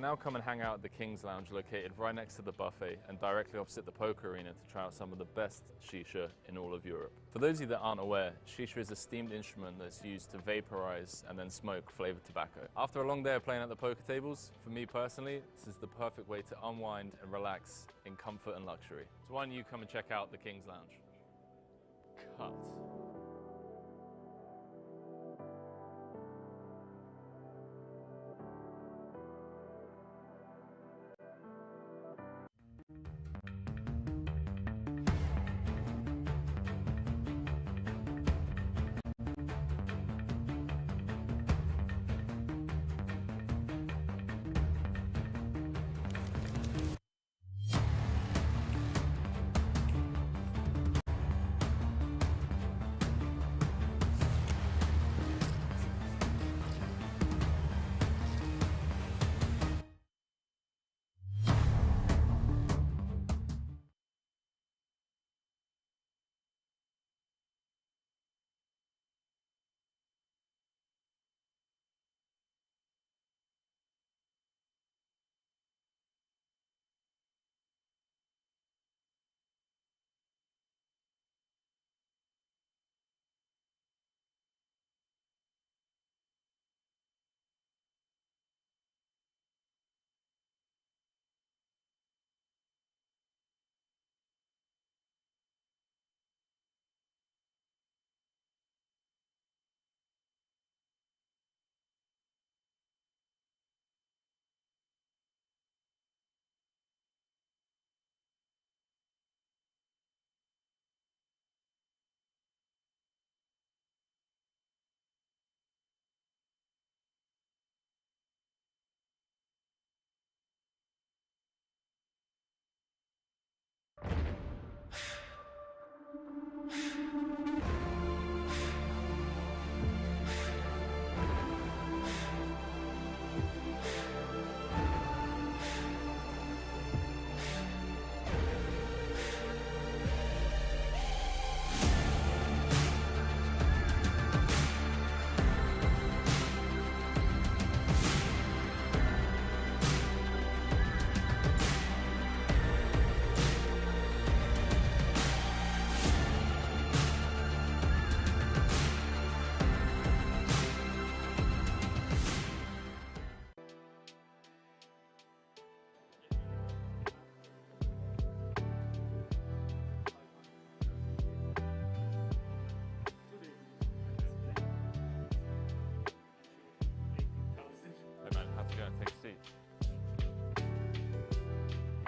can now come and hang out at the King's Lounge located right next to the buffet and directly opposite the poker arena to try out some of the best shisha in all of Europe. For those of you that aren't aware, shisha is a steamed instrument that's used to vaporize and then smoke flavored tobacco. After a long day of playing at the poker tables, for me personally, this is the perfect way to unwind and relax in comfort and luxury. So why don't you come and check out the King's Lounge? Cut.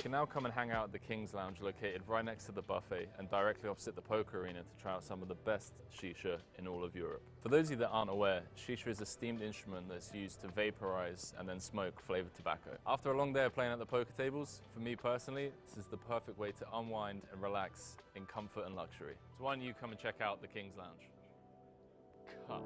You can now come and hang out at the King's Lounge located right next to the buffet and directly opposite the poker arena to try out some of the best shisha in all of Europe. For those of you that aren't aware, shisha is a steamed instrument that's used to vaporize and then smoke flavored tobacco. After a long day of playing at the poker tables, for me personally, this is the perfect way to unwind and relax in comfort and luxury. So why don't you come and check out the King's Lounge? Cut.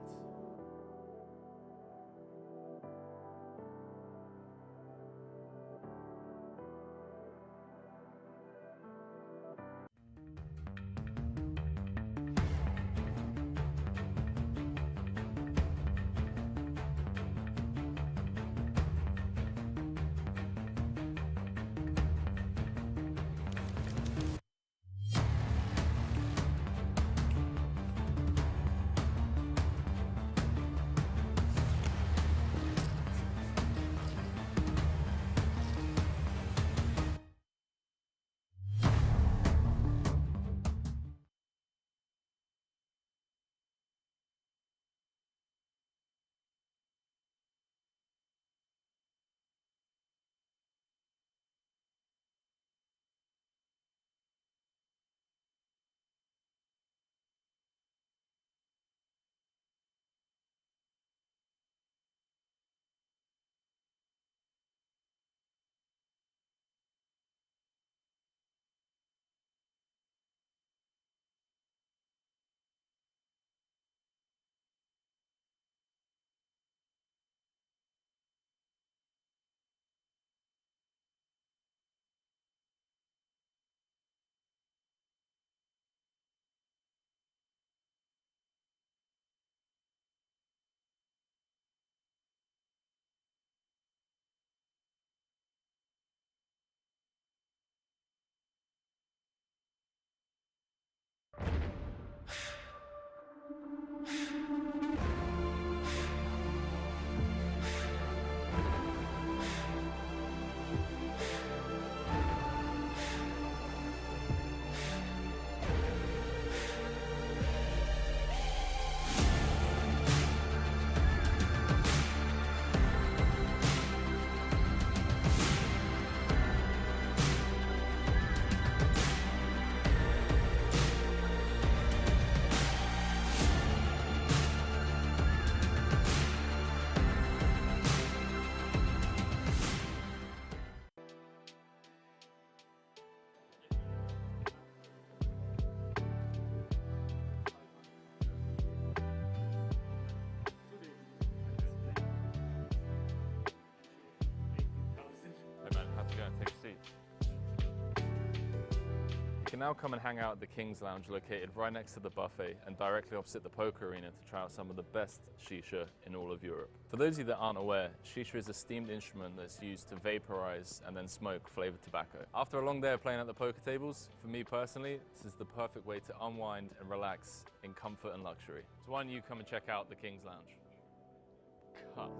can now come and hang out at the King's Lounge located right next to the buffet and directly opposite the poker arena to try out some of the best shisha in all of Europe. For those of you that aren't aware, shisha is a steamed instrument that's used to vaporize and then smoke flavored tobacco. After a long day of playing at the poker tables, for me personally, this is the perfect way to unwind and relax in comfort and luxury. So why don't you come and check out the King's Lounge? Cut.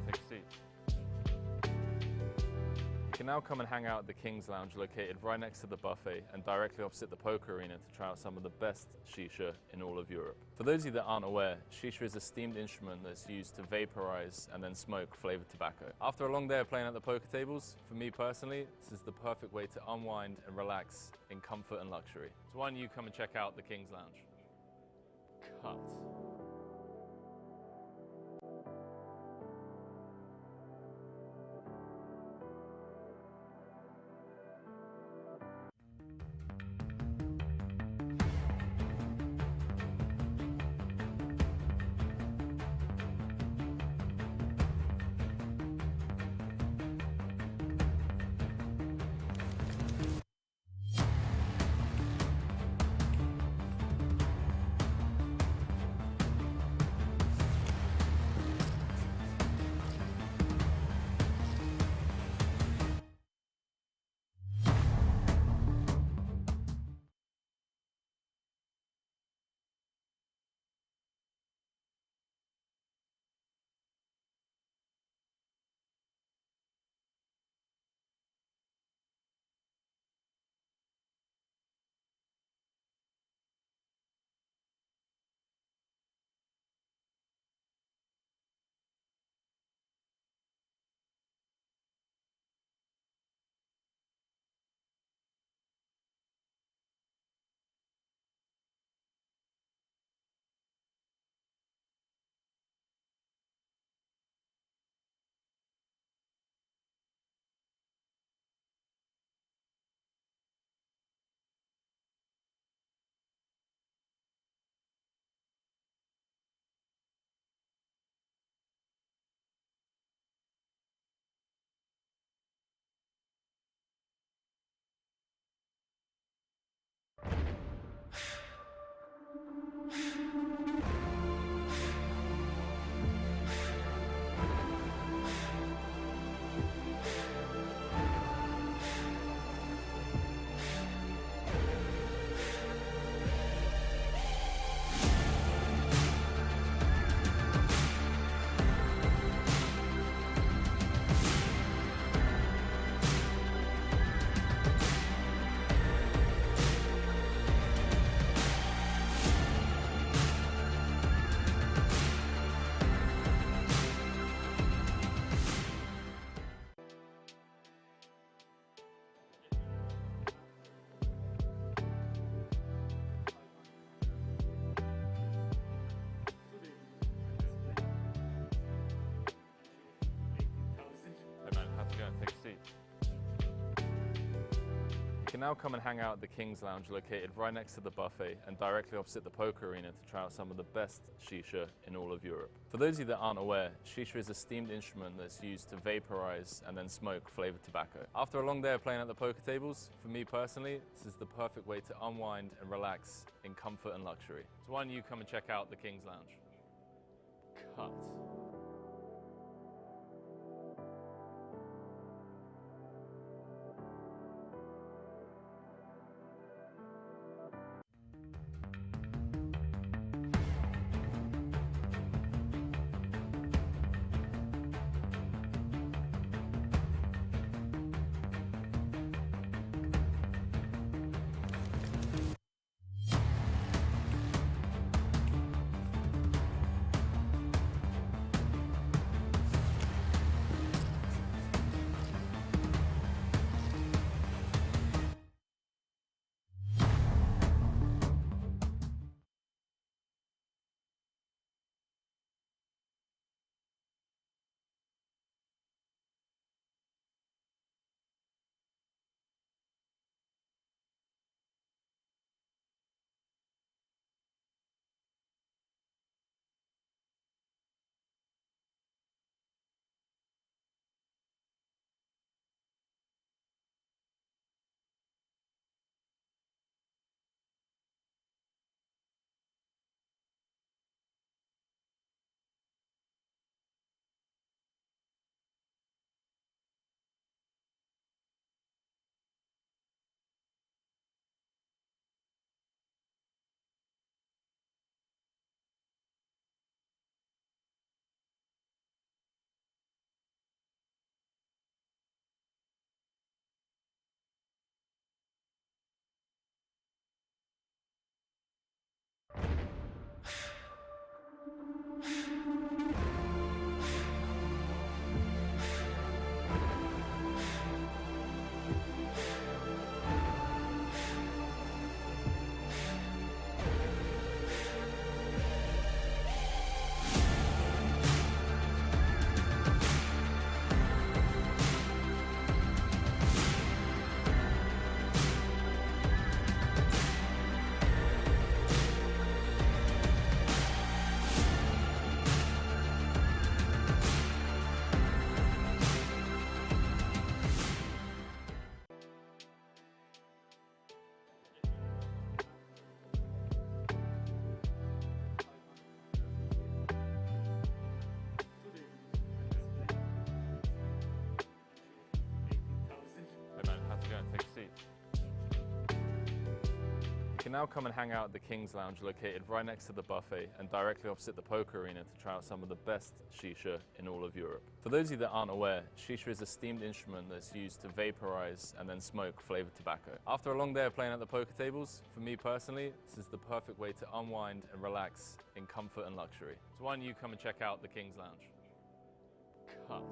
Take a seat. You can now come and hang out at the King's Lounge located right next to the buffet and directly opposite the poker arena to try out some of the best shisha in all of Europe. For those of you that aren't aware, shisha is a steamed instrument that's used to vaporize and then smoke flavored tobacco. After a long day of playing at the poker tables, for me personally, this is the perfect way to unwind and relax in comfort and luxury. So why don't you come and check out the King's Lounge? Cut. You can now come and hang out at the King's Lounge located right next to the buffet and directly opposite the poker arena to try out some of the best shisha in all of Europe. For those of you that aren't aware, shisha is a steamed instrument that's used to vaporize and then smoke flavored tobacco. After a long day of playing at the poker tables, for me personally, this is the perfect way to unwind and relax in comfort and luxury. So why don't you come and check out the King's Lounge? Cut. You can now come and hang out at the King's Lounge located right next to the buffet and directly opposite the poker arena to try out some of the best shisha in all of Europe. For those of you that aren't aware, shisha is a steamed instrument that's used to vaporize and then smoke flavored tobacco. After a long day of playing at the poker tables, for me personally, this is the perfect way to unwind and relax in comfort and luxury. So why don't you come and check out the King's Lounge? Cut.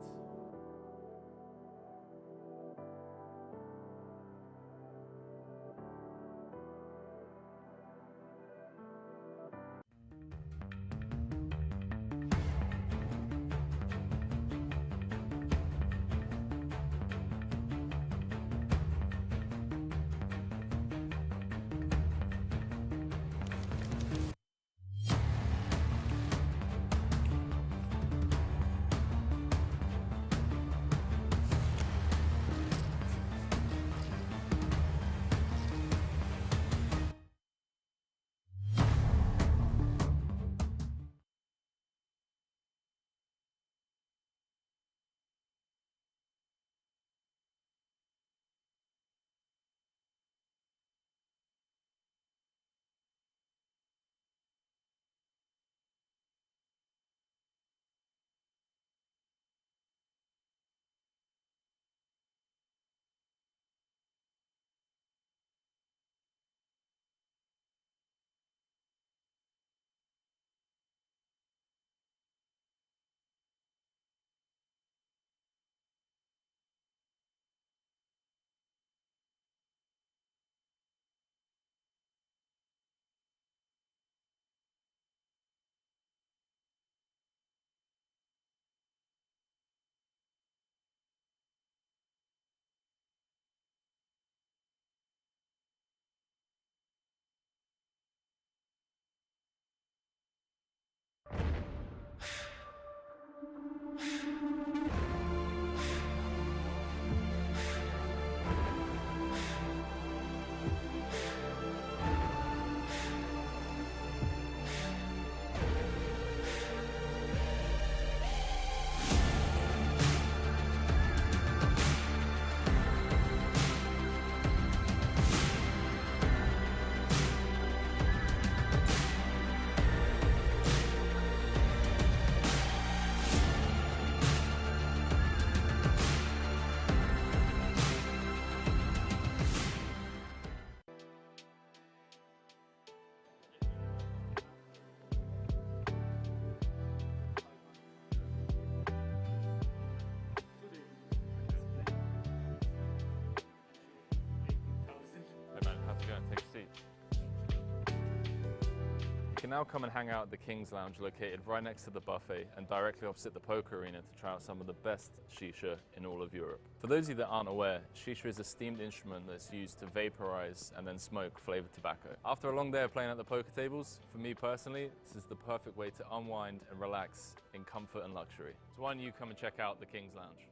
You can now come and hang out at the King's Lounge located right next to the buffet and directly opposite the poker arena to try out some of the best shisha in all of Europe. For those of you that aren't aware, shisha is a steamed instrument that's used to vaporize and then smoke flavored tobacco. After a long day of playing at the poker tables, for me personally, this is the perfect way to unwind and relax in comfort and luxury. So why don't you come and check out the King's Lounge?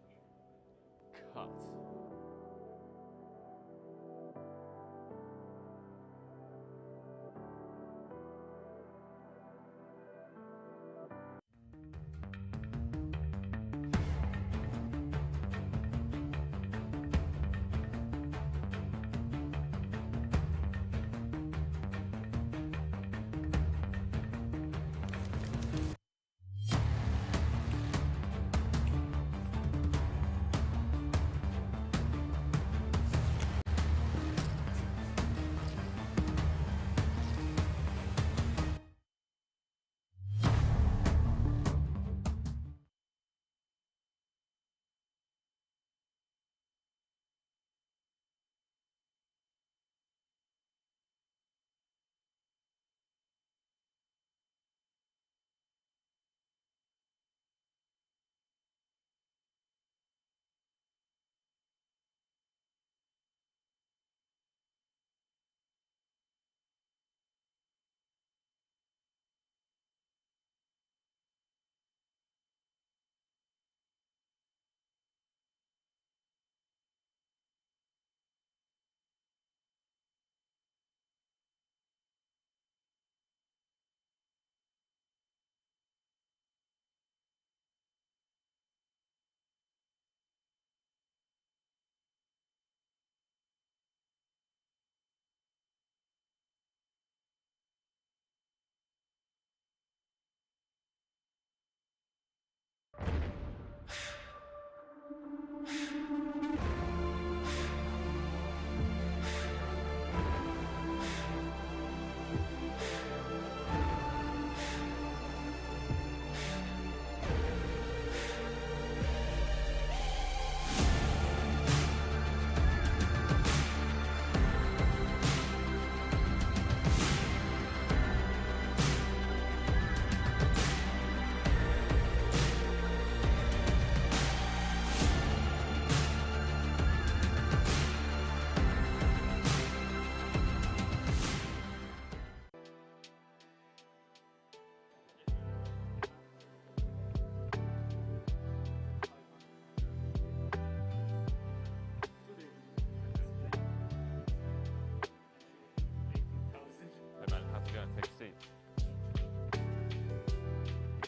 Cut.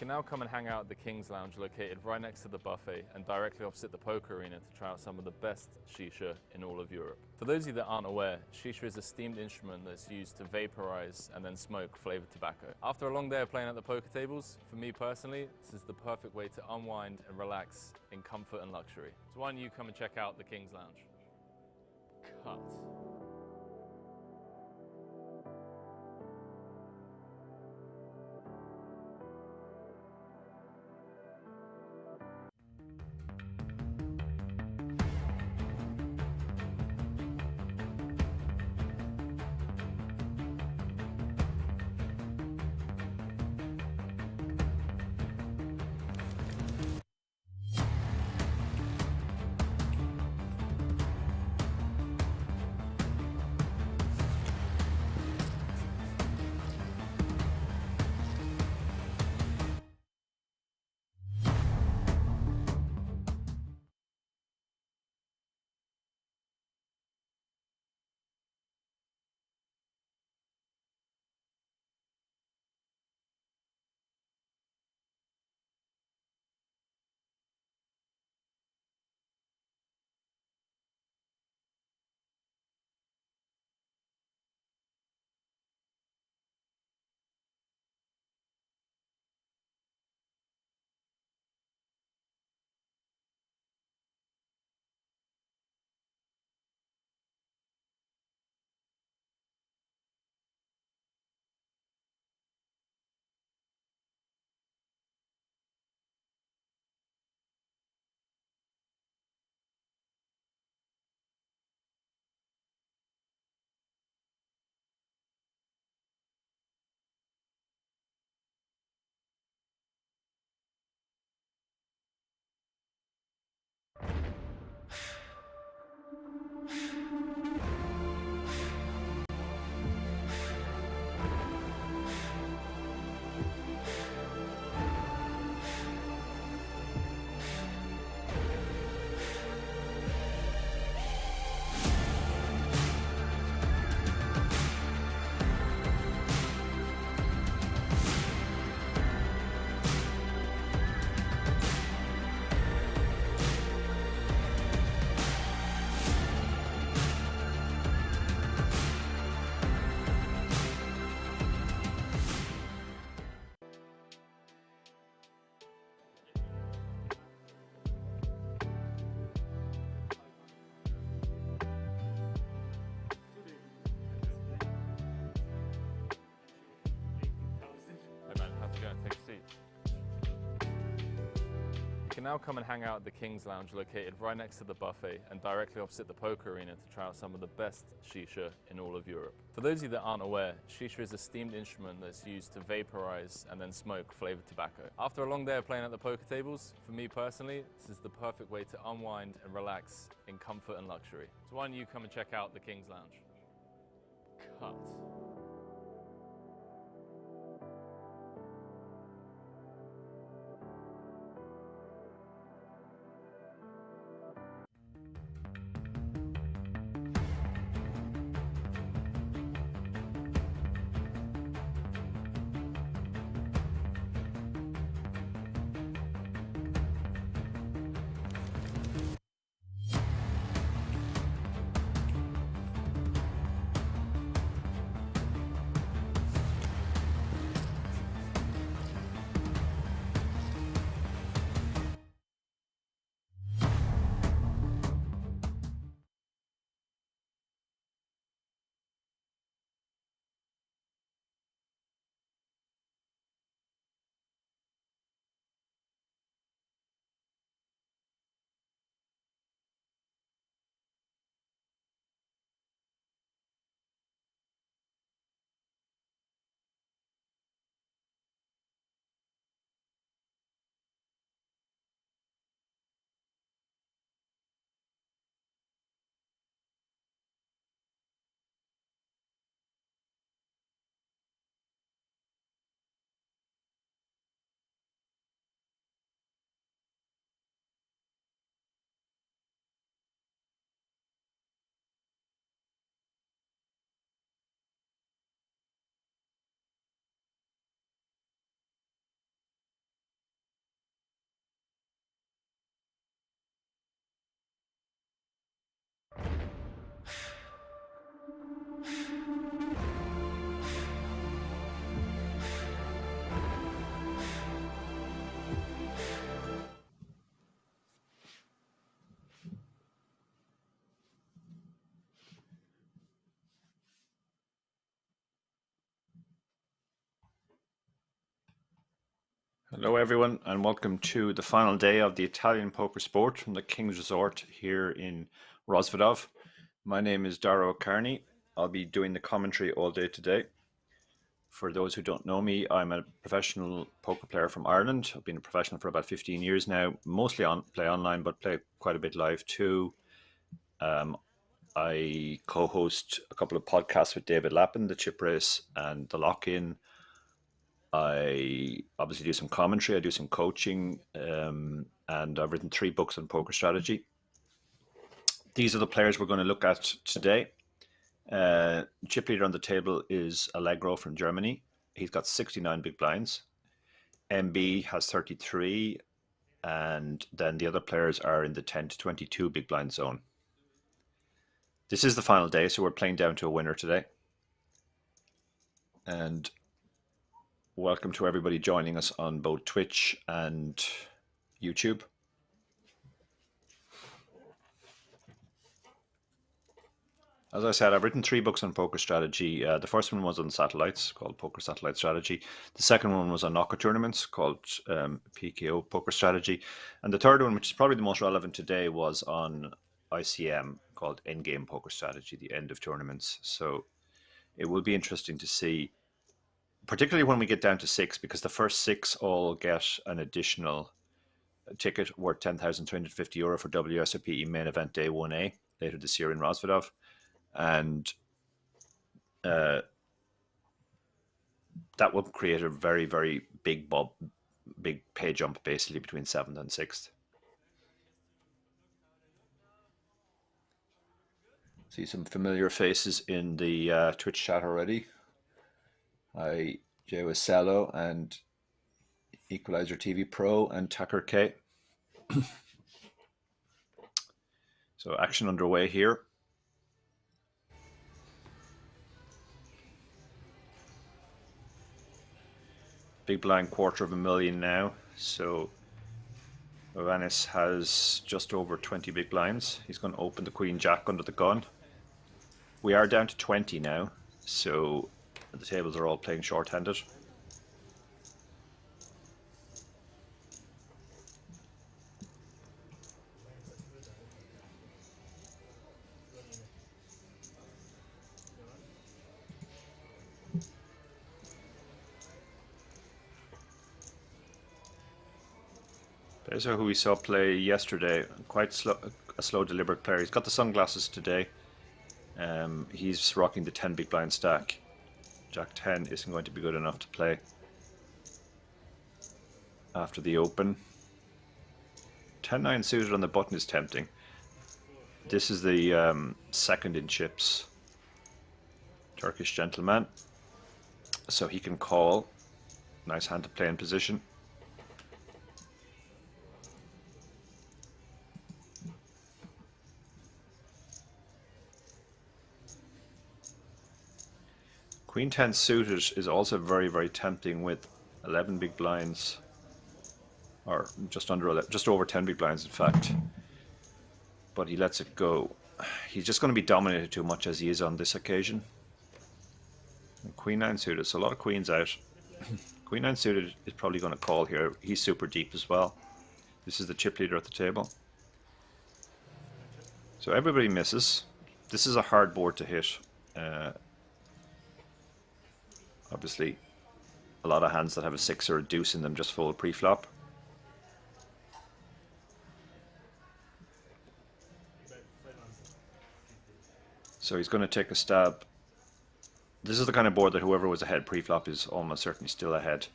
You can now come and hang out at the King's Lounge located right next to the buffet and directly opposite the poker arena to try out some of the best shisha in all of Europe. For those of you that aren't aware, shisha is a steamed instrument that's used to vaporize and then smoke flavored tobacco. After a long day of playing at the poker tables, for me personally, this is the perfect way to unwind and relax in comfort and luxury. So why don't you come and check out the King's Lounge? Cut. can now come and hang out at the King's Lounge located right next to the buffet and directly opposite the poker arena to try out some of the best shisha in all of Europe. For those of you that aren't aware, shisha is a steamed instrument that's used to vaporize and then smoke flavored tobacco. After a long day of playing at the poker tables, for me personally, this is the perfect way to unwind and relax in comfort and luxury. So why don't you come and check out the King's Lounge? Cut. Hello everyone and welcome to the final day of the Italian poker sport from the King's Resort here in Rozvadov. My name is Dara Carney. I'll be doing the commentary all day today. For those who don't know me, I'm a professional poker player from Ireland. I've been a professional for about 15 years now, mostly play online but play quite a bit live too. I co-host a couple of podcasts with David Lappin, the Chip Race and the Lock-In. I obviously do some commentary, I do some coaching, and I've written 3 books on poker strategy. These are the players we're going to look at today. Chip leader on the table is Allegro from Germany. He's got 69 big blinds. MB has 33, and then the other players are in the 10 to 22 big blind zone. This is the final day, so we're playing down to a winner today. And welcome to everybody joining us on both Twitch and YouTube. As I said, I've written 3 books on poker strategy. The first one was on satellites, called Poker Satellite Strategy. The second one was on knockout tournaments, called PKO Poker Strategy. And the third one, which is probably the most relevant today, was on ICM, called Endgame Poker Strategy, the end of tournaments. So it will be interesting to see, particularly when we get down to 6, because the first 6 all get an additional ticket worth €10,350 for WSOP Main Event Day 1A later this year in Rozvadov. And that will create a very, very big pay jump basically between 7th and 6th. See some familiar faces in the Twitch chat already. Hi, Jay Wasello and Equalizer TV Pro and Tucker K. So action underway here. Big blind $250,000 now. So Vanis has just over 20 big blinds. He's going to open the Queen Jack under the gun. We are down to 20 now, so the tables are all playing short-handed. Peso, who we saw play yesterday, quite slow, a slow, deliberate player. He's got the sunglasses today. He's rocking the 10 big blind stack. Jack 10 isn't going to be good enough to play after the open. 10-9 suited on the button is tempting. This is the second in chips. Turkish gentleman. So he can call. Nice hand to play in position. Queen 10 suited is also very, very tempting with 11 big blinds, or just under 11, just over 10 big blinds in fact. But he lets it go. He's just going to be dominated too much as he is on this occasion. And Queen 9 suited, so a lot of queens out. Queen 9 suited is probably going to call here. He's super deep as well. This is the chip leader at the table. So everybody misses. This is a hard board to hit. Obviously, a lot of hands that have a 6 or a deuce in them just fold pre-flop. So he's going to take a stab. This is the kind of board that whoever was ahead pre-flop is almost certainly still ahead.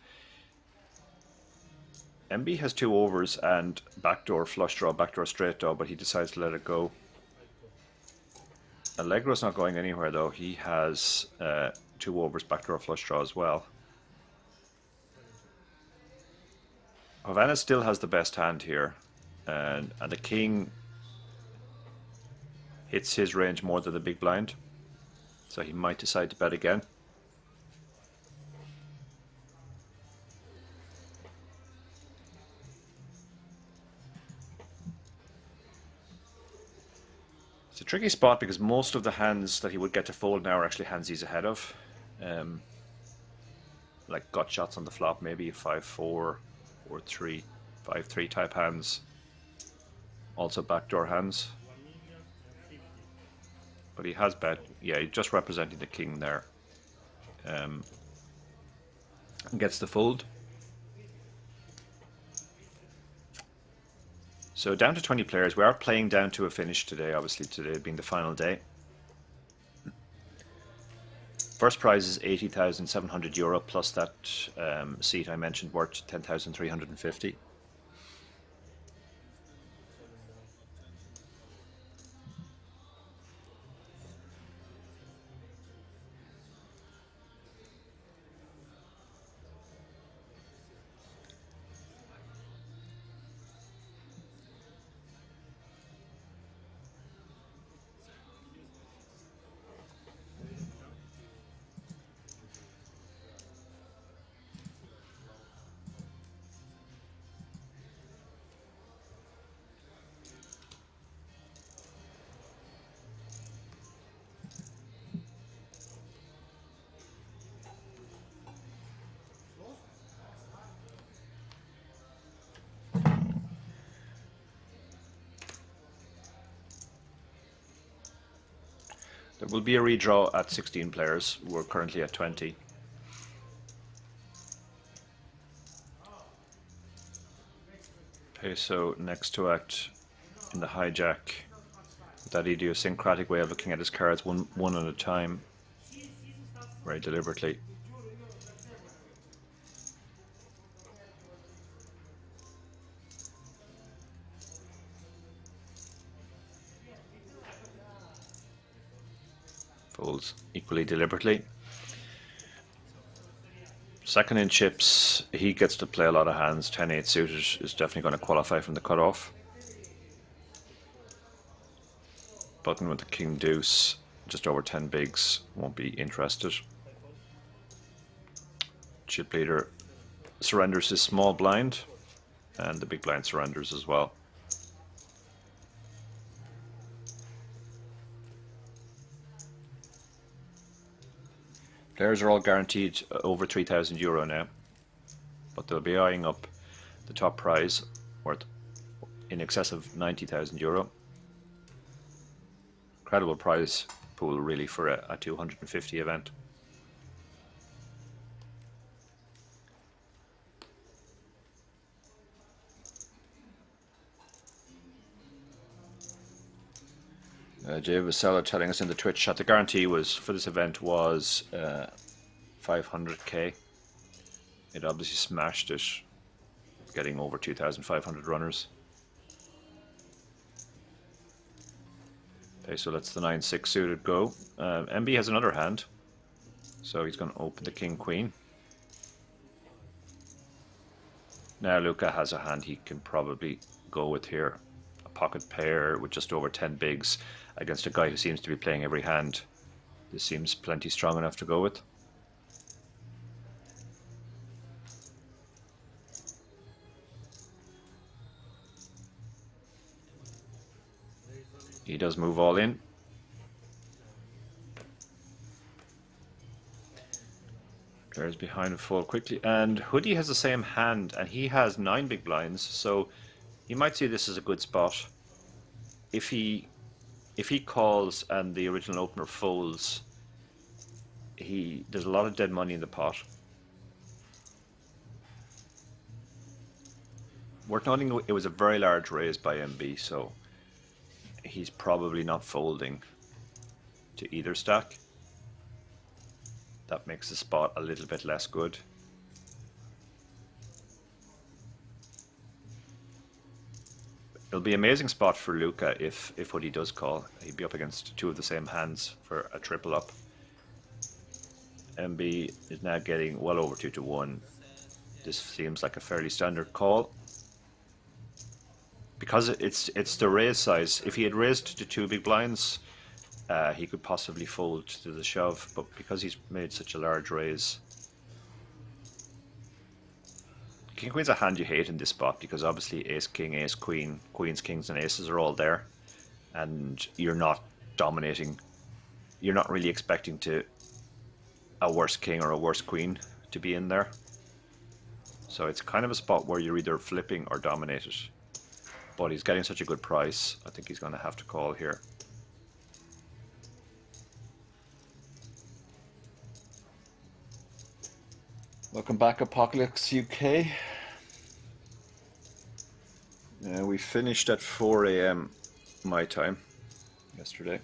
MB has 2 overs and backdoor flush draw, backdoor straight draw, but he decides to let it go. Allegro's not going anywhere though. He has 2 overs, backdoor flush draw as well. Havana still has the best hand here, and the king hits his range more than the big blind, so he might decide to bet again. It's a tricky spot because most of the hands that he would get to fold now are actually hands he's ahead of. Like gut shots on the flop, maybe 5-4 or 5-3 type hands. Also backdoor hands. But he has bet, yeah, he's just representing the king there. And gets the fold. So down to 20 players. We are playing down to a finish today, obviously today being the final day. First prize is €80,700 plus that seat I mentioned worth 10,350. There will be a redraw at 16 players. We're currently at 20. Peso next to act in the hijack. That idiosyncratic way of looking at his cards one at a time. Very deliberately. Folds equally deliberately. Second in chips, he gets to play a lot of hands. 10-8 suited is definitely going to qualify from the cutoff. Button with the king deuce, just over 10 bigs, won't be interested. Chip leader surrenders his small blind, and the big blind surrenders as well. Players are all guaranteed over €3,000 now, but they'll be eyeing up the top prize worth in excess of €90,000. Incredible prize pool really for a 250 event. Jay Vasella telling us in the Twitch chat the guarantee was for this event was 500k. It obviously smashed it, getting over 2,500 runners. Okay, so that's the 9-6 suited go. MB has another hand, so he's going to open the king queen. Now Luca has a hand he can probably go with here. A pocket pair with just over 10 bigs against a guy who seems to be playing every hand. This seems plenty strong enough to go with. He does move all in. Players behind him fall quickly, and Hoodie has the same hand, and he has 9 big blinds, so he might see this as a good spot. If he calls and the original opener folds, there's a lot of dead money in the pot. Worth noting, it was a very large raise by MB, so he's probably not folding to either stack. That makes the spot a little bit less good. It'll be an amazing spot for Luca if what he does call. He'd be up against 2 of the same hands for a triple up. MB is now getting well over 2-1. This seems like a fairly standard call. Because it's the raise size. If he had raised to 2 big blinds, he could possibly fold to the shove, but because he's made such a large raise. King Queen's a hand you hate in this spot because obviously Ace King, Ace Queen, Queens, Kings and Aces are all there, and you're not dominating. You're not really expecting a worse King or a worse Queen to be in there. So it's kind of a spot where you're either flipping or dominated. But he's getting such a good price, I think he's going to have to call here. Welcome back, Apocalypse UK. We finished at 4 AM my time yesterday.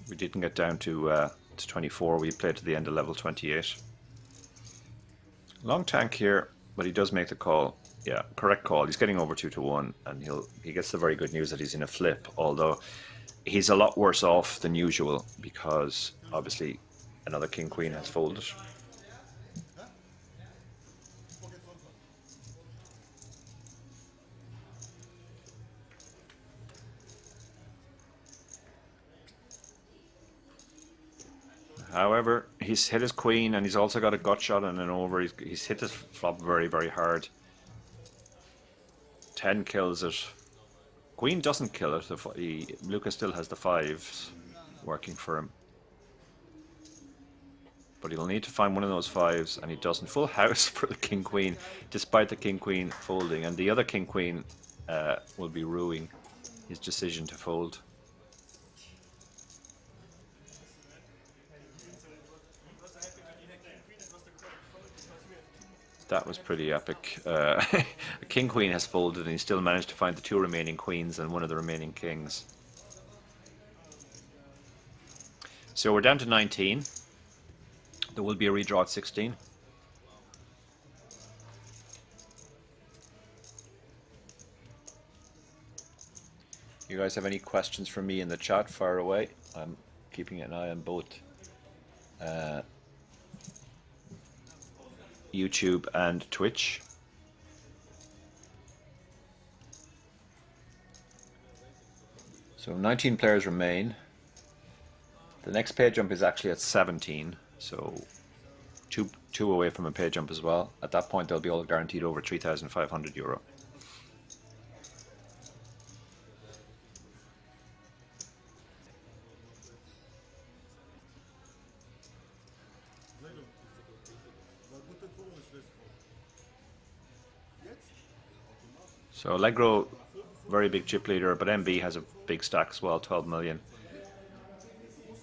We didn't get down to 24. We played to the end of level 28. Long tank here, but he does make the call. Yeah, correct call. He's getting over 2-1, and he gets the very good news that he's in a flip. Although he's a lot worse off than usual because obviously another King Queen has folded. However, he's hit his queen and he's also got a gut shot and an over. He's hit his flop very, very hard. 10 kills it. Queen doesn't kill it. Lucas still has the 5s working for him. But he'll need to find one of those 5s, and he doesn't. Full house for the King Queen, despite the King Queen folding. And the other King Queen will be ruining his decision to fold. That was pretty epic. King Queen has folded and he still managed to find the 2 remaining queens and one of the remaining kings. So we're down to 19. There will be a redraw at 16. You guys have any questions for me in the chat? Fire away. I'm keeping an eye on both YouTube and Twitch. So 19 players remain. The next pay jump is actually at 17, so two away from a pay jump as well. At that point they'll be all guaranteed over €3,500. So Allegro, very big chip leader, but MB has a big stack as well, 12 million.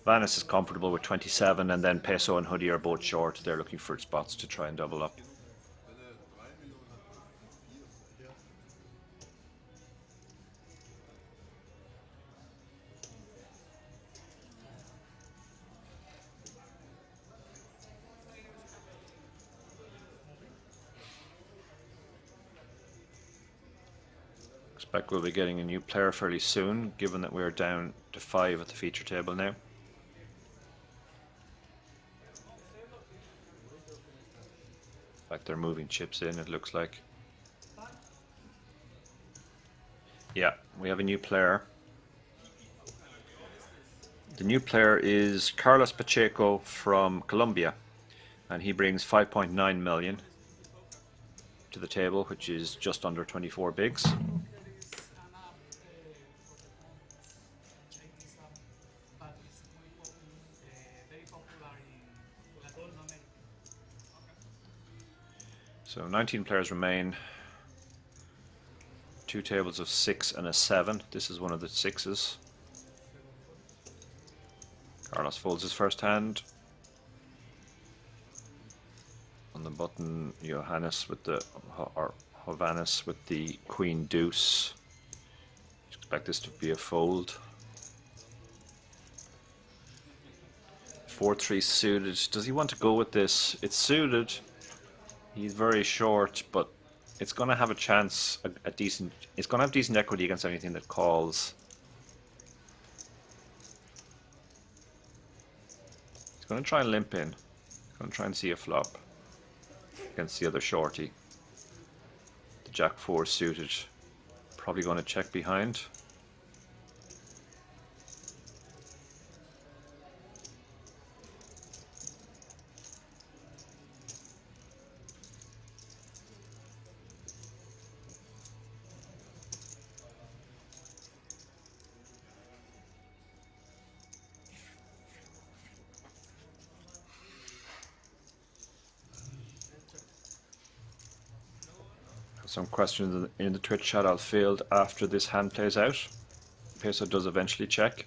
Vanis is comfortable with 27, and then Peso and Hoodie are both short. They're looking for spots to try and double up. Expect we'll be getting a new player fairly soon, given that we're down to 5 at the feature table now. In fact, they're moving chips in, it looks like. Yeah, we have a new player. The new player is Carlos Pacheco from Colombia, and he brings 5.9 million to the table, which is just under 24 bigs. So 19 players remain. 2 tables of 6 and a 7. This is one of the 6s. Carlos folds his first hand. On the button, Johannes with the, or Hovannes with the Queen Deuce. Expect this to be a fold. 4-3 suited. Does he want to go with this? It's suited. He's very short, but it's going to have a chance, a decent. It's going to have decent equity against anything that calls. He's going to try and limp in. He's going to try and see a flop against the other shorty. The Jack 4 suited. Probably going to check behind. Some questions in the Twitch chat I'll field after this hand plays out. Peso does eventually check.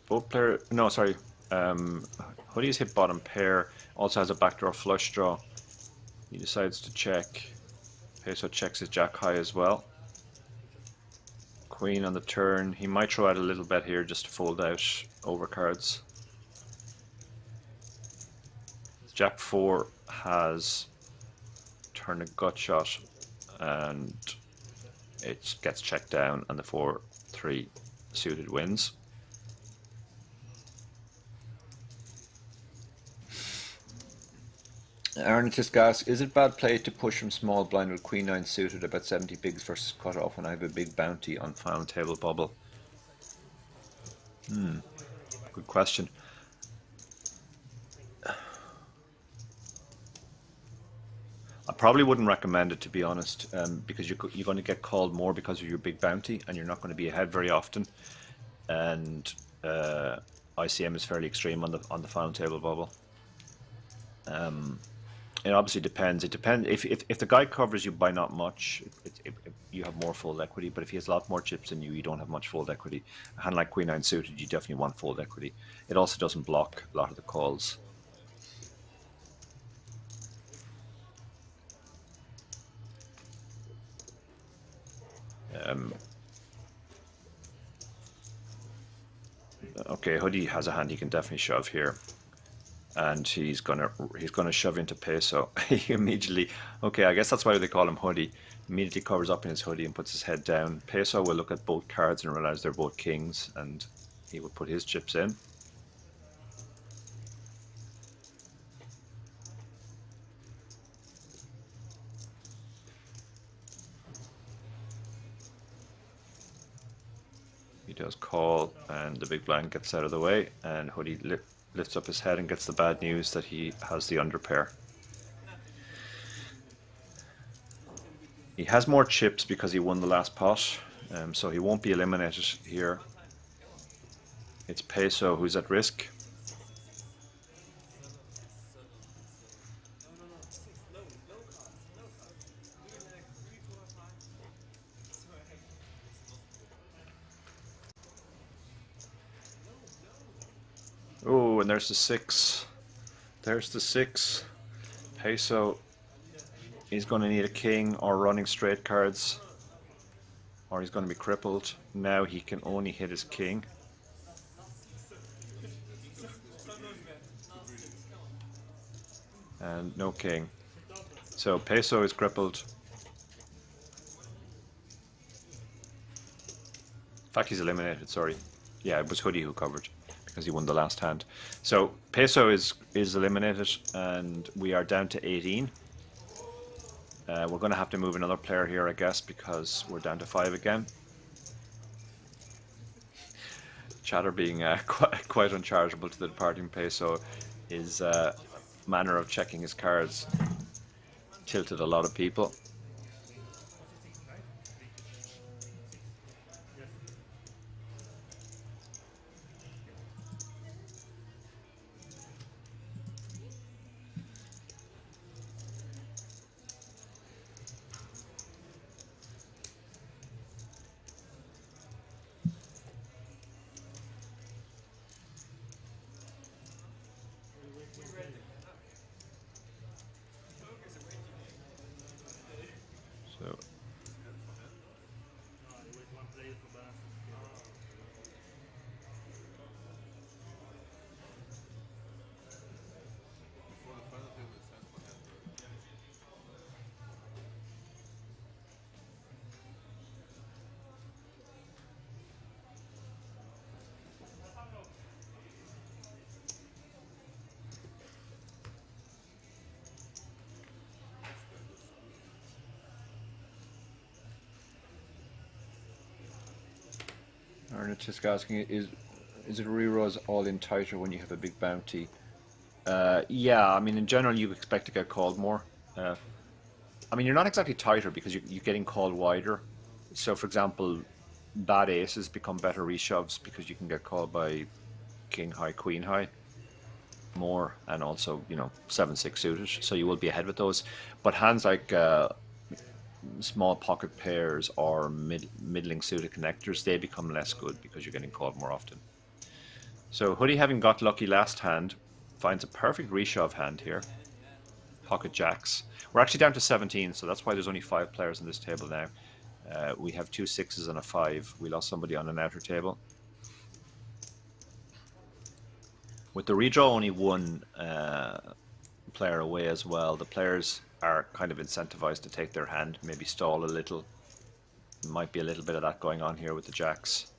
Both player, no, sorry. Hoodie's hit bottom pair. Also has a backdoor flush draw. He decides to check. Peso checks his jack high as well. Queen on the turn. He might throw out a little bet here just to fold out overcards. Jack 4 has turn a gut shot and it gets checked down, and the 4-3 suited wins. Arnatus asks, is it bad play to push from small blind with Queen 9 suited about 70 bigs versus cutoff when I have a big bounty on final table bubble? Good question. I probably wouldn't recommend it, to be honest, because you're going to get called more because of your big bounty, and you're not going to be ahead very often. And ICM is fairly extreme on the final table bubble. It obviously depends. It depends if the guy covers you by not much, you have more fold equity. But if he has a lot more chips than you, you don't have much fold equity. A hand like Queen 9 suited, you definitely want fold equity. It also doesn't block a lot of the calls. Okay, Hoodie has a hand he can definitely shove here, and he's gonna shove into Peso. He immediately, okay, I guess that's why they call him Hoodie. Immediately covers up in his hoodie and puts his head down. Peso will look at both cards and realize they're both kings, and he will put his chips in. He does call, and the big blind gets out of the way, and Hoodie lifts up his head and gets the bad news that he has the underpair. He has more chips because he won the last pot, so he won't be eliminated here. It's Peso who's at risk. Oh, and there's the 6. There's the 6. Peso is going to need a king or running straight cards, or he's going to be crippled. Now he can only hit his king. And no king. So Peso is crippled. fact, he's eliminated, sorry. Yeah, it was Hoodie who covered because he won the last hand. So Peso is eliminated, and we are down to 18. We're going to have to move another player here, I guess, because we're down to 5 again. Chatter being quite uncharitable to the departing Peso. His manner of checking his cards tilted a lot of people. So Arnott's just asking, is it re-rolls all in tighter when you have a big bounty? Yeah, I mean, in general, you expect to get called more. I mean, you're not exactly tighter because you're getting called wider. So, for example, bad aces become better reshoves because you can get called by king high, queen high more, and also, you know, 7-6 suited. So you will be ahead with those. But hands like small pocket pairs or middling suited connectors, they become less good because you're getting called more often. So Hoodie, having got lucky last hand, finds a perfect reshove hand here. Pocket jacks. We're actually down to 17, so that's why there's only 5 players on this table now. We have 2 6s and a 5. We lost somebody on an outer table. With the redraw, only 1 player away as well. The players are kind of incentivized to take their hand, maybe stall a little. Might be a little bit of that going on here with the jacks.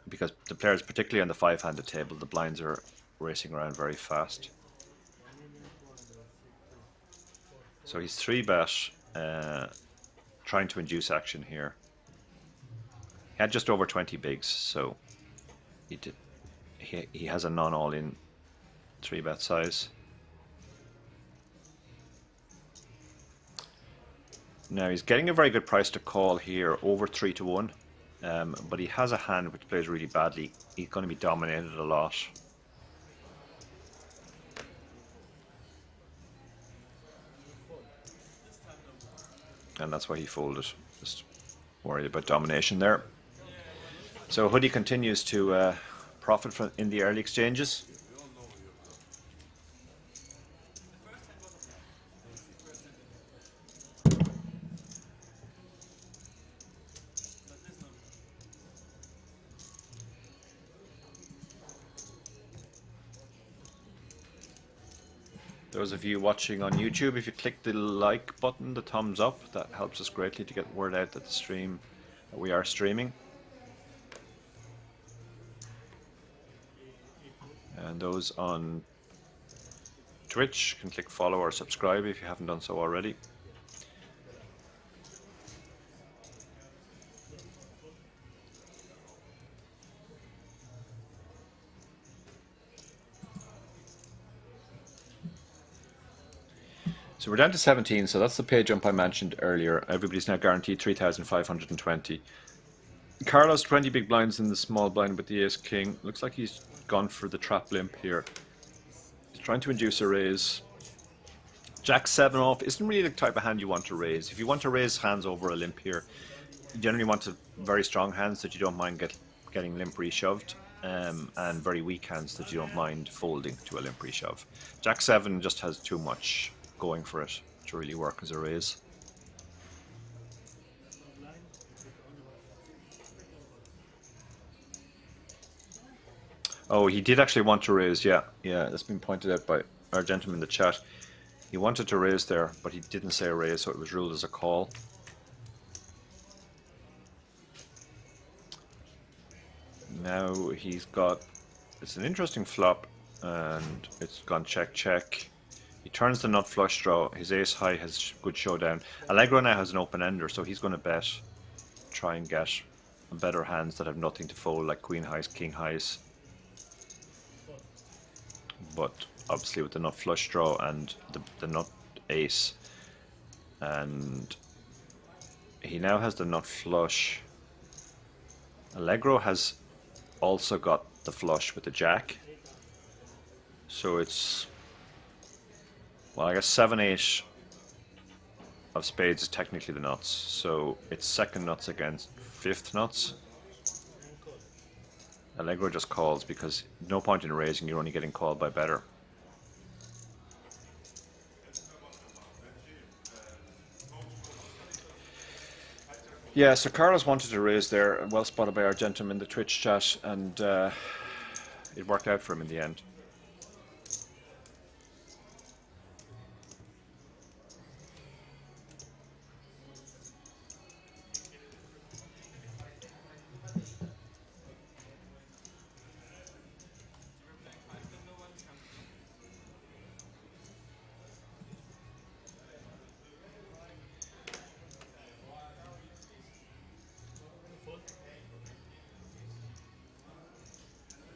Because the players, particularly on the 5-handed table, the blinds are racing around very fast. So he's 3-bet, trying to induce action here. He had just over 20 bigs, so he has a non-all-in 3-bet size. Now he's getting a very good price to call here, over 3-1, but he has a hand which plays really badly. He's going to be dominated a lot. And that's why he folded, just worried about domination there. So Hoodie continues to profit from in the early exchanges. Those of you watching on YouTube, if you click the like button, the thumbs up, that helps us greatly to get word out that the stream, that we are streaming. And those on Twitch can click follow or subscribe if you haven't done so already. So we're down to 17, so that's the pay jump I mentioned earlier. Everybody's now guaranteed 3,520. Carlos, 20 big blinds in the small blind with the ace-king. Looks like he's gone for the trap limp here. He's trying to induce a raise. Jack 7 off isn't really the type of hand you want to raise. If you want to raise hands over a limp here, you generally want very strong hands that you don't mind getting limp reshoved, and very weak hands that you don't mind folding to a limp reshove. Jack 7 just has too much going for it to really work as a raise. Oh, he did actually want to raise, yeah, that's been pointed out by our gentleman in the chat. He wanted to raise there, but he didn't say a raise, so it was ruled as a call. Now he's got, it's an interesting flop, and it's gone check check. He turns the nut flush draw. His ace high has good showdown. Allegro now has an open ender, so he's going to bet, try and get better hands that have nothing to fold, like queen highs, king highs. But obviously with the nut flush draw and the nut ace, and he now has the nut flush. Allegro has also got the flush with the jack, so it's, well, I guess 7-8 of spades is technically the nuts, so it's second nuts against fifth nuts. Allegro just calls because no point in raising, you're only getting called by better. Yeah, so Carlos wanted to raise there, well spotted by our gentleman in the Twitch chat, and it worked out for him in the end.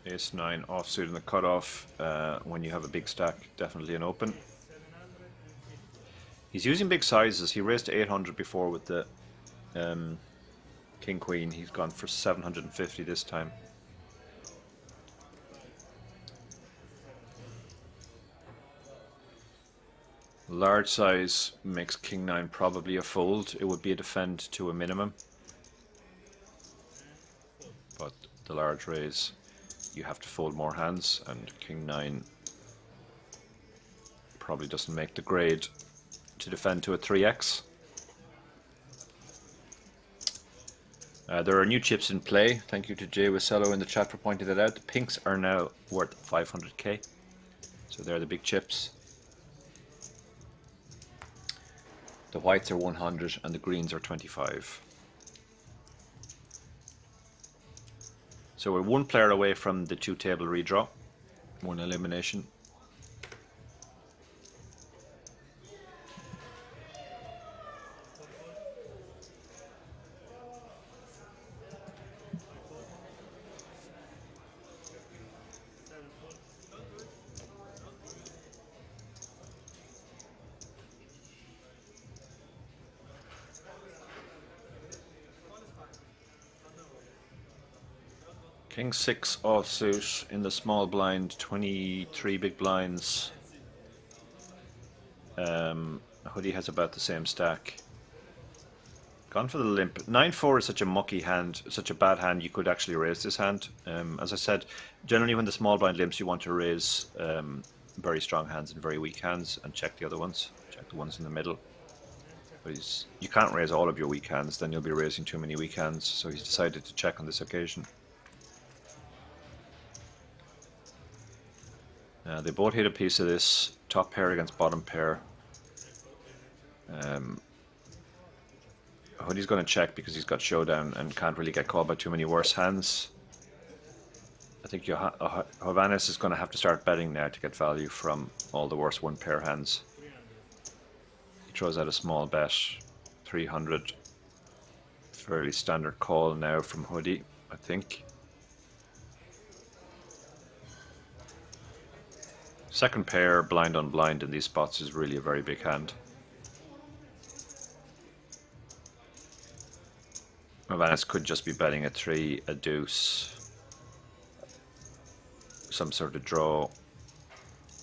Ace 9 offsuit in the cutoff. When you have a big stack, definitely an open. He's using big sizes. He raised to 800 before with the King Queen. He's gone for 750 this time. Large size makes King 9 probably a fold. It would be a defend to a minimum. But the large raise, you have to fold more hands, and King 9 probably doesn't make the grade to defend to a 3x. There are new chips in play. Thank you to Jay Wisello in the chat for pointing that out. The pinks are now worth 500k. So they're the big chips. The whites are 100 and the greens are 25. So we're one player away from the 2-table redraw. One elimination. King 6 offsuit in the small blind, 23 big blinds. Hoodie has about the same stack. Gone for the limp. 9-4 is such a mucky hand, such a bad hand, you could actually raise this hand. As I said, generally when the small blind limps, you want to raise very strong hands and very weak hands and check the other ones. Check the ones in the middle. But you can't raise all of your weak hands, then you'll be raising too many weak hands, so he's decided to check on this occasion. They both hit a piece of this, top pair against bottom pair. Hoodie's going to check because he's got showdown and can't really get called by too many worse hands. I think Jovanes is going to have to start betting now to get value from all the worst one pair hands. He throws out a small bet, 300. Fairly standard call now from Hoodie, I think. Second pair, blind on blind in these spots is really a very big hand. Jovanes could just be betting a 3, a deuce, some sort of draw.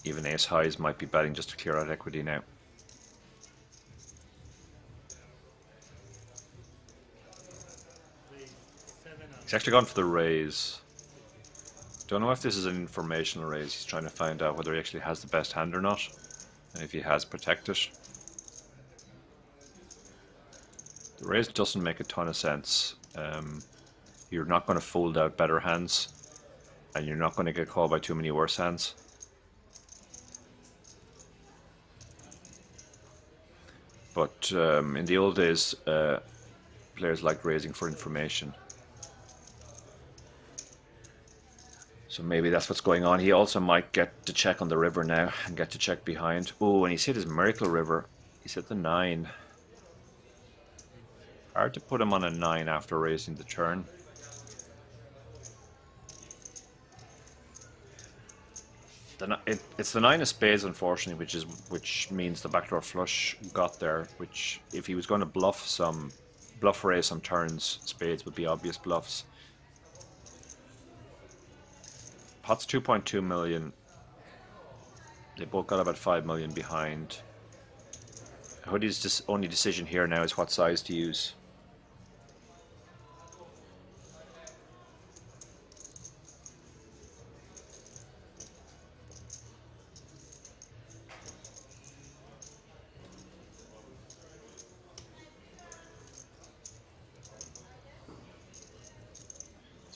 Even ace highs might be betting just to clear out equity now. He's actually gone for the raise. Don't know if this is an informational raise. He's trying to find out whether he actually has the best hand or not, and if he has, protect it. The raise doesn't make a ton of sense. You're not going to fold out better hands, and you're not going to get called by too many worse hands. But in the old days, players liked raising for information. So maybe that's what's going on. He also might get to check on the river now and get to check behind. Oh, and he's hit his Miracle River. He's hit the 9. Hard to put him on a 9 after raising the turn. It's the 9 of spades, unfortunately, which means the backdoor flush got there. Which, if he was going to bluff raise some turns, spades would be obvious bluffs. Pot's 2.2 million. They both got about 5 million behind. Hoodie's only decision here now is what size to use.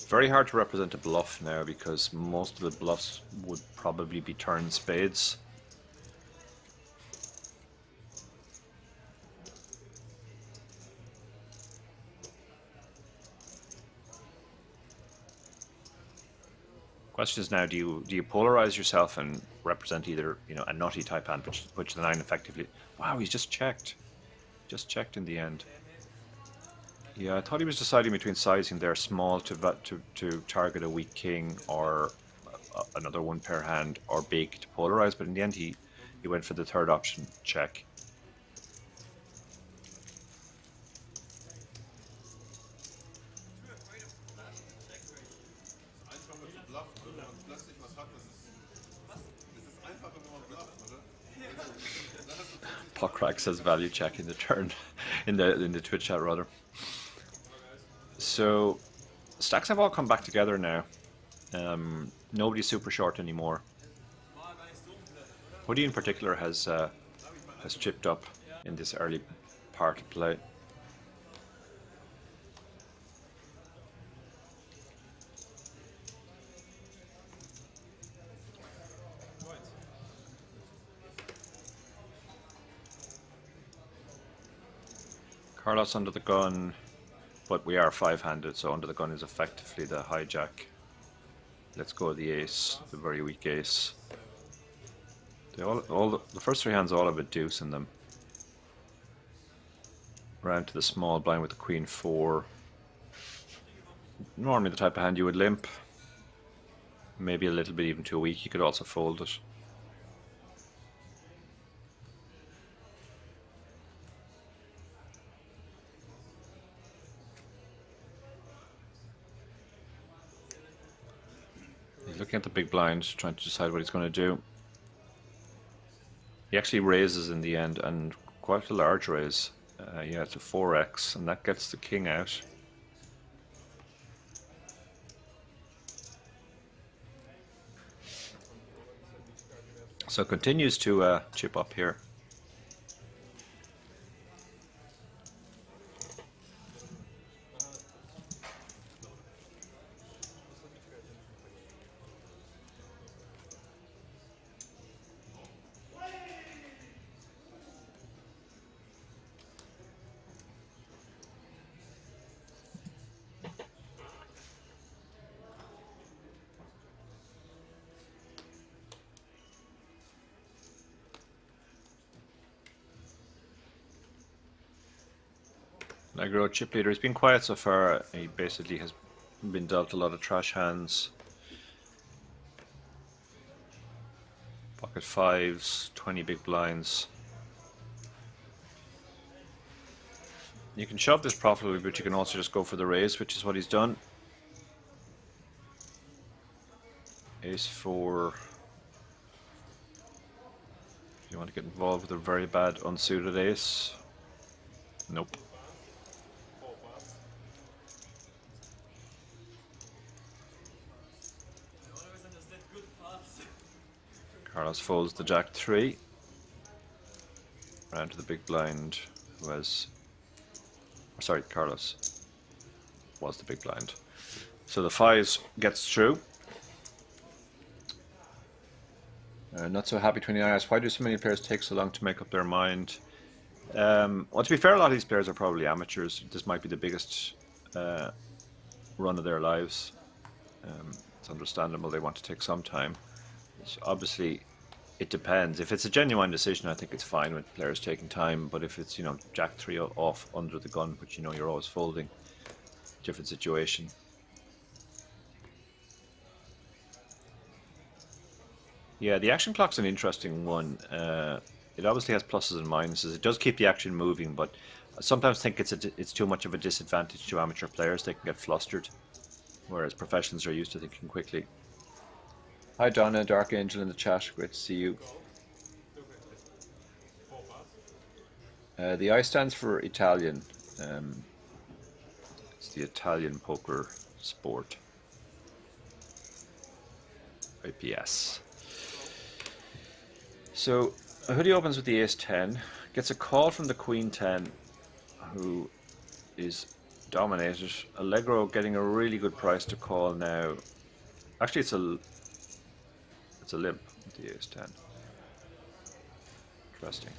Very hard to represent a bluff now because most of the bluffs would probably be turn spades. Question is now, do you polarize yourself and represent either, you know, a nutty type hand, which the 9 effectively. Wow, he's just checked. Just checked in the end. Yeah, I thought he was deciding between sizing there small to target a weak king or another one pair hand, or big to polarize, but in the end he went for the third option, check. Pockrack says value check in the turn in the Twitch chat rather. So stacks have all come back together now. Nobody's super short anymore. Hoodie in particular has chipped up in this early part of play. Carlos under the gun, but we are 5-handed, so under the gun is effectively the hijack. Let's go the ace, the very weak ace. The first 3 hands all have a deuce in them. Round to the small blind with the queen 4. Normally the type of hand you would limp. Maybe a little bit even too weak, you could also fold it. Looking at the big blind, trying to decide what he's going to do. He actually raises in the end, and quite a large raise. Yeah, it's a 4x, and that gets the king out. So continues to chip up here. Aggro chip leader. He's been quiet so far. He basically has been dealt a lot of trash hands. Pocket 5s, 20 big blinds. You can shove this profitably, but you can also just go for the raise, which is what he's done. Ace 4. You want to get involved with a very bad unsuited ace? Nope. Carlos folds the jack 3. Round to the big blind, who has... Sorry, Carlos was the big blind. So the 5s gets through. Not so happy 20 IRs. Why do so many players take so long to make up their mind? Well, to be fair, a lot of these players are probably amateurs. This might be the biggest run of their lives. It's understandable they want to take some time. Obviously, it depends. If it's a genuine decision, I think it's fine with players taking time. But if it's, you know, Jack 3 off under the gun, but you know you're always folding, different situation. Yeah, the action clock's an interesting one. It obviously has pluses and minuses. It does keep the action moving, but I sometimes think it's too much of a disadvantage to amateur players. They can get flustered, whereas professionals are used to thinking quickly. Hi Donna, Dark Angel in the chat. Great to see you. The I stands for Italian. It's the Italian poker sport. IPS. So a hoodie opens with the ace-10, gets a call from the queen-10, who is dominated. Allegro getting a really good price to call now. Actually, it's a limp with the ace-10. Interesting.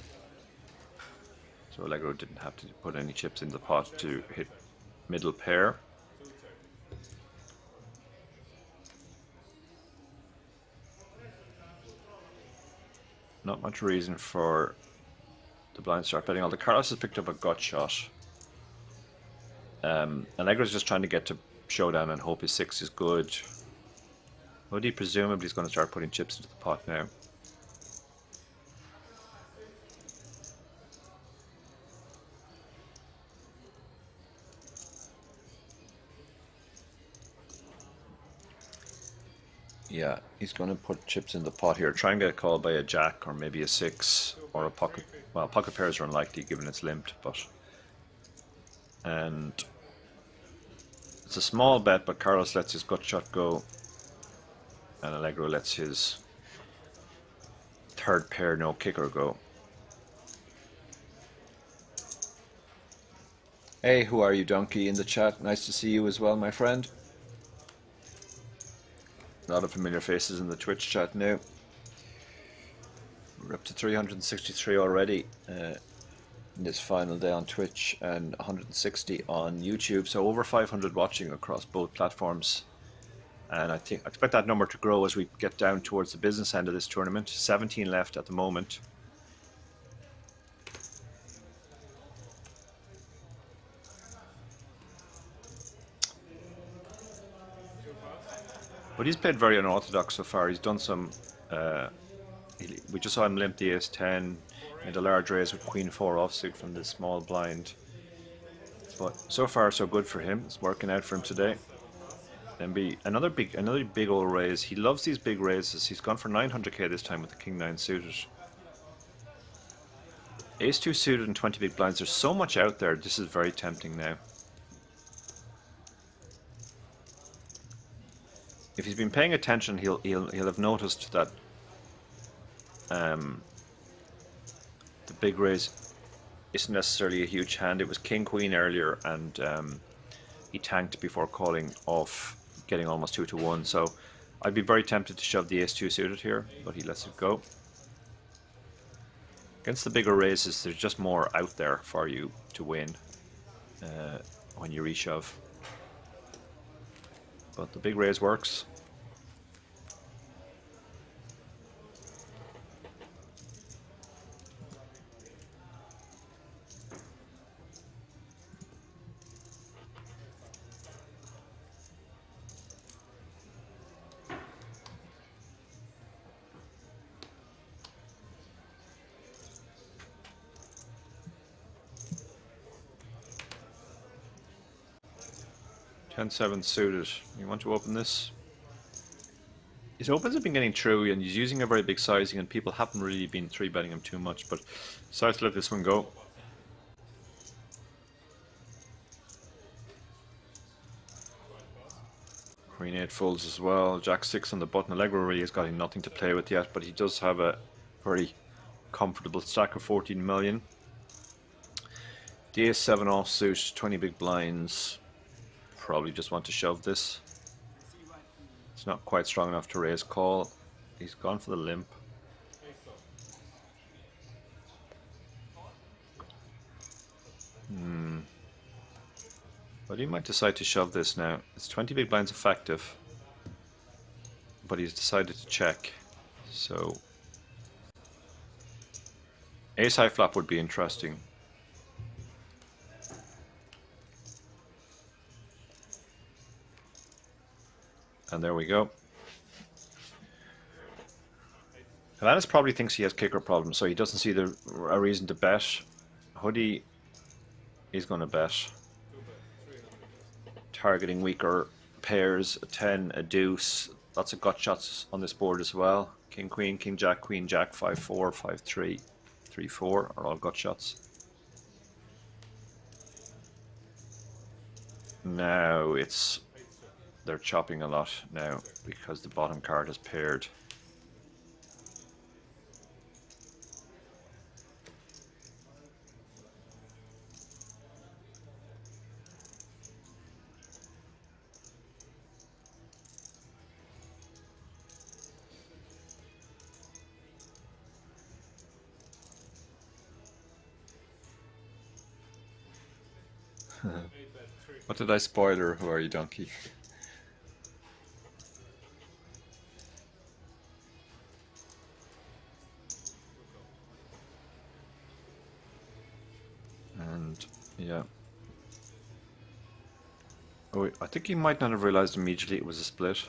So Allegro didn't have to put any chips in the pot to hit middle pair. Not much reason for the blind start betting. Although Carlos has picked up a gut shot. Allegro's just trying to get to showdown and hope his 6 is good. Hoodie presumably is going to start putting chips into the pot now. Yeah, he's going to put chips in the pot here. Try and get a call by a jack or maybe a 6 or a pocket. Well, pocket pairs are unlikely given it's limped, but... And it's a small bet, but Carlos lets his gut shot go. And Allegro lets his third pair no kicker go. Hey, who are you, Donkey, in the chat? Nice to see you as well, my friend. A lot of familiar faces in the Twitch chat now. We're up to 363 already in this final day on Twitch and 160 on YouTube. So over 500 watching across both platforms. And I expect that number to grow as we get down towards the business end of this tournament. 17 left at the moment. But he's played very unorthodox so far. He's done some... we just saw him limp the ace-10, made a large raise with queen-4 offsuit from the small blind. But so far so good for him. It's working out for him today. Then be another big old raise. He loves these big raises. He's gone for 900k this time with the king-9 suited. Ace-2 suited and 20 big blinds. There's so much out there. This is very tempting now. If he's been paying attention, he'll have noticed that the big raise isn't necessarily a huge hand. It was king queen earlier, and he tanked before calling off, getting almost 2-1. So I'd be very tempted to shove the ace-2 suited here, but he lets it go. Against the bigger raises, there's just more out there for you to win when you reshove. But the big raise works. Ten-7 suited. You want to open this? His opens have been getting through, and he's using a very big sizing, and people haven't really been 3-betting him too much, but decides to let this one go. Queen 8 folds as well. Jack 6 on the button. Allegro really has got nothing to play with yet, but he does have a very comfortable stack of 14 million. The ace-7 offsuit, 20 big blinds. Probably just want to shove this. It's not quite strong enough to raise call. He's gone for the limp. But he might decide to shove this now. It's 20 big blinds effective. but he's decided to check. So ace high flop would be interesting. And there we go. Havanas probably thinks he has kicker problems, so he doesn't see a reason to bet. Hoodie is going to bet. Targeting weaker pairs, a 10, a deuce. Lots of gut shots on this board as well. King, queen, king, jack, queen, jack, 5-4, 5-3, 3-4 are all gut shots. Now they're chopping a lot now because the bottom card is paired. What did I spoil, or who are you, donkey? And yeah. Oh, I think he might not have realized immediately it was a split.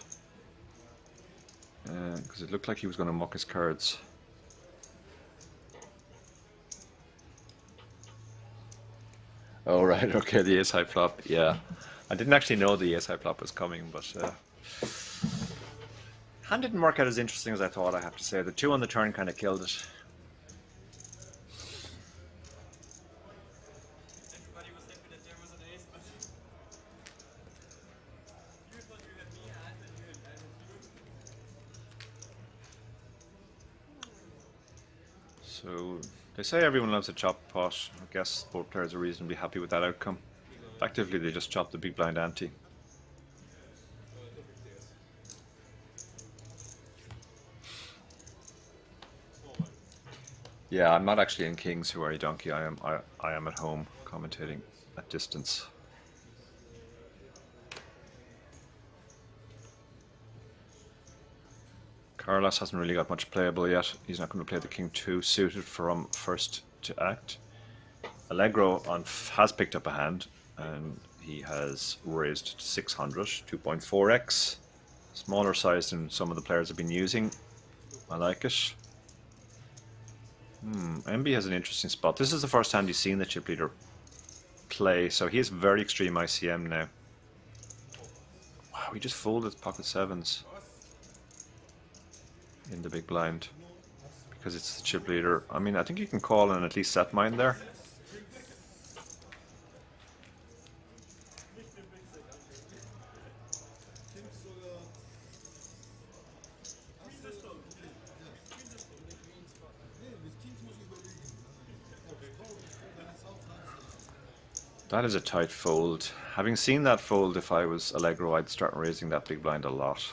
Because it looked like he was going to muck his cards. Oh, right, okay, the ace high flop, yeah. I didn't actually know the ace high flop was coming, but hand didn't work out as interesting as I thought, I have to say. The 2 on the turn kind of killed it. Everybody was happy that there was an ace, but you thought you had me and you had you. So they say everyone loves a chop pot. I guess both players are reasonably happy with that outcome. Effectively, they just chopped the big blind ante. Yeah, I'm not actually in Kings, who are you, donkey? I am at home commentating at distance. Carlos hasn't really got much playable yet. He's not going to play the King 2 suited from first to act. Allegro has picked up a hand, and he has raised to 600, 2.4x. Smaller size than some of the players have been using. I like it. MB has an interesting spot. This is the first hand he's seen the chip leader play, so he has very extreme ICM now. Wow, he just folded pocket sevens in the big blind because it's the chip leader. I mean, I think you can call and at least set mine there. That is a tight fold. Having seen that fold, if I was Allegro, I'd start raising that big blind a lot.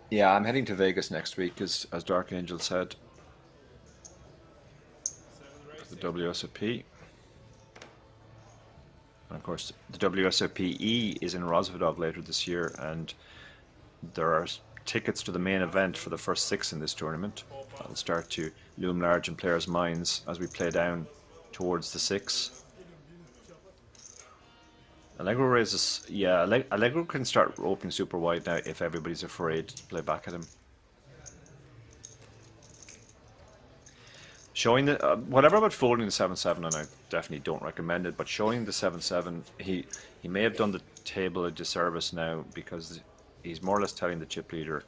Yeah, I'm heading to Vegas next week, as Dark Angel said. The WSOP. And of course, the WSOP E is in Rozvadov later this year, and there are tickets to the main event for the first 6 in this tournament. That'll start to loom large in players' minds as we play down towards the 6. Allegro raises, yeah, Allegro can start opening super wide now if everybody's afraid to play back at him. Showing the, whatever about folding the 7-7, and I definitely don't recommend it, but showing the 7-7, he may have done the table a disservice now, because he's more or less telling the chip leader,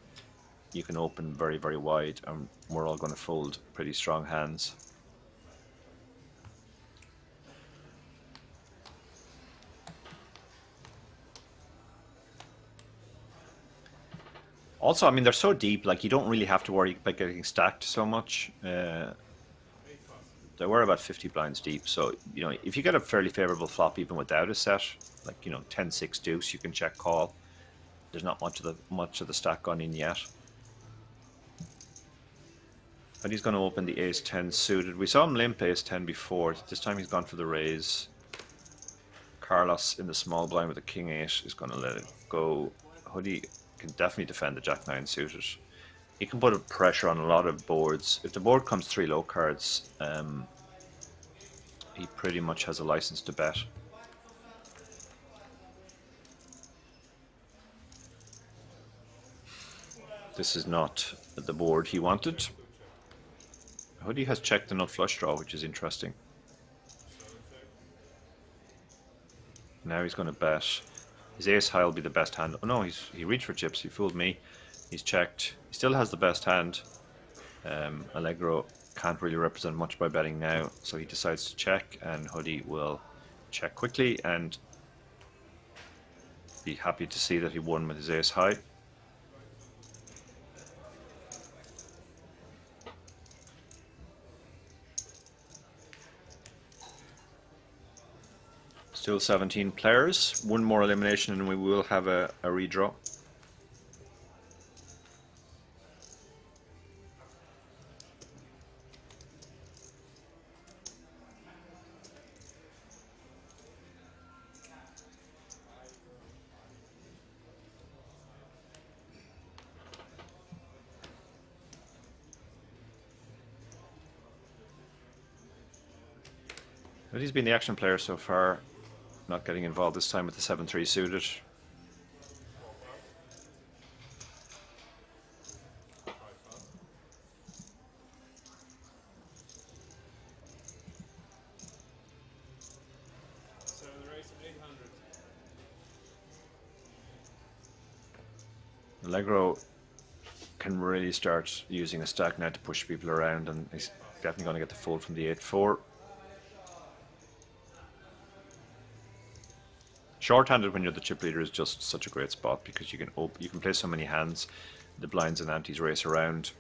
you can open very, very wide, and we're all going to fold pretty strong hands. Also, I mean, they're so deep, like, you don't really have to worry about getting stacked so much. They were about 50 blinds deep, so, you know, if you get a fairly favorable flop even without a set, like, you know, 10-6 deuce, you can check call. There's not much of the stack gone in yet. And he's going to open the ace-10 suited. We saw him limp ace-10 before. This time he's gone for the raise. Carlos in the small blind with the king 8 is going to let it go. Hoodie can definitely defend the jack 9 suited. He can put a pressure on a lot of boards. If the board comes 3 low cards, he pretty much has a license to bet. This is not the board he wanted. Hoodie has checked the nut flush draw, which is interesting. Now he's going to bet. His ace high will be the best hand. Oh no, he reached for chips. He fooled me. He's checked. He still has the best hand. Allegro can't really represent much by betting now, so he decides to check, and Hoodie will check quickly and be happy to see that he won with his ace high. Still 17 players. One more elimination and we will have a redraw. But he's been the action player so far, not getting involved this time with the 7-3 suited. So the race of 800. Allegro can really start using a stack now to push people around, and he's definitely going to get the fold from the 8-4. Short-handed when you're the chip leader is just such a great spot because you can play so many hands. The blinds and antes race around.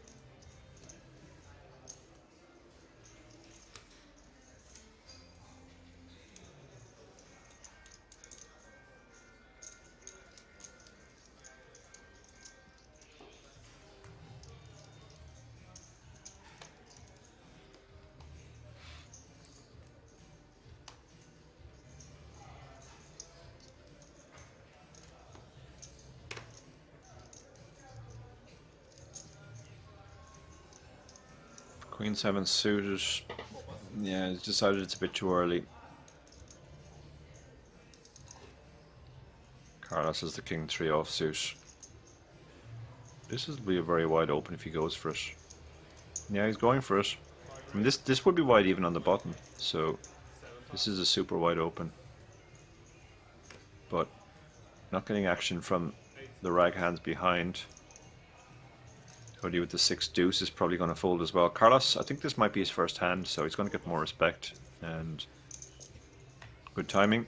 Queen 7 suited. Yeah, he's decided it's a bit too early. Carlos has the King 3 offsuit. This will be a very wide open if he goes for it. Yeah, he's going for it. I mean, this would be wide even on the button, so this is a super wide open. But not getting action from the rag hands behind. Hoodie with the 6 deuce is probably going to fold as well. Carlos, I think this might be his first hand, so he's going to get more respect and good timing.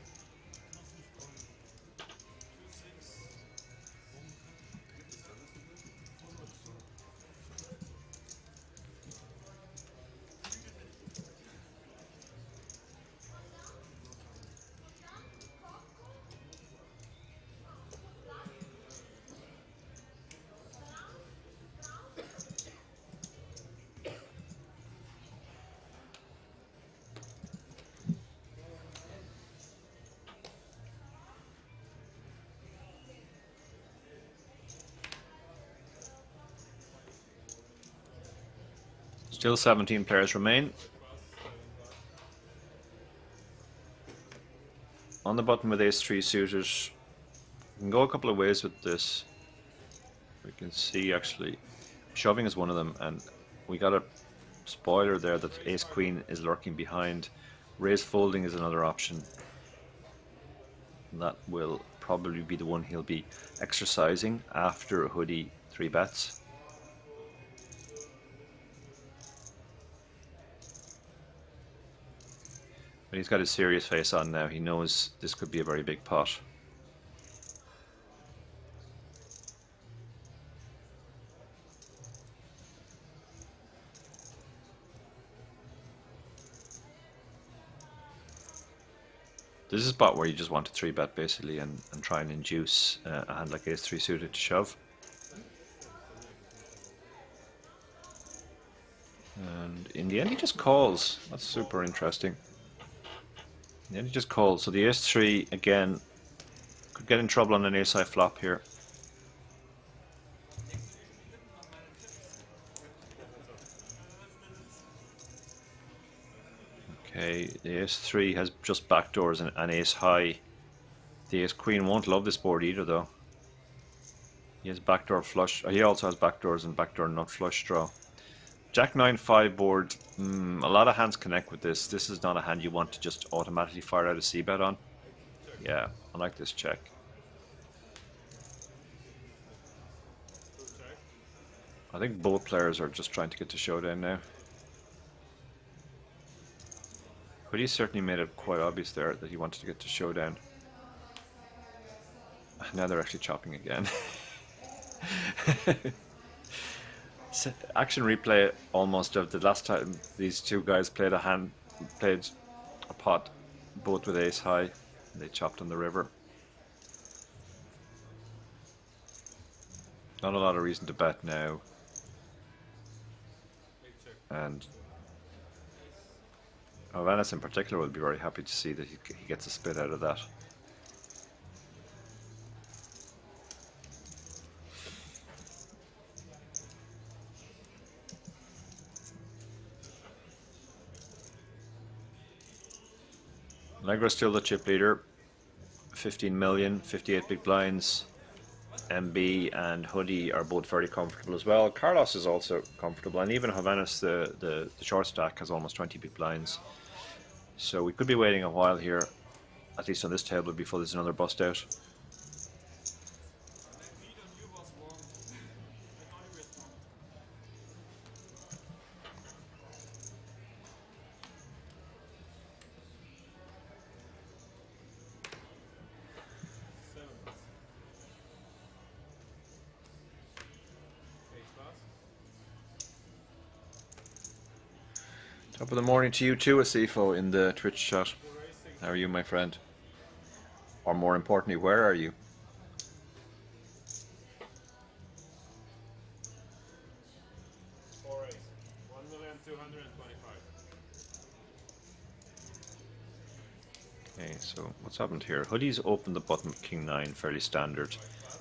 Still 17 players remain. On the button with ace-3 suited. We can go a couple of ways with this. We can see actually shoving is one of them, and we got a spoiler there that ace-queen is lurking behind. Raise folding is another option. That will probably be the one he'll be exercising after Hoodie 3 bets. But he's got his serious face on now. He knows this could be a very big pot. This is a spot where you just want to 3-bet basically and try and induce a hand like ace-3 suited to shove. And in the end he just calls. That's super interesting. Then he just called. So the ace-3 again could get in trouble on an ace-high flop here. Okay, the ace-3 has just backdoors and an ace-high. The ace-queen won't love this board either, though. He has backdoor flush. He also has backdoors and backdoor nut flush draw. Jack 9-5 board. A lot of hands connect with this. This is not a hand you want to just automatically fire out a c-bet on. Yeah, I like this check. I think both players are just trying to get to showdown now. But he certainly made it quite obvious there that he wanted to get to showdown. Now they're actually chopping again. Action replay almost of the last time these two guys played a pot, both with ace high. They chopped on the river. Not a lot of reason to bet now. And Ovanes in particular will be very happy to see that he gets a spit out of that. Allegro's still the chip leader. 15 million, 58 big blinds. MB and Hoodie are both very comfortable as well. Carlos is also comfortable, and even Hovhannes, the short stack, has almost 20 big blinds. So we could be waiting a while here, at least on this table, before there's another bust out. Top of the morning to you too, Asifo, in the Twitch chat. How are you, my friend? Or more importantly, where are you? Four ace. 1,225,000. Okay, so what's happened here? Hoodie's opened the button with King 9, fairly standard.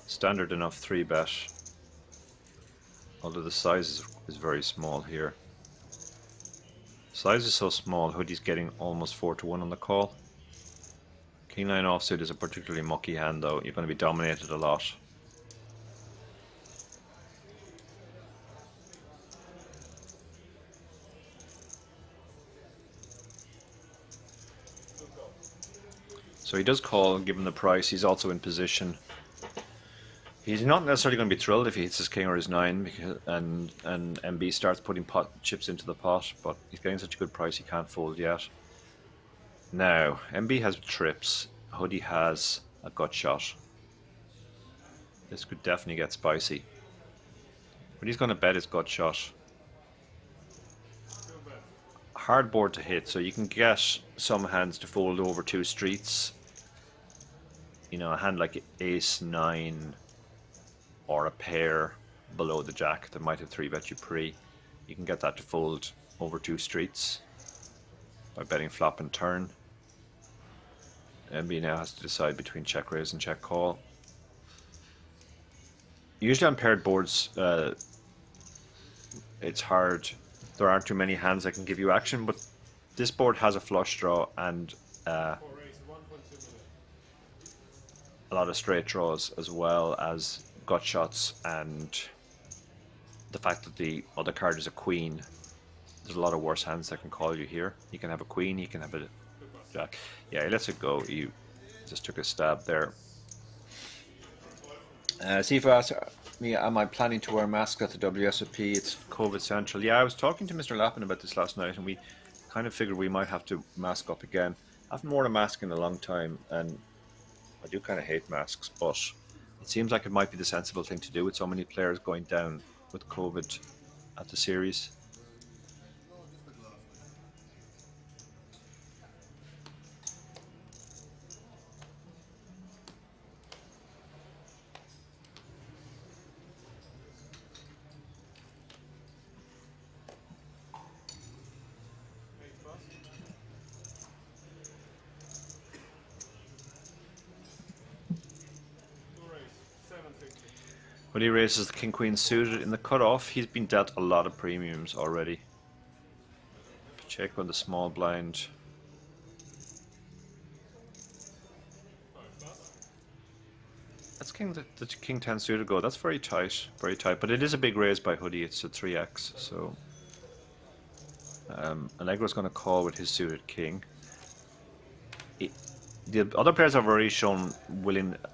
Standard enough 3-bet. Although the size is very small here. Size is so small, Hoodie's getting almost 4-1 on the call. King 9 offsuit is a particularly mucky hand though. You're going to be dominated a lot. So he does call, given the price. He's also in position. He's not necessarily going to be thrilled if he hits his king or his 9, because, and MB starts putting chips into the pot, but he's getting such a good price he can't fold yet. Now, MB has trips. Hoodie has a gut shot. This could definitely get spicy. But he's going to bet his gut shot. Hard board to hit, so you can get some hands to fold over 2 streets. You know, a hand like ace 9 or a pair below the jack that might have 3-bet you pre. You can get that to fold over 2 streets by betting flop and turn. MB now has to decide between check raise and check call. Usually on paired boards, it's hard. There aren't too many hands that can give you action, but this board has a flush draw and a lot of straight draws, as well as gut shots, and the fact that the other card is a queen. There's a lot of worse hands that can call you here. You can have a queen, you can have a jack. Yeah, he lets it go. You just took a stab there. Sifa asked me, am I planning to wear a mask at the WSOP? It's COVID central. Yeah, I was talking to Mr. Lappin about this last night, and we kind of figured we might have to mask up again. I haven't worn a mask in a long time, and I do kind of hate masks, but it seems like it might be the sensible thing to do with so many players going down with COVID at the series. When he raises the king queen suited in the cutoff, he's been dealt a lot of premiums already. Check on the small blind. That's the king 10 suited go. That's very tight, but it is a big raise by Hoodie. It's a 3x, so Allegro's going to call with his suited king. The other players have already shown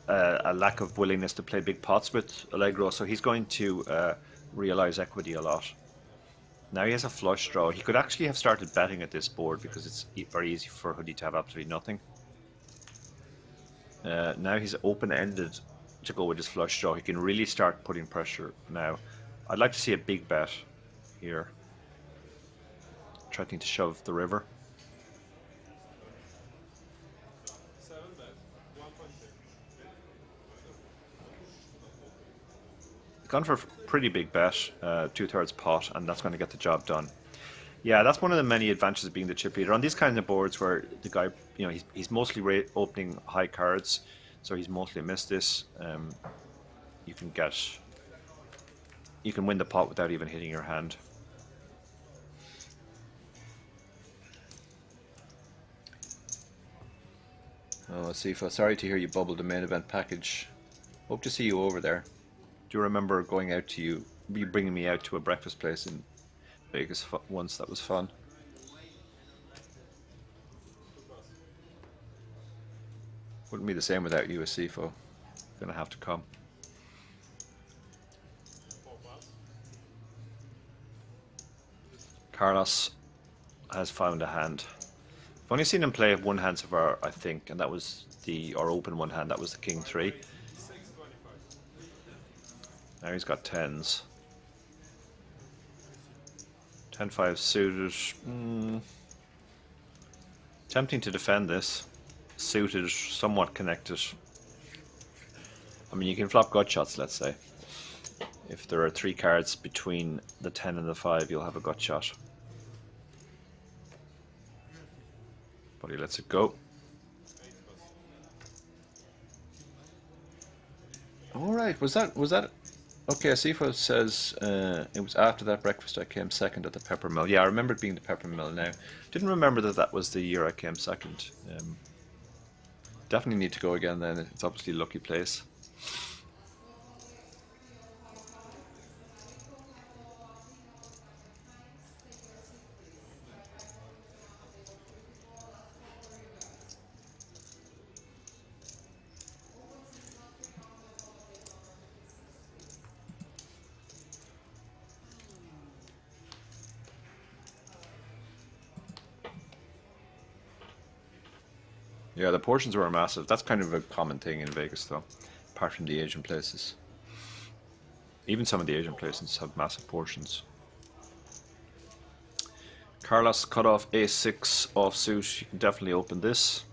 a lack of willingness to play big pots with Allegro, so he's going to realize equity a lot. Now he has a flush draw. He could actually have started betting at this board because it's very easy for Hoodie to have absolutely nothing. Now he's open-ended to go with his flush draw. He can really start putting pressure now. I'd like to see a big bet here. Threatening to shove the river. 7 bet, 1.2. Gone for a pretty big bet, 2/3 pot, and that's going to get the job done. Yeah, that's one of the many advantages of being the chip leader on these kinds of boards where the guy, you know, he's mostly opening high cards, so he's mostly missed this. You can win the pot without even hitting your hand. Oh, Sifa, sorry to hear you bubbled the main event package. Hope to see you over there. Do you remember going out to you bringing me out to a breakfast place in Vegas once? That was fun. Wouldn't be the same without you, Sifo. Gonna have to come. Carlos has found a hand. I've only seen him play one hand so far, I think, and that was or open one hand, that was the king 3. Now he's got 10s. 10-5 suited. Tempting to defend this. Suited, somewhat connected. I mean, you can flop gut shots, let's say. If there are 3 cards between the 10 and the 5, you'll have a gut shot. But he lets it go. All right, was that? Okay, Sifo says it was after that breakfast I came second at the Pepper Mill. Yeah, I remember it being the Pepper Mill now. Didn't remember that was the year I came second. Definitely need to go again then. It's obviously a lucky place. Yeah, the portions were massive. That's kind of a common thing in Vegas, though, apart from the Asian places. Even some of the Asian places have massive portions. Carlos cut off ace-6 offsuit. You can definitely open this.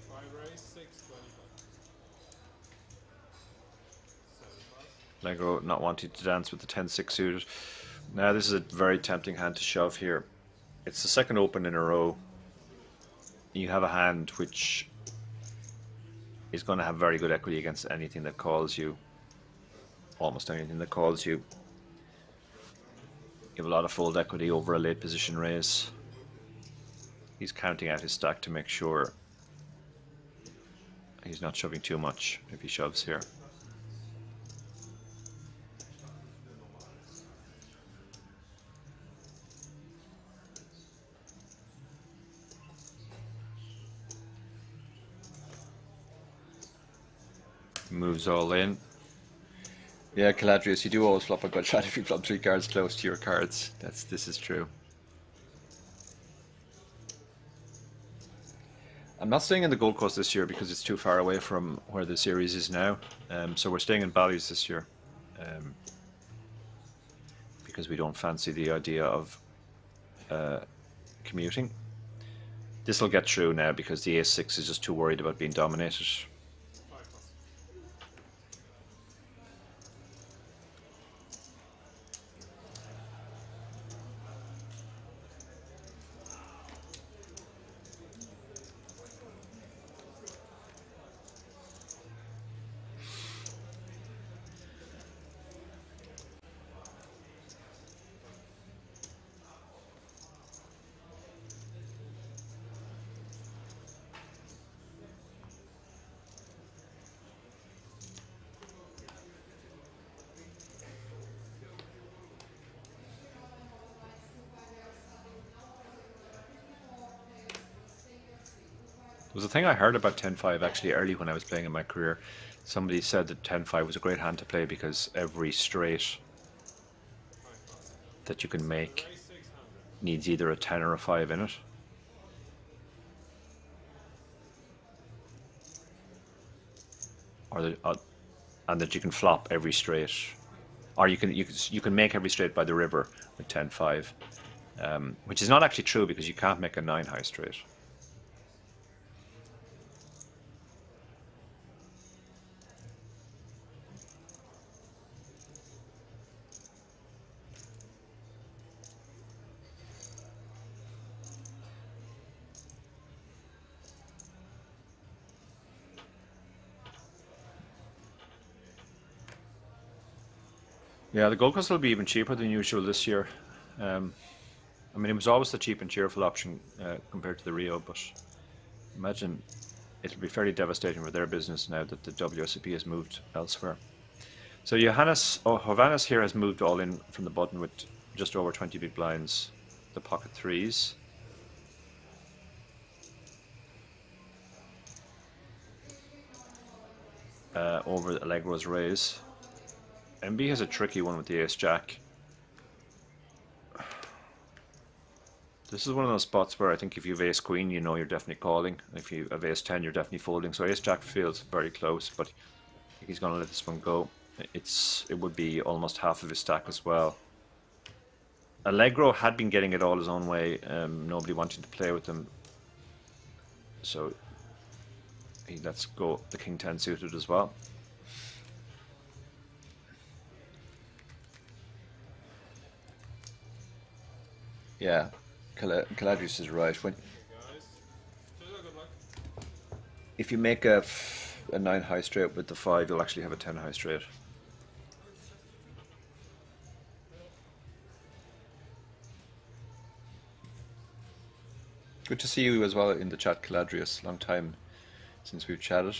5 raise, 6, 25. Allegro not wanting to dance with the 10-6 suited. Now this is a very tempting hand to shove here. It's the second open in a row. You have a hand which is going to have very good equity against anything that calls you. Almost anything that calls you. You have a lot of fold equity over a late position raise. He's counting out his stack to make sure he's not shoving too much if he shoves here. Moves all in. Yeah, Caladrius, you do always flop a gut shot if you flop 3 cards close to your cards. This is true. I'm not staying in the Gold Coast this year because it's too far away from where the series is now. So we're staying in Bally's this year. Because we don't fancy the idea of commuting. This will get through now because the ace-6 is just too worried about being dominated. was a thing I heard about 10-5 actually early when I was playing in my career. Somebody said that 10-5 was a great hand to play because every straight that you can make Raise 600. needs either a 10 or a 5 in it. Or and that you can flop every straight, or you can make every straight by the river with 10-5, which is not actually true because you can't make a 9 high straight. Yeah, the Gold Coast will be even cheaper than usual this year. I mean, it was always the cheap and cheerful option compared to the Rio, but imagine it'll be fairly devastating for their business now that the WSOP has moved elsewhere. So Hovannes here has moved all in from the button with just over 20 big blinds, the pocket threes. Over Allegro's raise. MB has a tricky one with the ace-jack. This is one of those spots where I think if you have ace-queen, you know you're definitely calling. If you have ace-10, you're definitely folding. So ace-jack feels very close, but I think he's going to let this one go. It would be almost half of his stack as well. Allegro had been getting it all his own way, nobody wanting to play with him. So he lets go the king 10 suited as well. Yeah, Caladrius is right. Guys, good luck. If you make a 9 high straight with the 5, you'll actually have a 10 high straight. Good to see you as well in the chat, Caladrius. Long time since we've chatted.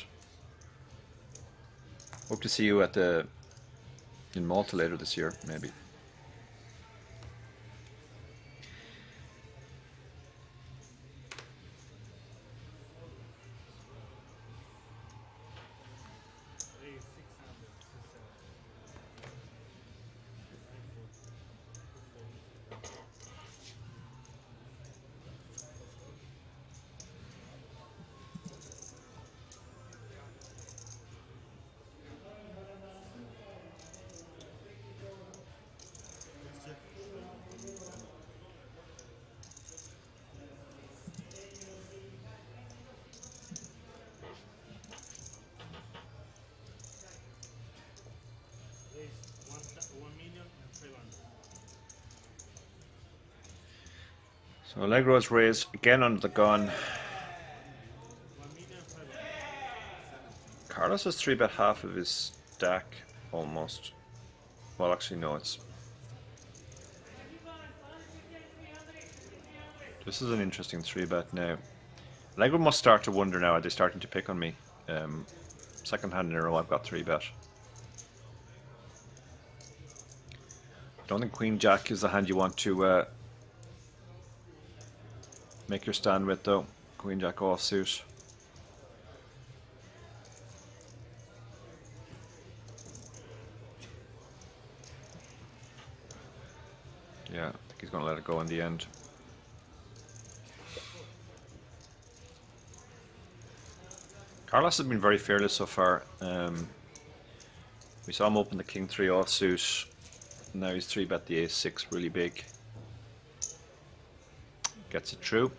Hope to see you in Malta later this year, maybe. So Allegro's raised again under the gun. Carlos has 3-bet half of his stack almost. Well, actually, no, it's. This is an interesting 3-bet now. Allegro must start to wonder now, are they starting to pick on me? Second hand in a row, I've got 3-bet. I don't think Queen Jack is the hand you want to make your stand with, though. Queen Jack offsuit. Yeah, I think he's going to let it go in the end. Carlos has been very fearless so far. We saw him open the king 3 offsuit. Now he's 3-bet the ace 6 really big. Gets it through.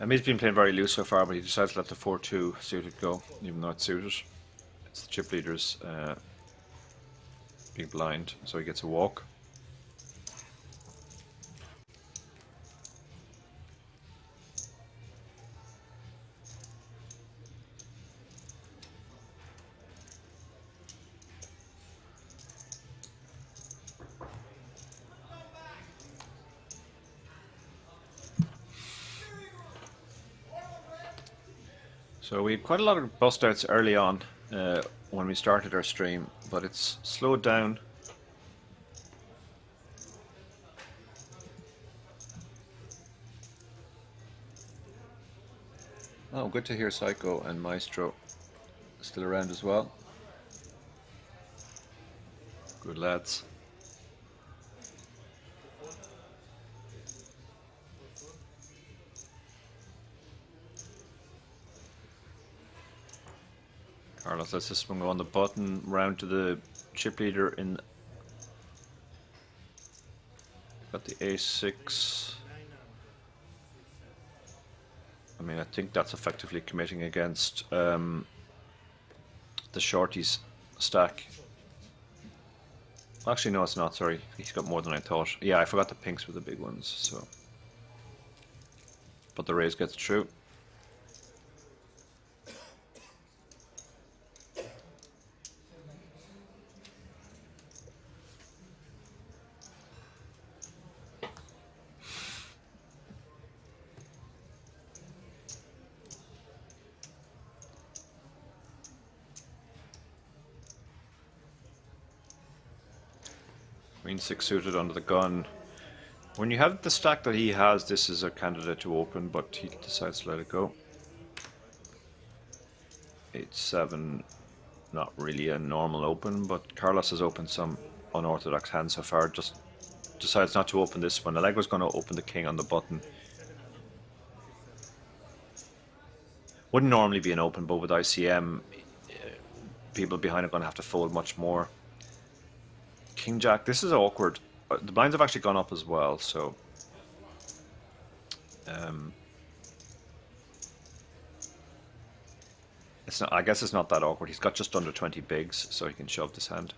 He's been playing very loose so far, but he decided to let the 4-2 suited go, even though it's suited. It's the chip leader's big blind, so he gets a walk. So we had quite a lot of bust outs early on when we started our stream, but it's slowed down. Oh, good to hear Psycho and Maestro still around as well. Good lads. Carlos lets this one go on the button, round to the chip leader in. Got the A6. I mean, I think that's effectively committing against the shorties stack. Actually, no, it's not. Sorry, he's got more than I thought. Yeah, I forgot the pinks were the big ones. So, but the raise gets through. Queen 6 suited under the gun. When you have the stack that he has, this is a candidate to open, but he decides to let it go. 8-7, not really a normal open, but Carlos has opened some unorthodox hands so far. Just decides not to open this one. Allegro's going to open the king on the button. Wouldn't normally be an open, but with ICM, people behind are going to have to fold much more. King Jack, this is awkward. The blinds have actually gone up as well, so it's not. I guess it's not that awkward. He's got just under 20 bigs, so he can shove this hand.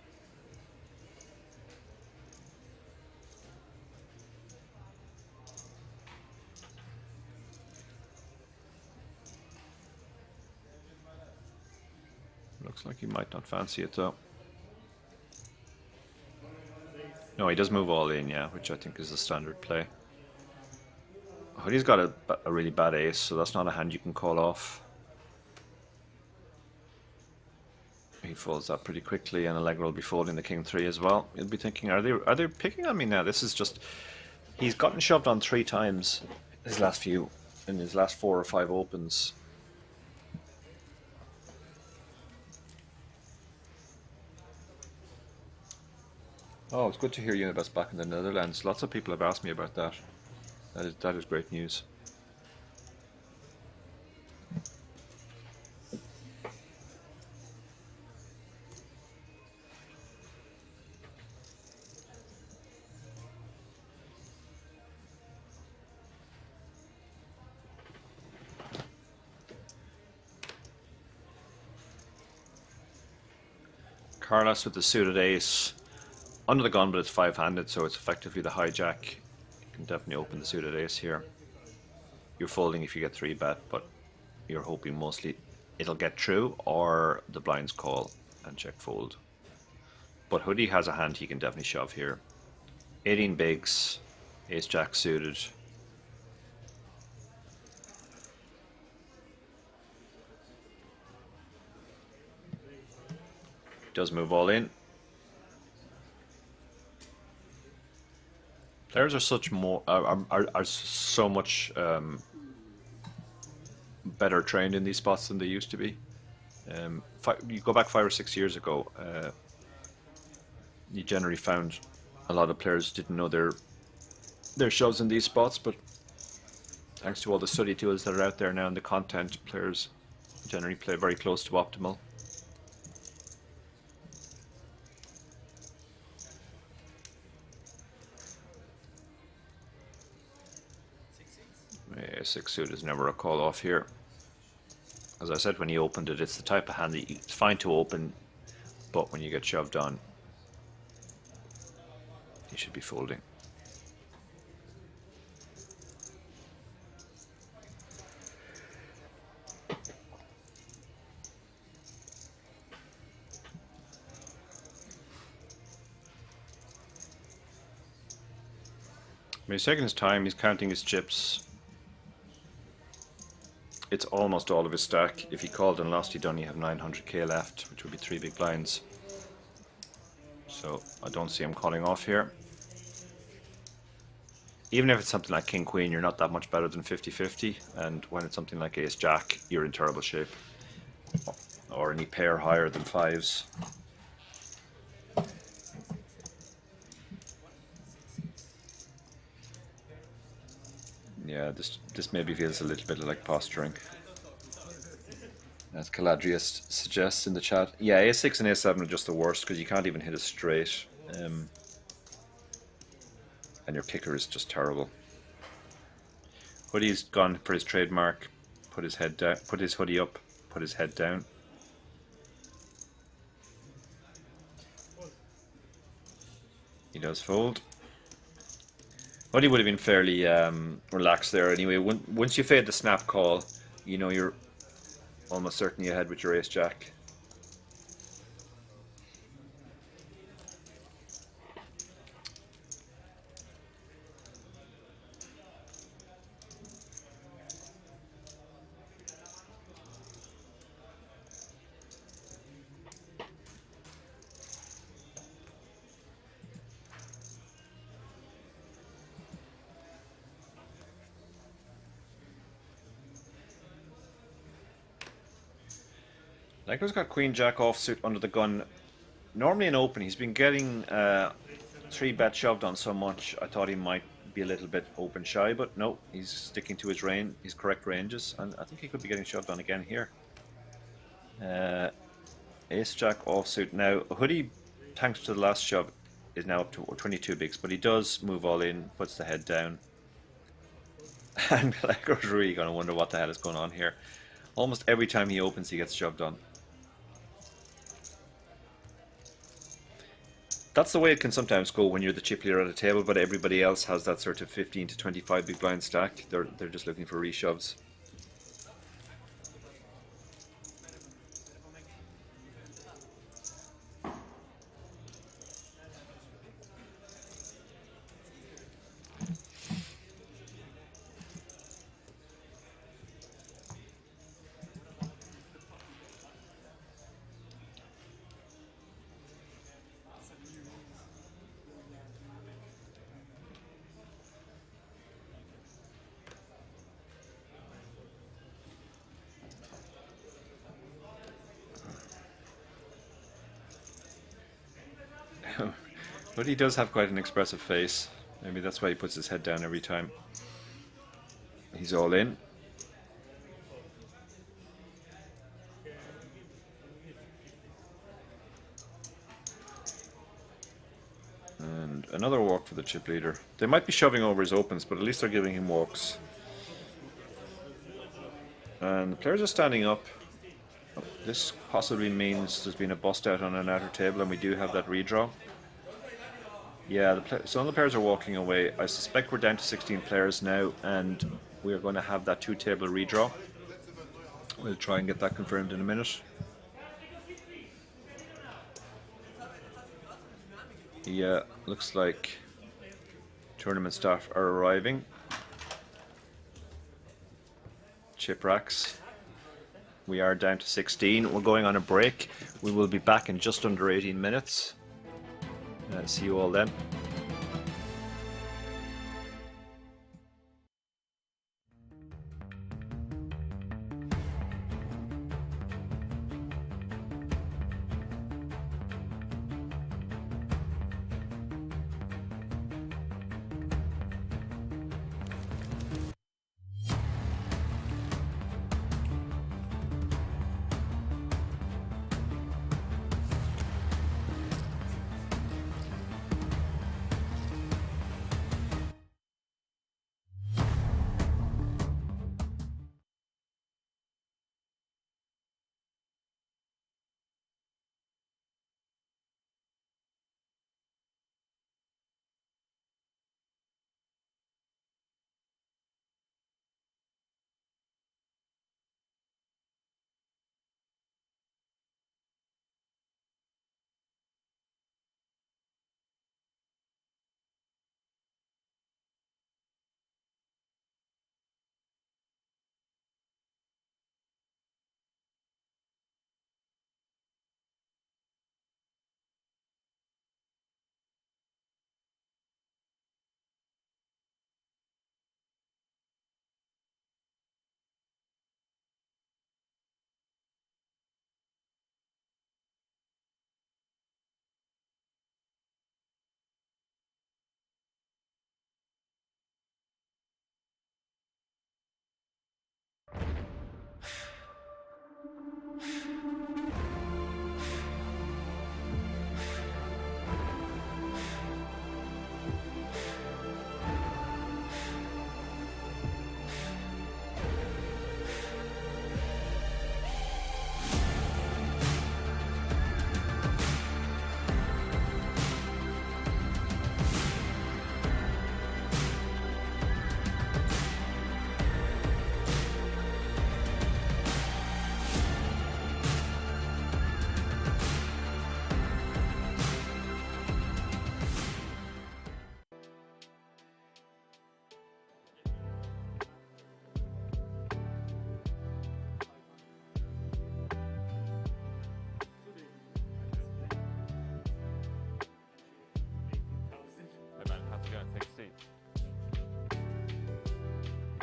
Looks like he might not fancy it though. No, he does move all in, yeah, which I think is the standard play. Oh, he's got a really bad ace, so that's not a hand you can call off. He folds that pretty quickly, and Allegro will be folding the king 3 as well. You'll be thinking, are they picking on me now? This is just, he's gotten shoved on 3 times in his last 4 or 5 opens. Oh, it's good to hear Unibet's back in the Netherlands. Lots of people have asked me about that. That is great news. Carlos with the suited ace. Under the gun, but it's 5-handed, so it's effectively the hijack. You can definitely open the suited ace here. You're folding if you get 3-bet, but you're hoping mostly it'll get through, or the blinds call and check fold. But Hoodie has a hand he can definitely shove here. 18 bigs, ace-jack suited. Does move all in. Players are so much better trained in these spots than they used to be. You go back 5 or 6 years ago, you generally found a lot of players didn't know their shoves in these spots, but thanks to all the study tools that are out there now and the content, players generally play very close to optimal. Yeah, 6 suit is never a call off here. As I said when he opened it, it's the type of hand that it's fine to open, but when you get shoved on, you should be folding. I mean, he's taking his time, he's counting his chips. it's almost all of his stack. If he called and lost, he'd only have 900k left, which would be 3 big blinds. So I don't see him calling off here. Even if it's something like King Queen, you're not that much better than 50-50, and when it's something like Ace Jack, you're in terrible shape. Or any pair higher than 5s. Yeah, this maybe feels a little bit like posturing, as Caladrius suggests in the chat. Yeah, A6 and A7 are just the worst because you can't even hit a straight, and your kicker is just terrible. Hoodie's gone for his trademark. Put his head down. Put his hoodie up. Put his head down. He does fold. Hoodie would have been fairly relaxed there anyway. Once you fade the snap call, you know you're almost certainly ahead with your Ace Jack. Lego's got Queen Jack offsuit under the gun. Normally in open, he's been getting 3-bet shoved on so much. I thought he might be a little bit open shy, but no, he's sticking to his correct ranges, and I think he could be getting shoved on again here. Ace Jack offsuit. Now, Hoodie, thanks to the last shove, is now up to 22 bigs, but he does move all in, puts the head down. And Lego's really going to wonder what the hell is going on here. Almost every time he opens, he gets shoved on. That's the way it can sometimes go when you're the chip leader at a table, but everybody else has that sort of 15 to 25 big blind stack. They're just looking for reshoves. But he does have quite an expressive face. Maybe that's why he puts his head down every time. He's all in. And another walk for the chip leader. They might be shoving over his opens, but at least they're giving him walks. And the players are standing up. This possibly means there's been a bust out on an outer table, and we do have that redraw. Yeah, some of the players are walking away. I suspect we're down to 16 players now, and we're going to have that 2-table redraw. We'll try and get that confirmed in a minute. Yeah, looks like tournament staff are arriving. Chip racks. We are down to 16. We're going on a break. We will be back in just under 18 minutes. See you all then.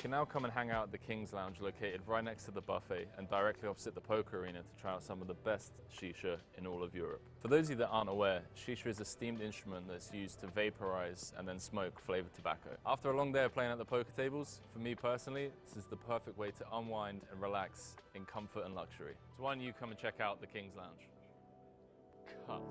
can now come and hang out at the King's Lounge located right next to the buffet and directly opposite the poker arena to try out some of the best shisha in all of Europe. For those of you that aren't aware, shisha is a steamed instrument that's used to vaporize and then smoke flavored tobacco. After a long day of playing at the poker tables, for me personally, this is the perfect way to unwind and relax in comfort and luxury. So why don't you come and check out the King's Lounge? Cut.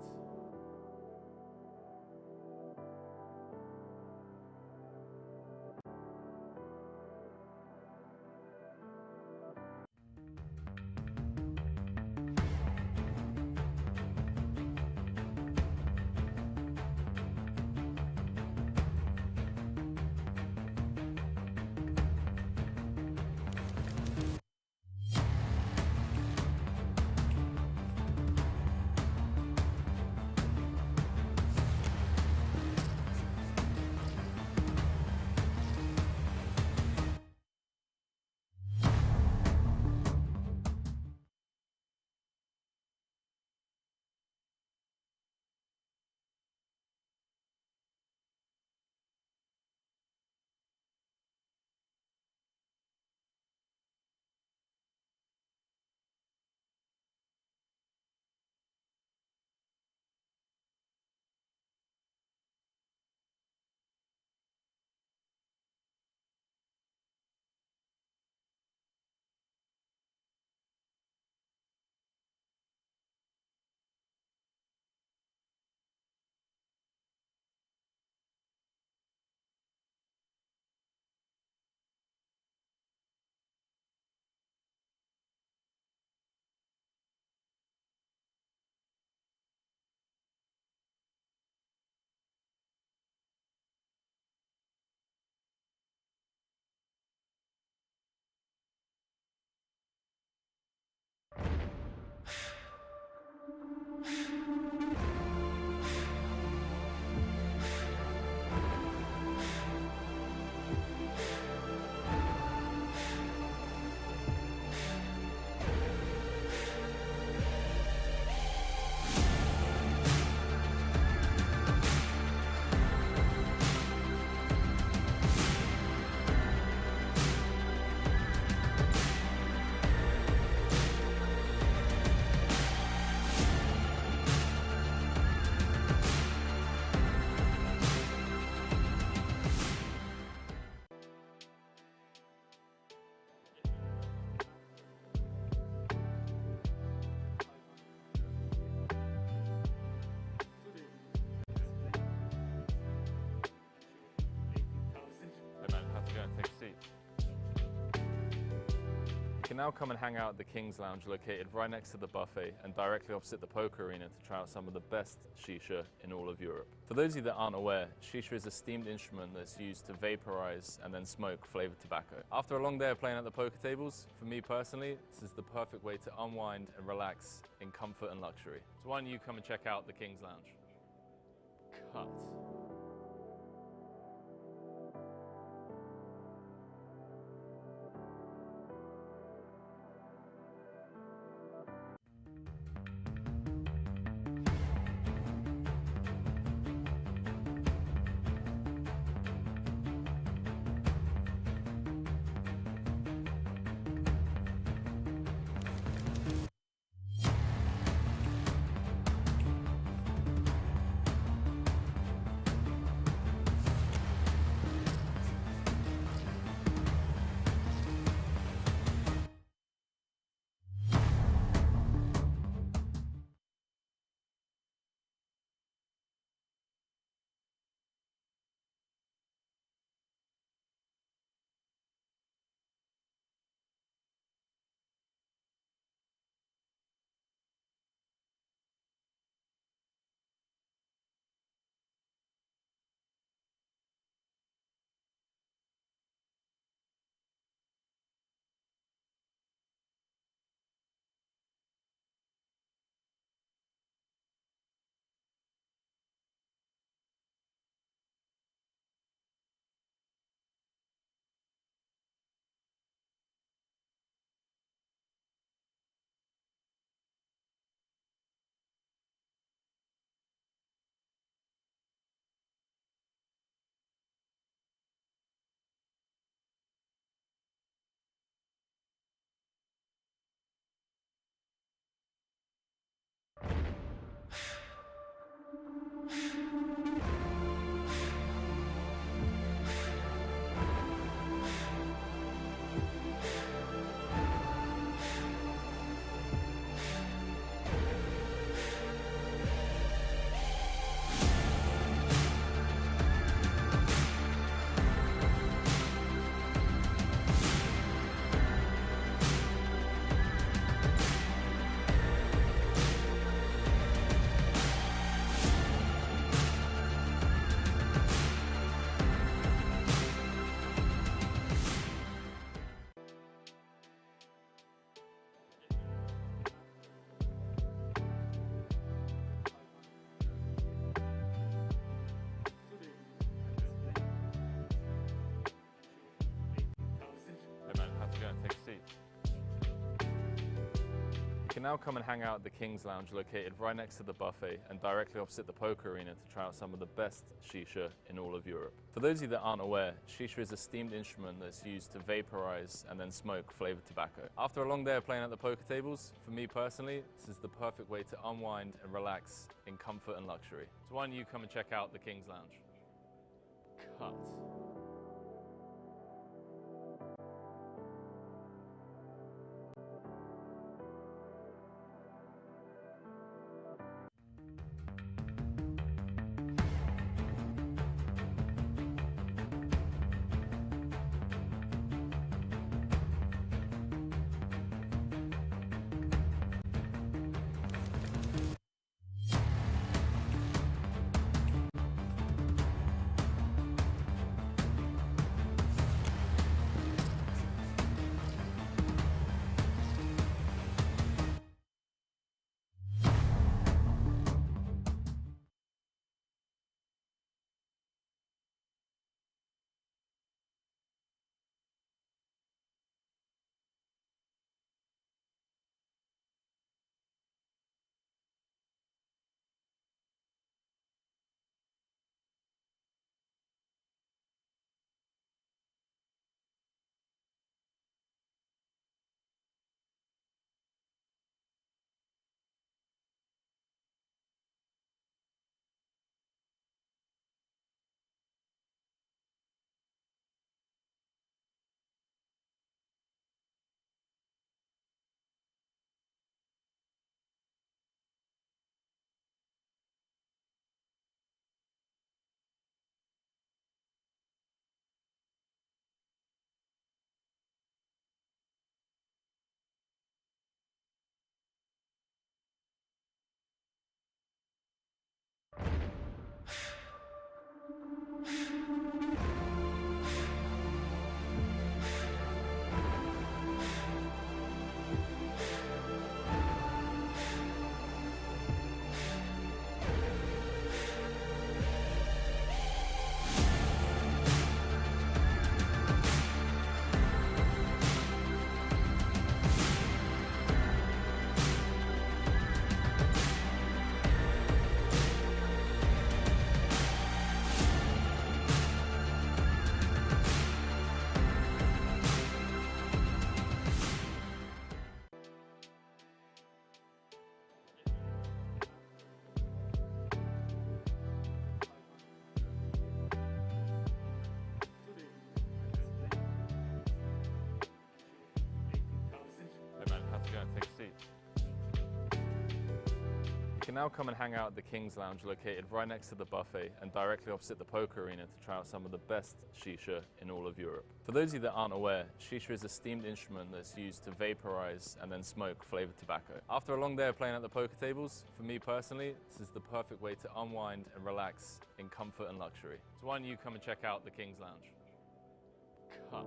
Take a seat. You can now come and hang out at the King's Lounge located right next to the buffet and directly opposite the poker arena to try out some of the best shisha in all of Europe. For those of you that aren't aware, shisha is a steamed instrument that's used to vaporize and then smoke flavored tobacco. After a long day of playing at the poker tables, for me personally, this is the perfect way to unwind and relax in comfort and luxury. So why don't you come and check out the King's Lounge? Cut. can now come and hang out at the King's Lounge located right next to the buffet and directly opposite the poker arena to try out some of the best shisha in all of Europe. For those of you that aren't aware, shisha is a steamed instrument that's used to vaporize and then smoke flavored tobacco. After a long day of playing at the poker tables, for me personally, this is the perfect way to unwind and relax in comfort and luxury. So why don't you come and check out the King's Lounge? Cut. Take a seat. You can now come and hang out at the King's Lounge located right next to the buffet and directly opposite the poker arena to try out some of the best shisha in all of Europe. For those of you that aren't aware, shisha is a steamed instrument that's used to vaporize and then smoke flavored tobacco. After a long day of playing at the poker tables, for me personally, this is the perfect way to unwind and relax in comfort and luxury. So why don't you come and check out the King's Lounge? Cut.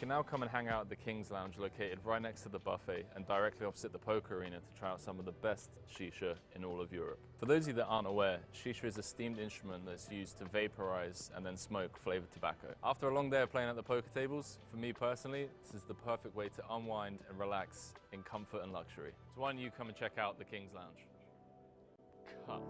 You can now come and hang out at the King's Lounge located right next to the buffet and directly opposite the poker arena to try out some of the best shisha in all of Europe. For those of you that aren't aware, shisha is a steamed instrument that's used to vaporize and then smoke flavored tobacco. After a long day of playing at the poker tables, for me personally, this is the perfect way to unwind and relax in comfort and luxury. So why don't you come and check out the King's Lounge? Cut.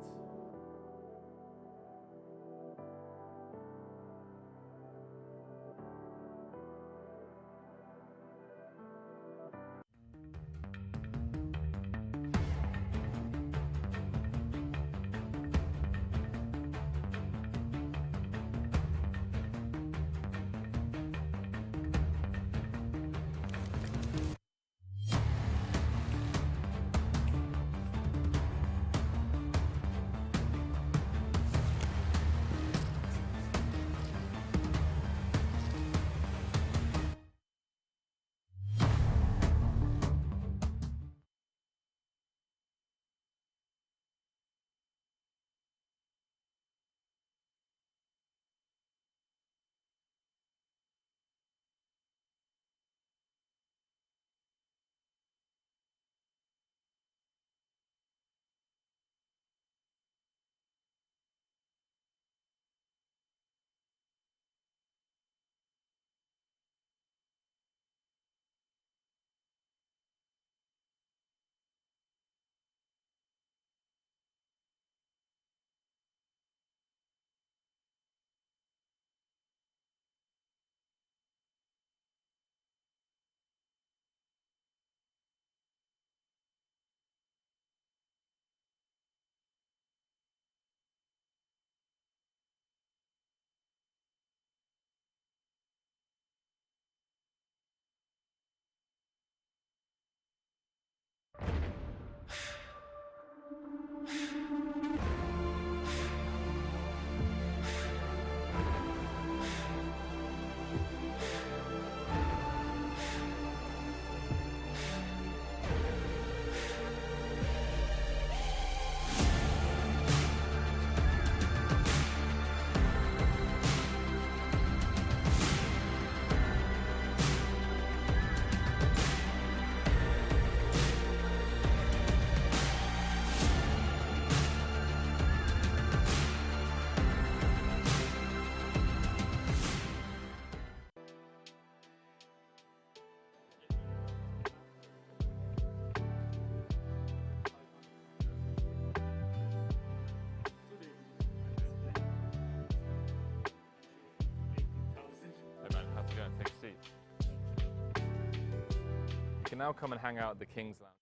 You can now come and hang out at the King's Lounge.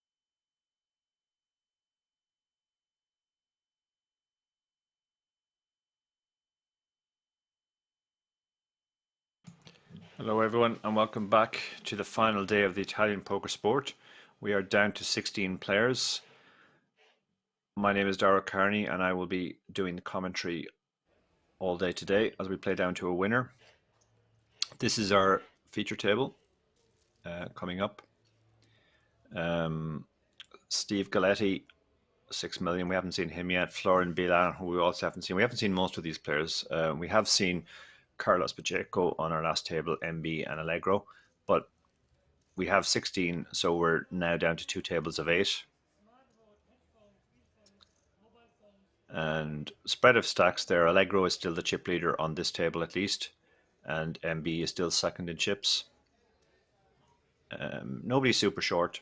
Hello everyone and welcome back to the final day of the Italian poker sport. We are down to 16 players. My name is Dara Carney and I will be doing the commentary all day today as we play down to a winner. This is our feature table coming up. Steve Galletti, 6 million. We haven't seen him yet. Florian Bilan, who we also haven't seen. We haven't seen most of these players. We have seen Carlos Pacheco on our last table, MB and Allegro, but we have 16, so we're now down to 2 tables of 8. And spread of stacks there, Allegro is still the chip leader on this table at least, and MB is still second in chips. Nobody's super short.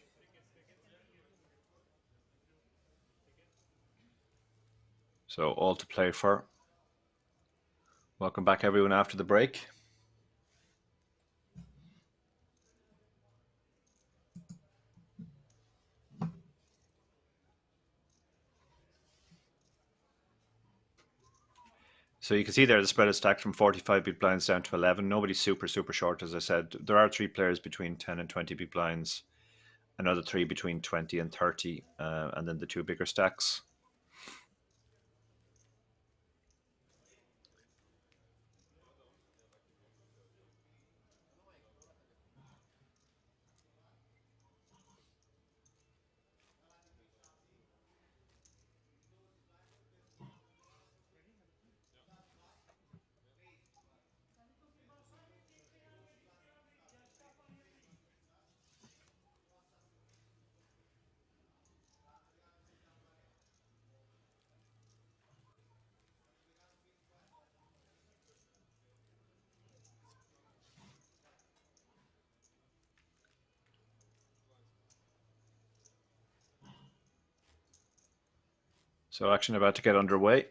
So all to play for. Welcome back everyone after the break. So you can see there the spread is stacked from 45 big blinds down to 11. Nobody's super short, as I said. There are 3 players between 10 and 20 big blinds, another 3 between 20 and 30, and then the 2 bigger stacks. So action about to get underway.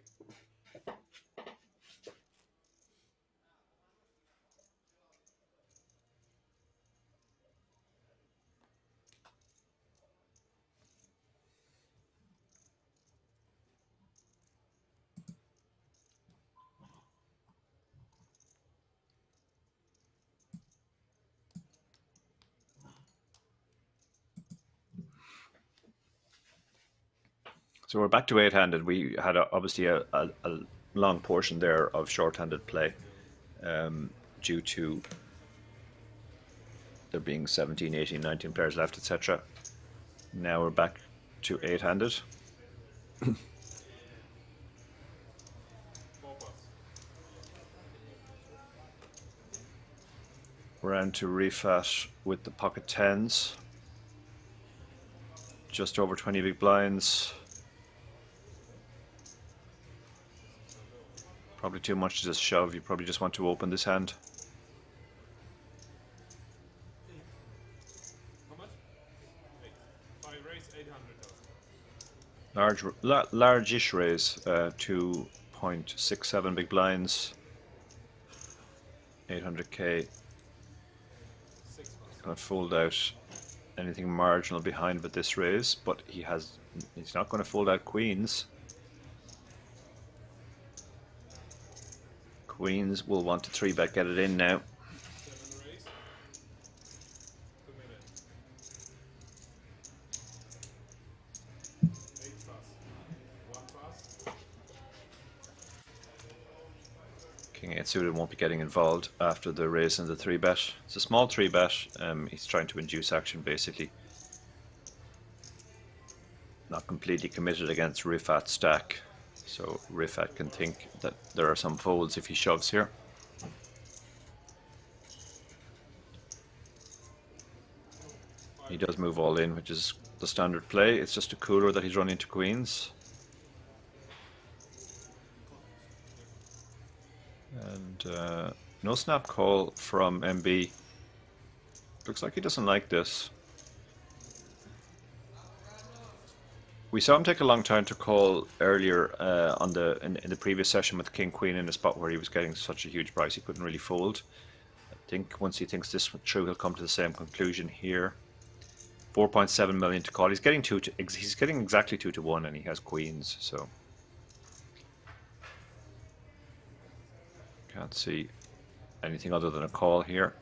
So we're back to eight-handed. We had obviously a long portion there of short-handed play due to there being 17, 18, 19 players left, etc. Now we're back to eight-handed. 4 pass. Round to Rifat with the pocket tens. Just over 20 big blinds. Probably too much to just shove. You probably just want to open this hand. How much? 8. 5 raise, 800,000. Large-ish raise. 2.67 big blinds. 800k. 6 pass. Going to fold out anything marginal behind with this raise, but he's not going to fold out queens. Queens will want to 3-bet, get it in now. 7 raise. 2 million. 8 pass. 1 pass. King 8 suited won't be getting involved after the raise and the 3-bet. It's a small 3-bet. He's trying to induce action basically. Not completely committed against Rifat's stack. So Rifat can think that there are some folds if he shoves here. He does move all in, which is the standard play. It's just a cooler that he's running to queens. And no snap call from MB. Looks like he doesn't like this. We saw him take a long time to call earlier in the previous session with King Queen in a spot where he was getting such a huge price he couldn't really fold. I think once he thinks this through, he'll come to the same conclusion here. 4.7 million to call. He's getting exactly 2 to 1, and he has queens, so can't see anything other than a call here.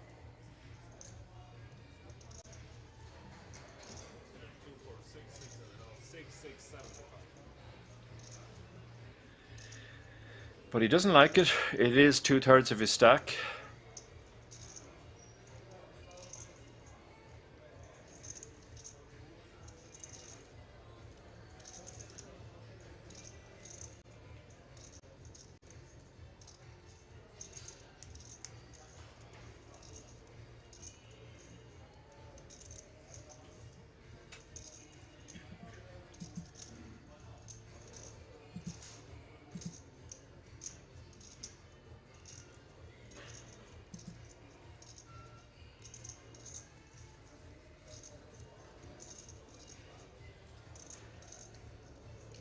2, 4, 6, 6, 7, 6, 7, 5. But he doesn't like it. It is 2/3 of his stack.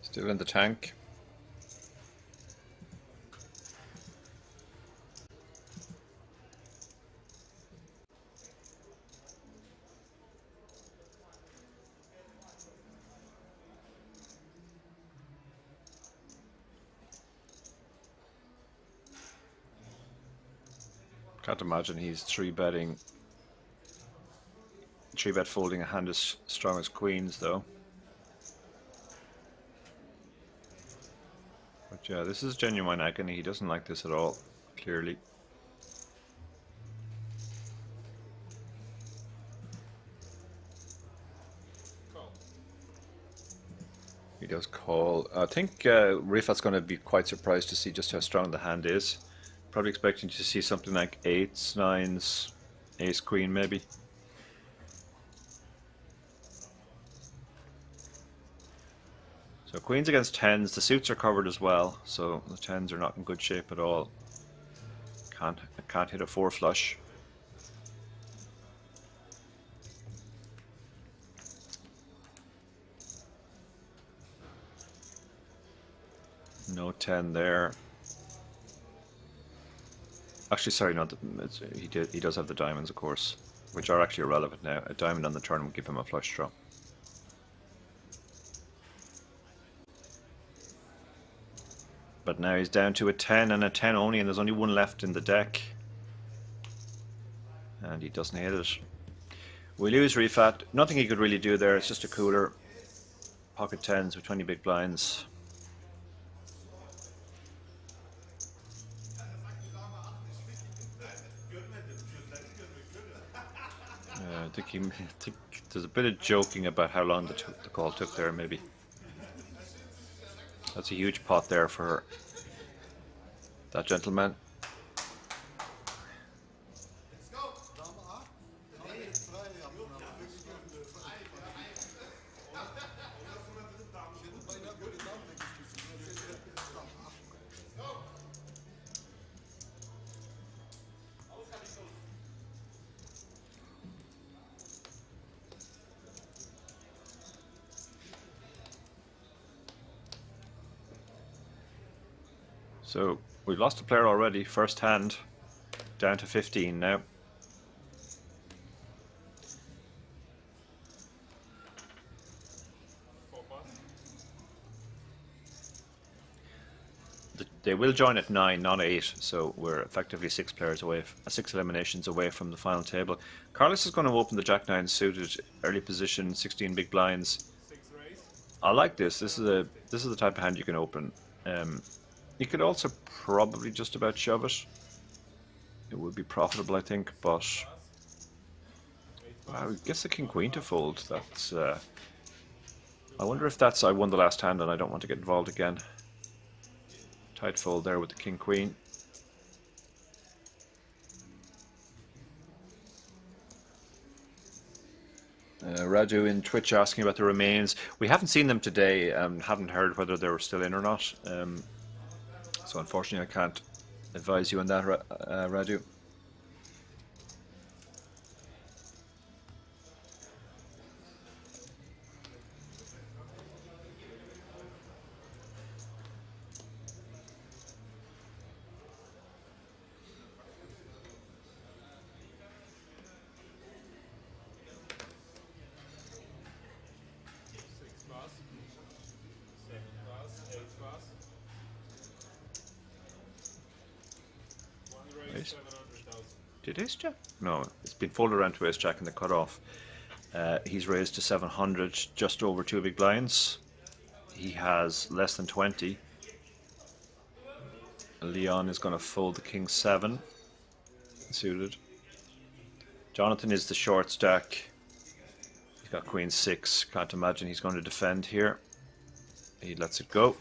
Still in the tank. Can't imagine he's 3-betting. 3-bet folding a hand as strong as queens though. But yeah, this is genuine agony. He doesn't like this at all, clearly. Call. He does call. I think Rifat's going to be quite surprised to see just how strong the hand is. Probably expecting to see something like 8s, 9s, ace queen maybe. So queens against 10s, the suits are covered as well, so the 10s are not in good shape at all. Can't hit a 4 flush. No 10 there. Actually, sorry, no, he does have the diamonds, of course, which are actually irrelevant now. A diamond on the turn would give him a flush draw. But now he's down to a 10 and a 10 only, and there's only one left in the deck. And he doesn't hit it. We lose refat. Nothing he could really do there. It's just a cooler. Pocket 10s with 20 big blinds. I think there's a bit of joking about how long the call took there, maybe. That's a huge pot there for that gentleman. So we've lost a player already, first hand, down to 15 now. They will join at 9, not 8, so we're effectively 6 players away, 6 eliminations away from the final table. Carlos is going to open the Jack-9 suited, early position, 16 big blinds. I like this. This is the type of hand you can open. You could also probably just about shove it. It would be profitable, I think, but I guess the King Queen to fold. That's. I wonder if that's I won the last hand and I don't want to get involved again. Tight fold there with the King Queen. Radu in Twitch asking about the remains. We haven't seen them today. Haven't heard whether they were still in or not. So unfortunately I can't advise you on that, Radu. Did Ace Jack? No, it's been folded around to Ace Jack in the cutoff. He's raised to 700, just over 2 big blinds. He has less than 20. Leon is going to fold the King 7 suited. Jonathan is the short stack. He's got Queen 6. Can't imagine he's going to defend here. He lets it go.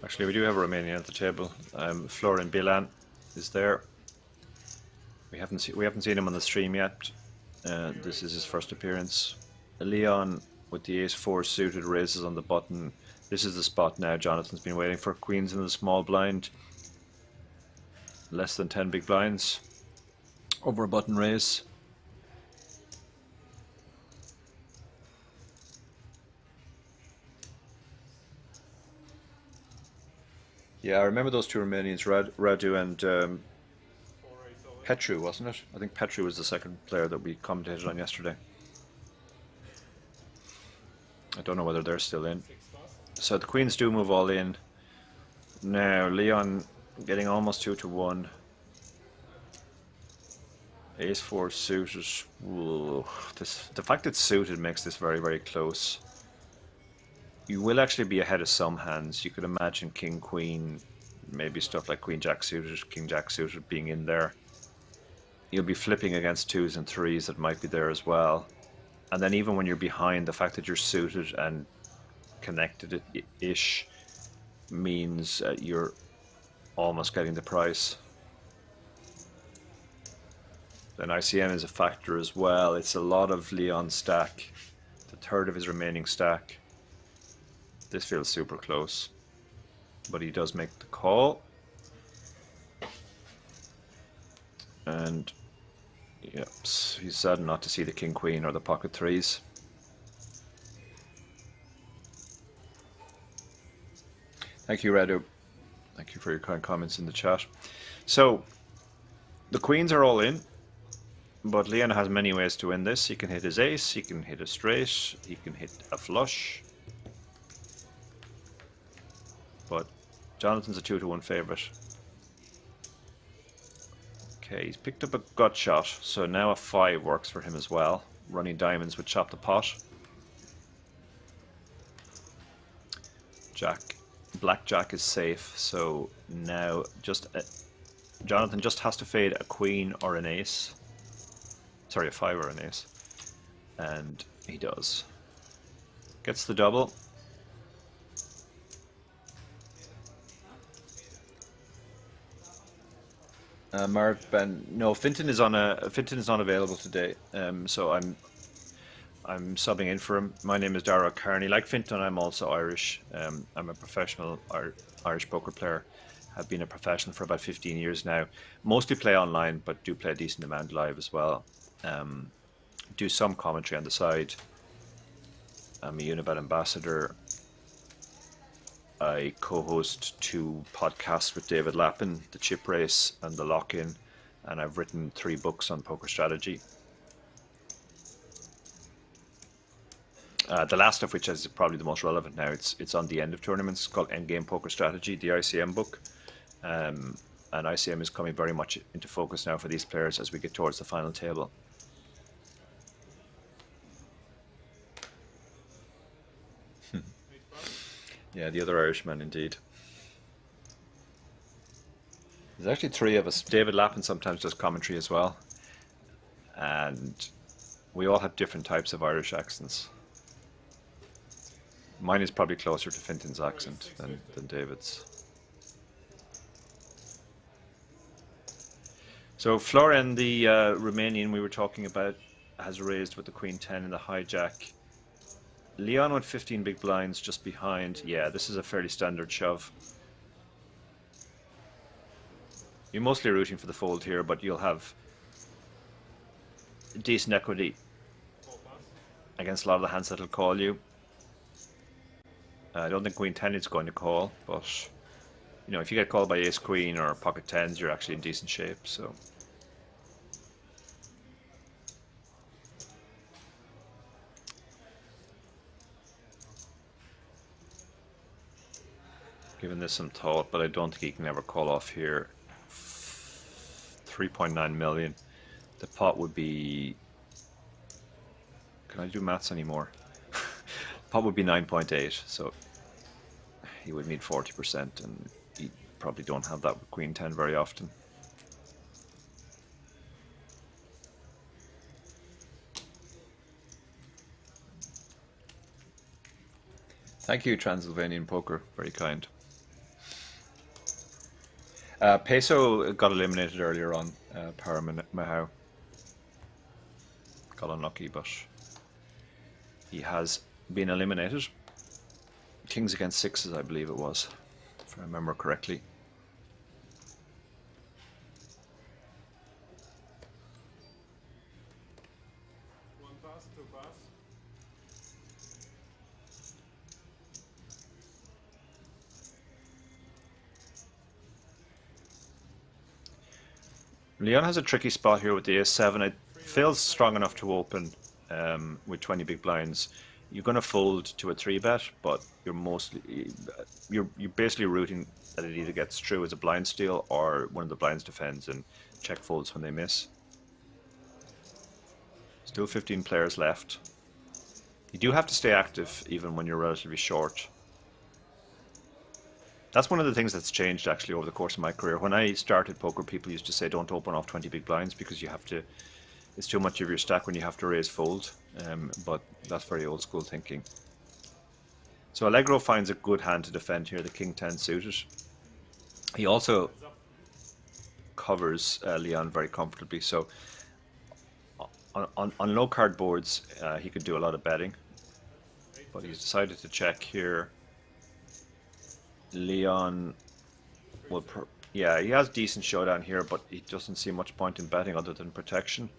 Actually, we do have a Romanian at the table. Florin Bilan is there. We haven't seen him on the stream yet. This is his first appearance. Leon with the Ace-4 suited raises on the button. This is the spot now. Jonathan's been waiting for. Queens in the small blind. Less than 10 big blinds. Over a button raise. Yeah, I remember those two Romanians, Radu and Petru, wasn't it? I think Petru was the second player that we commentated on yesterday. I don't know whether they're still in. So the Queens do move all in. Now, Leon getting almost 2-1. Ace 4 suited. Ooh, the fact it's suited makes this very, very close. You will actually be ahead of some hands. You could imagine King Queen, maybe stuff like Queen Jack suited, King Jack suited being in there. You'll be flipping against 2s and 3s that might be there as well. And then even when you're behind, the fact that you're suited and connected-ish means you're almost getting the price. Then ICM is a factor as well. It's a lot of Leon's stack, the third of his remaining stack. This feels super close, but he does make the call. And yep, he's sad not to see the King Queen or the pocket 3s. Thank you, Redu. Thank you for your kind comments in the chat. So the queens are all in, but Leon has many ways to win this. He can hit his ace, he can hit a straight, he can hit a flush. But Jonathan's a 2-to-1 favorite. Okay, he's picked up a gut shot, so now a 5 works for him as well. Running diamonds would chop the pot. Black Jack is safe, so now Jonathan just has to fade a queen or an ace. Sorry, a 5 or an ace. And he does. Gets the double. Mark Ben, no, Finton is not available today. So I'm subbing in for him. My name is Dara Carney. Like Finton, I'm also Irish. I'm a professional Irish poker player. I've been a professional for about 15 years now. Mostly play online, but do play a decent amount live as well. Do some commentary on the side. I'm a Unibet ambassador. I co-host 2 podcasts with David Lappin, The Chip Race and The Lock-In, and I've written 3 books on poker strategy. The last of which is probably the most relevant now. It's on the end of tournaments. It's called Endgame Poker Strategy, the ICM book. And ICM is coming very much into focus now for these players as we get towards the final table. Yeah, the other Irishman, indeed. There's actually 3 of us. David Lappin sometimes does commentary as well. And we all have different types of Irish accents. Mine is probably closer to Finton's accent than David's. So Florian, the Romanian we were talking about, has raised with the Queen 10 in the hijack. Leon with 15 big blinds just behind. Yeah, this is a fairly standard shove. You're mostly rooting for the fold here, but you'll have decent equity against a lot of the hands that'll call you. I don't think Queen 10 is going to call, but you know, if you get called by Ace Queen or Pocket 10s, you're actually in decent shape. So. Giving this some thought, but I don't think he can ever call off here. 3.9 million. The pot would be... Can I do maths anymore? Pot would be 9.8, so he would need 40%, and you probably don't have that with Queen 10 very often. Thank you, Transylvanian Poker. Very kind. Peso got eliminated earlier on, Paramahau. Got unlucky, but he has been eliminated. Kings against 6s, I believe it was, if I remember correctly. One pass, 2 pass. Leon has a tricky spot here with the Ace-7. It feels strong enough to open with 20 big blinds. You're going to fold to a 3-bet, but you're basically rooting that it either gets through as a blind steal or one of the blinds defends and check folds when they miss. Still 15 players left. You do have to stay active even when you're relatively short. That's one of the things that's changed actually over the course of my career. When I started poker, people used to say don't open off 20 big blinds because you have to, it's too much of your stack when you have to raise fold. But that's very old school thinking. So Allegro finds a good hand to defend here, the king 10 suited. He also covers Leon very comfortably. So on low card boards, he could do a lot of betting. But he's decided to check here. Leon will, yeah, he has decent showdown here, but he doesn't see much point in betting other than protection.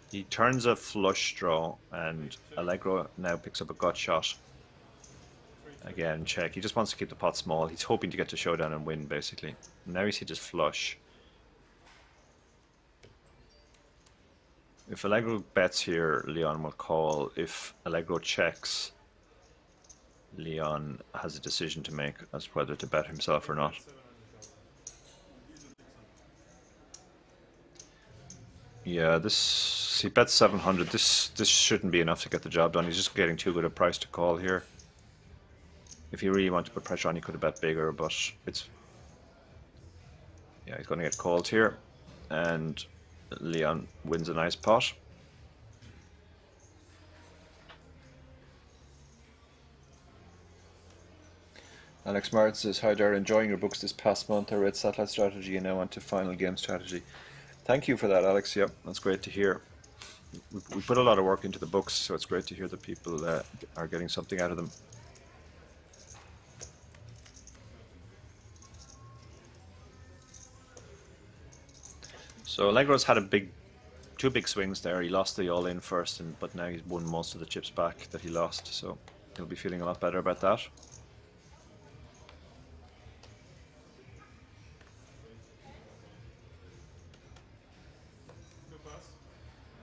He turns a flush draw, and Allegro now picks up a gut shot. Again, check. He just wants to keep the pot small. He's hoping to get to showdown and win, basically. Now he's hit his flush. If Allegro bets here, Leon will call. If Allegro checks, Leon has a decision to make as to whether to bet himself or not. Yeah, this, he bets 700. This shouldn't be enough to get the job done. He's just getting too good a price to call here. If he really wanted to put pressure on, he could have bet bigger, but it's, yeah, he's going to get called here, and Leon wins a nice pot. Alex Martin says, hi there, enjoying your books this past month. I read Satellite Strategy and now on to Final Game Strategy. Thank you for that, Alex. Yep, that's great to hear. We put a lot of work into the books, so it's great to hear that people are getting something out of them. So Allegro's had two big swings there. He lost the all-in first, but now he's won most of the chips back that he lost, so he'll be feeling a lot better about that.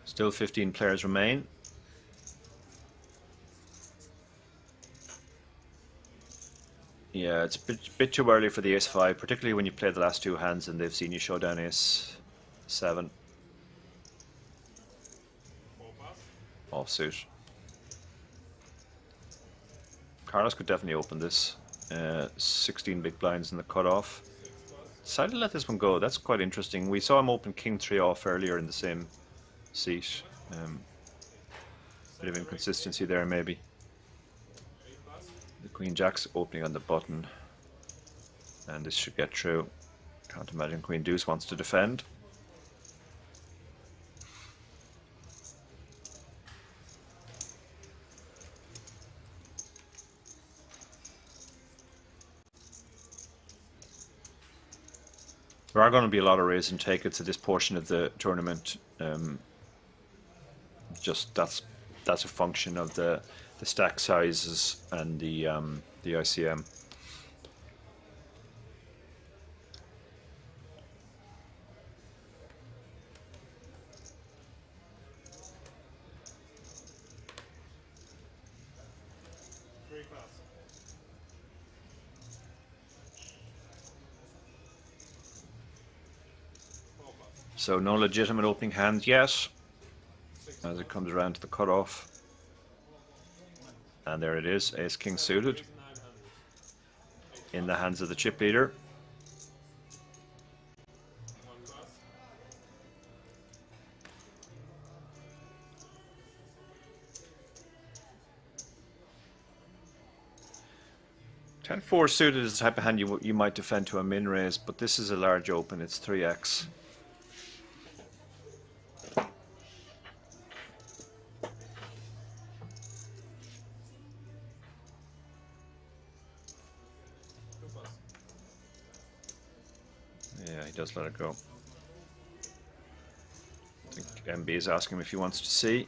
Still 15 players remain. Yeah, it's a bit too early for the ace-5, particularly when you play the last two hands and they've seen you show down ace-7. Offsuit. Carlos could definitely open this. 16 big blinds in the cutoff. Decided to let this one go. That's quite interesting. We saw him open king 3 off earlier in the same seat. Bit of inconsistency there, maybe. The queen jack's opening on the button, and this should get through. Can't imagine queen deuce wants to defend. There are going to be a lot of raise and take it's at this portion of the tournament. Just that's a function of the stack sizes and the ICM. So no legitimate opening hand yet, as it comes around to the cutoff. And there it is, ace-king suited in the hands of the chip leader. Ten-4 suited is the type of hand you might defend to a min raise, but this is a large open, it's 3x. Yeah, he does let it go. I think MB is asking him if he wants to see.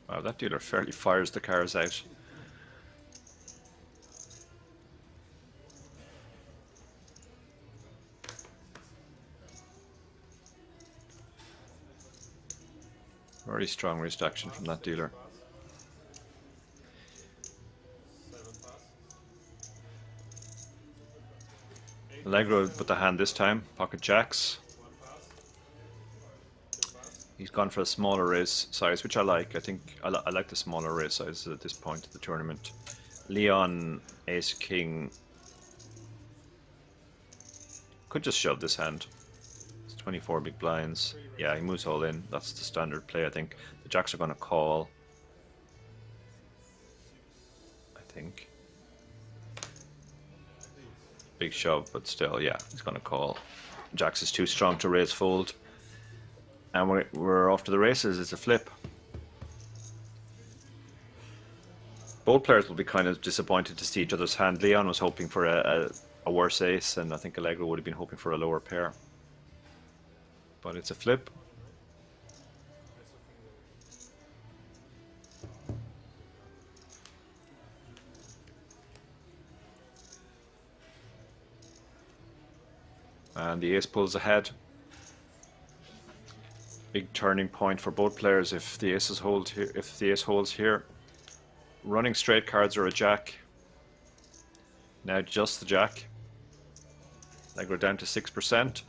Wow, that dealer fairly fires the cars out. Very strong wrist action from that dealer. Allegro with the hand this time, pocket jacks. He's gone for a smaller raise size, which I like. I think I like the smaller raise size at this point of the tournament. Leon, ace, king. Could just shove this hand. It's 24 big blinds. Yeah, he moves all in. That's the standard play, I think. The jacks are going to call. I think. Big shove, but still, yeah, he's going to call. Jacks is too strong to raise fold. And we're off to the races. It's a flip. Both players will be kind of disappointed to see each other's hand. Leon was hoping for a worse ace, and I think Allegro would have been hoping for a lower pair. But it's a flip. And the ace pulls ahead. Big turning point for both players if the aces hold here. If the ace holds here, running straight cards are a jack. Now just the jack. Allegro down to 6%.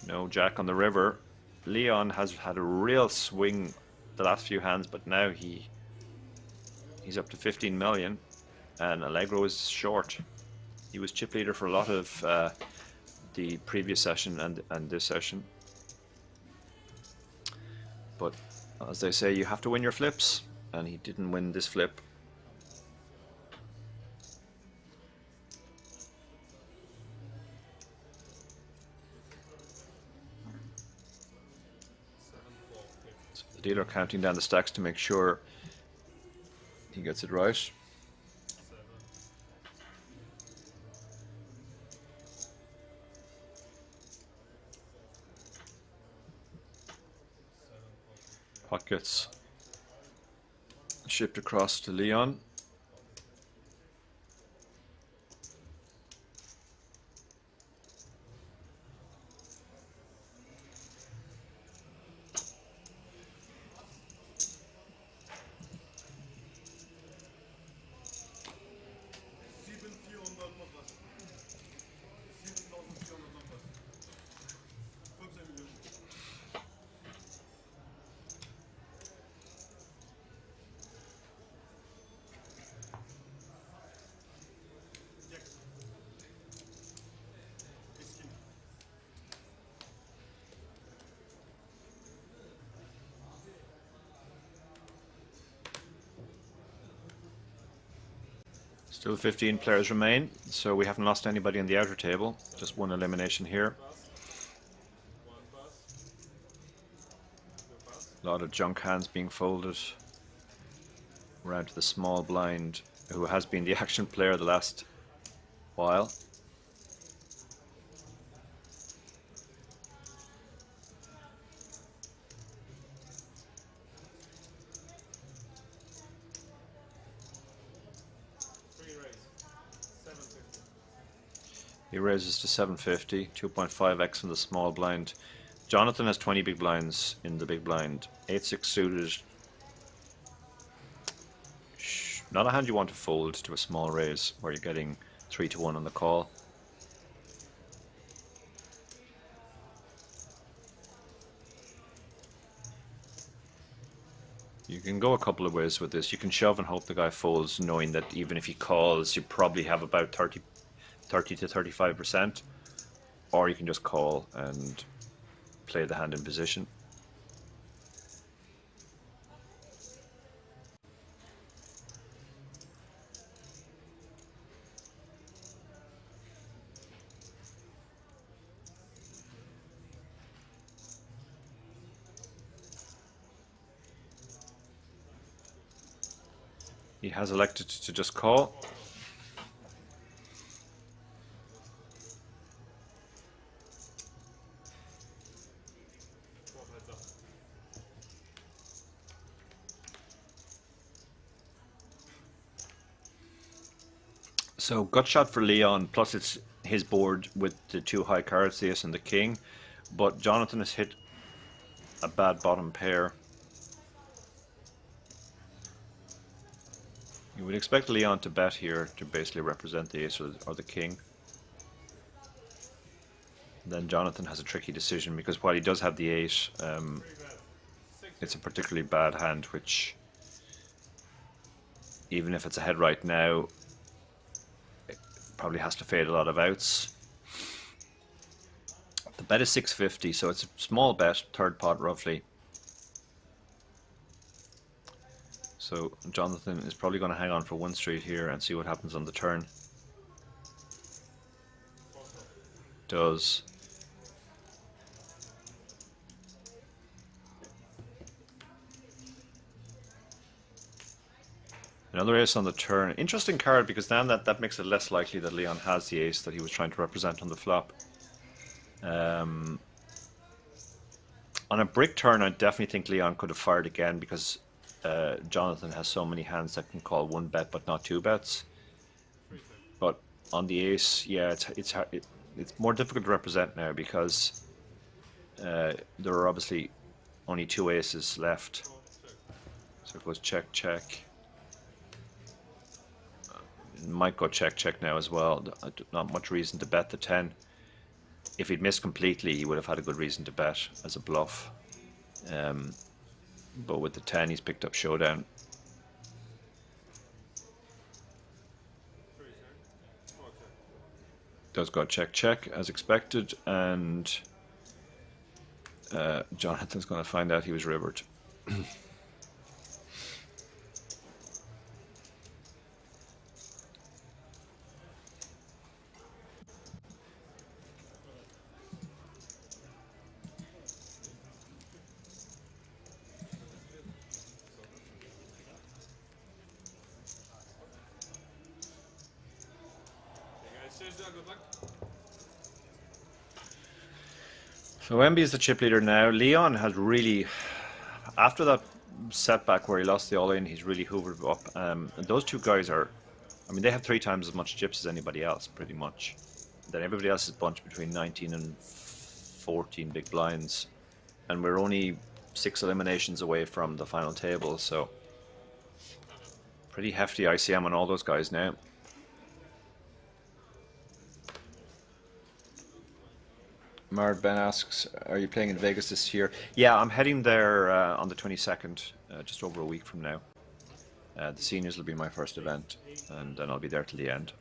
No jack on the river. Leon has had a real swing the last few hands, but now he's up to 15 million, and Allegro is short. He was chip leader for a lot of the previous session and this session. But as they say, you have to win your flips, and he didn't win this flip. So the dealer counting down the stacks to make sure he gets it right. Pot gets shipped across to Leon. Still 15 players remain, so we haven't lost anybody on the outer table. Just one elimination here. A lot of junk hands being folded around to the small blind, who has been the action player the last while. He raises to 750, 2.5x from the small blind. Jonathan has 20 big blinds in the big blind. 8-6 suited. Not a hand you want to fold to a small raise where you're getting 3-1 on the call. You can go a couple of ways with this. You can shove and hope the guy folds, knowing that even if he calls, you probably have about 30 to 35%, or you can just call and play the hand in position. He has elected to just call. So gut shot for Leon, plus it's his board with the two high cards, the ace and the king. But Jonathan has hit a bad bottom pair. You would expect Leon to bet here to basically represent the ace or the king. Then Jonathan has a tricky decision because while he does have the 8, it's a particularly bad hand, which even if it's ahead right now, it probably has to fade a lot of outs. The bet is 650, so it's a small bet, third pot roughly. So Jonathan is probably going to hang on for 1 street here and see what happens on the turn. Does. Another ace on the turn. Interesting card because then that makes it less likely that Leon has the ace that he was trying to represent on the flop. On a brick turn, I definitely think Leon could have fired again because Jonathan has so many hands that can call 1 bet but not 2 bets. But on the ace, yeah, it's more difficult to represent now because there are obviously only 2 aces left. So it goes check, check. It might go check, check now as well. Not much reason to bet the 10. If he'd missed completely, he would have had a good reason to bet as a bluff. But with the 10, he's picked up showdown. Does go check, check as expected, and Jonathan's going to find out he was rivered. Good luck. So Wemby is the chip leader now. Leon has really, after that setback where he lost the all-in, he's really hoovered up. And those 2 guys are, I mean, they have 3 times as much chips as anybody else, pretty much. Then everybody else is bunched between 19 and 14 big blinds. And we're only 6 eliminations away from the final table, so pretty hefty ICM on all those guys now. Mard Ben asks, are you playing in Vegas this year? Yeah, I'm heading there on the 22nd, just over a week from now. The seniors will be my first event, and then I'll be there till the end.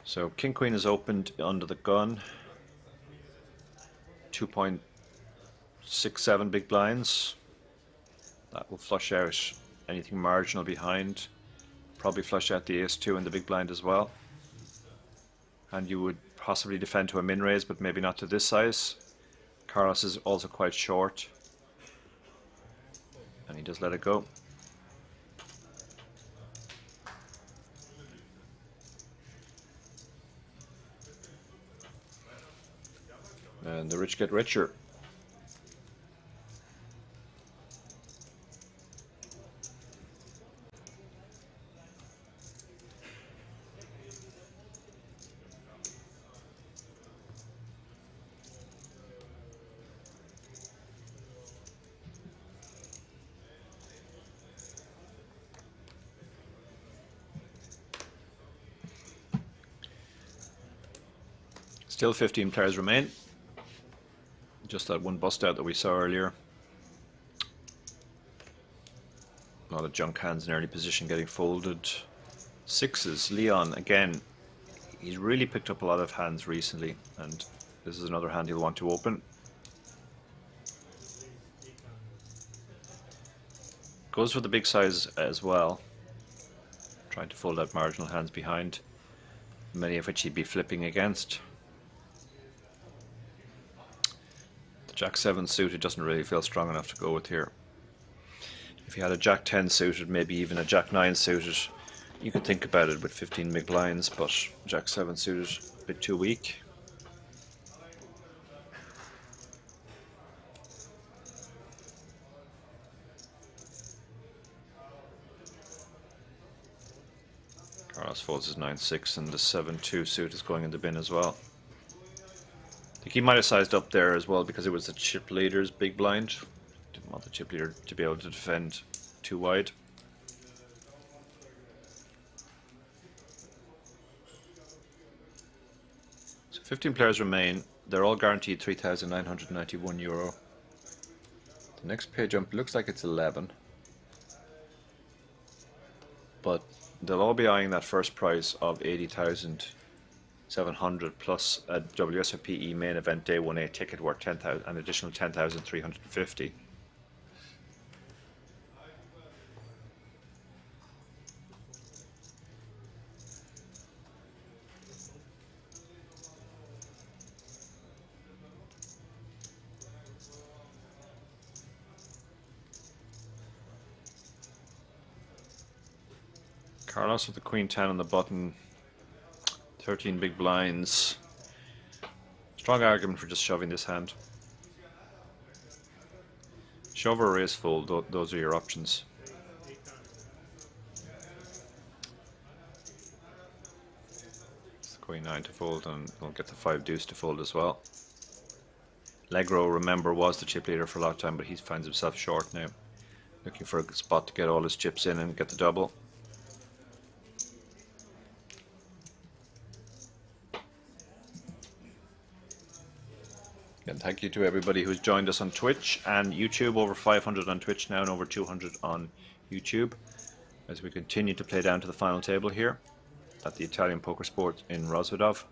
So King Queen is opened under the gun. 2.67 big blinds. That will flush out anything marginal behind. Probably flush out the ace-2 in the big blind as well. And you would possibly defend to a min raise, but maybe not to this size. Carlos is also quite short. And he does let it go. And the rich get richer. Still 15 players remain. Just that one bust out that we saw earlier. A lot of junk hands in early position getting folded. 6s. Leon, again, he's really picked up a lot of hands recently, and this is another hand he'll want to open. Goes for the big size as well. Trying to fold out marginal hands behind, many of which he'd be flipping against. Jack-7 suited doesn't really feel strong enough to go with here. If you had a Jack-10 suited, maybe even a Jack-9 suited, you could think about it with 15 big blinds, but Jack-7 suited, a bit too weak. Carlos folds his 9-6, and the 7-2 suit is going in the bin as well. I think he might have sized up there as well because it was the chip leader's big blind. Didn't want the chip leader to be able to defend too wide. So 15 players remain. They're all guaranteed €3,991. The next pay jump looks like it's 11. But they'll all be eyeing that first prize of 80,700 plus a WSOP Main Event Day 1A ticket worth 10,000, an additional 10,350. Carlos with the Queen 10 on the button, 13 big blinds. Strong argument for just shoving this hand. Shove or raise fold, those are your options. It's the Queen 9 to fold, and we'll get the 5 deuce to fold as well. Legro, remember, was the chip leader for a long time, but he finds himself short now. Looking for a spot to get all his chips in and get the double. And thank you to everybody who's joined us on Twitch and YouTube. Over 500 on Twitch now and over 200 on YouTube, as we continue to play down to the final table here at the Italian Poker Sport in Rozvadov.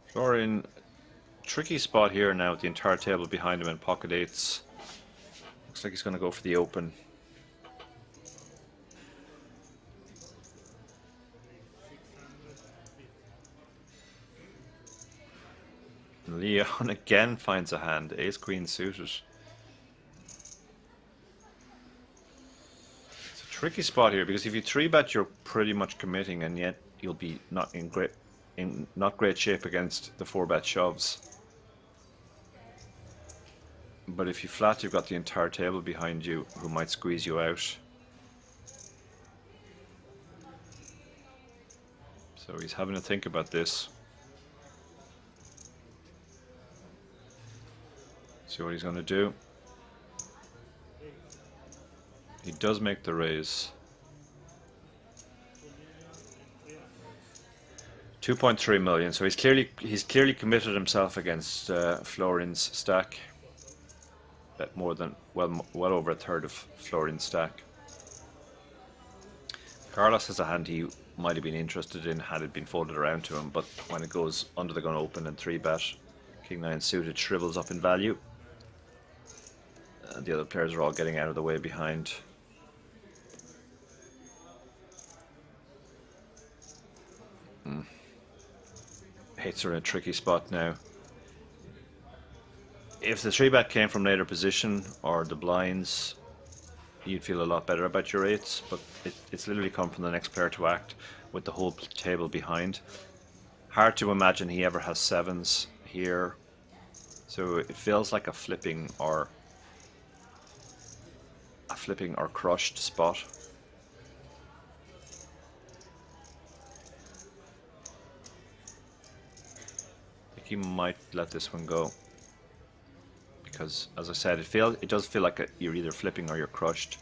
Florian, tricky spot here now with the entire table behind him and pocket eights. Looks like he's going to go for the open. Leon again finds a hand, ace queen suited. It's a tricky spot here because if you 3-bet, you're pretty much committing, and yet you'll be not in great shape against the 4-bet shoves. But if you flat, you've got the entire table behind you who might squeeze you out. So he's having to think about this. See what he's going to do. He does make the raise. 2.3 million. So he's clearly committed himself against Florian's stack. Bet more than well over a third of Florian's stack. Carlos has a hand he might have been interested in had it been folded around to him, but when it goes under the gun open and 3-bet, King 9 suited shrivels up in value. The other players are all getting out of the way behind. Eights are in a tricky spot now. If the 3-bet came from later position or the blinds, you'd feel a lot better about your eights, but it's literally come from the next player to act with the whole table behind. Hard to imagine he ever has sevens here, so it feels like a flipping or crushed spot. I think he might let this one go because, as I said, it does feel like you're either flipping or you're crushed.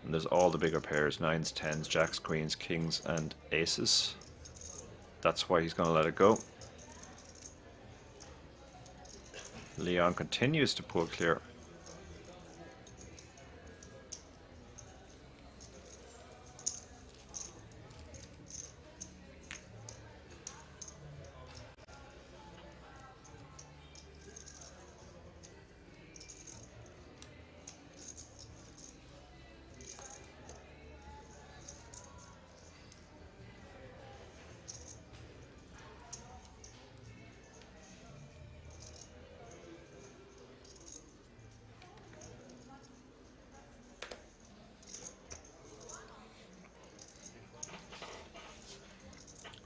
And there's all the bigger pairs: 9s, 10s, jacks, queens, kings, and aces. That's why he's going to let it go. Leon continues to pull clear.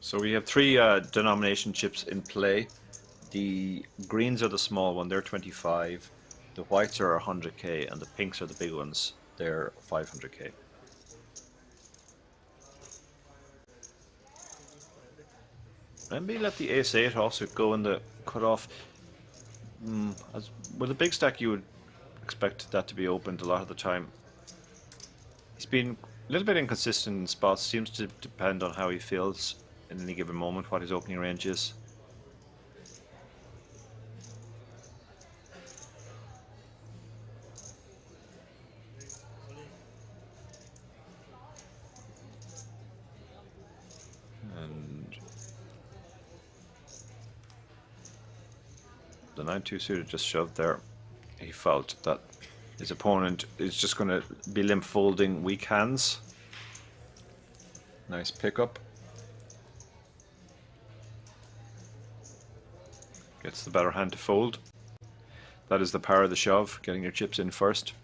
So we have 3 denomination chips in play. The greens are the small one, they're 25. The whites are 100k, and the pinks are the big ones. They're 500k. Maybe let the ace-8 also go in the cutoff. With a big stack, you would expect that to be opened a lot of the time. He's been a little bit inconsistent in spots. Seems to depend on how he feels in any given moment, what his opening range is. And the 9-2 suited just shoved there. He felt that his opponent is just going to be limp folding weak hands. Nice pickup. Gets the better hand to fold. That is the power of the shove, getting your chips in first.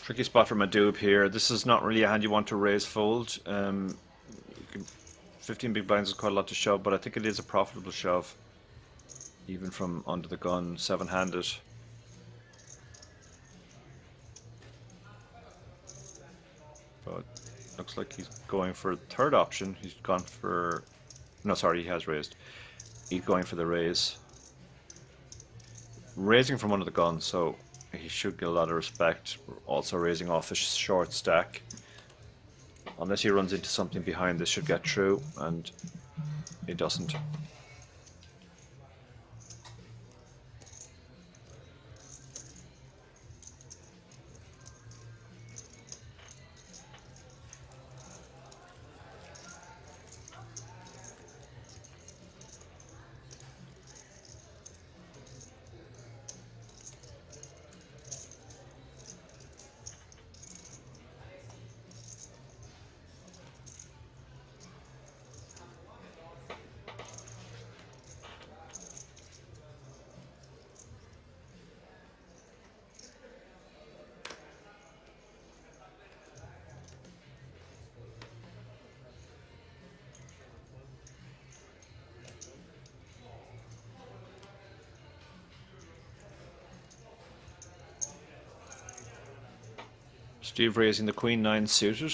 Tricky spot for Madoob here. This is not really a hand you want to raise fold. 15 big blinds is quite a lot to shove, but I think it is a profitable shove. Even from under the gun, 7-handed. But looks like he's going for a third option. He's gone for... No, sorry, he has raised. He's going for the raise. Raising from under the gun, so he should get a lot of respect. Also raising off a short stack. Unless he runs into something behind, this should get through, and he doesn't. Steve raising the Queen 9 suited.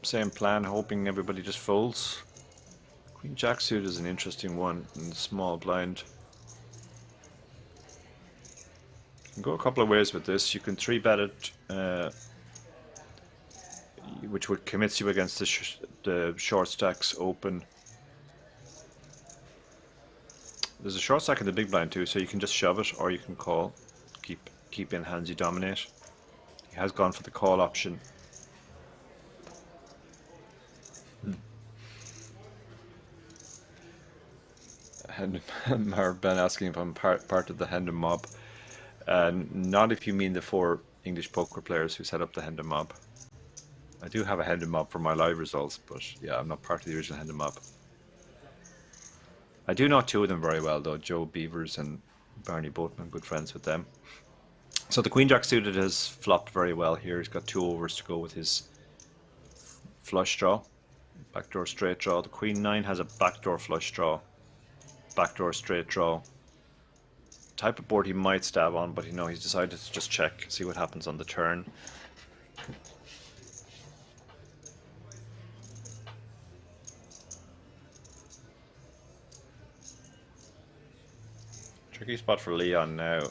Same plan, hoping everybody just folds. Queen Jack suited is an interesting one in the small blind. You can go a couple of ways with this. You can 3-bet it, which would commits you against the short stacks open. There's a short stack in the big blind too, so you can just shove it, or you can call. Keep in hands you dominate. He has gone for the call option. Ben asking if I'm part of the Hendon mob. Not if you mean the 4 English poker players who set up the Hendon mob. I do have a Hendon mob for my live results, but yeah, I'm not part of the original Hendon mob. I do know 2 of them very well though, Joe Beavers and Barney Boatman, good friends with them. So the Queen Jack suited has flopped very well here. He's got 2 overs to go with his flush draw. Backdoor straight draw. The Queen 9 has a backdoor flush draw. Backdoor straight draw. Type of board he might stab on, but he's decided to just check, see what happens on the turn. Tricky spot for Leon now.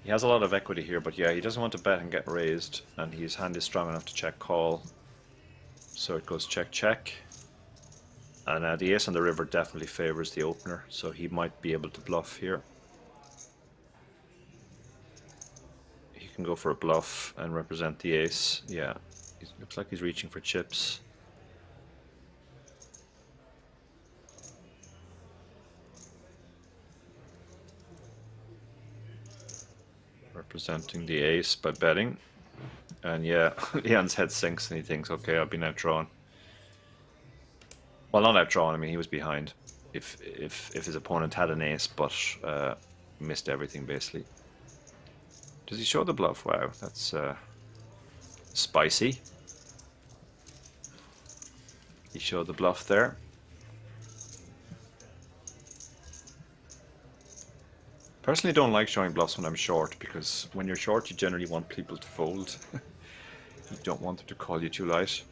He has a lot of equity here, but yeah, he doesn't want to bet and get raised, and his hand is strong enough to check call. So it goes check check. And the ace on the river definitely favors the opener, so he might be able to bluff here. He can go for a bluff and represent the ace. Yeah, it looks like he's reaching for chips. Representing the ace by betting. And yeah, Leon's head sinks and he thinks, okay, I'll be now drawn. Well, not outdrawn. I mean, he was behind. If his opponent had an ace, but missed everything basically. Does he show the bluff? Wow, that's spicy. He showed the bluff there. Personally, don't like showing bluffs when I'm short, because when you're short, you generally want people to fold. You don't want them to call you too light.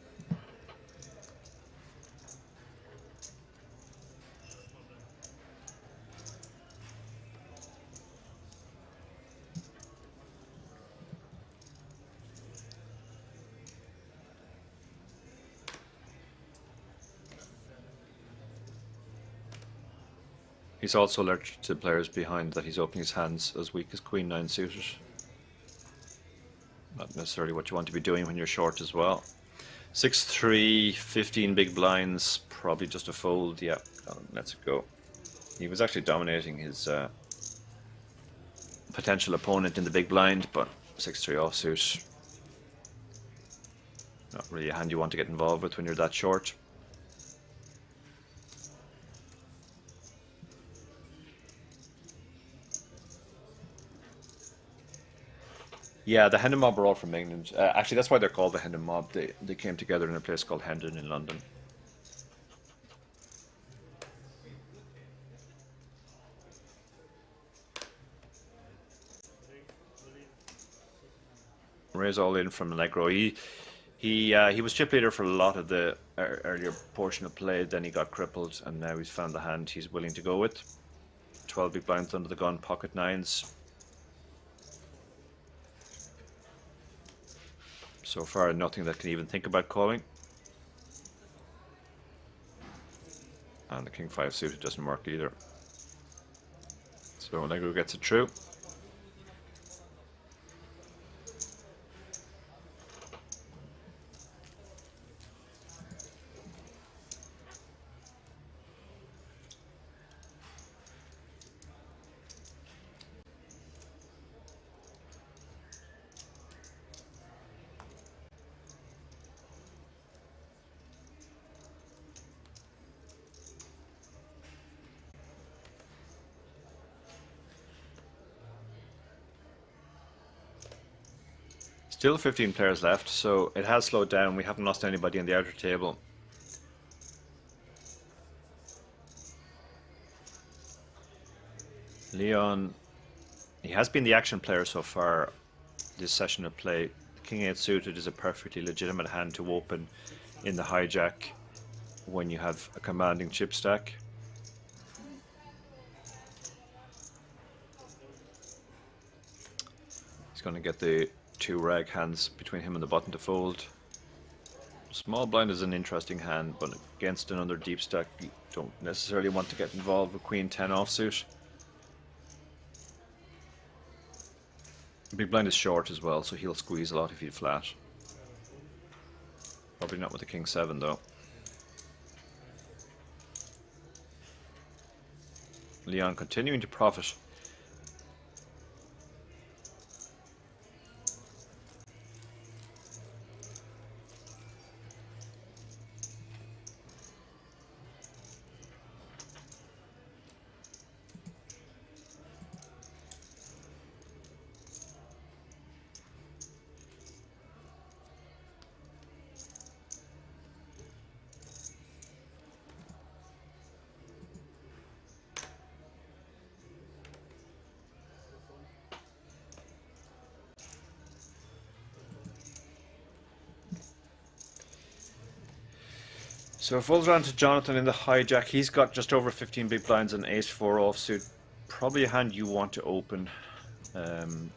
He's also alerted to players behind that he's opening his hands as weak as Queen 9 suited. Not necessarily what you want to be doing when you're short as well. 6-3, 15 big blinds, probably just a fold. Yeah, let's go. He was actually dominating his potential opponent in the big blind, but 6-3 offsuit. Not really a hand you want to get involved with when you're that short. Yeah, the Hendon Mob are all from England. Actually, that's why they're called the Hendon Mob. They came together in a place called Hendon in London. Raise all in from Allegro. He was chip leader for a lot of the earlier portion of play. Then he got crippled, and now he's found the hand he's willing to go with. 12 big blinds under the gun, pocket nines. So far, nothing that can even think about calling. And the King 5 suited doesn't work either. So Allegro gets it through. Still 15 players left, so it has slowed down. We haven't lost anybody on the outer table. Leon, he has been the action player so far this session of play. King 8 suited is a perfectly legitimate hand to open in the hijack when you have a commanding chip stack. He's going to get the 2 rag hands between him and the button to fold. Small blind is an interesting hand, but against another deep stack you don't necessarily want to get involved with Queen 10 offsuit. Big blind is short as well, so he'll squeeze a lot if he's flat. Probably not with the King 7 though. Leon continuing to profit. So it falls around to Jonathan in the hijack. He's got just over 15 big blinds and ace 4 offsuit. Probably a hand you want to open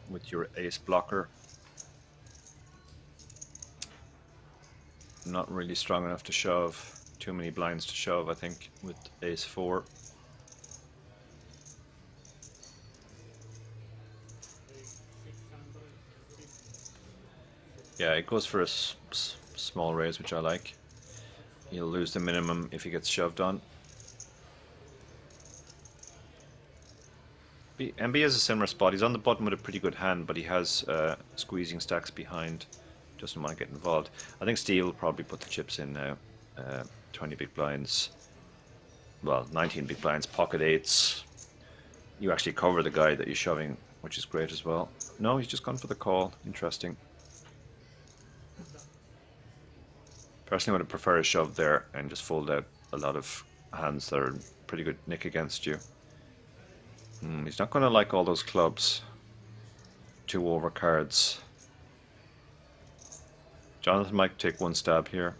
with your ace blocker. Not really strong enough to shove. Too many blinds to shove, I think, with ace 4. Yeah, it goes for a small raise, which I like. He'll lose the minimum if he gets shoved on. MB has a similar spot. He's on the button with a pretty good hand, but he has squeezing stacks behind. Doesn't want to get involved. I think Steve will probably put the chips in now. 20 big blinds. Well, 19 big blinds, pocket eights. You actually cover the guy that you're shoving, which is great as well. No, he's just gone for the call. Interesting. Personally, I would prefer a shove there and just fold out a lot of hands that are pretty good nick against you. He's not going to like all those clubs. 2 over cards. Jonathan might take one stab here.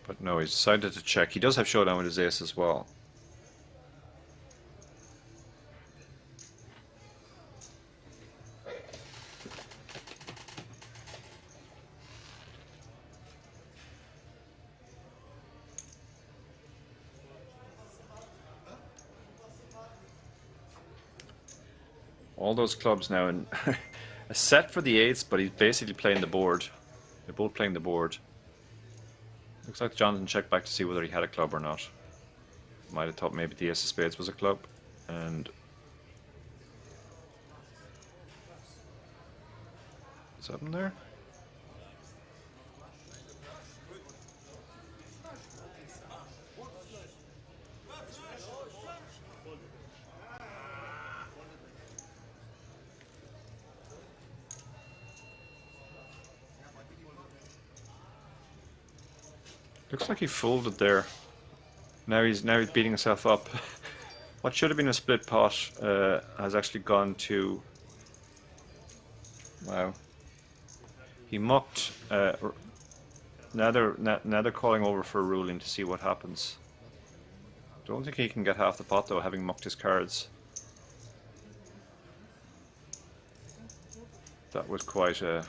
But no, he's decided to check. He does have showdown with his ace as well. All those clubs now in a set for the eights, but he's basically playing the board. They're both playing the board. Looks like Jonathan checked back to see whether he had a club or not. Might have thought maybe the ace of spades was a club. And what's happened there? Looks like he folded there. Now he's beating himself up. What should have been a split pot has actually gone to. Wow. He mucked. Now they're calling over for a ruling to see what happens. Don't think he can get half the pot though, having mucked his cards. That was quite a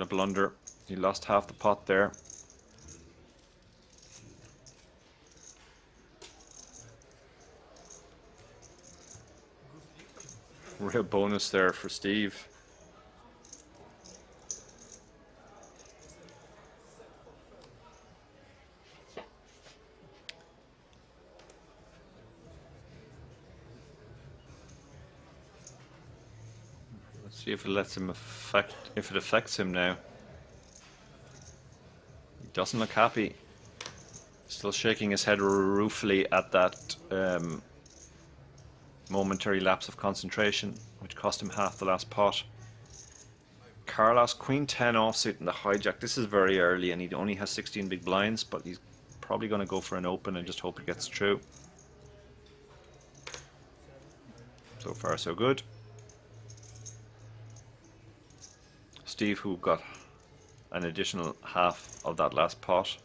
blunder. He lost half the pot there. Real bonus there for Steve. Let's see if it lets him if it affects him now. He doesn't look happy. Still shaking his head ruefully at that momentary lapse of concentration, which cost him half the last pot. Carlos, Queen 10 offsuit in the hijack. This is very early and he only has 16 big blinds, but he's probably going to go for an open and just hope it gets through. So far so good. Steve, who got an additional half of that last pot.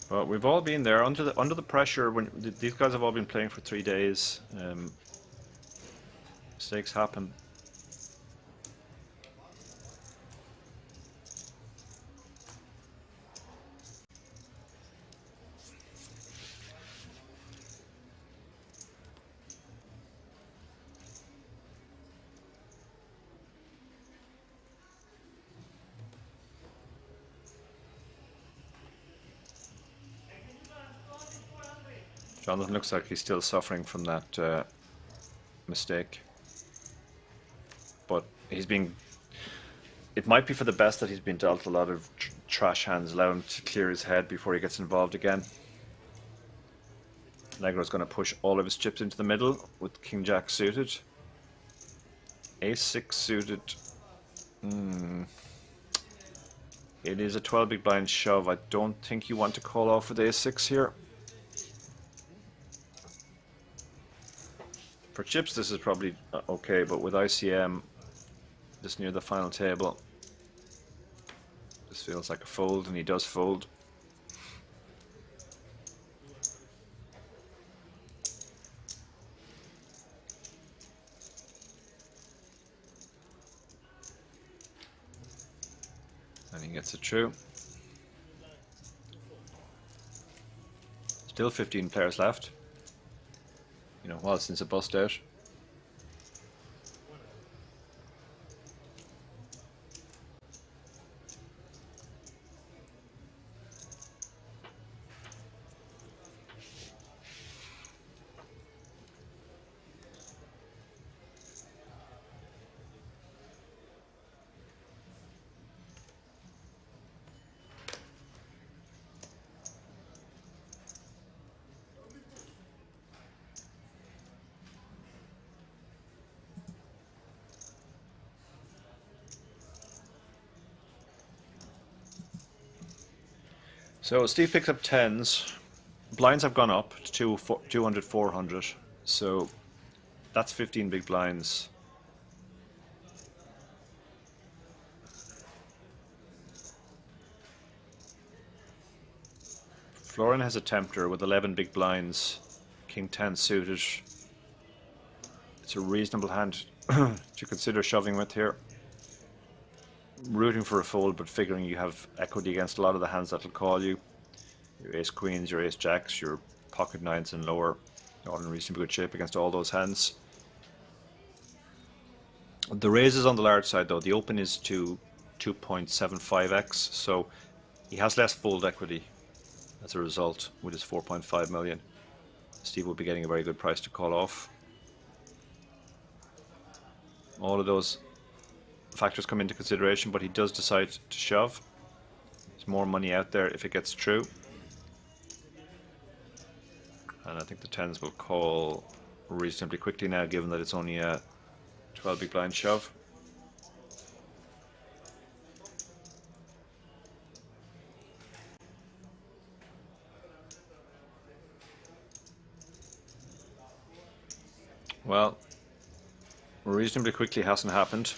Well, we've all been there under the pressure when these guys have all been playing for 3 days. Mistakes happen. Jonathan looks like he's still suffering from that mistake. But he's being... It might be for the best that he's been dealt a lot of trash hands. Allow him to clear his head before he gets involved again. Negro's going to push all of his chips into the middle with King Jack suited. Ace 6 suited. It is a 12 big blind shove. I don't think you want to call off with Ace 6 here. For chips this is probably okay, but with ICM just near the final table, this feels like a fold, and he does fold. And he gets it through. Still 15 players left. You know, well, since it bust out. So Steve picks up tens. Blinds have gone up to 200, 400. So that's 15 big blinds. Florin has a tempter with 11 big blinds. King 10 suited. It's a reasonable hand to consider shoving with here. Rooting for a fold, but figuring you have equity against a lot of the hands that'll call you. Your ace queens, your ace jacks, your pocket nines and lower. You're all in reasonably good shape against all those hands. The raise is on the large side though. The open is to 2.75x, so he has less fold equity as a result with his 4.5 million. Steve will be getting a very good price to call off. All of those factors come into consideration, but he does decide to shove. There's more money out there if it gets true. And I think the tens will call reasonably quickly now, given that it's only a 12 big blind shove. Well, reasonably quickly hasn't happened.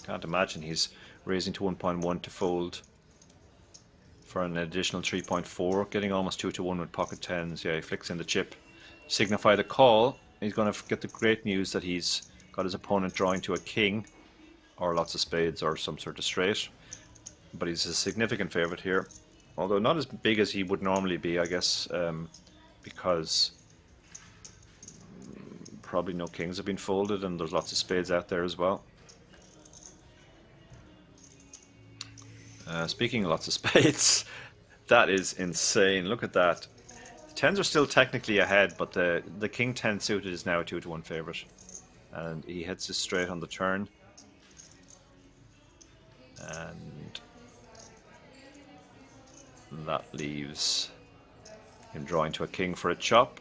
Can't imagine he's raising to 1.1 to fold for an additional 3.4, getting almost 2 to 1 with pocket tens. Yeah, he flicks in the chip. Signify the call. He's going to get the great news that he's got his opponent drawing to a king or lots of spades or some sort of straight. But he's a significant favorite here, although not as big as he would normally be, I guess, because probably no kings have been folded and there's lots of spades out there as well. Speaking of lots of spades, that is insane. Look at that. The tens are still technically ahead, but the king 10 suited is now a 2 to 1 favorite. And he hits this straight on the turn. And that leaves him drawing to a king for a chop.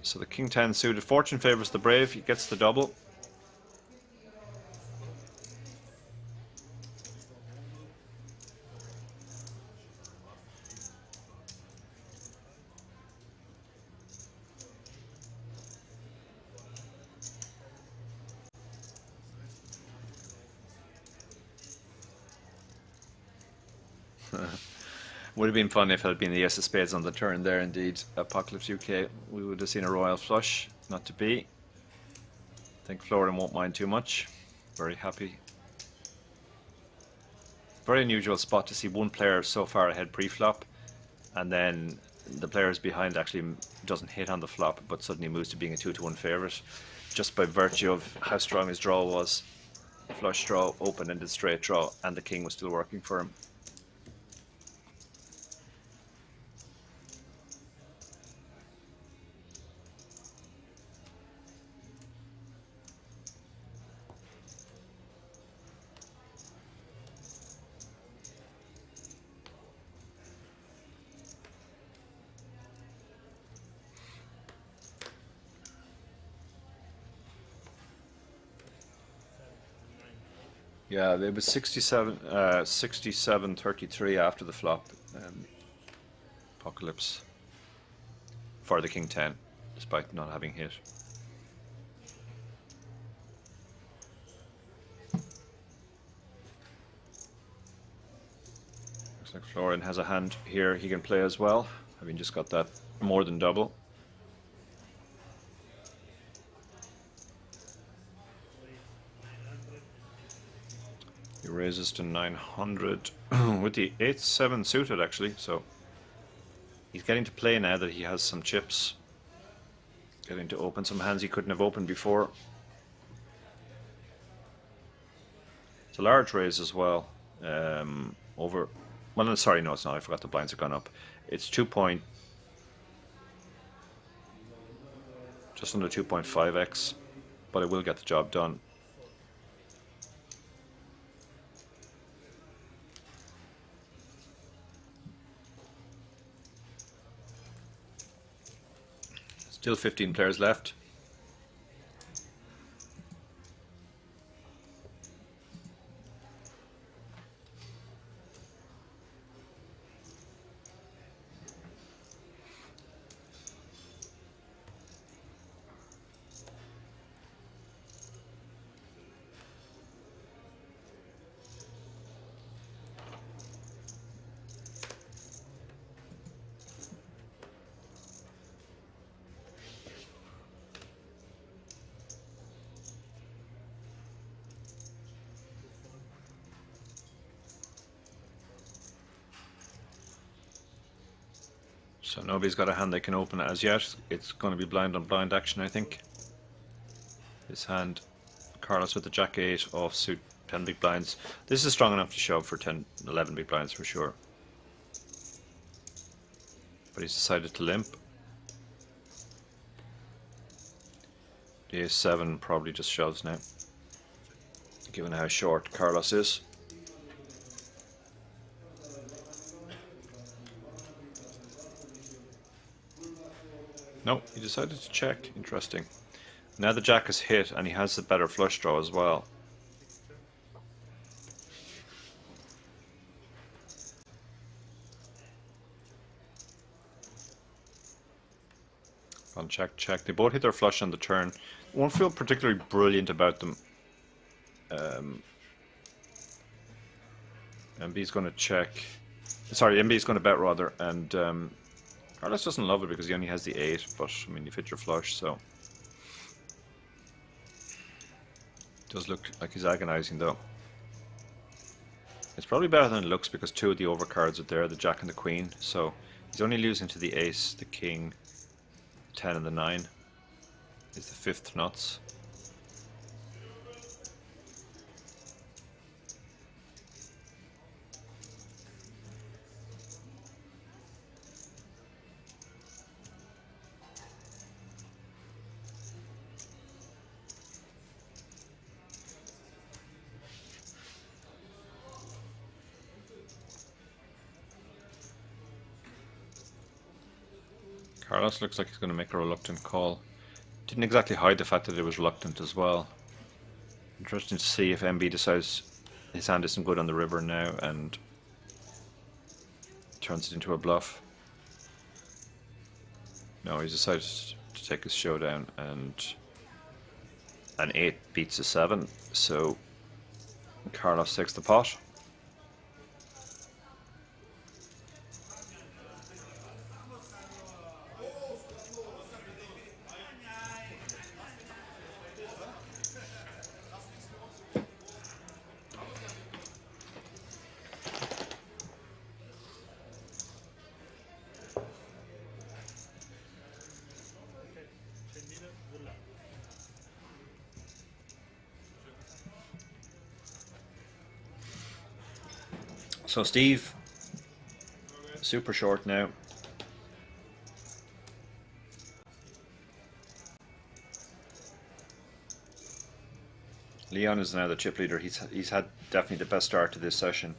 So the king 10 suited, fortune favors the brave, he gets the double. Would have been fun if it had been the ace of spades on the turn there indeed. Apocalypse UK, we would have seen a royal flush. Not to be. I think Florin won't mind too much. Very happy. Very unusual spot to see one player so far ahead pre-flop, and then the players behind actually doesn't hit on the flop, but suddenly moves to being a 2 to 1 favorite, just by virtue of how strong his draw was. Flush draw, open-ended straight draw, and the king was still working for him. Yeah, it was 67-33 after the flop. Apocalypse for the king 10, despite not having hit. Looks like Florin has a hand here he can play as well, having just got that more than double. He raises to 900 with the 8-7 suited actually, so he's getting to play now that he has some chips. Getting to open some hands he couldn't have opened before. It's a large raise as well. Well, no, sorry, no, it's not. I forgot the blinds have gone up. It's just under 2.5x, but it will get the job done. Still 15 players left. So nobody's got a hand they can open it as yet. It's going to be blind on blind action, I think. This hand, Carlos with the Jack 8 offsuit, 10 big blinds. This is strong enough to shove for 10, 11 big blinds for sure. But he's decided to limp. The Ace 7 probably just shoves now, given how short Carlos is. No, he decided to check. Interesting. Now the Jack is hit and he has the better flush draw as well. On check, check. They both hit their flush on the turn. Won't feel particularly brilliant about them. MB's going to check. Sorry, MB's going to bet rather. And Carlos doesn't love it because he only has the 8. But I mean, you've hit your flush, so. Does look like he's agonizing though. It's probably better than it looks because 2 of the overcards are there, the Jack and the Queen. So he's only losing to the Ace, the King, 10 and the 9 is the 5th nuts. Carlos looks like he's going to make a reluctant call. Didn't exactly hide the fact that it was reluctant as well. Interesting to see if MB decides his hand isn't good on the river now and turns it into a bluff. No, he's decided to take his showdown, and an 8 beats a 7, so Carlos takes the pot. So Steve, super short now. Leon is now the chip leader. He's had definitely the best start to this session,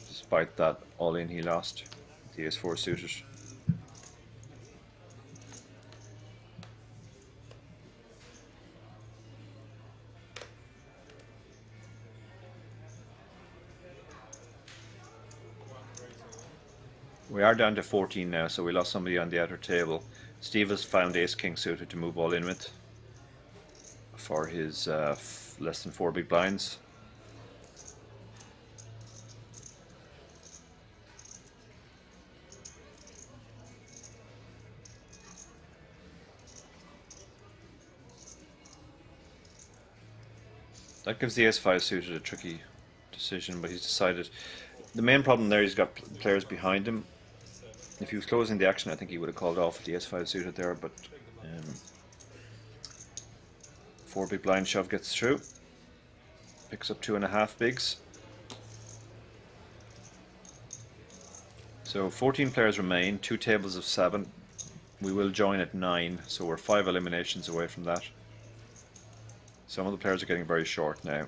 despite that all-in he lost. The Ace 4 suited. We are down to 14 now, so we lost somebody on the outer table. Steve has found Ace King suited to move all in with for his less than 4 big blinds. That gives the Ace 5 suited a tricky decision, but he's decided. The main problem there, he's got players behind him. If he was closing the action, I think he would have called off with the S5 suited there, but 4 big blind shove gets through. Picks up 2.5 bigs. So 14 players remain, 2 tables of 7. We will join at 9, so we're 5 eliminations away from that. Some of the players are getting very short now.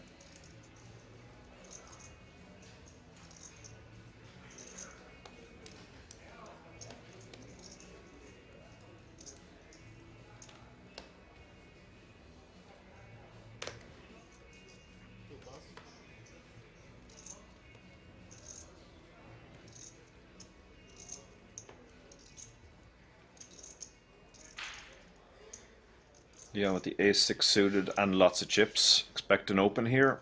Yeah, with the Ace 6 suited and lots of chips. Expect an open here.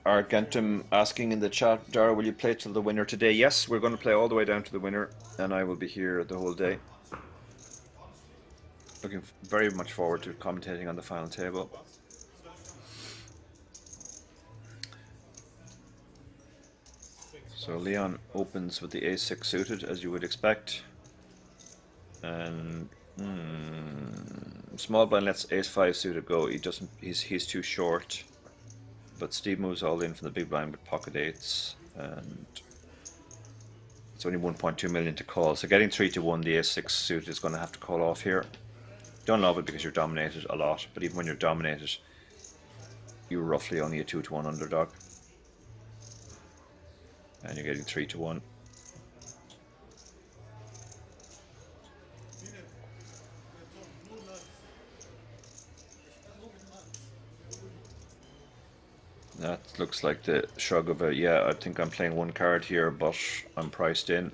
Argentum asking in the chat, Dara, will you play till the winner today? Yes, we're going to play all the way down to the winner, and I will be here the whole day. Looking very much forward to commentating on the final table. So Leon opens with the ace-6 suited, as you would expect. And small blind lets ace-5 suited go. He doesn't. He's too short. But Steve moves all in from the big blind with pocket eights, and it's only 1.2 million to call. So getting 3-1, the ace-6 suited is going to have to call off here. Don't love it because you're dominated a lot, but even when you're dominated, you're roughly only a 2-1 underdog, and you're getting 3-1. That looks like the shrug of a, yeah, I think I'm playing one card here, but I'm priced in.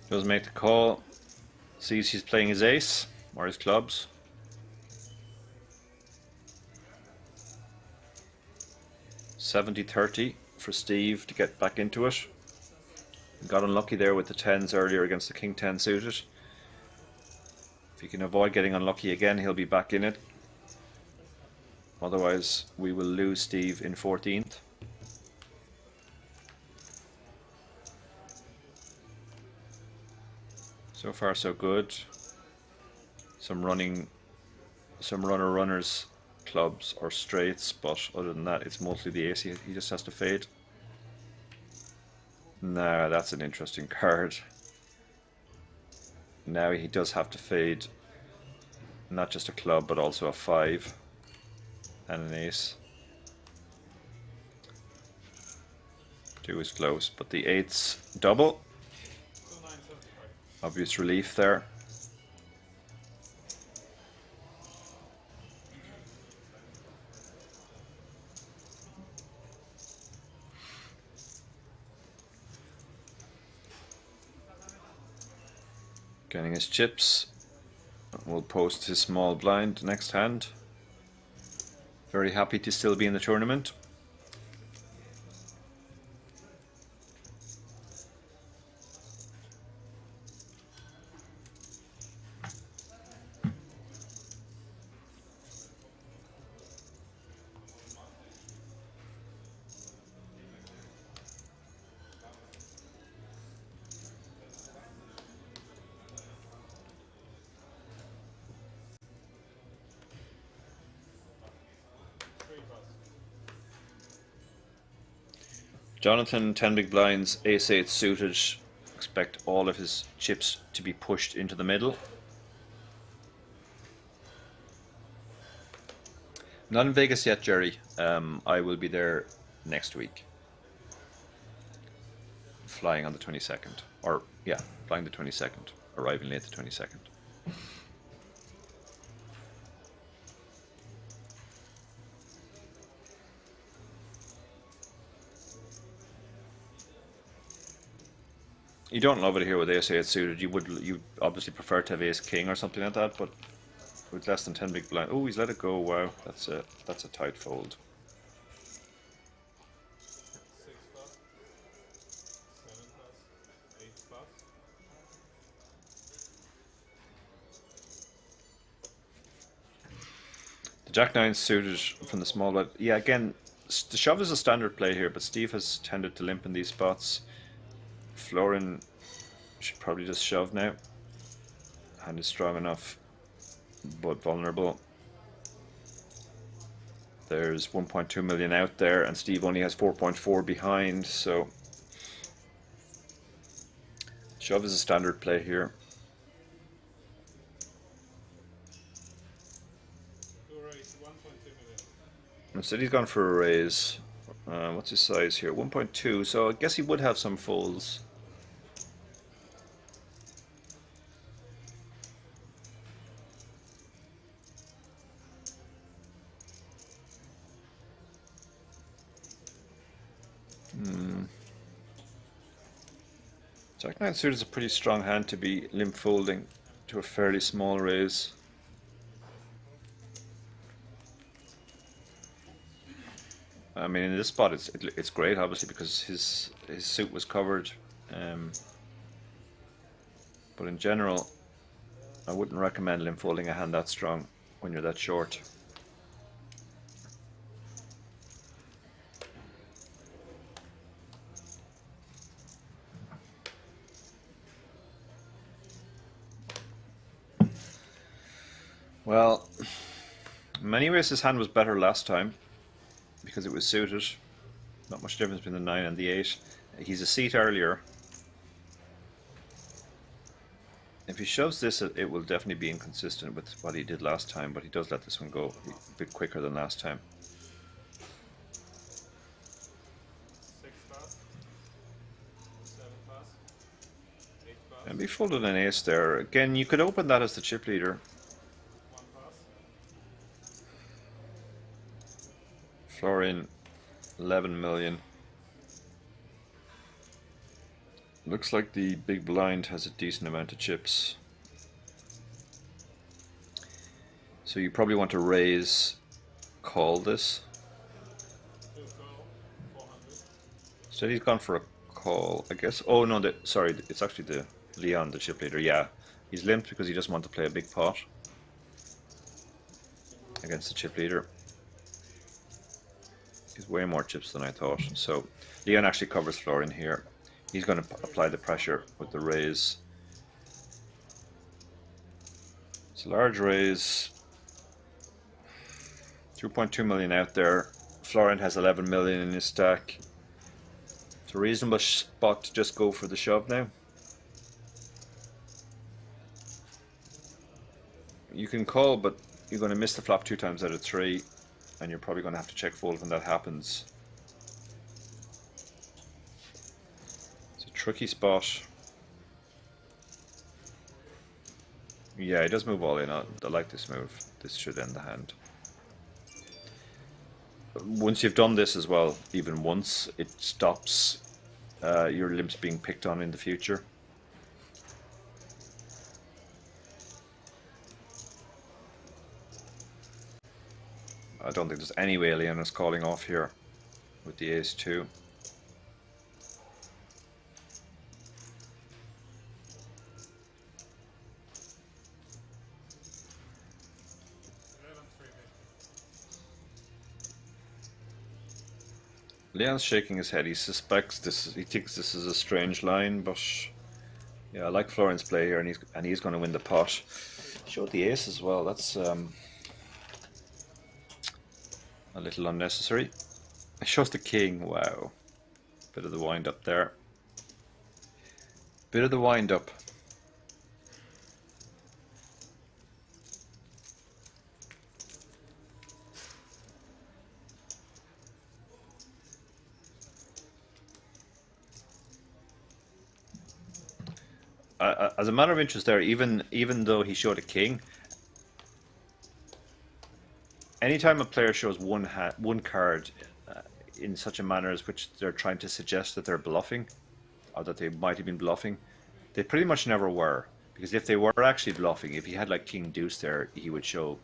Doesn't make the call. Sees he's playing his ace or his clubs. $70-30 for Steve to get back into it. Got unlucky there with the 10s earlier against the King 10 suited. If he can avoid getting unlucky again, he'll be back in it. Otherwise, we will lose Steve in 14th. So far, so good. Some runners clubs or straights, but other than that, it's mostly the ace. He just has to fade. Now that's an interesting card. Now he does have to fade not just a club, but also a 5 and an ace. 2 is close, but the 8's double. Obvious relief there. Getting his chips. We'll post his small blind next hand. Very happy to still be in the tournament. Jonathan, 10 big blinds, ace-8 suited. Expect all of his chips to be pushed into the middle. Not in Vegas yet, Jerry. I will be there next week. Flying on the 22nd. Or, yeah, flying the 22nd. Arriving late the 22nd. You don't love it here with ace-8 suited. You obviously prefer to have ace-king or something like that, but with less than 10 big blind. Oh, he's let it go. Wow, that's a tight fold. 6 plus, 7 plus, 8 plus. The Jack-9 suited from the small blind. Yeah, again, the shove is a standard play here, but Steve has tended to limp in these spots. Florin should probably just shove now. Hand is strong enough, but vulnerable. There's 1.2 million out there, and Steve only has 4.4 behind, so shove is a standard play here. To raise 1.2 million. Instead he's gone for a raise. What's his size here? 1.2, so I guess he would have some folds. Jack-9 suited is a pretty strong hand to be limp folding to a fairly small raise. I mean, in this spot, it's great, obviously, because his suit was covered. But in general, I wouldn't recommend limb folding a hand that strong when you're that short. Well, in many ways his hand was better last time because it was suited. Not much difference between the 9 and the 8. He's a seat earlier. If he shoves this, it will definitely be inconsistent with what he did last time, but he does let this one go a bit quicker than last time. 6 pass. 7 pass. 8 pass. And we folded an ace there. Again, you could open that as the chip leader. 1 pass. Floor in 11 million. Looks like the big blind has a decent amount of chips. So you probably want to raise, call this. Two call. 400. So he's gone for a call, I guess. Oh no, sorry, it's actually the Leon, the chip leader. Yeah, he's limped because he doesn't want to play a big pot against the chip leader. He's way more chips than I thought. So Leon actually covers floor in here. He's going to apply the pressure with the raise. It's a large raise. 2.2 million out there. Florent has 11 million in his stack. It's a reasonable spot to just go for the shove now. You can call, but you're going to miss the flop 2 times out of 3, and you're probably going to have to check fold when that happens. Tricky spot. Yeah, he does move all in. I like this move. This should end the hand. Once you've done this as well, even once, it stops your limps being picked on in the future. I don't think there's any way Leon is calling off here with the ace-2. Leon's shaking his head. He suspects this. He thinks this is a strange line, but yeah, I like Florent's play here, and he's going to win the pot. Showed the ace as well. That's a little unnecessary. It shows the king. Wow, bit of the wind up there. Bit of the wind up. As a matter of interest there, even though he showed a king, anytime a player shows one card in such a manner as which they're trying to suggest that they're bluffing, or that they might have been bluffing, they pretty much never were. Because if they were actually bluffing, if he had like king deuce there, he would show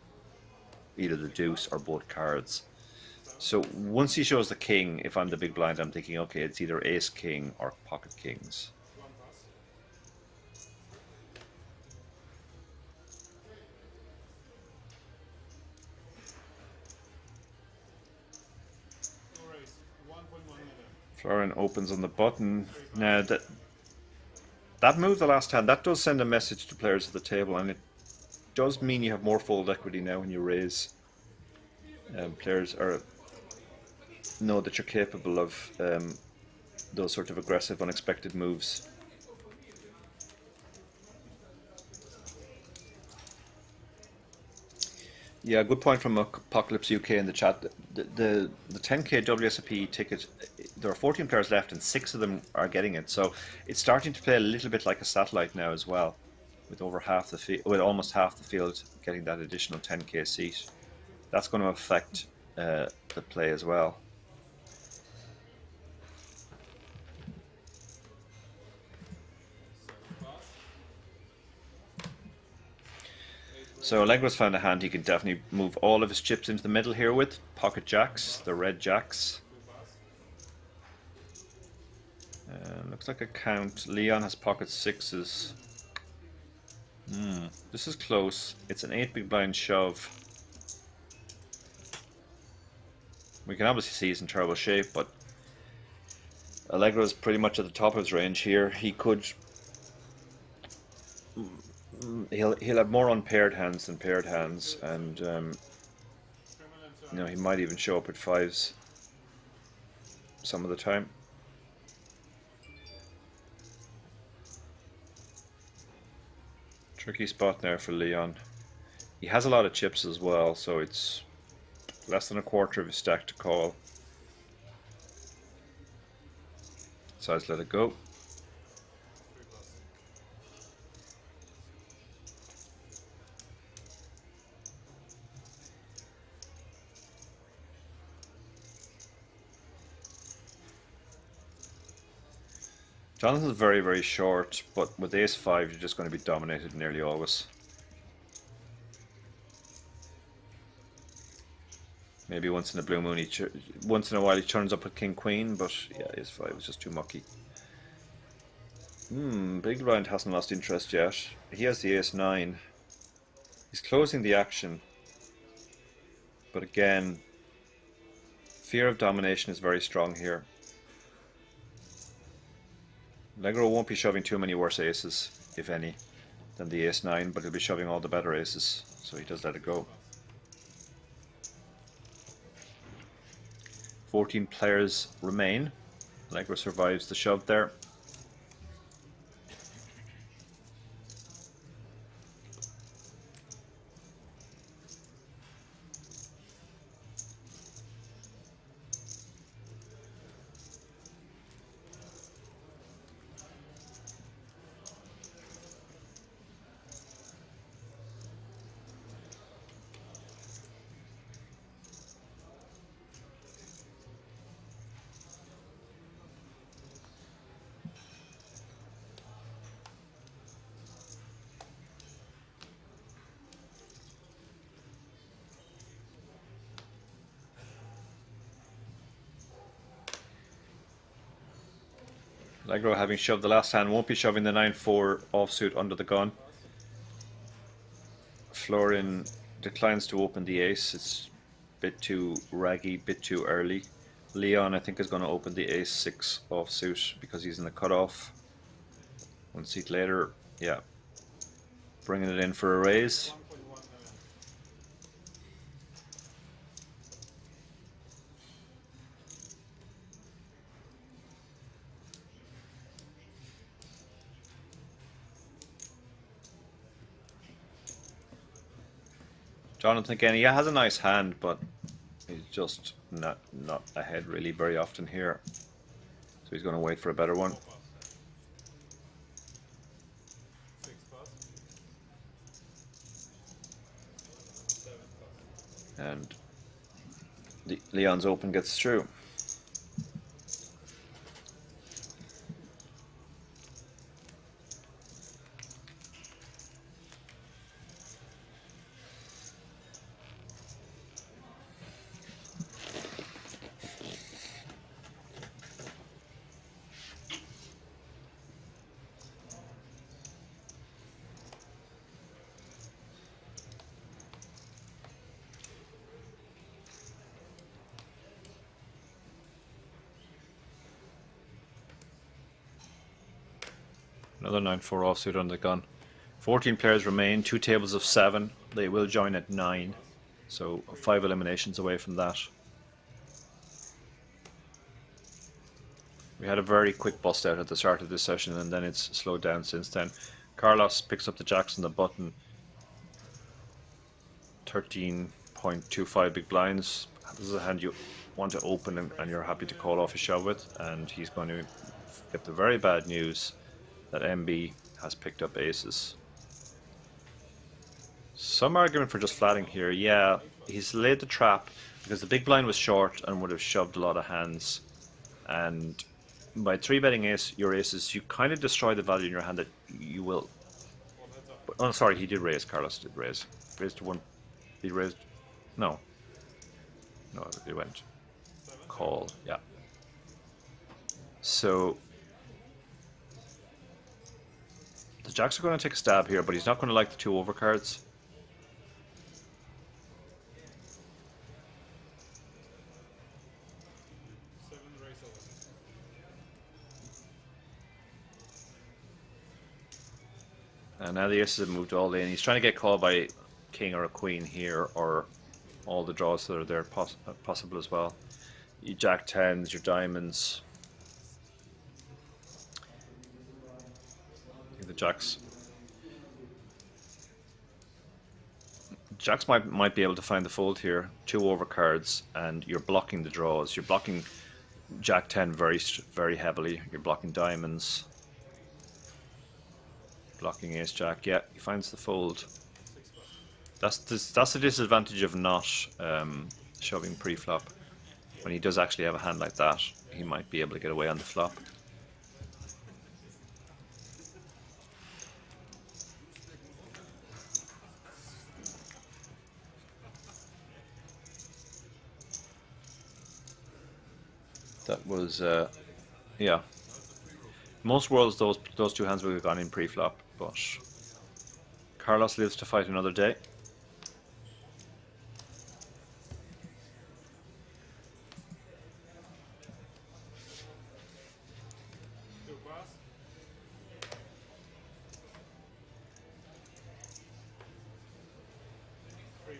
either the deuce or both cards. So once he shows the king, if I'm the big blind, I'm thinking, okay, it's either ace king or pocket kings. Florent opens on the button. Now that move the last hand, that does send a message to players at the table, and it does mean you have more fold equity now when you raise. Players know that you're capable of those sort of aggressive, unexpected moves. Yeah, good point from Apocalypse UK in the chat. The 10k WSOP ticket, there are 14 players left and 6 of them are getting it. So it's starting to play a little bit like a satellite now as well, with over half the with almost half the field getting that additional 10k seat. That's going to affect the play as well. So Allegro's found a hand he can definitely move all of his chips into the middle here with. Pocket jacks, the red jacks. Looks like a count. Leon has pocket sixes. This is close. It's an 8 big blind shove. We can obviously see he's in terrible shape, but Allegro is pretty much at the top of his range here. He could... He'll have more unpaired hands than paired hands, and you know, he might even show up at fives some of the time. Tricky spot there for Leon. He has a lot of chips as well, so it's less than a quarter of his stack to call. Size, let it go. Jonathan's very, very short, but with ace-5 you're just going to be dominated nearly always. Maybe once in a blue moon, once in a while he turns up with king-queen, but yeah, ace-5 is just too mucky. Big blind hasn't lost interest yet. He has the ace-9. He's closing the action, but again, fear of domination is very strong here. Allegro won't be shoving too many worse aces, if any, than the ace-9, but he'll be shoving all the better aces, so he does let it go. 14 players remain. Allegro survives the shove there. Allegro, having shoved the last hand, won't be shoving the 9-4 offsuit under the gun. Florin declines to open the ace. It's a bit too raggy, bit too early. Leon, I think, is going to open the ace-6 offsuit because he's in the cutoff. One seat later, yeah, bringing it in for a raise. Jonathan again, he has a nice hand, but he's just not ahead really very often here. So he's going to wait for a better one. And Leon's open gets through. Another 9-4 offsuit on the gun. 14 players remain, 2 tables of 7. They will join at 9. So 5 eliminations away from that. We had a very quick bust out at the start of this session, and then it's slowed down since then. Carlos picks up the jacks on the button. 13.25 big blinds. This is a hand you want to open and you're happy to call off a shove with, and he's going to get the very bad news that MB has picked up aces. Some argument for just flatting here. Yeah, he's laid the trap because the big blind was short and would have shoved a lot of hands. And by 3-betting your aces, you kind of destroy the value in your hand that you will. Oh, sorry, he did raise. Carlos did raise. Raised to 1. He raised. No. No, it went. Call. Yeah. So The jacks are going to take a stab here, but he's not going to like the 2 overcards. And now the aces have moved all in. He's trying to get called by king or a queen here, or all the draws that are there possible as well. Your jack tens, your diamonds. I think the jacks might be able to find the fold here. 2 overcards, and you're blocking the draws. You're blocking jack 10 very heavily. You're blocking diamonds. Blocking ace jack. Yeah, he finds the fold. That's the disadvantage of not shoving pre-flop. When he does actually have a hand like that, he might be able to get away on the flop. That was, yeah. Most worlds, those 2 hands would have gone in pre-flop, but Carlos lives to fight another day.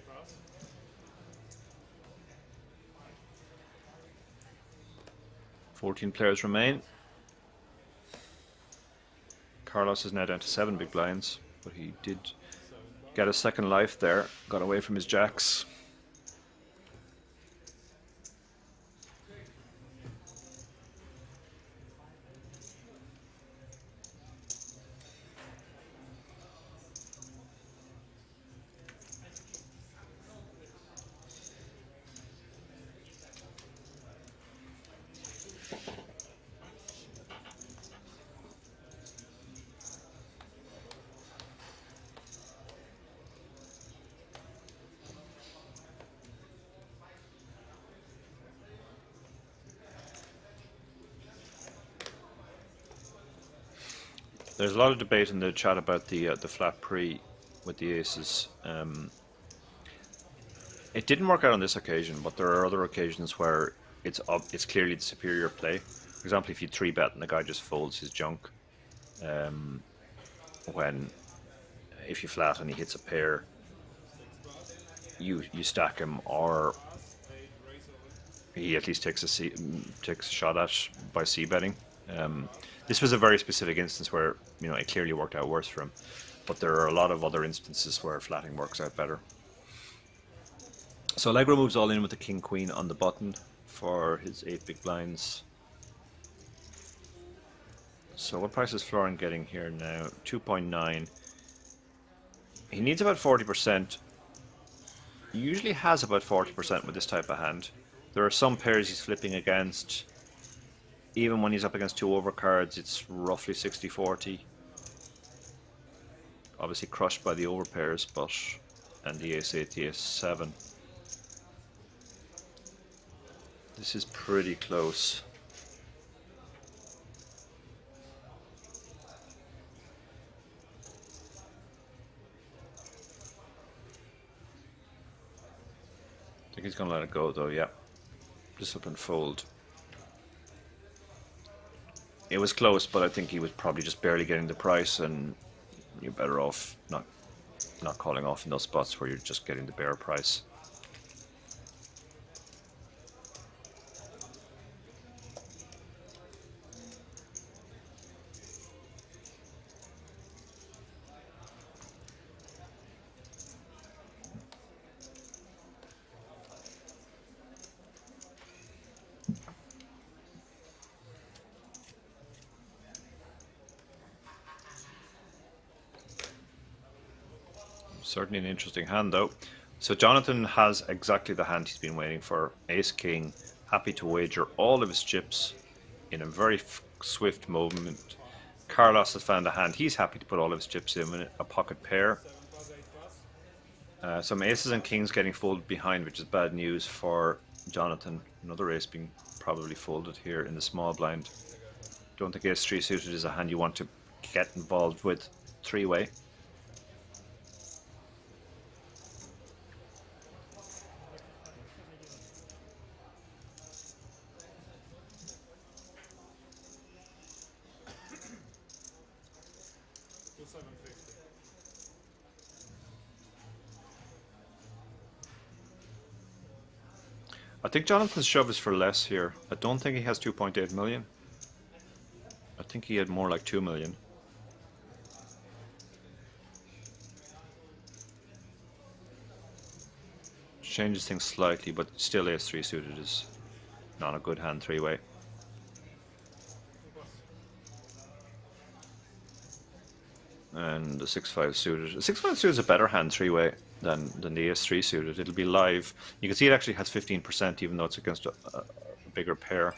Pass. 14 players remain. Carlos is now down to 7 big blinds, but he did get a second life there, got away from his jacks. There's a lot of debate in the chat about the flat pre with the aces. It didn't work out on this occasion, but there are other occasions where it's clearly the superior play. For example, if you 3-bet and the guy just folds his junk, if you flat and he hits a pair, you stack him, or he at least takes a shot at by c-betting. This was a very specific instance where, you know, it clearly worked out worse for him, but there are a lot of other instances where flatting works out better. So Allegro moves all in with the king queen on the button for his 8 big blinds. So what price is Florin getting here now? 2.9. He needs about 40%. He usually has about 40% with this type of hand. There are some pairs he's flipping against. Even when he's up against 2 overcards, it's roughly 60-40. Obviously crushed by the overpairs, but and the ace-8, the ace-7. This is pretty close. I think he's going to let it go though, yeah. Just up and fold. It was close, but I think he was probably just barely getting the price, and you're better off not calling off in those spots where you're just getting the bare price. Certainly an interesting hand though. So Jonathan has exactly the hand he's been waiting for. Ace King, happy to wager all of his chips in a very swift movement. Carlos has found a hand he's happy to put all of his chips in, a pocket pair. Some aces and kings getting folded behind, which is bad news for Jonathan. Another ace being probably folded here in the small blind. Don't think ace 3 suited is a hand you want to get involved with three-way. Two 750. I think Jonathan's shove is for less here. I don't think he has 2.8 million. I think he had more like 2 million. Changes things slightly, but still ace-3 suited is not a good hand three-way. And the 6-5 suited. The 6-5 suited is a better hand three-way than the ace-3 suited. It'll be live. You can see it actually has 15%, even though it's against a bigger pair.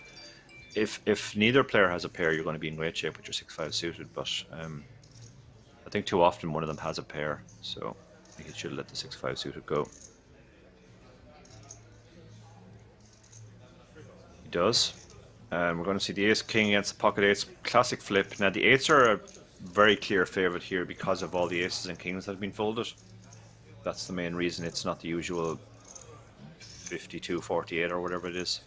If neither player has a pair, you're going to be in great shape with your 6-5 suited. But I think too often one of them has a pair, so you should let the 6-5 suited go. He does. And we're going to see the ace-king against the pocket eights. Classic flip. Now the eights are a very clear favorite here because of all the aces and kings that have been folded. That's the main reason it's not the usual 52-48 or whatever it is.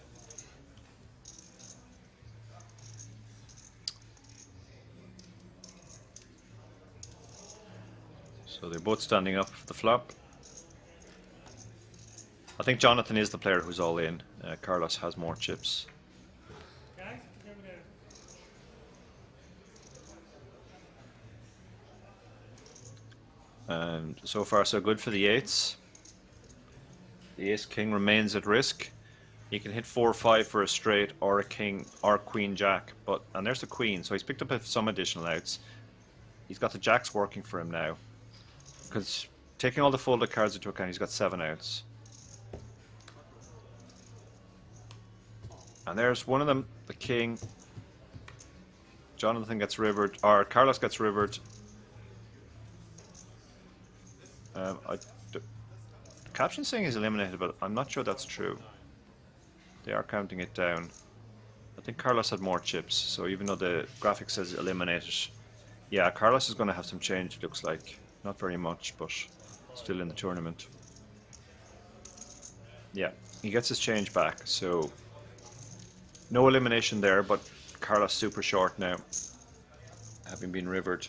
So they're both standing up for the flop. I think Jonathan is the player who's all in. Carlos has more chips. Guys, give me there. And so far so good for the eights. The ace-king remains at risk. He can hit 4-5 for a straight or a king or queen-jack. And there's the queen, so he's picked up some additional outs. He's got the jacks working for him now. Because taking all the folded cards into account, he's got 7 outs. And there's one of them, the king. Jonathan gets rivered, or Carlos gets rivered. The caption's saying he's eliminated, but I'm not sure that's true. They are counting it down. I think Carlos had more chips, so even though the graphic says eliminated, yeah, Carlos is going to have some change, it looks like. Not very much, but still in the tournament. Yeah, he gets his change back, so no elimination there, but Carlos super short now, having been rivered.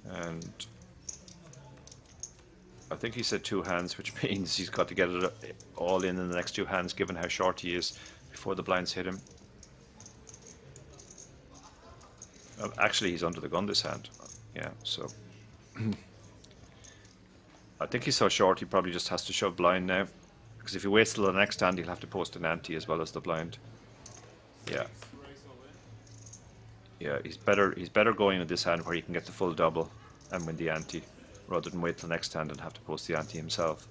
And I think he said 2 hands, which means he's got to get it all in the next 2 hands, given how short he is before the blinds hit him. Actually, he's under the gun this hand. Yeah, so I think he's so short he probably just has to shove blind now, because if he waits till the next hand, he'll have to post an ante as well as the blind. Yeah. Yeah, he's better going with this hand where he can get the full double and win the ante, rather than wait till the next hand and have to post the ante himself.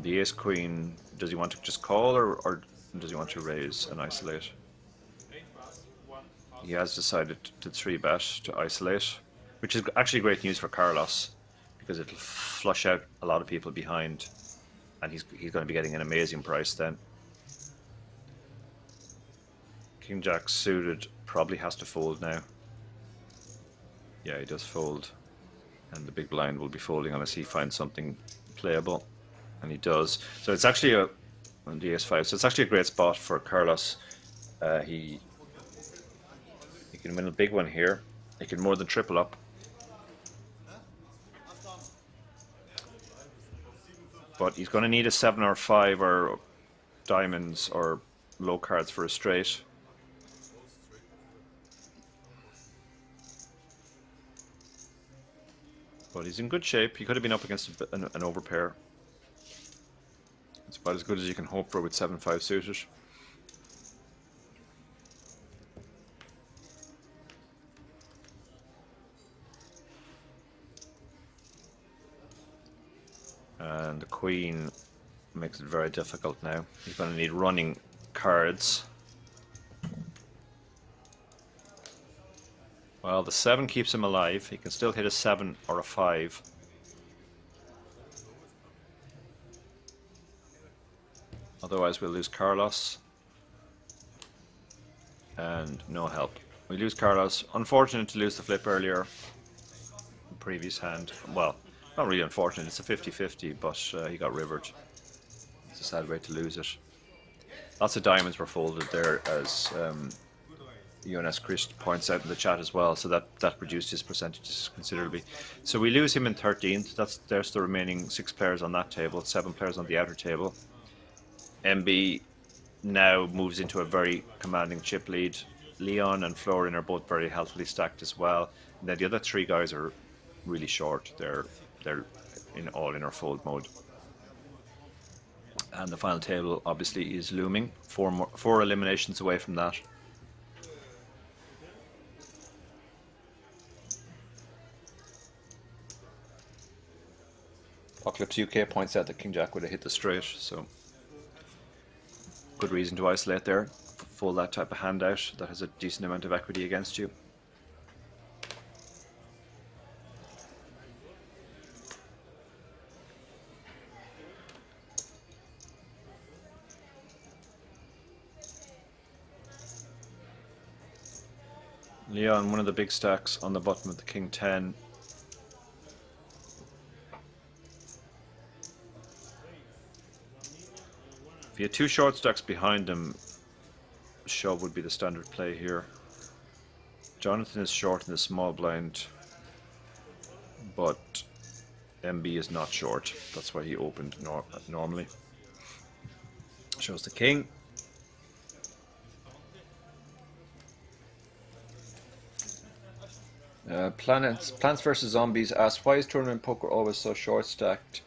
The ace queen, does he want to just call or does he want to raise and isolate? He has decided to 3-bet to isolate, which is actually great news for Carlos, because it'll flush out a lot of people behind, and he's going to be getting an amazing price then. King Jack suited probably has to fold now. Yeah, he does fold, and the big blind will be folding unless he finds something playable, and he does. So it's actually on the ace-5, so it's actually a great spot for Carlos. He can win a big one here. He can more than triple up. But he's going to need a 7 or 5 or diamonds or low cards for a straight. But he's in good shape. He could have been up against an overpair. It's about as good as you can hope for with 7-5 suited. And the queen makes it very difficult now. He's going to need running cards. Well, the 7 keeps him alive. He can still hit a 7 or a 5. Otherwise we'll lose Carlos. And no help. We lose Carlos. Unfortunate to lose the flip earlier. Previous hand. Well, not really unfortunate. It's a 50-50, but he got rivered. It's a sad way to lose it. Lots of diamonds were folded there, as UNS Chris points out in the chat as well. So that reduced his percentages considerably. So we lose him in 13th. There's the remaining 6 players on that table, 7 players on the outer table. MB now moves into a very commanding chip lead. Leon and Florian are both very healthily stacked as well. And then the other 3 guys are really short. They're in all inner fold mode. And the final table obviously is looming. 4 eliminations away from that. Apocalypse UK points out that King Jack would have hit the straight, so good reason to isolate there. Fold that type of hand out that has a decent amount of equity against you. Leon, one of the big stacks on the bottom of the King 10. If you had 2 short stacks behind him, shove would be the standard play here. Jonathan is short in the small blind, but MB is not short. That's why he opened normally. Shows the king. Plants vs Zombies asks, why is tournament poker always so short stacked?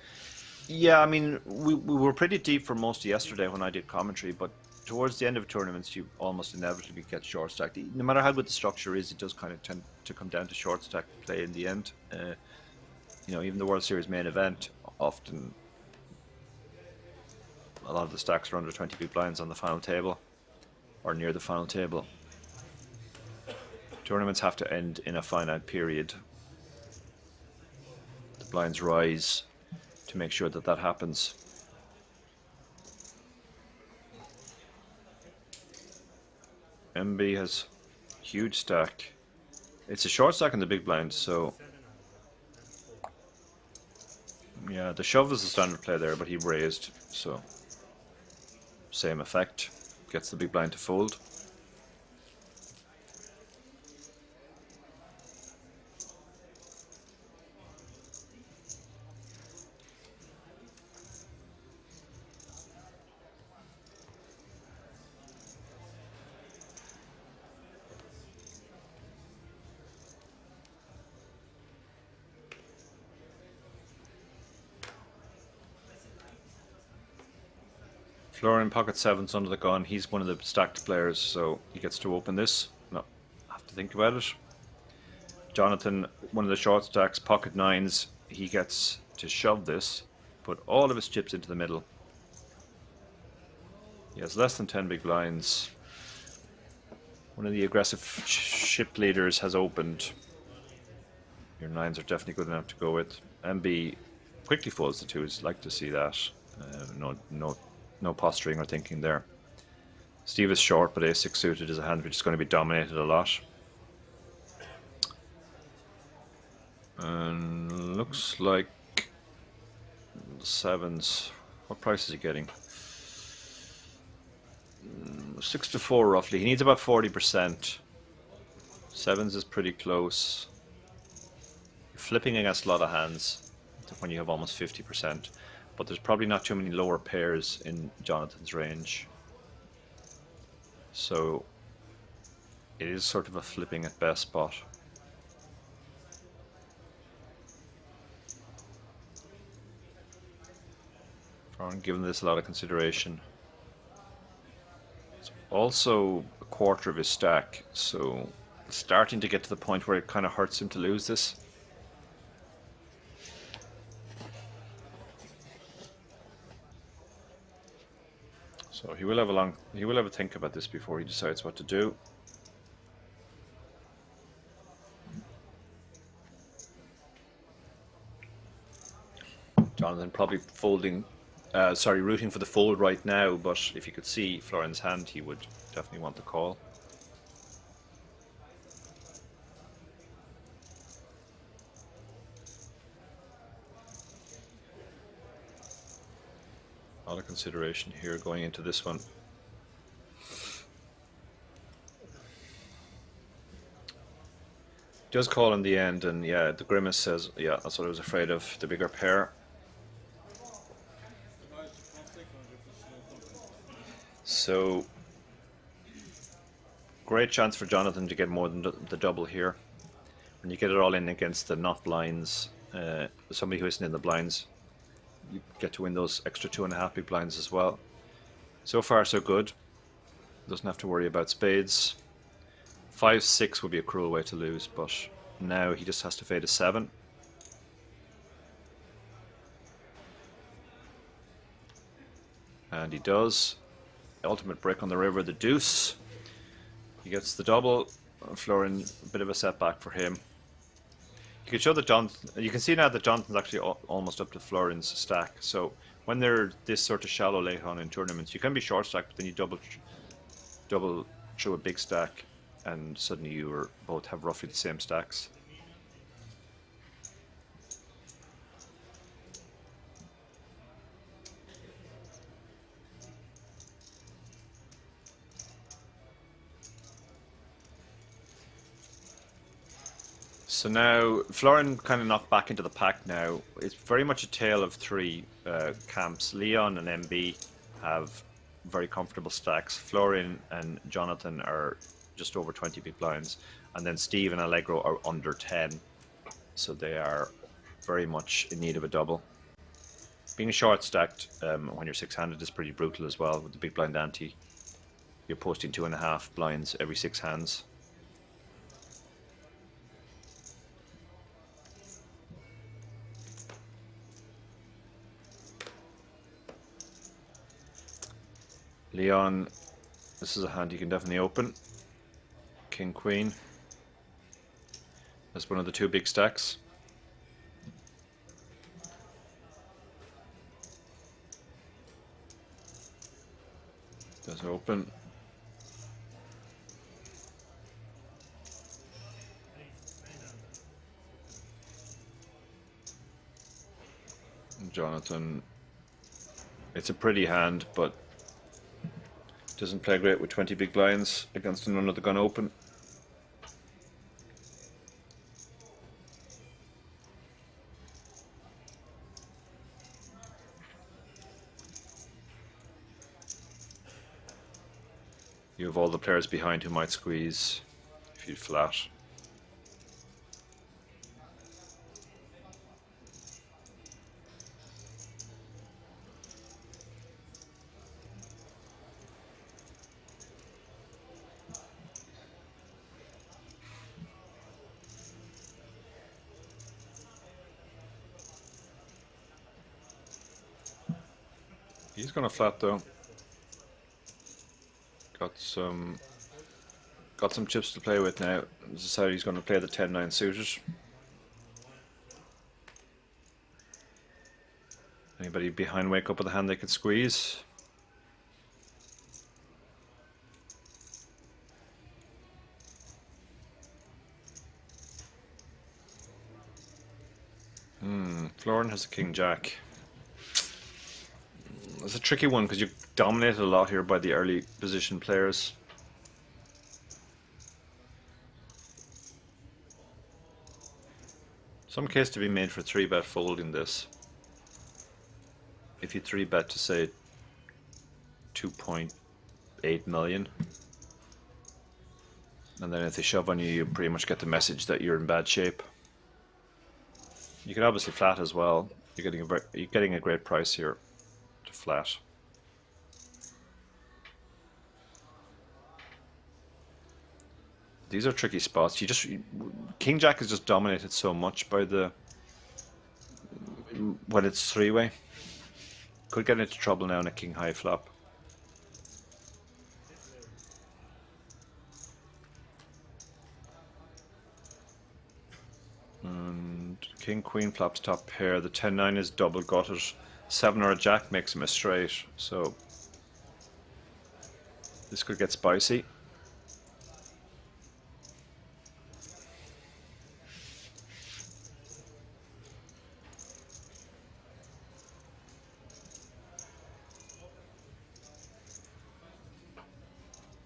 Yeah, I mean, we were pretty deep for most of yesterday when I did commentary, but towards the end of tournaments you almost inevitably get short stacked. No matter how good the structure is, it does kind of tend to come down to short stack play in the end. You know, even the World Series main event, often a lot of the stacks are under 20 big blinds on the final table or near the final table. Tournaments have to end in a finite period. The blinds rise to make sure that that happens. MB has huge stack. It's a short stack in the big blind, so yeah, the shove is the standard play there, but he raised, so same effect. Gets the big blind to fold. Florian pocket 7's under the gun. He's one of the stacked players, so he gets to open this. No, have to think about it. Jonathan, one of the short stacks, pocket 9's. He gets to shove this, put all of his chips into the middle. He has less than 10 big blinds. One of the aggressive ship leaders has opened. Your 9's are definitely good enough to go with. MB quickly folds the 2's. Like to see that. No posturing or thinking there. Steve is short, but A6 suited is a hand which is going to be dominated a lot. And looks like the 7's. What price is he getting? 6 to 4 roughly. He needs about 40%. 7's is pretty close. You're flipping against a lot of hands when you have almost 50%. But there's probably not too many lower pairs in Jonathan's range. So it is sort of a flipping at best spot. I'm giving this a lot of consideration. It's also a quarter of his stack, so it's starting to get to the point where it kind of hurts him to lose this. So he will have a think about this before he decides what to do. Jonathan probably folding Sorry, rooting for the fold right now, but if you could see Florin's hand, he would definitely want the call. A lot of consideration here going into this one. Does call in the end, and yeah, the grimace says, yeah, that's what I was afraid of, the bigger pair. So, great chance for Jonathan to get more than the double here. When you get it all in against the not blinds, somebody who isn't in the blinds, you get to win those extra 2.5 big blinds as well. So far, so good. Doesn't have to worry about spades. 5-6 would be a cruel way to lose, but now he just has to fade a 7. And he does. Ultimate brick on the river, the deuce. He gets the double. Florin, a bit of a setback for him. You can show that you can see now that Jonathan's actually almost up to Florin's stack. So when they're this sort of shallow late on in tournaments, you can be short stacked, but then you double through a big stack, and suddenly you both have roughly the same stacks. So now Florin kind of knocked back into the pack now. It's very much a tale of three camps. Leon and MB have very comfortable stacks. Florin and Jonathan are just over 20 big blinds. And then Steve and Allegro are under 10. So they are very much in need of a double. Being short stacked when you're six-handed is pretty brutal as well with the big blind ante. You're posting 2.5 blinds every 6 hands. Leon, this is a hand you can definitely open. King, Queen. That's one of the 2 big stacks. Does open. Jonathan, it's a pretty hand, but doesn't play great with 20 big blinds against none of the gun open. You have all the players behind who might squeeze if you flat. He's gonna flat though. Got some chips to play with now. This is how he's gonna play the 10-9 suited. Anybody behind wake up with a hand they could squeeze? Florin has a king jack. It's a tricky one because you dominated a lot here by the early position players. Some case to be made for 3-bet folding this. If you 3-bet to say 2.8 million. And then if they shove on you, you pretty much get the message that you're in bad shape. You can obviously flat as well. You're getting a great price here to flat. These are tricky spots. King Jack is just dominated so much by when it's 3-way. Could get into trouble now in a King High flop. And King Queen flops top pair. The 10-9 is double gutted. 7 or a jack makes him a straight, so this could get spicy.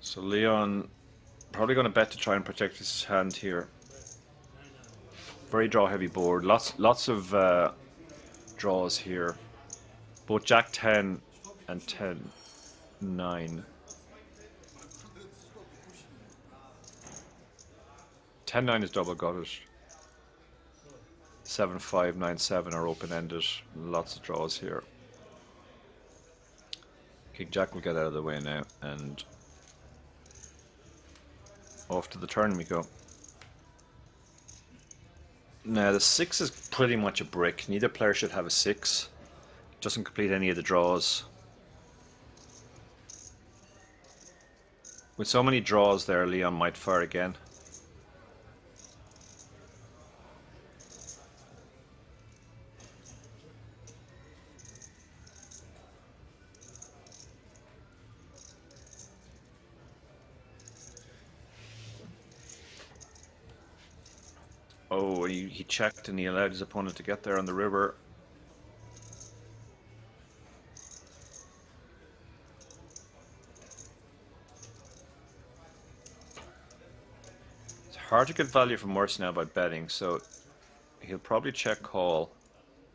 So Leon probably going to bet to try and protect his hand here. Very draw heavy board. Lots of draws here. Both Jack 10 and 10-9. 10-9 is double gutted. 7-5, 9-7 are open ended. Lots of draws here. King Jack will get out of the way now, and off to the turn we go. Now the 6 is pretty much a brick. Neither player should have a 6. Doesn't complete any of the draws. With so many draws there, Leon might fire again. Oh, he checked and he allowed his opponent to get there on the river. It's hard to get value from worse now by betting, so he'll probably check call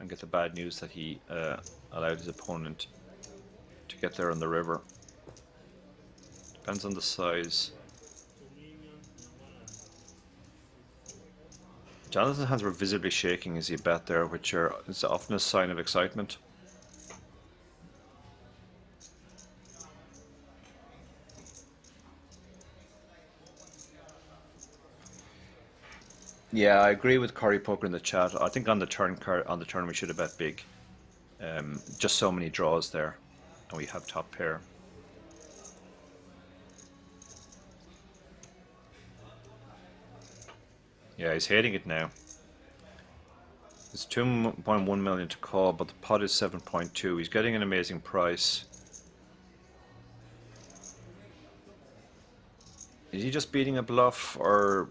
and get the bad news that he allowed his opponent to get there on the river. Depends on the size. Jonathan's hands were visibly shaking as he bet there, which is often a sign of excitement. Yeah, I agree with Curry Poker in the chat. I think on the turn we should have bet big. Just so many draws there, and we have top pair. Yeah, he's hating it now. It's 2.1 million to call, but the pot is 7.2. He's getting an amazing price. Is he just beating a bluff, or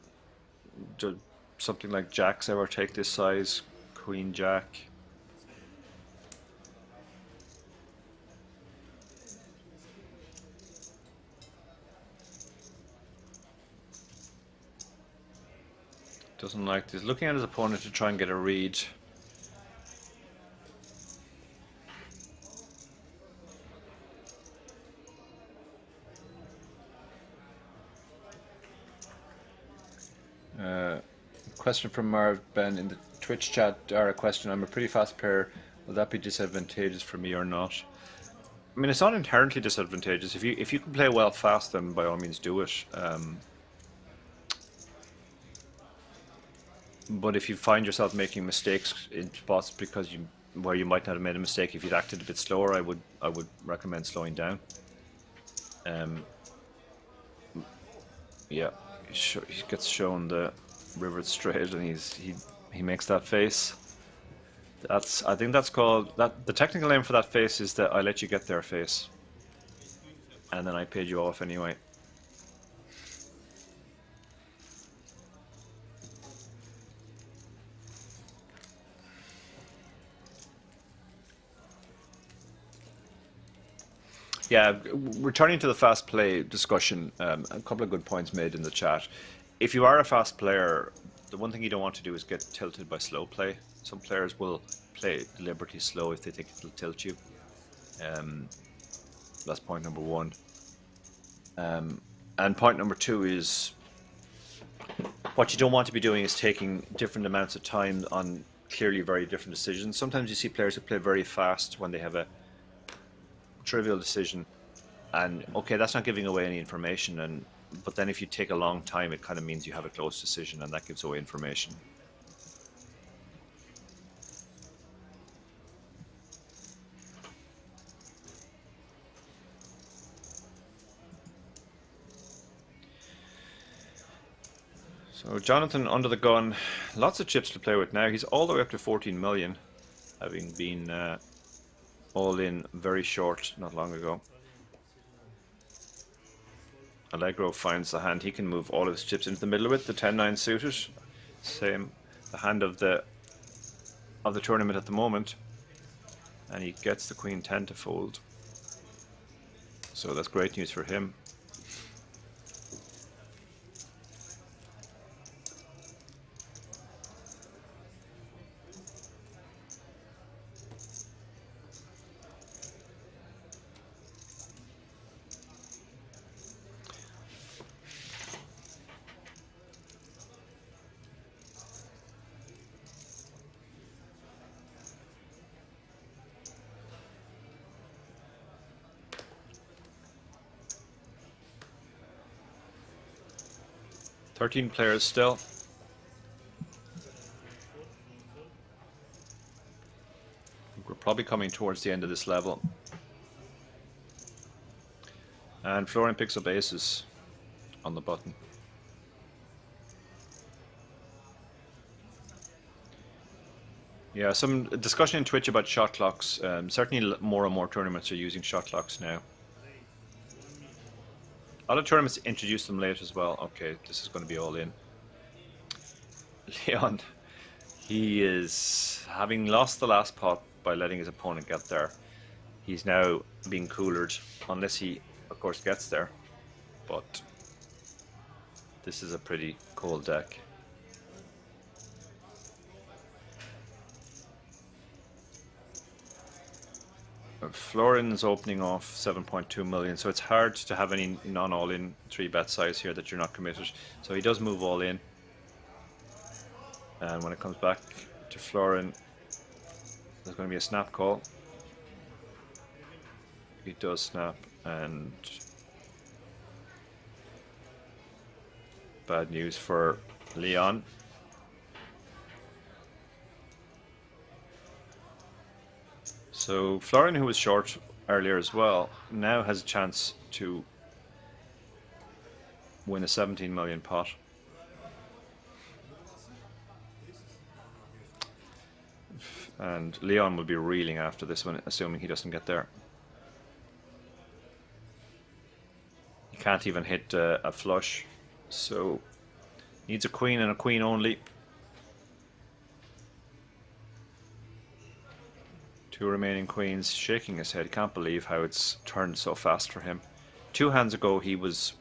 do something like jacks ever take this size? Queen jack. Doesn't like this. Looking at his opponent to try and get a read. Question from Marv Ben in the Twitch chat. A question. I'm a pretty fast player. Will that be disadvantageous for me or not? I mean, it's not inherently disadvantageous. If you can play well fast, then by all means do it. But if you find yourself making mistakes in spots because where you might not have made a mistake if you'd acted a bit slower, I would recommend slowing down. Yeah, he gets shown the river straight, and he makes that face. I think that's called the technical name for that face is the "I let you get there" face, and then I paid you off anyway. Yeah, returning to the fast play discussion, a couple of good points made in the chat. If you are a fast player, the one thing you don't want to do is get tilted by slow play. Some players will play deliberately slow if they think it'll tilt you. That's point number one. And point number two is what you don't want to be doing is taking different amounts of time on clearly very different decisions. Sometimes you see players who play very fast when they have a trivial decision, and okay, that's not giving away any information, but then if you take a long time, it kind of means you have a close decision, and that gives away information. So Jonathan under the gun, lots of chips to play with now. He's all the way up to 14 million, having been all in very short not long ago. Allegro finds the hand he can move all of his chips into the middle with, the 10-9 suited. Same, the hand of the tournament at the moment. And he gets the Queen 10 to fold. So that's great news for him. Thirteen players still. We're probably coming towards the end of this level. And Florian picks up aces on the button. Yeah, some discussion in Twitch about shot clocks. Certainly more and more tournaments are using shot clocks now. Other tournaments introduce them late as well. Okay, this is going to be all in. Leon, he is, having lost the last pot by letting his opponent get there, he's now being coolered, unless he, of course, gets there. But this is a pretty cold deck. Florian's opening off 7.2 million, so it's hard to have any non-all-in 3-bet size here that you're not committed. So he does move all in. And when it comes back to Florian, there's going to be a snap call. He does snap, and bad news for Leon. So Florian, who was short earlier as well, now has a chance to win a 17 million pot. And Leon will be reeling after this one, assuming he doesn't get there. He can't even hit a flush, so needs a queen and a queen only. Two remaining queens, shaking his head. Can't believe how it's turned so fast for him. 2 hands ago he was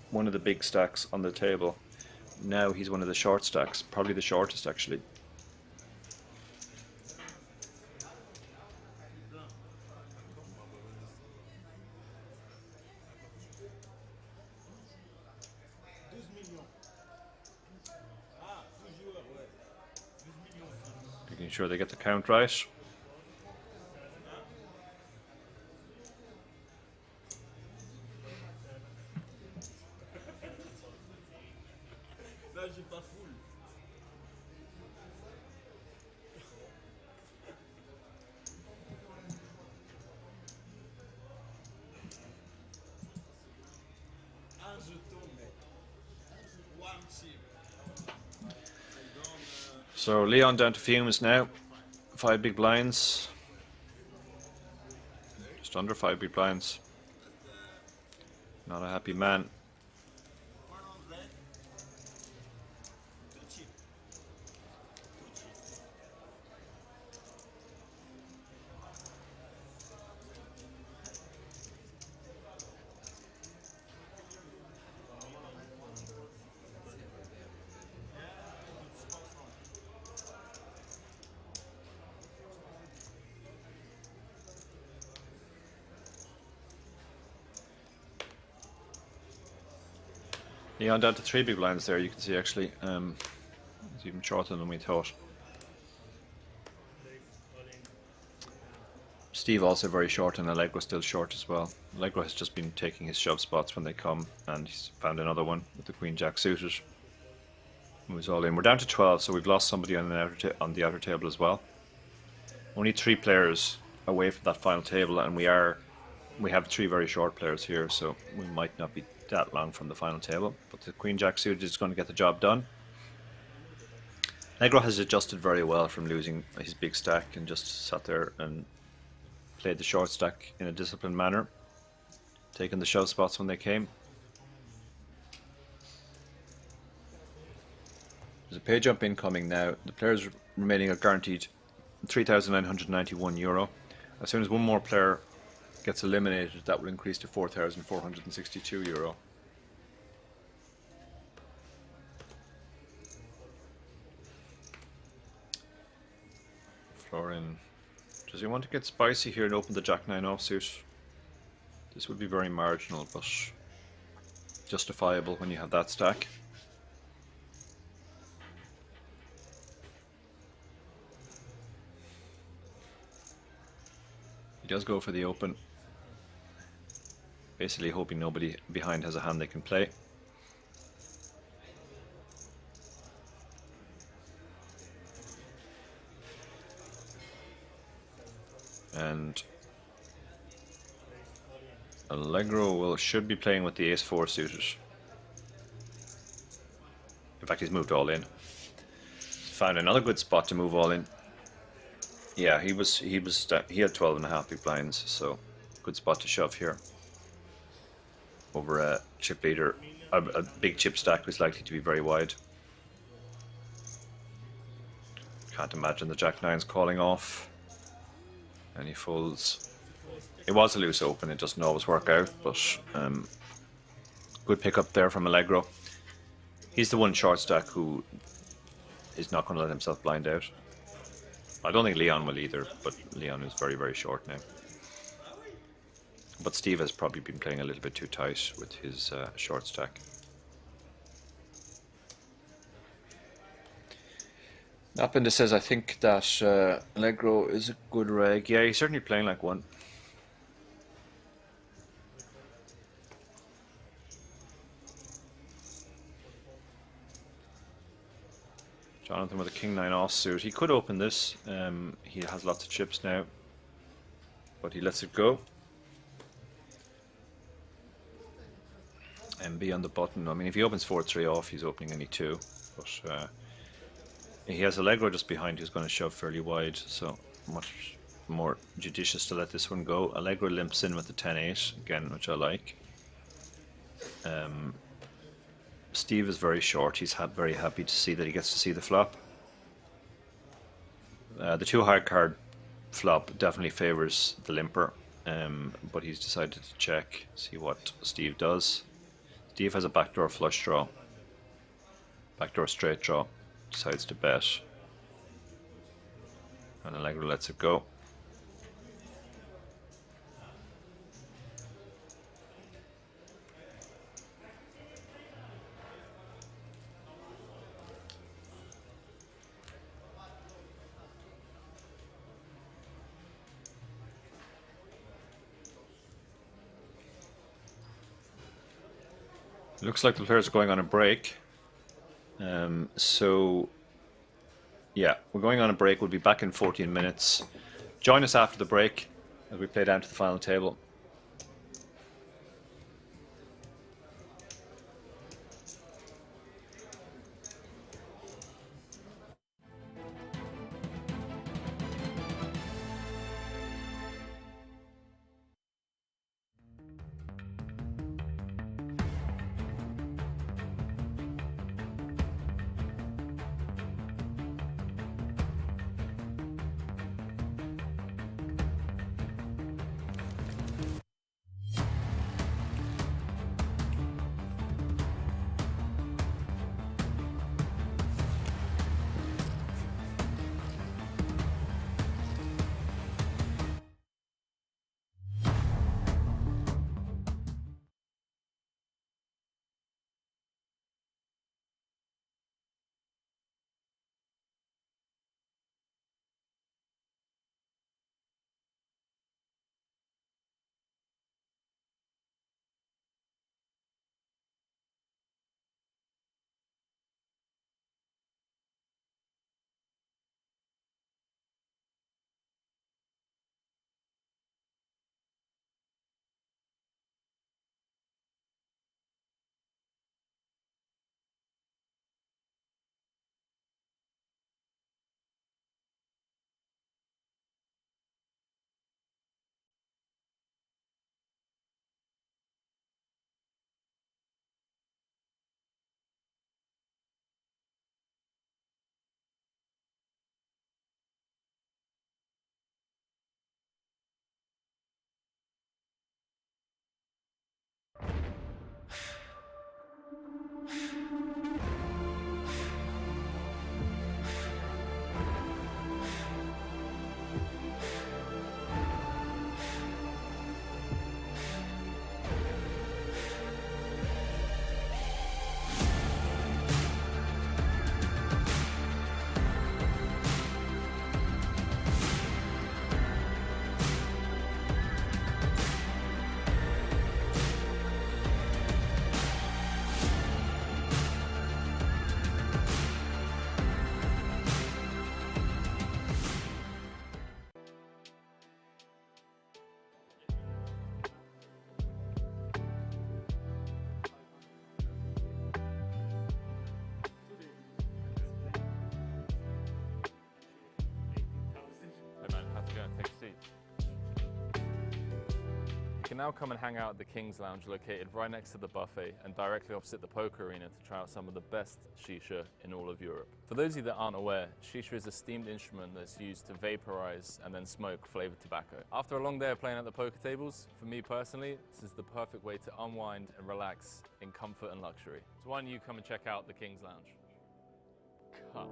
one of the big stacks on the table. Now he's one of the short stacks, probably the shortest actually. Making sure they get the count right. So Leon down to fumes now. 5 big blinds. Just under 5 big blinds. Not a happy man. Leon down to 3 big blinds there, you can see actually. It's even shorter than we thought. Steve also very short, and Allegro still short as well. Allegro has just been taking his shove spots when they come, and he's found another one with the Queen Jack suited. Moves all in. We're down to 12, so we've lost somebody on the outer table as well. Only 3 players away from that final table, and we have 3 very short players here, so we might not be that long from the final table. But the Queen Jack suited is going to get the job done. Allegro has adjusted very well from losing his big stack and just sat there and played the short stack in a disciplined manner, taking the shove spots when they came. There's a pay jump incoming now. The players remaining are guaranteed €3,991. As soon as one more player gets eliminated, that will increase to €4,462. Florin, does he want to get spicy here and open the Jack-9 offsuit? This would be very marginal, but justifiable when you have that stack. He does go for the open, basically hoping nobody behind has a hand they can play. And Allegro should be playing with the ace-4 suited. In fact, he's moved all in. Found another good spot to move all in. Yeah, he had 12 and a half big blinds, so good spot to shove here. Over a chip leader, a big chip stack was likely to be very wide. Can't imagine the Jack-9's calling off. And he folds. It was a loose open, it doesn't always work out, but good pickup there from Allegro. He's the one short stack who is not going to let himself blind out. I don't think Leon will either, but Leon is very, very short now. But Steve has probably been playing a little bit too tight with his short stack. Napinda says, I think that Allegro is a good reg. Yeah, he's certainly playing like one. Jonathan with a king-9 offsuit. He could open this. He has lots of chips now, but he lets it go. And be on the button. I mean, if he opens 4-3 off, he's opening any two. But he has Allegro just behind who's going to shove fairly wide, so much more judicious to let this one go. Allegro limps in with the 10-8 again, which I like. Steve is very short. He's very happy to see that he gets to see the flop. The too high card flop definitely favors the limper, but he's decided to check, see what Steve does. Steve has a backdoor flush draw, backdoor straight draw, decides to bet, and Allegro lets it go. Looks like the players are going on a break. So, yeah, we're going on a break. We'll be back in 14 minutes. Join us after the break as we play down to the final table. You can now come and hang out at the King's Lounge located right next to the buffet and directly opposite the poker arena to try out some of the best shisha in all of Europe. For those of you that aren't aware, shisha is a steamed instrument that's used to vaporize and then smoke flavored tobacco. After a long day of playing at the poker tables, for me personally, this is the perfect way to unwind and relax in comfort and luxury. So why don't you come and check out the King's Lounge? Cut.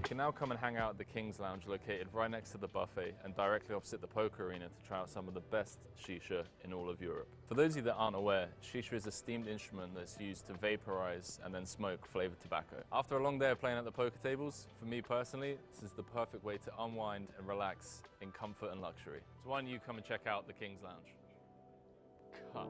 You can now come and hang out at the King's Lounge located right next to the buffet and directly opposite the poker arena to try out some of the best shisha in all of Europe. For those of you that aren't aware, shisha is a steamed instrument that's used to vaporize and then smoke flavored tobacco. After a long day of playing at the poker tables, for me personally, this is the perfect way to unwind and relax in comfort and luxury. So why don't you come and check out the King's Lounge? Cut.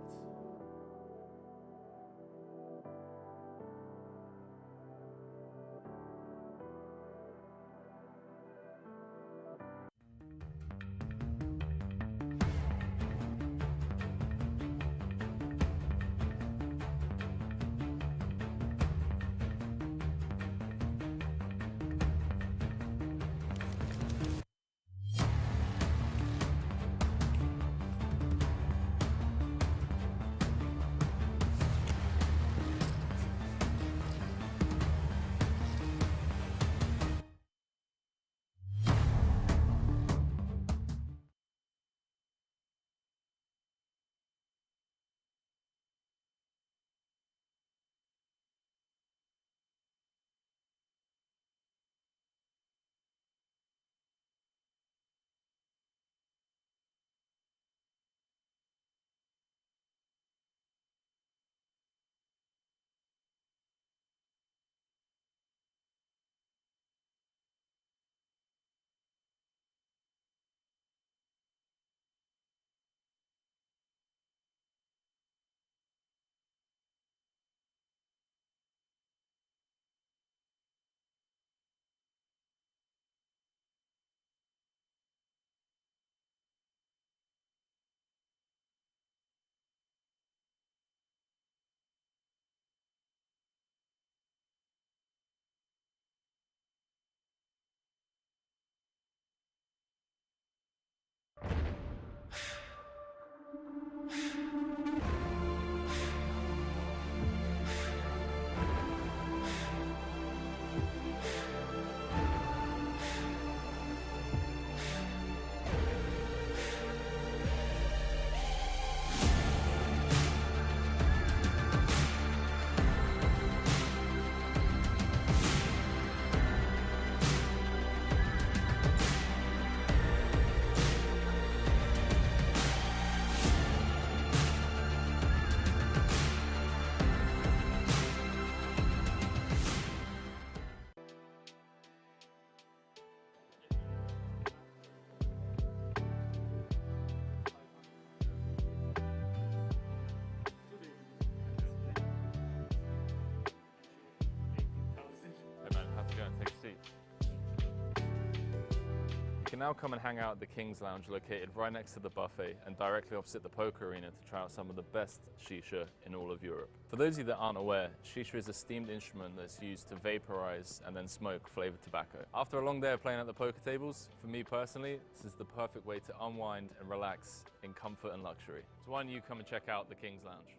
can now come and hang out at the King's Lounge located right next to the buffet and directly opposite the poker arena to try out some of the best shisha in all of Europe. For those of you that aren't aware, shisha is a steamed instrument that's used to vaporize and then smoke flavored tobacco. After a long day of playing at the poker tables, for me personally, this is the perfect way to unwind and relax in comfort and luxury. So why don't you come and check out the King's Lounge?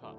Cut.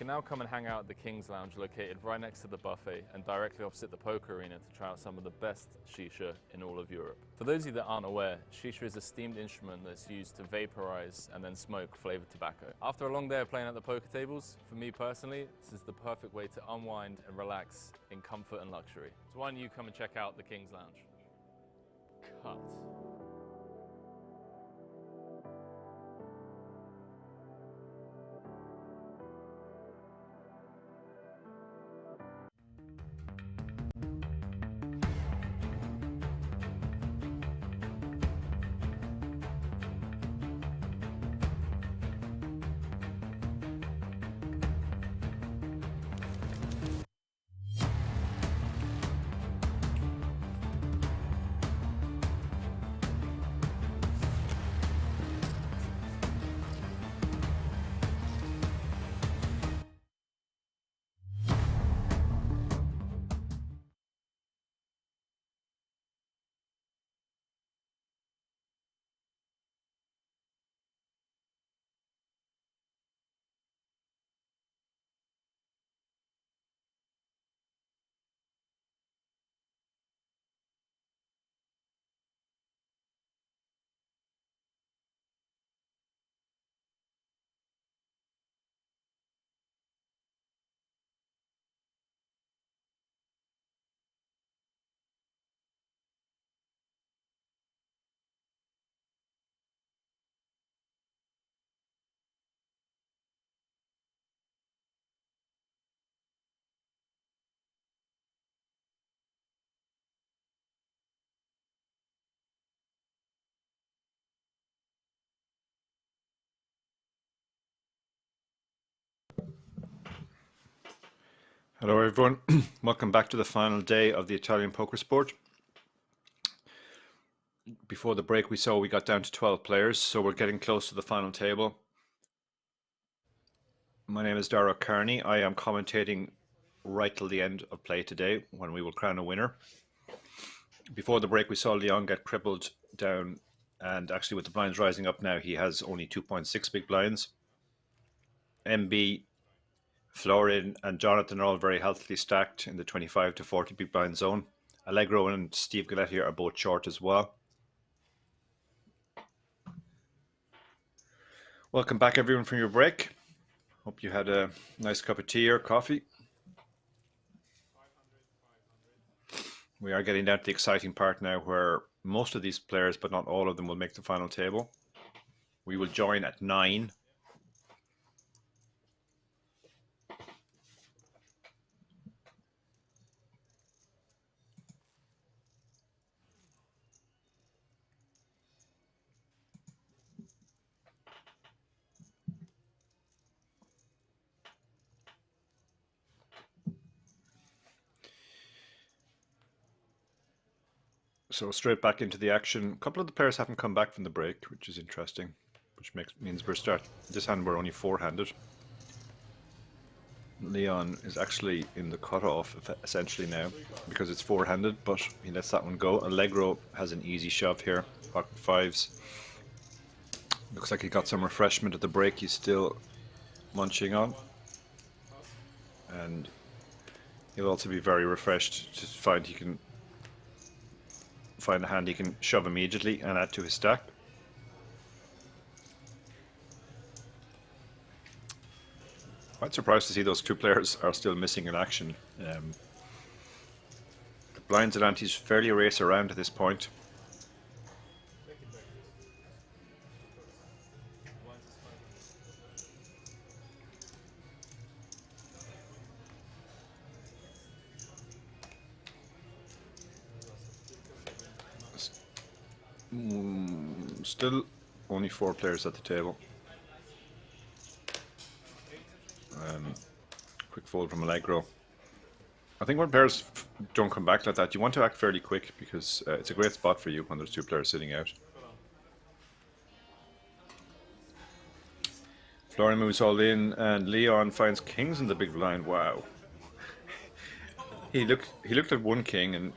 You can now come and hang out at the King's Lounge located right next to the buffet and directly opposite the poker arena to try out some of the best shisha in all of Europe. For those of you that aren't aware, shisha is a steamed instrument that's used to vaporize and then smoke flavored tobacco. After a long day of playing at the poker tables, for me personally, this is the perfect way to unwind and relax in comfort and luxury. So why don't you come and check out the King's Lounge? Cut. Hello everyone, welcome back to the final day of the Italian poker sport. Before the break we saw we got down to 12 players, so we're getting close to the final table. My name is Dara Kearney. I am commentating right till the end of play today when we will crown a winner. Before the break we saw Leon get crippled down, and actually with the blinds rising up now he has only 2.6 big blinds. MB, Florin and Jonathan are all very healthily stacked in the 25 to 40 big blind zone. Allegro and Steve Galletti are both short as well. Welcome back everyone from your break. Hope you had a nice cup of tea or coffee. We are getting down to the exciting part now where most of these players, but not all of them, will make the final table. We will join at 9. So straight back into the action. A couple of the players haven't come back from the break, which is interesting, which means this hand we're only 4-handed. Leon is actually in the cutoff essentially now because it's 4-handed, but he lets that one go. Allegro has an easy shove here, pocket 5s. Looks like he got some refreshment at the break he's still munching on. And he'll also be very refreshed to find he can find a hand he can shove immediately and add to his stack. Quite surprised to see those two players are still missing in action. The blinds and antes fairly race around at this point. Still only 4 players at the table. Quick fold from Allegro. I think when players don't come back like that, you want to act fairly quick because it's a great spot for you when there's 2 players sitting out. Florin moves all in and Leon finds kings in the big blind. Wow. He looked at 1 king,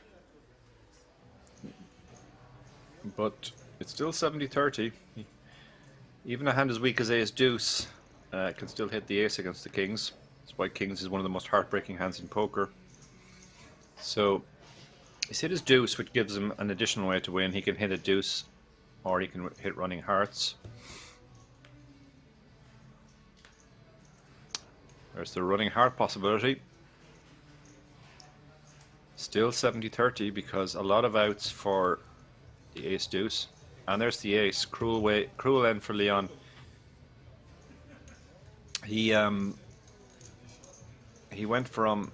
but it's still 70-30. Even a hand as weak as ace deuce can still hit the ace against the kings. That's why kings is one of the most heartbreaking hands in poker. So he's hit his deuce, which gives him an additional way to win. He can hit a deuce or he can hit running hearts. There's the running heart possibility. Still 70-30 because a lot of outs for the ace deuce. And there's the ace. Cruel end for Leon. He went from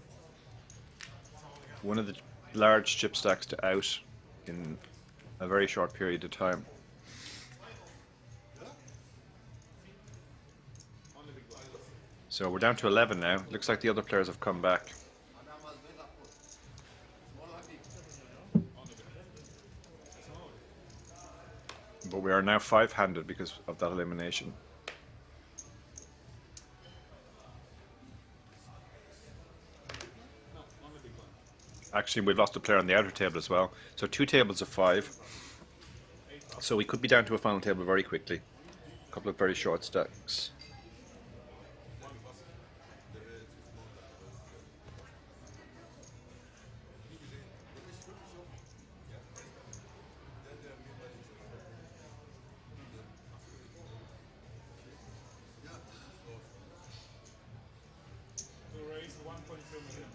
one of the large chip stacks to out in a very short period of time. So we're down to 11 now. Looks like the other players have come back. But we are now 5-handed because of that elimination. Actually, we've lost a player on the outer table as well. So 2 tables of 5. So we could be down to a final table very quickly. A couple of very short stacks. To raise 1.2 million.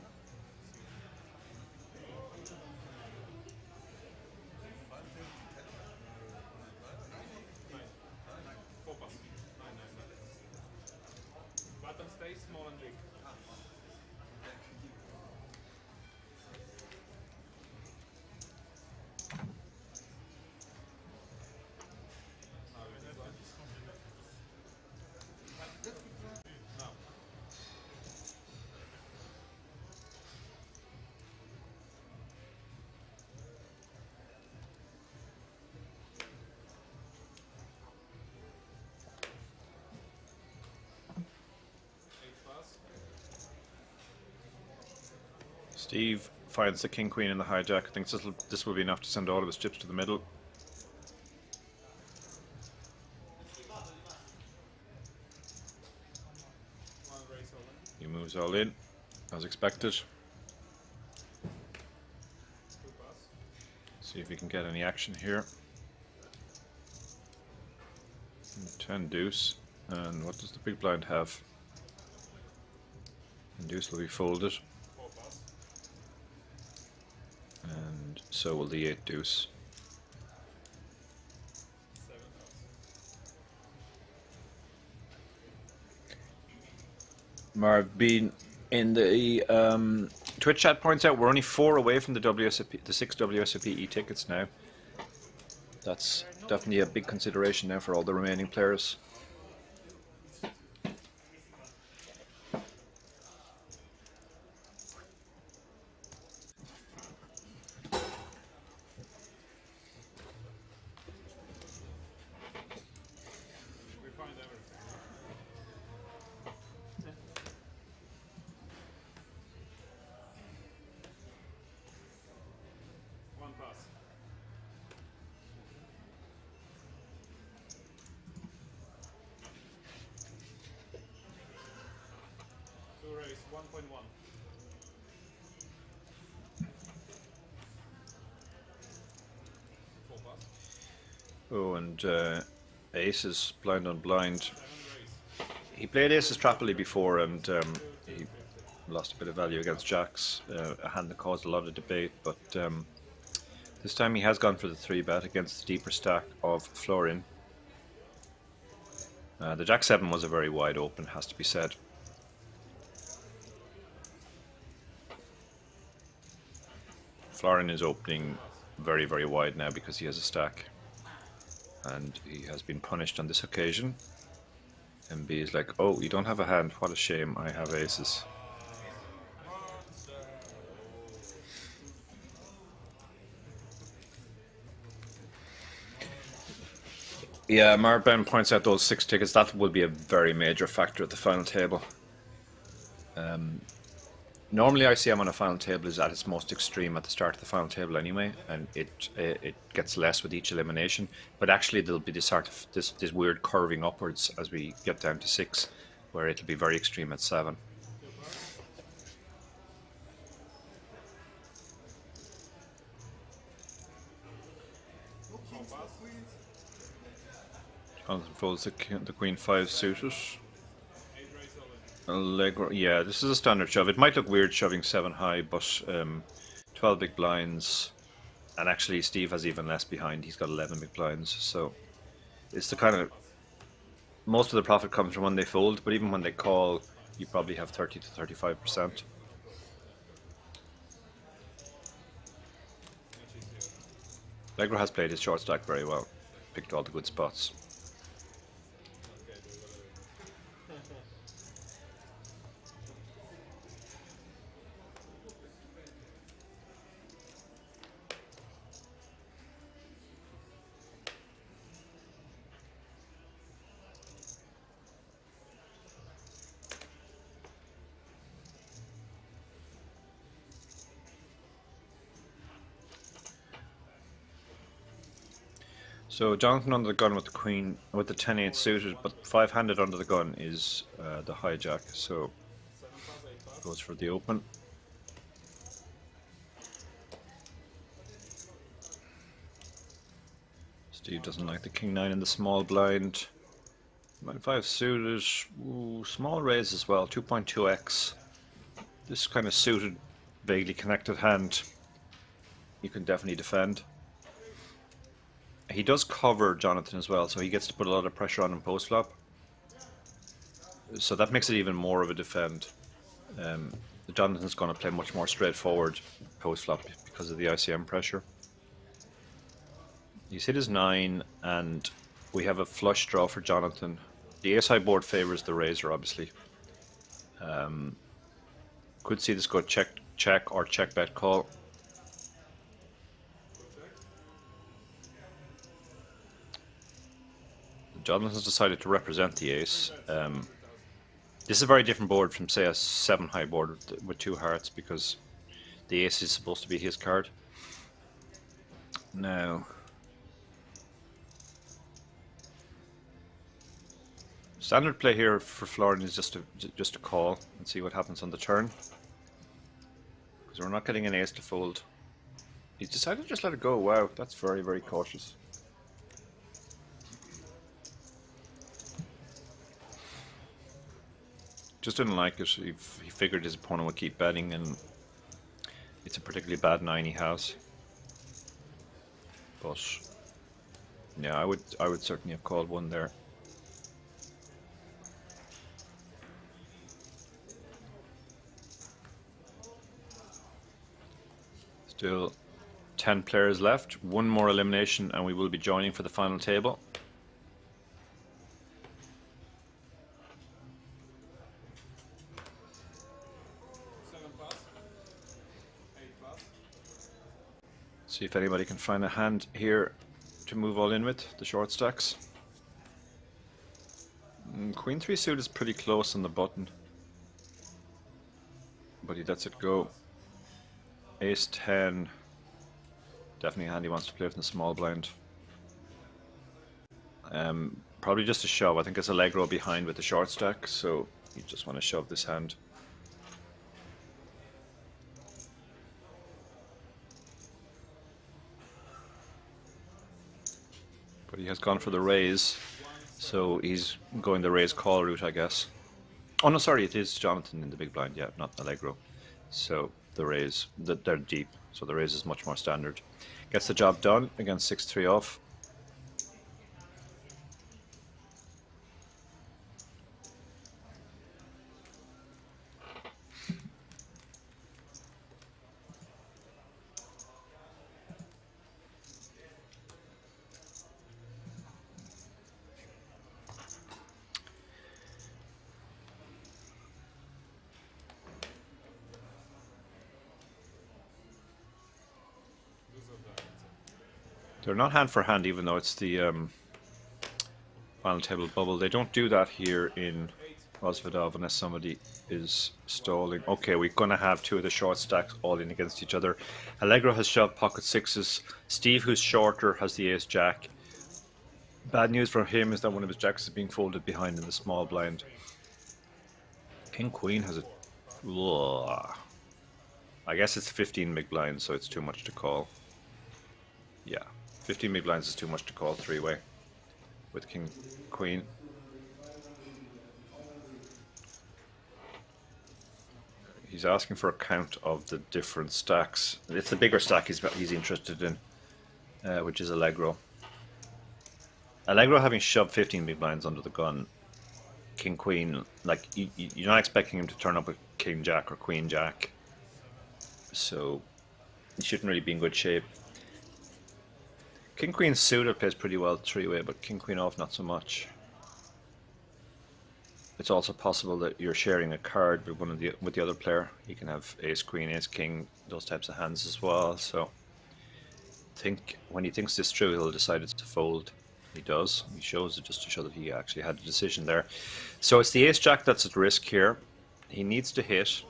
Four plus. 9, 9, 9. Steve finds the king queen in the hijack. I think this will be enough to send all of his chips to the middle. One raise all in. He moves all in, as expected. 2 pass. See if we can get any action here. 10 deuce. And what does the big blind have? And deuce will be folded. 4 pass. And so will the 8 deuce. 7 pass. Marv Bean in the Twitch chat points out we're only 4 away from the WSOP, the 6 WSOP e-tickets now. That's definitely a big consideration now for all the remaining players. We find everything. 1 pass. 2 raise, 1.1. Full pass. Oh, and aces, blind on blind. 7 raise. He played aces trappily before, and he lost a bit of value against jacks, a hand that caused a lot of debate, but this time he has gone for the 3-bet against the deeper stack of Florin. The jack 7 was a very wide open, has to be said. Florin is opening very, very wide now because he has a stack, and he has been punished on this occasion. MB is like, oh, you don't have a hand, what a shame, I have aces. Yeah, Marben points out those 6 tickets, that will be a very major factor at the final table. Normally ICM on a final table is at its most extreme at the start of the final table anyway, and it gets less with each elimination, but actually there'll be this sort of this weird curving upwards as we get down to 6, where it'll be very extreme at 7. Jonathan folds the queen 5 suited. 8 raise all in. Allegro, yeah, this is a standard shove. It might look weird shoving 7 high, but 12 big blinds, and actually Steve has even less behind. He's got 11 big blinds, so it's the kind of, most of the profit comes from when they fold, but even when they call, you probably have 30 to 35%. Allegro has played his short stack very well, picked all the good spots. Okay, do whatever. So Jonathan under the gun with the queen, with the 10-8 suited, but 5-handed under the gun is the hijack, so 7 pass, 8 pass. goes for the open. Steve doesn't like the king 9 in the small blind. 9-5 suited, ooh, small raise as well, 2.2x. This kind of suited, vaguely connected hand, you can definitely defend. He does cover Jonathan as well, so he gets to put a lot of pressure on him post-flop. So that makes it even more of a defend. Jonathan's going to play much more straightforward post-flop because of the ICM pressure. He's hit his 9, and we have a flush draw for Jonathan. The ace-high board favours the raiser, obviously. Could see this go check, check, or check bet call. Jonathan's decided to represent the ace. This is a very different board from, say, a 7-high board with 2 hearts, because The ace is supposed to be his card. Now, standard play here for Florian is just to call and see what happens on the turn, because we're not getting an ace to fold. He's decided to just let it go. Wow, that's very, very cautious. Just didn't like it. He figured his opponent would keep betting, and it's a particularly bad 9 he has. But yeah, I would certainly have called one there. Still 10 players left. One more elimination, and we will be joining for the final table. See if anybody can find a hand here to move all in with, the short stacks. Queen 3 suit is pretty close on the button, but he lets it go. Ace 10, definitely a hand he wants to play from the small blind. Probably just a shove. I think it's Allegro behind with the short stack, so you just want to shove this hand. But he has gone for the raise, so he's going the raise call route, I guess. Oh no, sorry, it is Jonathan in the big blind, yeah, not Allegro. So the raise, they're deep, so the raise is much more standard. Gets the job done against 6-3 off. They're not hand for hand, even though it's the final table bubble. They don't do that here in Rozvadov unless somebody is stalling. Okay, we're going to have two of the short stacks all in against each other. Allegro has shoved pocket sixes. Steve, who's shorter, has the ace jack. Bad news for him is that one of his jacks is being folded behind in the small blind. King Queen has a... Ugh. I guess it's 15 big blinds, so it's too much to call. Yeah. 15 big blinds is too much to call three-way with King Queen. He's asking for a count of the different stacks. It's the bigger stack he's interested in, which is Allegro. Allegro having shoved 15 big blinds under the gun. King Queen, like you're not expecting him to turn up with King Jack or Queen Jack, so he shouldn't really be in good shape. King Queen suited plays pretty well three-way, but King Queen off not so much. It's also possible that you're sharing a card with the other player. You can have Ace Queen, Ace King, those types of hands as well. So I think when he thinks this through, he'll decide it's to fold. He does. He shows it just to show that he actually had a decision there. So it's the Ace Jack that's at risk here. He needs to hit.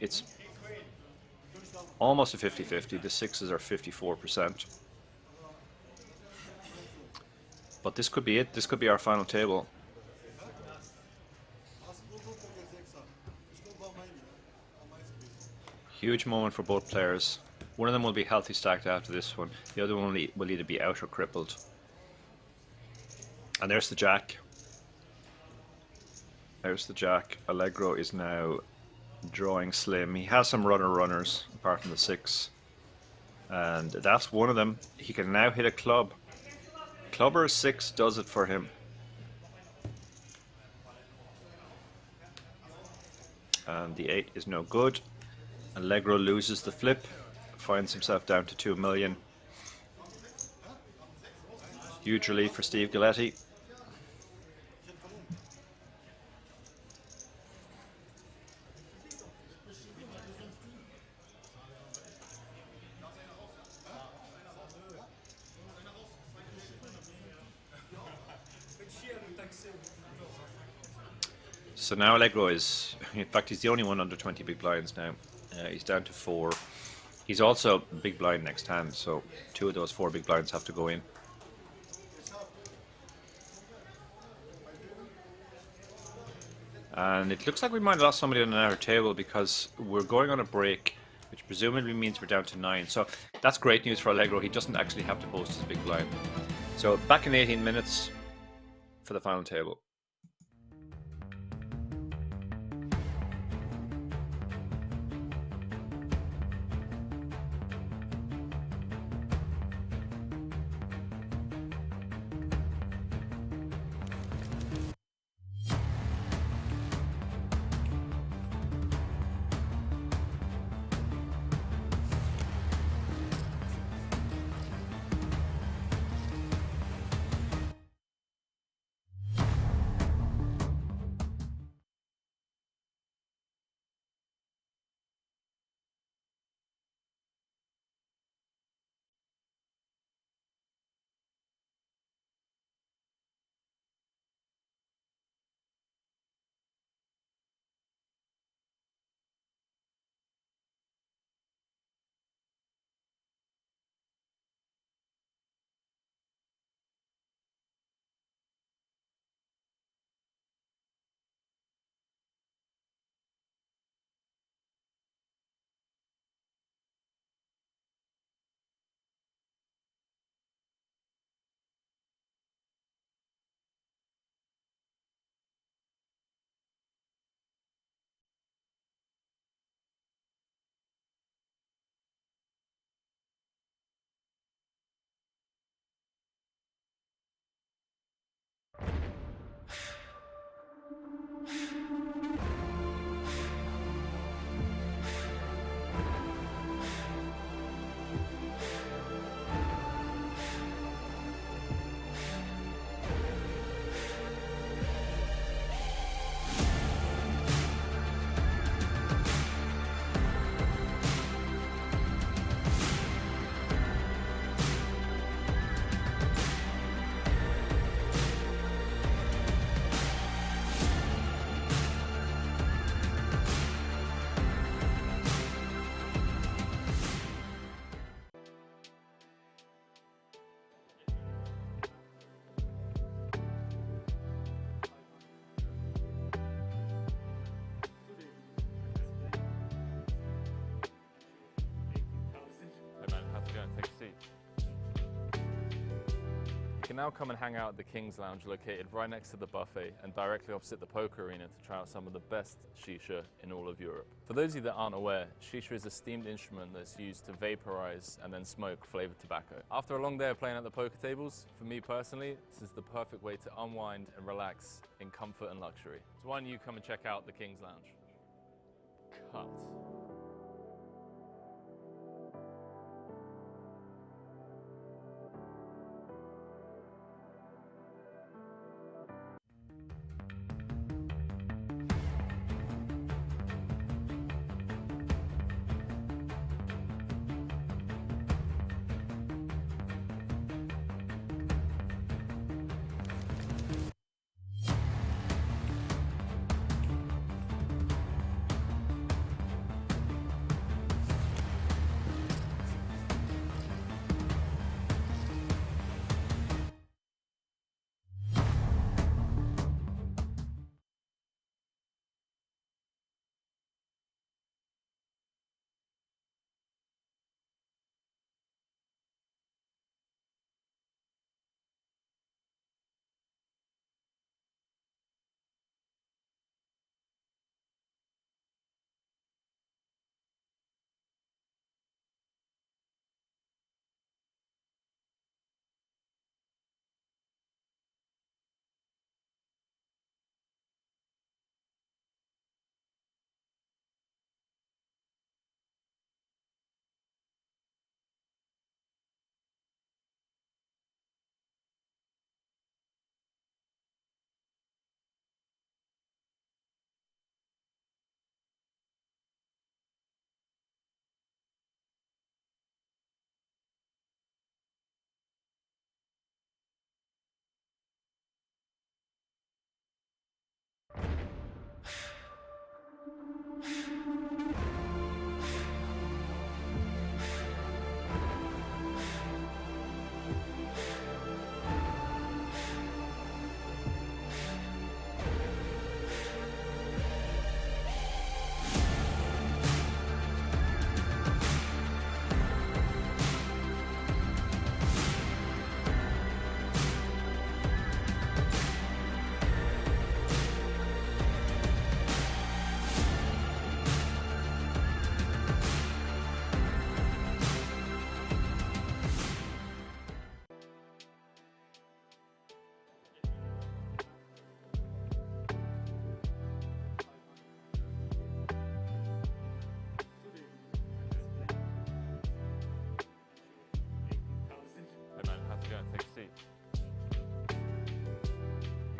It's almost a 50-50. The sixes are 54%. But this could be it. This could be our final table. Huge moment for both players. One of them will be healthy stacked after this one. The other one will either be out or crippled. And there's the Jack. There's the Jack. Allegro is now drawing slim. He has some runners apart from the six. And that's one of them. He can now hit a club. Clubber 6 does it for him. And the 8 is no good. Allegro loses the flip, finds himself down to 2 million. Huge relief for Steve Galletti. So now Allegro is, in fact, he's the only one under 20 big blinds now. He's down to 4. He's also big blind next hand, so 2 of those 4 big blinds have to go in. And it looks like we might have lost somebody on our table because we're going on a break, which presumably means we're down to 9. So that's great news for Allegro. He doesn't actually have to post his big blind. So back in 18 minutes for the final table. You can now come and hang out at the King's Lounge located right next to the buffet and directly opposite the poker arena to try out some of the best shisha in all of Europe. For those of you that aren't aware, shisha is a steamed instrument that's used to vaporize and then smoke flavored tobacco. After a long day of playing at the poker tables, for me personally, this is the perfect way to unwind and relax in comfort and luxury. So why don't you come and check out the King's Lounge? Cut.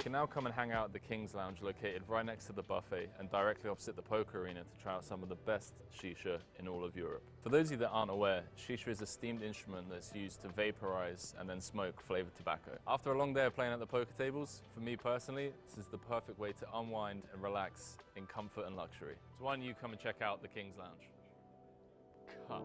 can now come and hang out at the King's Lounge located right next to the buffet and directly opposite the poker arena to try out some of the best shisha in all of Europe. For those of you that aren't aware, shisha is a steamed instrument that's used to vaporize and then smoke flavored tobacco. After a long day of playing at the poker tables, for me personally, this is the perfect way to unwind and relax in comfort and luxury. So why don't you come and check out the King's Lounge? Cut.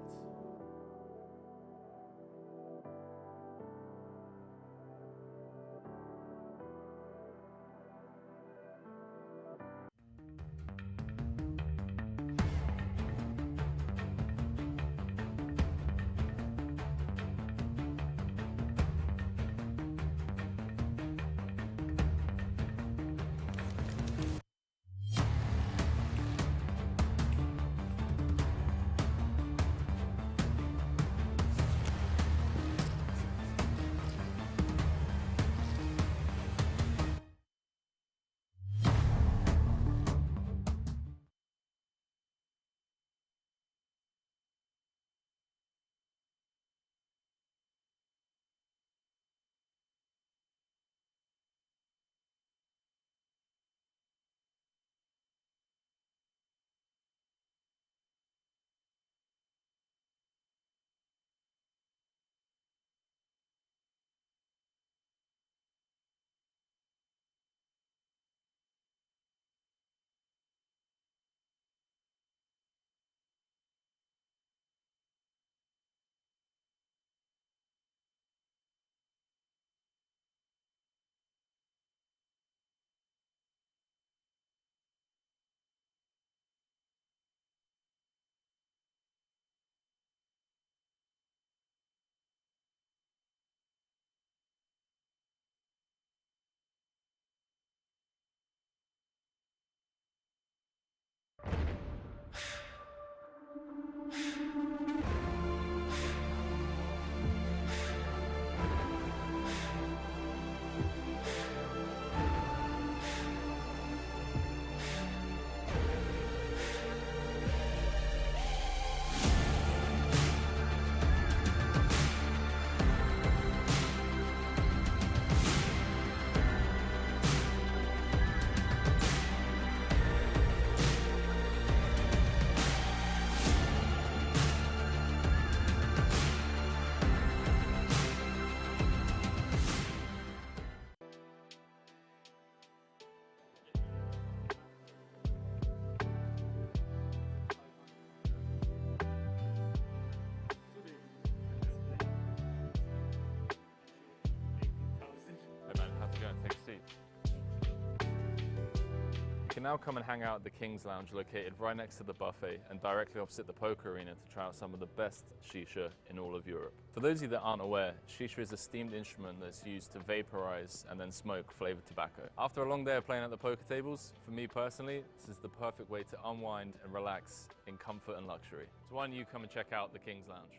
You can now come and hang out at the King's Lounge located right next to the buffet and directly opposite the poker arena to try out some of the best shisha in all of Europe. For those of you that aren't aware, shisha is a steamed instrument that's used to vaporize and then smoke flavored tobacco. After a long day of playing at the poker tables, for me personally, this is the perfect way to unwind and relax in comfort and luxury. So why don't you come and check out the King's Lounge?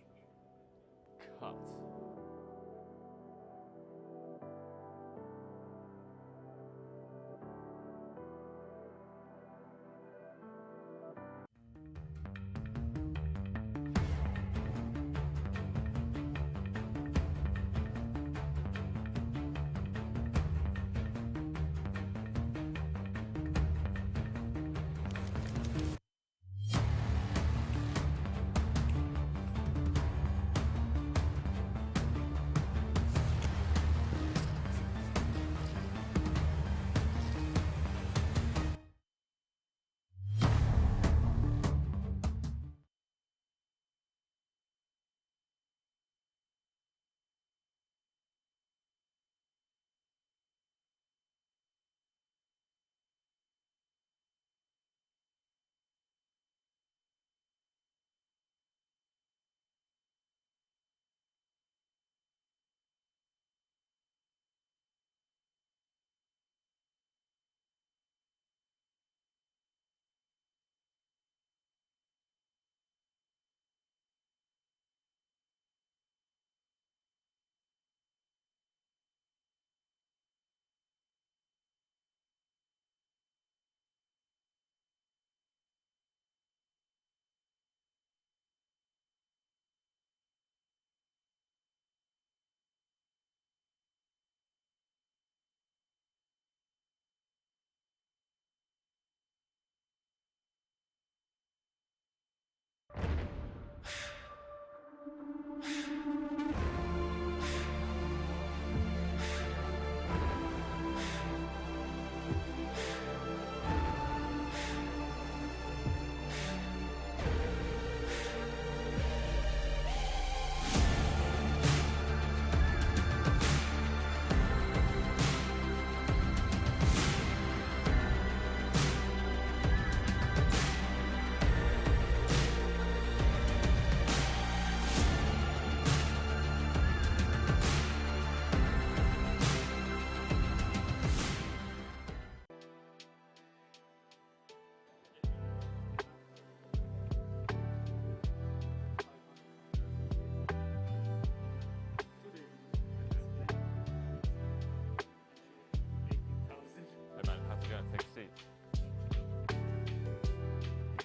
Cut.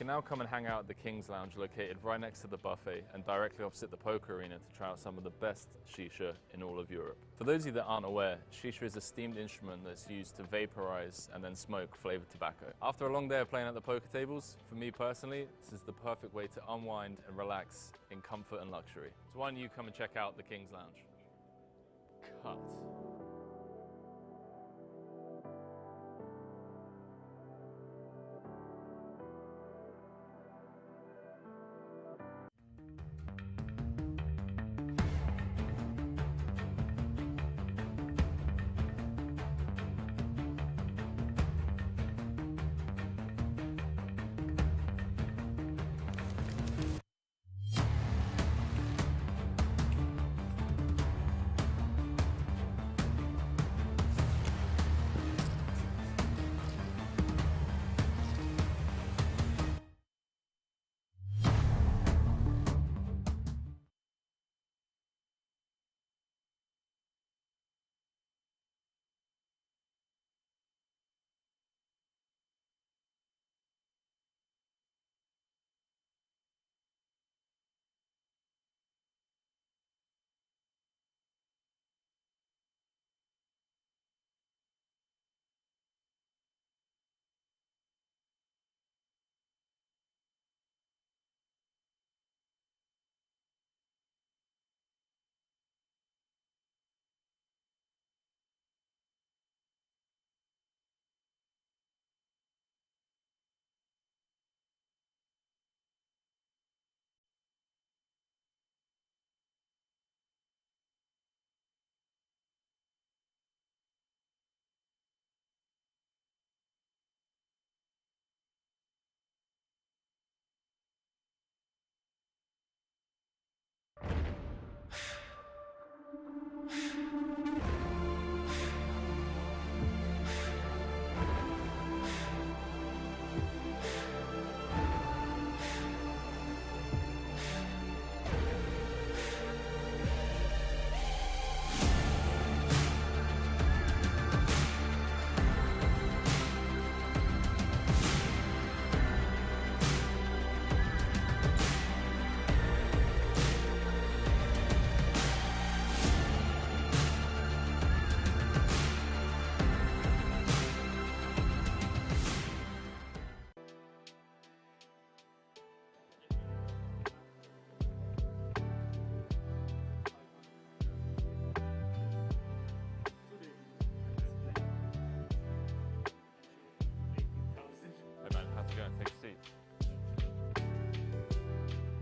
can now come and hang out at the King's Lounge located right next to the buffet and directly opposite the poker arena to try out some of the best shisha in all of Europe. For those of you that aren't aware, shisha is a steamed instrument that's used to vaporize and then smoke flavored tobacco. After a long day of playing at the poker tables, for me personally, this is the perfect way to unwind and relax in comfort and luxury. So why don't you come and check out the King's Lounge? Cut.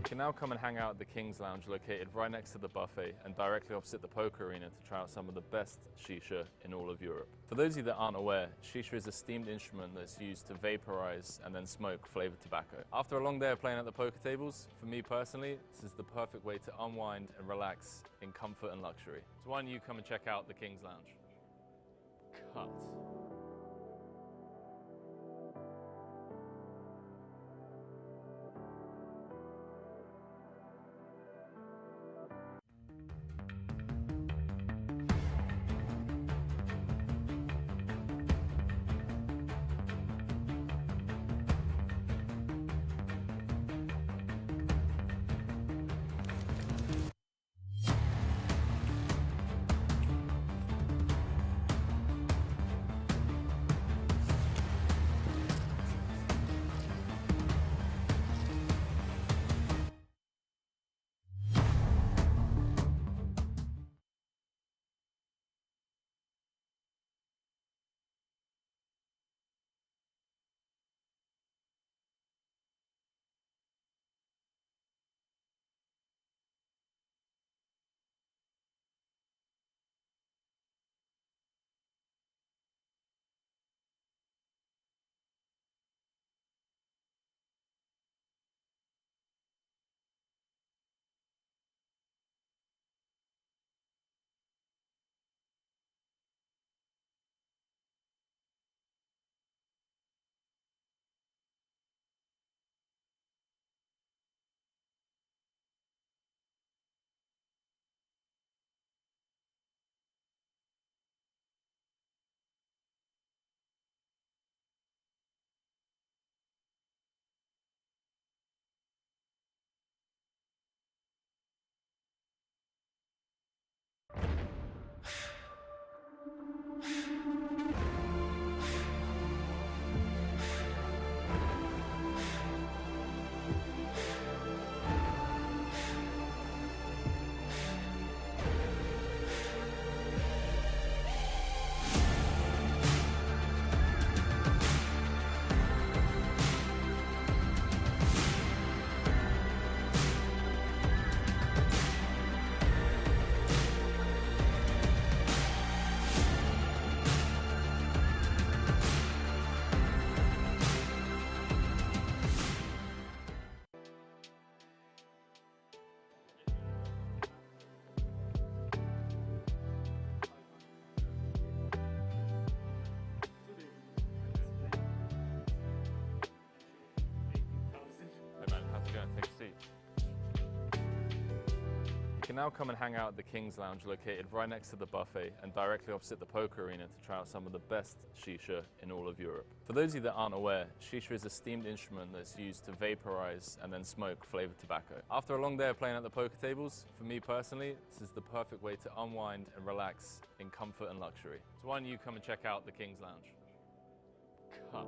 You can now come and hang out at the King's Lounge located right next to the buffet and directly opposite the poker arena to try out some of the best shisha in all of Europe. For those of you that aren't aware, shisha is a steamed instrument that's used to vaporize and then smoke flavored tobacco. After a long day of playing at the poker tables, for me personally, this is the perfect way to unwind and relax in comfort and luxury. So why don't you come and check out the King's Lounge? Cut. can now come and hang out at the King's Lounge located right next to the buffet and directly opposite the poker arena to try out some of the best shisha in all of Europe. For those of you that aren't aware, shisha is a steamed instrument that's used to vaporize and then smoke flavored tobacco. After a long day of playing at the poker tables, for me personally, this is the perfect way to unwind and relax in comfort and luxury. So why don't you come and check out the King's Lounge? Cut.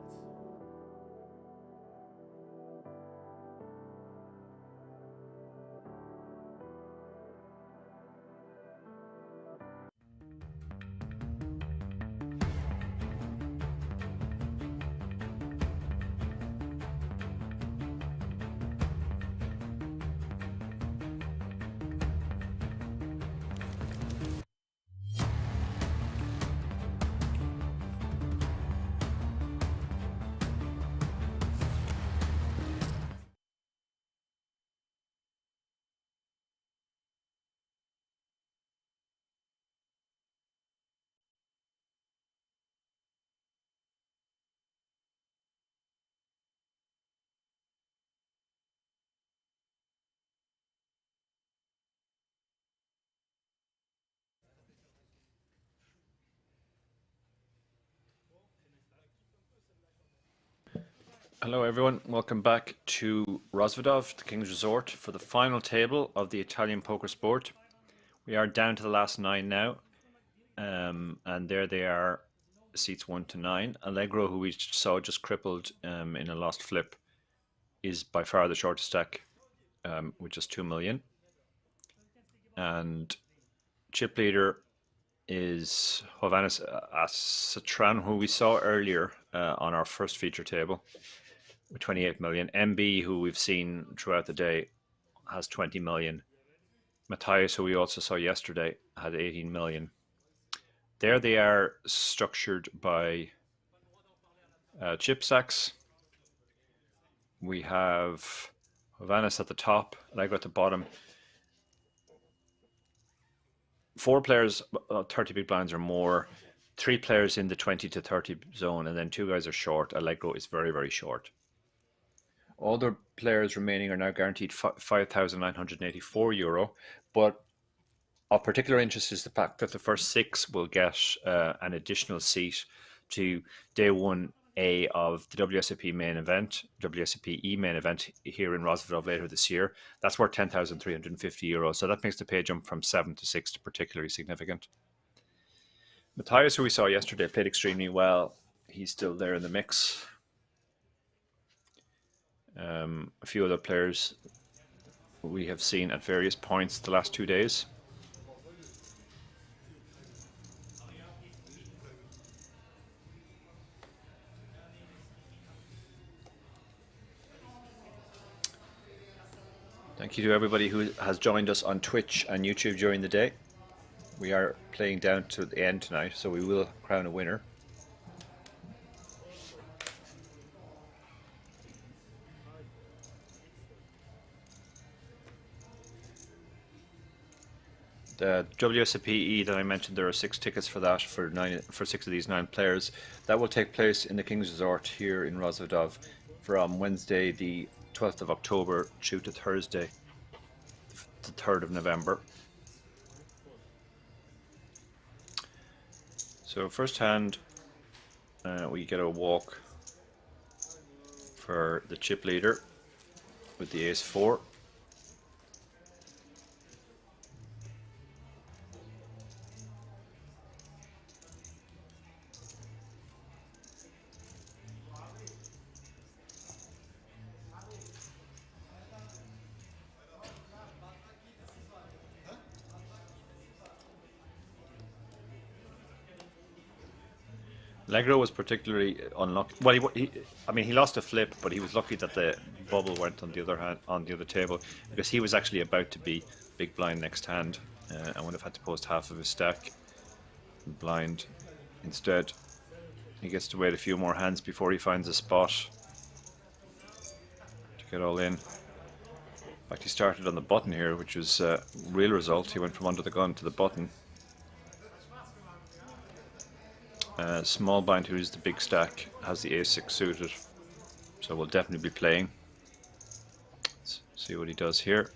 Hello everyone, welcome back to Rozvadov, the King's Resort, for the final table of the Italian poker sport. We are down to the last 9 now, and there they are, seats 1 to 9. Allegro, who we saw just crippled in a lost flip, is by far the shortest stack with just 2 million. And chip leader is Hovannes Asatran, who we saw earlier on our first feature table, with 28 million. MB, who we've seen throughout the day, has 20 million. Matthias, who we also saw yesterday, had 18 million. There they are, structured by chip stacks. We have Hovannes at the top, Allegro at the bottom. 4 players, 30 big blinds or more. 3 players in the 20 to 30 zone, and then 2 guys are short. Allegro is very, very short. All the players remaining are now guaranteed €5,984, but of particular interest is the fact that the first 6 will get an additional seat to day 1A of the WSOP Main Event, WSOP Main Event here in Rozvadov later this year. That's worth €10,350, so that makes the pay jump from 7 to 6 particularly significant. Matthias, who we saw yesterday, played extremely well. He's still there in the mix. A few other players we have seen at various points the last 2 days. Thank you to everybody who has joined us on Twitch and YouTube during the day. We are playing down to the end tonight, so we will crown a winner. The WSOP that I mentioned, there are 6 tickets for that for 6 of these 9 players. That will take place in the King's Resort here in Rozvadov from Wednesday the 12th of October through to Thursday the 3rd of November. So first hand, we get a walk for the chip leader with the ace-4. Allegro was particularly unlucky. Well, he lost a flip, but he was lucky that the bubble went on the other table, because he was actually about to be big blind next hand and would have had to post half of his stack blind. Instead, he gets to wait a few more hands before he finds a spot to get all in. In fact, he started on the button here, which was a real result. He went from under the gun to the button. Small blind, who is the big stack, has the ace-6 suited, so we'll definitely be playing. Let's see what he does here.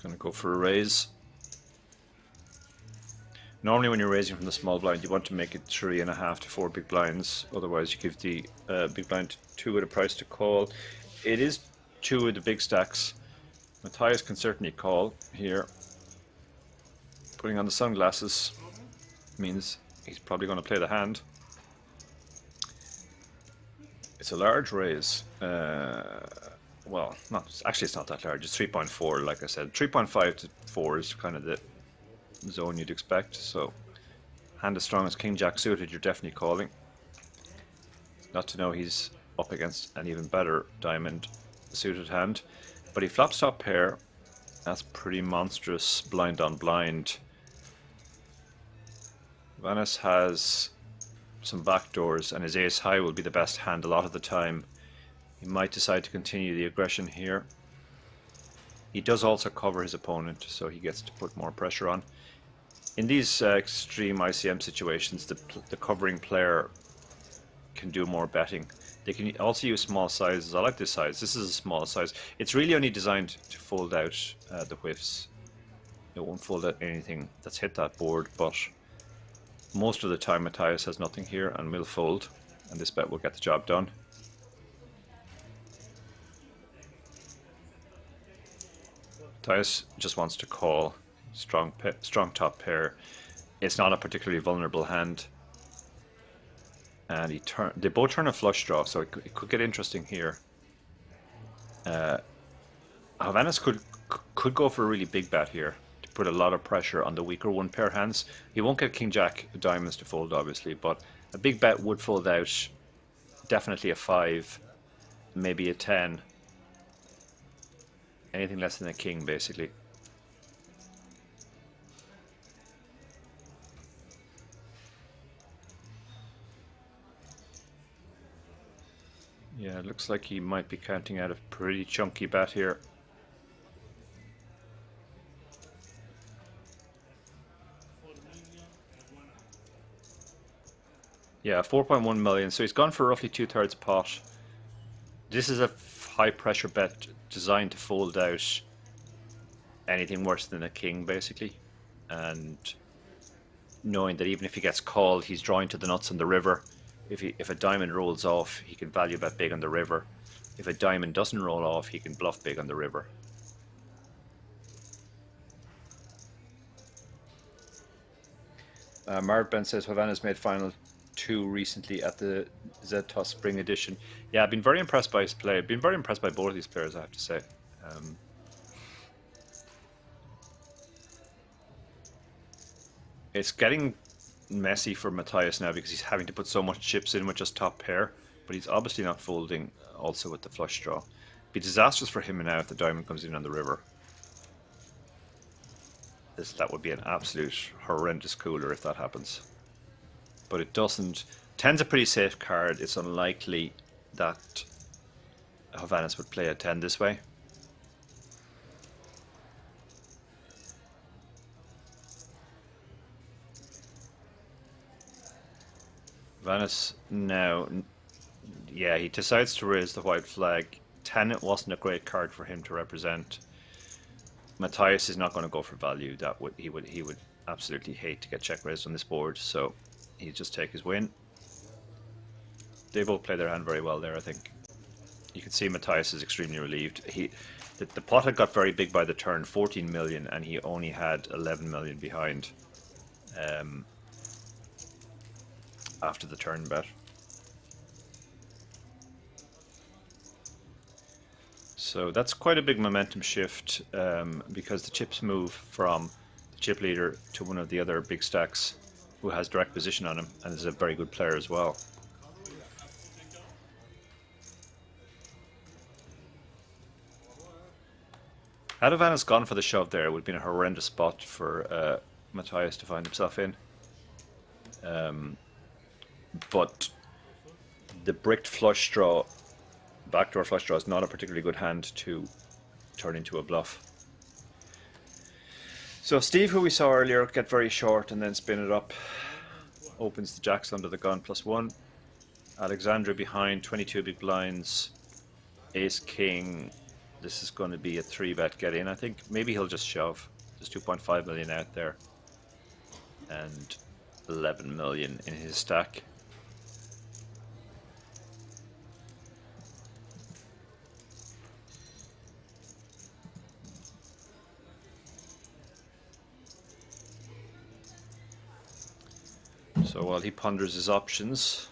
Gonna go for a raise. Normally when you're raising from the small blind, you want to make it 3.5 to 4 big blinds. Otherwise you give the big blind 2 at a price to call. It is 2 of the big stacks. Matthias can certainly call here. Putting on the sunglasses means he's probably going to play the hand. It's a large raise. Well, actually it's not that large. It's 3.4, like I said. 3.5 to 4 is kind of the zone you'd expect. So, hand as strong as King Jack suited, you're definitely calling. Not to know he's up against an even better diamond suited hand. But he flops top pair. That's pretty monstrous blind on blind. Vanes has some backdoors, and his ace high will be the best hand a lot of the time. He might decide to continue the aggression here. He does also cover his opponent, so he gets to put more pressure on. In these extreme ICM situations, the covering player can do more betting. They can also use small sizes. I like this size. This is a small size. It's really only designed to fold out the whiffs. It won't fold out anything that's hit that board, but most of the time Matthias has nothing here and will fold, and this bet will get the job done. Matthias just wants to call. Strong top pair. It's not a particularly vulnerable hand. And they both turn a flush draw, so it could get interesting here. Havanas could go for a really big bet here to put a lot of pressure on the weaker one pair hands. He won't get King Jack diamonds to fold, obviously, but a big bet would fold out. Definitely a 5, maybe a 10. Anything less than a king, basically. Yeah, it looks like he might be counting out a pretty chunky bet here. Yeah, 4.1 million. So he's gone for roughly 2/3 pot. This is a high pressure bet designed to fold out anything worse than a king, basically. And knowing that even if he gets called, he's drawing to the nuts on the river. If a diamond rolls off, he can value bet big on the river. If a diamond doesn't roll off, he can bluff big on the river. Marben says Havana's made final 2 recently at the Z-Toss Spring Edition. Yeah, I've been very impressed by his play. I've been very impressed by both of these players, I have to say. It's getting messy for Matthias now because he's having to put so much chips in with just top pair, but he's obviously not folding also with the flush draw. It'd be disastrous for him now if the diamond comes in on the river. That would be an absolute horrendous cooler if that happens. But it doesn't. 10's a pretty safe card. It's unlikely that Havanas would play a 10 this way. Havanas now, yeah, he decides to raise the white flag. 10, it wasn't a great card for him to represent. Matthias is not going to go for value. He would absolutely hate to get check raised on this board, so he'll just take his win. They both play their hand very well there, I think. You can see Matthias is extremely relieved. The pot had got very big by the turn, 14 million, and he only had 11 million behind after the turn bet. So that's quite a big momentum shift because the chips move from the chip leader to one of the other big stacks who has direct position on him and is a very good player as well. Had Havanas gone for the shove there, it would have been a horrendous spot for Matthias to find himself in. But the bricked flush draw, backdoor flush draw, is not a particularly good hand to turn into a bluff. So Steve, who we saw earlier, get very short and then spin it up. Opens the jacks under the gun +1. Alexandra behind, 22 big blinds. Ace King. this is going to be a 3-bet get in. I think maybe he'll just shove. There's 2.5 million out there and 11 million in his stack. So while he ponders his options,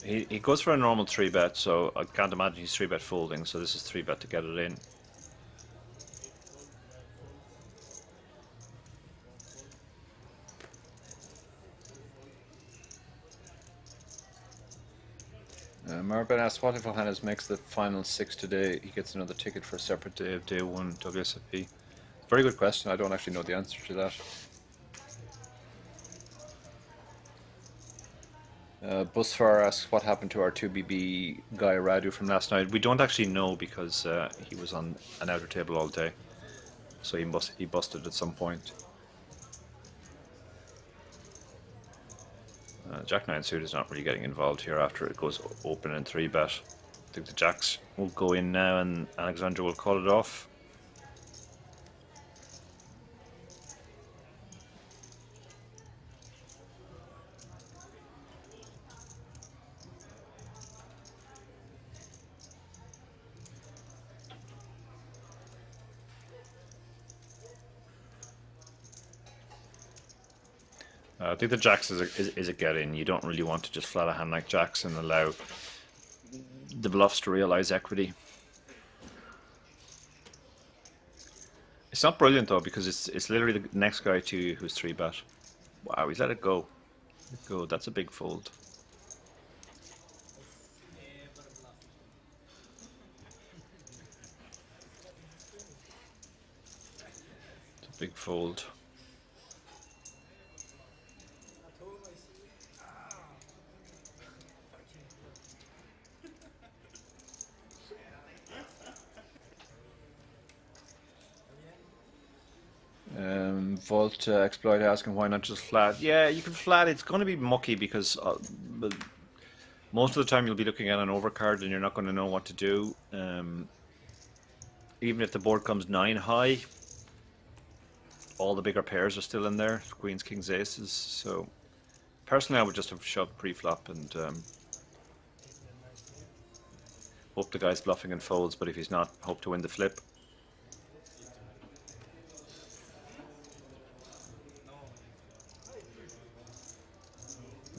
he goes for a normal 3-bet, so I can't imagine he's 3-bet folding, so this is 3-bet to get it in. Marvin asks, what if Johannes makes the final 6 today? He gets another ticket for a separate day of day 1 WSOP. Very good question. I don't actually know the answer to that. Busfar asks, what happened to our 2BB guy Radu from last night? We don't actually know because he was on an outer table all day. So he busted at some point. Jack 9 suit is not really getting involved here after it goes open in 3-bet. I think the jacks will go in now and Alexandra will call it off. I think the jacks is a get in. You don't really want to just flat a hand like jacks and allow the bluffs to realize equity. It's not brilliant though because it's literally the next guy to you who's 3-bet. Wow, he's let it go. Let it go. That's a big fold. It's a big fold. Vault Exploit asking why not just flat. Yeah, you can flat. It's going to be mucky because most of the time you'll be looking at an overcard and you're not going to know what to do. Even if the board comes 9 high, all the bigger pairs are still in there. Queens, kings, aces. So personally I would just have shoved pre-flop and hope the guy's bluffing and folds, but if he's not, hope to win the flip.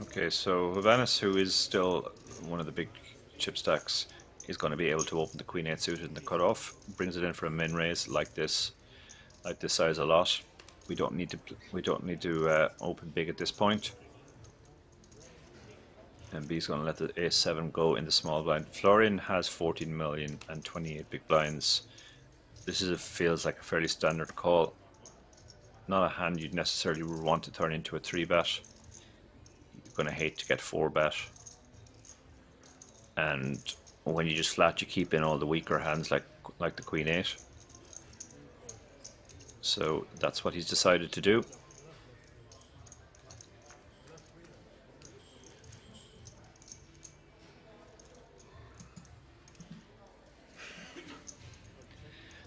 Okay, so Havanis, who is still one of the big chip stacks, is going to be able to open the Queen 8 suited in the cutoff. Brings it in for a min raise like this size a lot. We don't need to open big at this point. And B's going to let the Ace-7 go in the small blind. Florian has 14 million and 28 big blinds. This feels like a fairly standard call. Not a hand you'd necessarily want to turn into a 3-bet. You're going to hate to get 4-bet. And when you just flat, you keep in all the weaker hands like the Queen 8. So that's what he's decided to do.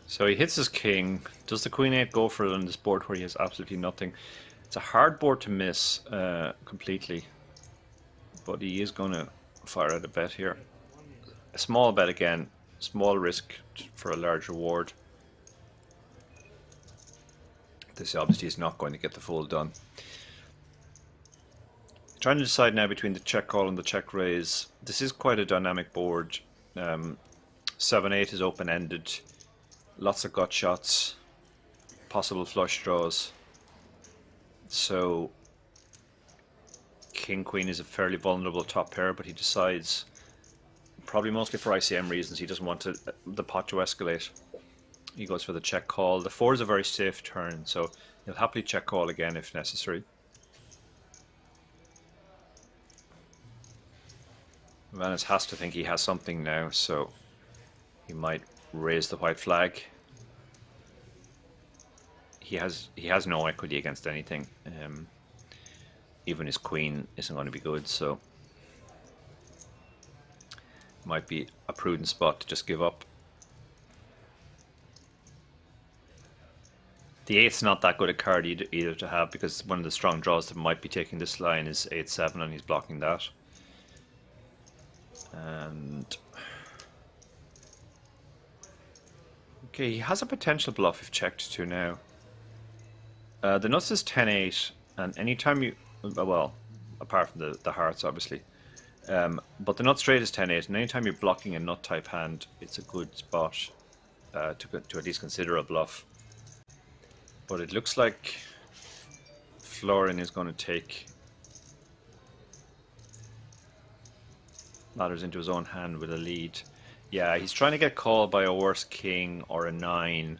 So he hits his king. Does the Queen 8 go for it on this board where he has absolutely nothing? It's a hard board to miss completely. But he is going to fire out a bet here. A small bet again. Small risk for a large reward. This obviously is not going to get the fold done. Trying to decide now between the check call and the check raise. This is quite a dynamic board. 7-8 is open-ended. Lots of gut shots. Possible flush draws. So King Queen is a fairly vulnerable top pair, but he decides, probably mostly for ICM reasons, he doesn't want the pot to escalate. He goes for the check call. The 4 is a very safe turn, so he'll happily check call again if necessary. Vanis has to think he has something now, so he might raise the white flag. he has no equity against anything. Even his queen isn't going to be good, so might be a prudent spot to just give up. The 8's not that good a card either to have, because one of the strong draws that might be taking this line is 8-7, and he's blocking that. And okay, he has a potential bluff if checked to now. The nuts is 10-8, and anytime you, well, apart from the hearts obviously, but the nut straight is 10-8, and anytime you're blocking a nut type hand, it's a good spot to at least consider a bluff. But it looks like Florian is going to take ladders into his own hand with a lead. Yeah, he's trying to get called by a worse king or a 9,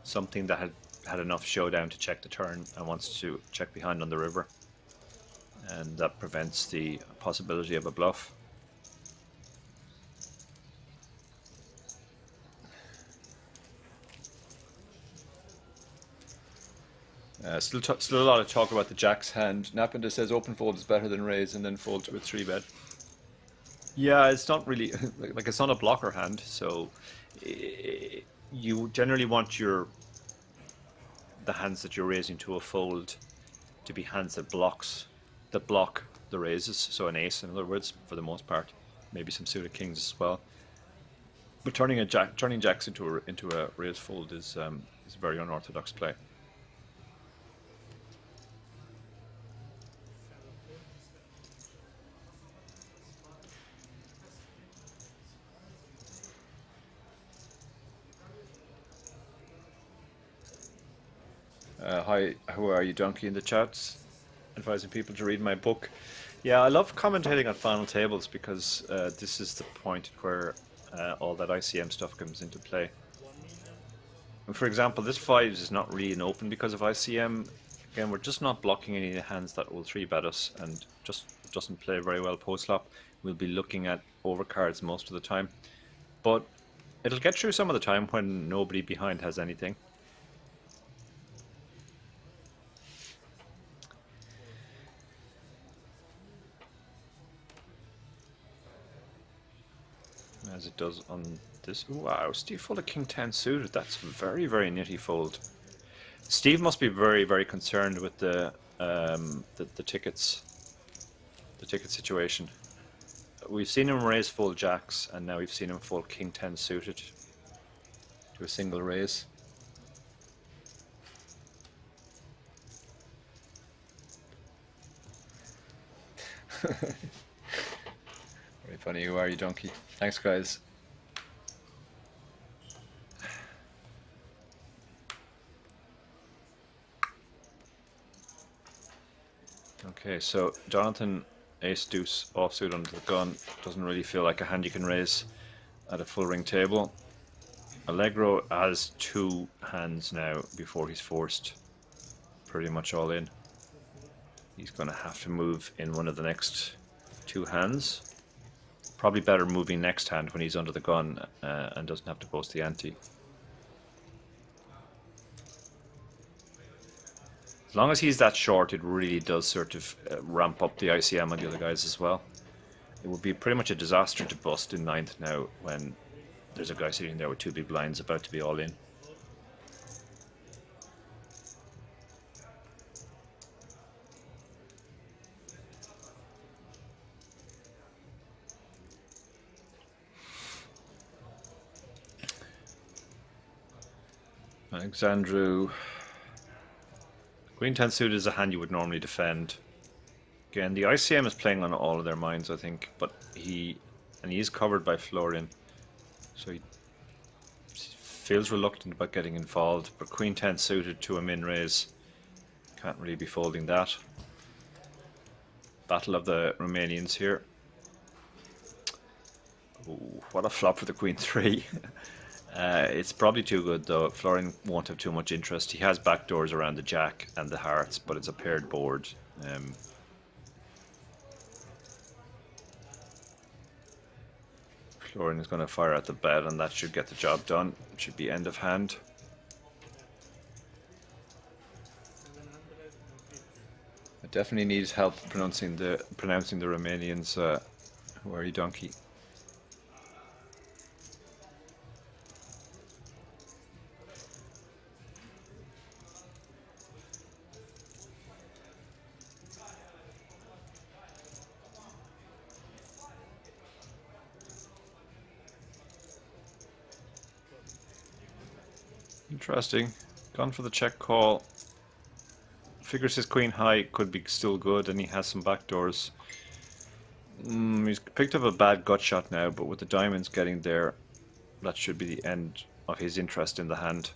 something that had enough showdown to check the turn and wants to check behind on the river, and that prevents the possibility of a bluff. Still a lot of talk about the Jack's hand. Napinda says open fold is better than raise and then fold to a 3-bet. Yeah, it's not really like it's not a blocker hand, so you generally want the hands that you're raising to a fold to be hands that block the raises. So an ace, in other words, for the most part. Maybe some suited kings as well. But turning jacks into a raise fold is a very unorthodox play. Hi, who are you, Donkey, in the chats? Advising people to read my book. Yeah, I love commentating on final tables because this is the point where all that ICM stuff comes into play. And for example, this 5s is not really an open because of ICM. Again, we're just not blocking any of the hands that will 3-bet us and just doesn't play very well post-flop. We'll be looking at overcards most of the time. But it'll get through some of the time when nobody behind has anything. As it does on this. Ooh, wow, Steve fold a king 10 suited. That's very, very nitty fold. Steve must be very, very concerned with the tickets, the ticket situation. We've seen him raise fold jacks, and now we've seen him fold king 10 suited to a single raise. Very funny. Who are you, Donkey? Thanks, guys. Okay, so Jonathan ace deuce offsuit under the gun doesn't really feel like a hand you can raise at a full ring table. Allegro has 2 hands now before he's forced pretty much all in. He's going to have to move in one of the next 2 hands. Probably better moving next hand when he's under the gun and doesn't have to post the ante. As long as he's that short, it really does sort of ramp up the ICM on the other guys as well. It would be pretty much a disaster to bust in 9th now when there's a guy sitting there with 2 big blinds about to be all in. Alexandru. Queen 10 suited is a hand you would normally defend. Again, the ICM is playing on all of their minds, I think, but he is covered by Florian, so he feels reluctant about getting involved. But Queen 10 suited to a min raise, can't really be folding that. Battle of the Romanians here. Ooh, what a flop for the Queen 3. It's probably too good though. Florian won't have too much interest. He has backdoors around the jack and the hearts, but it's a paired board. Florian is going to fire at the bet, and that should get the job done. It should be end of hand. Definitely needs help pronouncing the Romanians. Who are you, donkey? Interesting. Gone for the check call. Figures his queen high could be still good, and he has some backdoors. He's picked up a bad gut shot now, but with the diamonds getting there, that should be the end of his interest in the hand.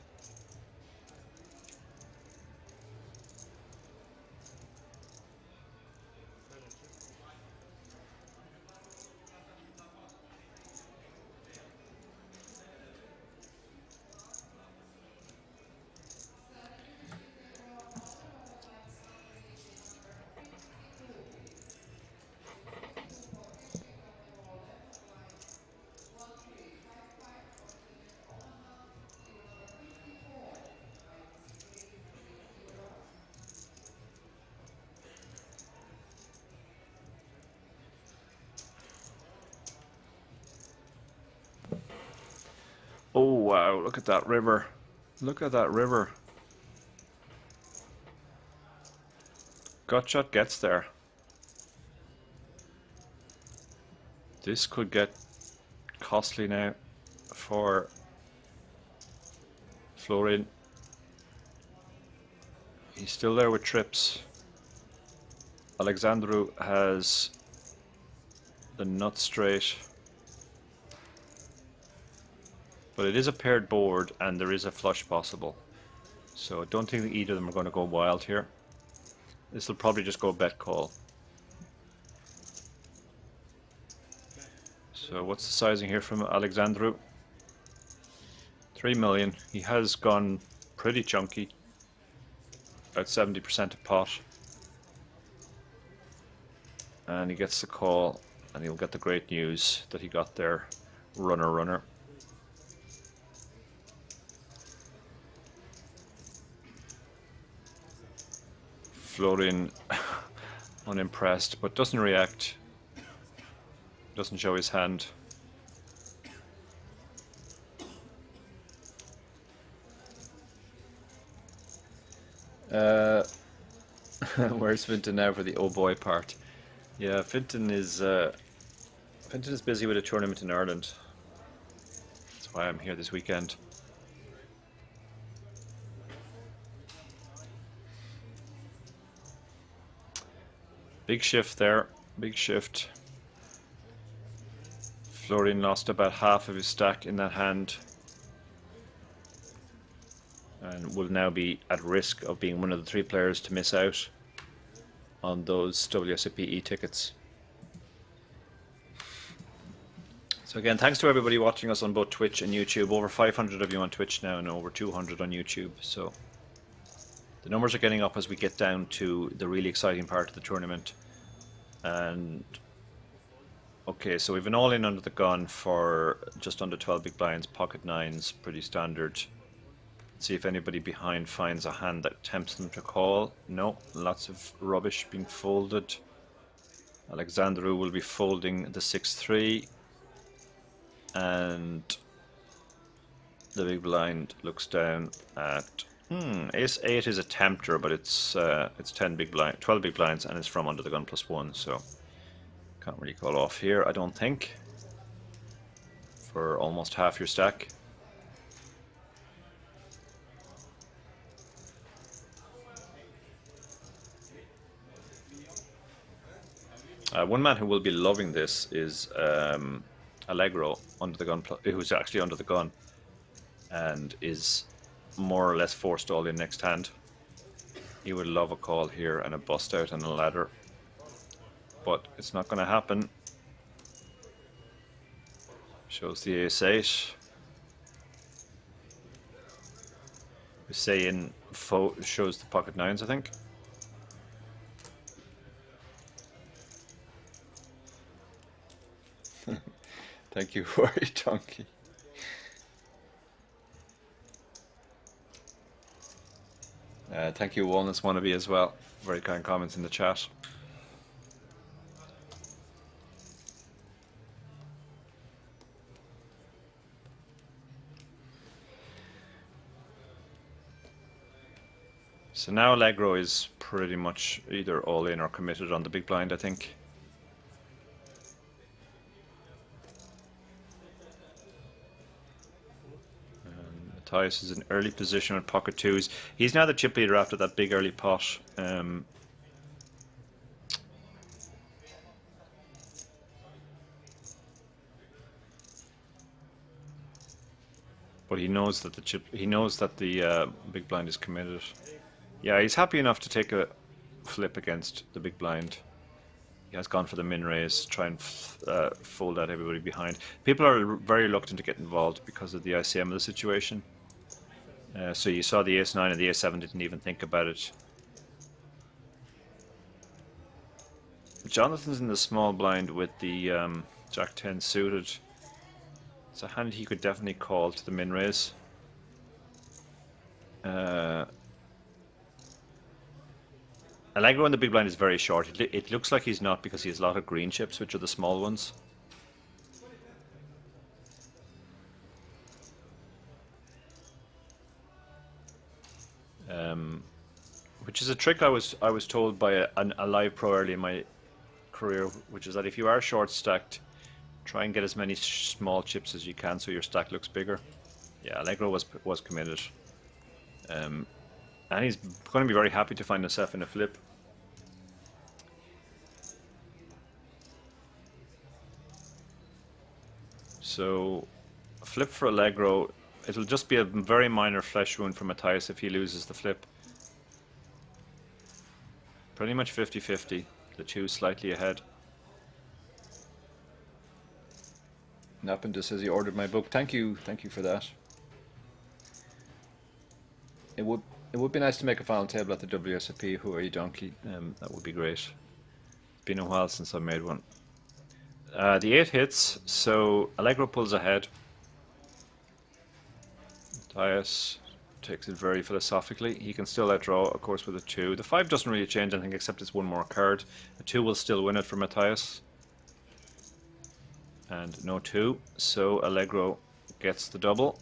Oh wow, look at that river. Look at that river. Gutshot gets there. This could get costly now for Florin. He's still there with trips. Alexandru has the nut straight. But it is a paired board and there is a flush possible. So I don't think that either of them are going to go wild here. This will probably just go bet call. So what's the sizing here from Alexandru? 3 million. He has gone pretty chunky. About 70% a pot. And he gets the call and he'll get the great news that he got there. Runner. Florin unimpressed, but doesn't react. Doesn't show his hand. Where's Finton now for the oh boy part? Yeah, Finton is busy with a tournament in Ireland. That's why I'm here this weekend. Big shift there, big shift. Florin lost about half of his stack in that hand and will now be at risk of being one of the 3 players to miss out on those WSOP tickets. So again, thanks to everybody watching us on both Twitch and YouTube. Over 500 of you on Twitch now and over 200 on YouTube. So the numbers are getting up as we get down to the really exciting part of the tournament. And okay, so we've an all-in under the gun for just under 12 big blinds, pocket nines, pretty standard. Let's see if anybody behind finds a hand that tempts them to call. No, lots of rubbish being folded. Alexandru will be folding the 6-3. And the big blind looks down at Ace-8 is a tempter, but it's 12 big blinds, and it's from under the gun +1, so can't really call off here, I don't think, for almost half your stack. One man who will be loving this is Allegro, under the gun, who's actually under the gun, and is more or less forced all in next hand. He would love a call here and a bust out and a ladder, but it's not going to happen. Shows the Ace-8. Hussein shows the pocket nines, I think. Thank you, Worry Donkey. Thank you, Walnuts Wannabe, as well. Very kind comments in the chat. So now Allegro is pretty much either all in or committed on the big blind, I think. Matthias is in early position with pocket twos. He's now the chip leader after that big early pot. But he knows that the big blind is committed. Yeah, he's happy enough to take a flip against the big blind. He has gone for the min raise, try and fold out everybody behind. People are very reluctant to get involved because of the ICM of the situation. So you saw the ace-9 and the ace-7 didn't even think about it. Jonathan's in the small blind with the Jack-10 suited. It's a hand he could definitely call to the min raise. Allegro in the big blind is very short. It looks like he's not because he has a lot of green chips, which are the small ones. Which is a trick I was told by a live pro early in my career, which is that if you are short stacked, try and get as many small chips as you can so your stack looks bigger. Yeah, Allegro was committed, and he's going to be very happy to find himself in a flip. So, a flip for Allegro. It'll just be a very minor flesh wound for Matthias if he loses the flip. Pretty much 50-50. The two slightly ahead. Napinda says he ordered my book. Thank you for that. It would be nice to make a final table at the WSOP. Who are you, donkey? That would be great. It's been a while since I made one. The 8 hits, so Allegro pulls ahead. Matthias takes it very philosophically. He can still outdraw, of course, with a 2. The 5 doesn't really change anything except it's one more card. A 2 will still win it for Matthias. And no 2, so Allegro gets the double.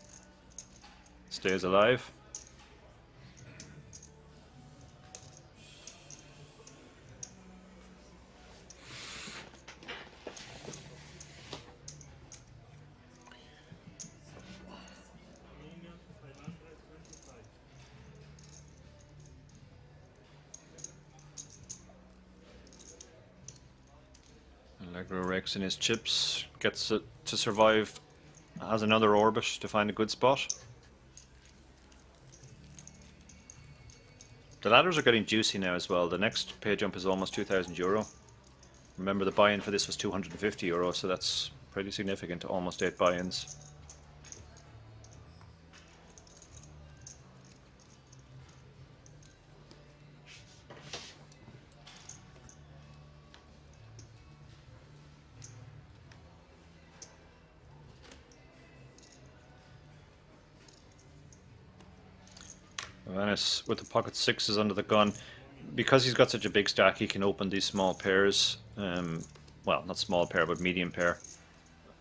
Stays alive. Allegro rakes in his chips, gets it to survive, has another orbit to find a good spot. The ladders are getting juicy now as well. The next pay jump is almost €2,000. Remember the buy-in for this was €250, so that's pretty significant, almost 8 buy-ins. Vanis with the pocket 6s under the gun. Because he's got such a big stack, he can open these small pairs. Well, not small pair, but medium pair.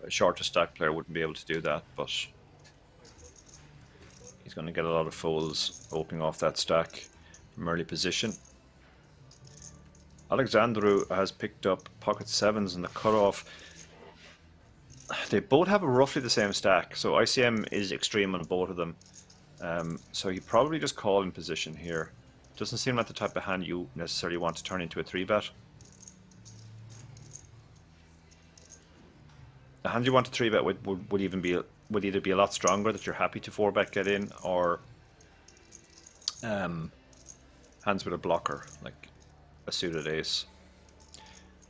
A shorter stack player wouldn't be able to do that, but he's going to get a lot of folds opening off that stack from early position. Alexandru has picked up pocket 7s in the cutoff. They both have roughly the same stack, so ICM is extreme on both of them. So you probably just call in position here. Doesn't seem like the type of hand you necessarily want to turn into a 3-bet. The hand you want to 3-bet would either be a lot stronger that you're happy to 4-bet get in, or hands with a blocker like a suited ace.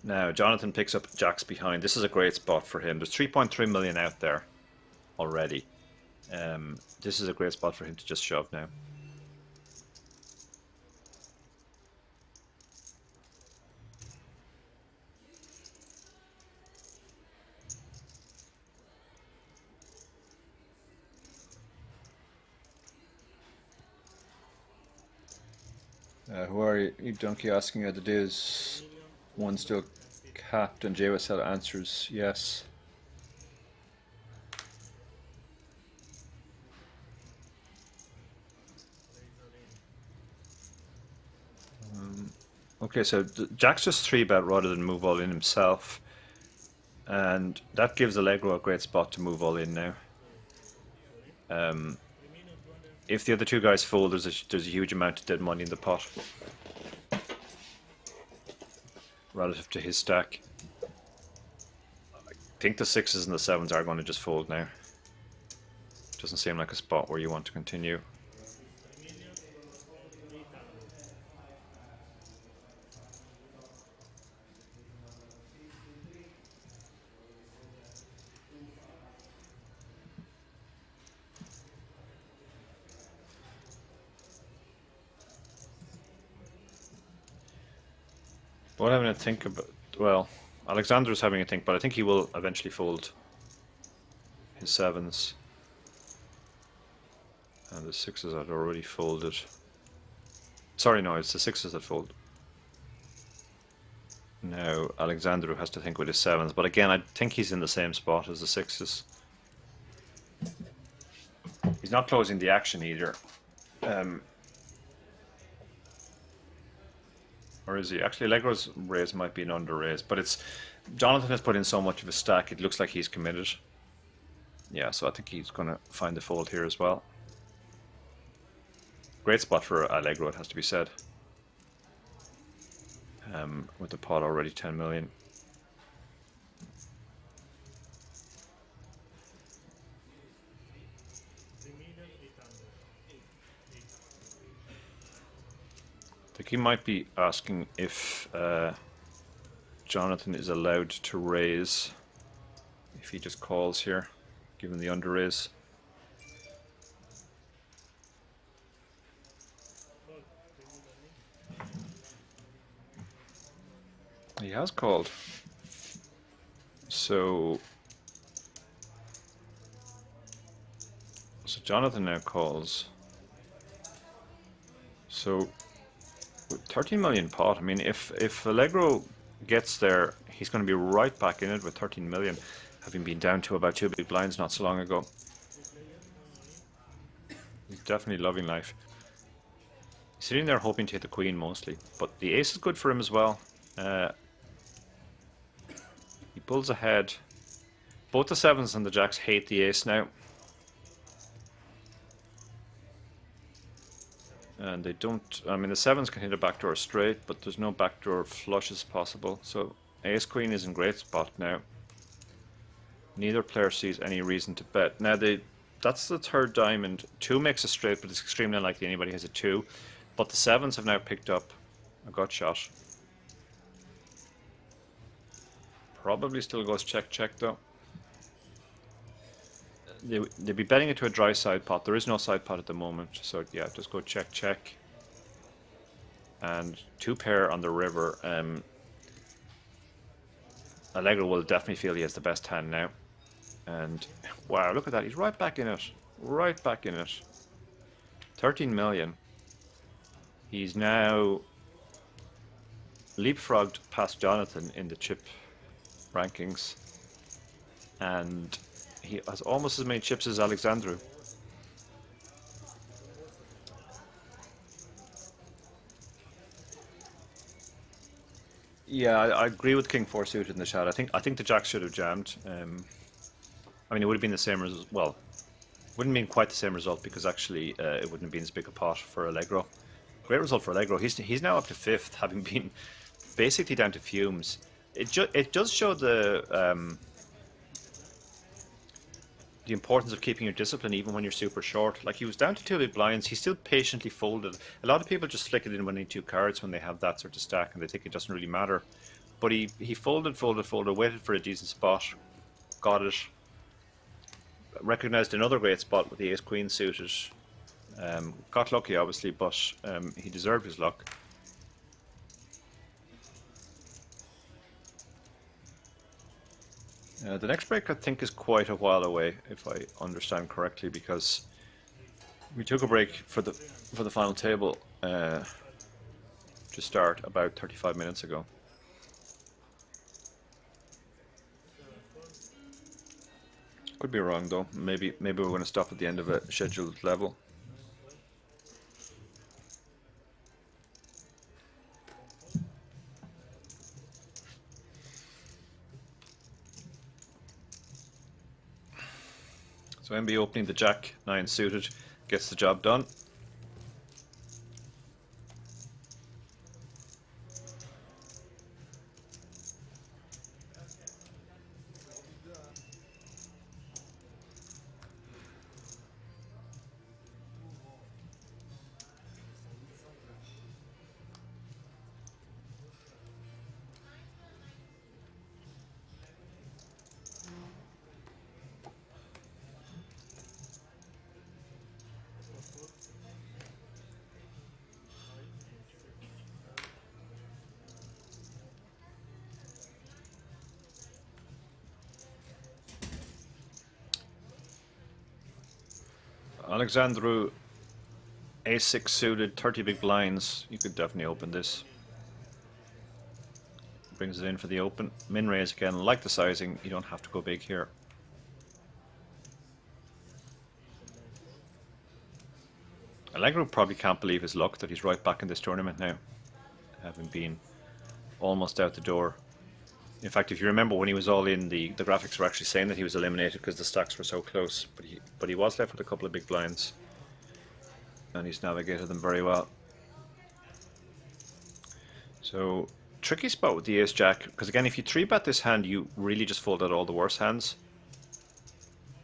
Now Jonathan picks up jacks behind. This is a great spot for him. There's 3.3 million out there already. This is a great spot for him to just shove now. Who are you, Donkey, asking how it is? One still capped, and JWSL answers yes. Okay, so Jack's just 3-bet rather than move all in himself. And that gives Allegro a great spot to move all in now. If the other two guys fold, there's a huge amount of dead money in the pot relative to his stack. I think the 6s and the 7s are going to just fold now. Doesn't seem like a spot where you want to continue. What I'm having to think about, well, Alexander's having a think, but I think he will eventually fold his 7s. And the 6s had already folded. Sorry, no, it's the 6s that fold. Now Alexander has to think with his 7s, but again, I think he's in the same spot as the 6s. He's not closing the action either. Or is he? Actually, Allegro's raise might be an under raise, but it's Jonathan has put in so much of his stack, it looks like he's committed. Yeah, so I think he's going to find the fold here as well. Great spot for Allegro, it has to be said. With the pot already 10 million. I think he might be asking if Jonathan is allowed to raise if he just calls here, given the under raise. He has called. So Jonathan now calls. So 13 million pot. I mean, if Allegro gets there, he's going to be right back in it with 13 million, having been down to about 2 big blinds not so long ago. He's definitely loving life. He's sitting there hoping to hit the queen mostly, but the ace is good for him as well. He pulls ahead. Both the 7s and the jacks hate the ace now. And they don't, I mean the 7s can hit a backdoor straight, but there's no backdoor flushes possible. So ace queen is in great spot now. Neither player sees any reason to bet. Now that's the third diamond. 2 makes a straight, but it's extremely unlikely anybody has a 2. But the 7s have now picked up a gut shot. Probably still goes check check though. They'd be betting it to a dry side pot. There is no side pot at the moment, so yeah, just go check check. And 2 pair on the river. Allegro will definitely feel he has the best hand now. And wow, look at that, he's right back in it. Right back in it. 13 million. He's now leapfrogged past Jonathan in the chip rankings. And he has almost as many chips as Alexandru. Yeah, I agree with King 4 suited in the chat. I think the jack should have jammed. I mean, it would have been the same result. Well, wouldn't mean quite the same result because actually it wouldn't have been as big a pot for Allegro. Great result for Allegro. He's now up to 5th, having been basically down to fumes. It does show the importance of keeping your discipline even when you're super short. Like, he was down to 2 big blinds, he still patiently folded. A lot of people just flick it in winning 2 cards when they have that sort of stack and they think it doesn't really matter. But he folded, waited for a decent spot, got it. Recognized another great spot with the ace queen suited. Got lucky obviously, but he deserved his luck. The next break I think is quite a while away, if I understand correctly, because we took a break for the final table to start about 35 minutes ago. Could be wrong though. Maybe we're going to stop at the end of a scheduled level. So MB opening the Jack 9 suited gets the job done. Alexandru A6 suited, 30 big blinds. You could definitely open this. Brings it in for the open. Min raise again, like the sizing, you don't have to go big here. Allegro probably can't believe his luck that he's right back in this tournament now, having been almost out the door. In fact, if you remember when he was all in, the graphics were actually saying that he was eliminated because the stacks were so close, but he was left with a couple of big blinds, and he's navigated them very well. So, tricky spot with the ace jack, because again, if you 3-bet this hand, you really just fold out all the worse hands.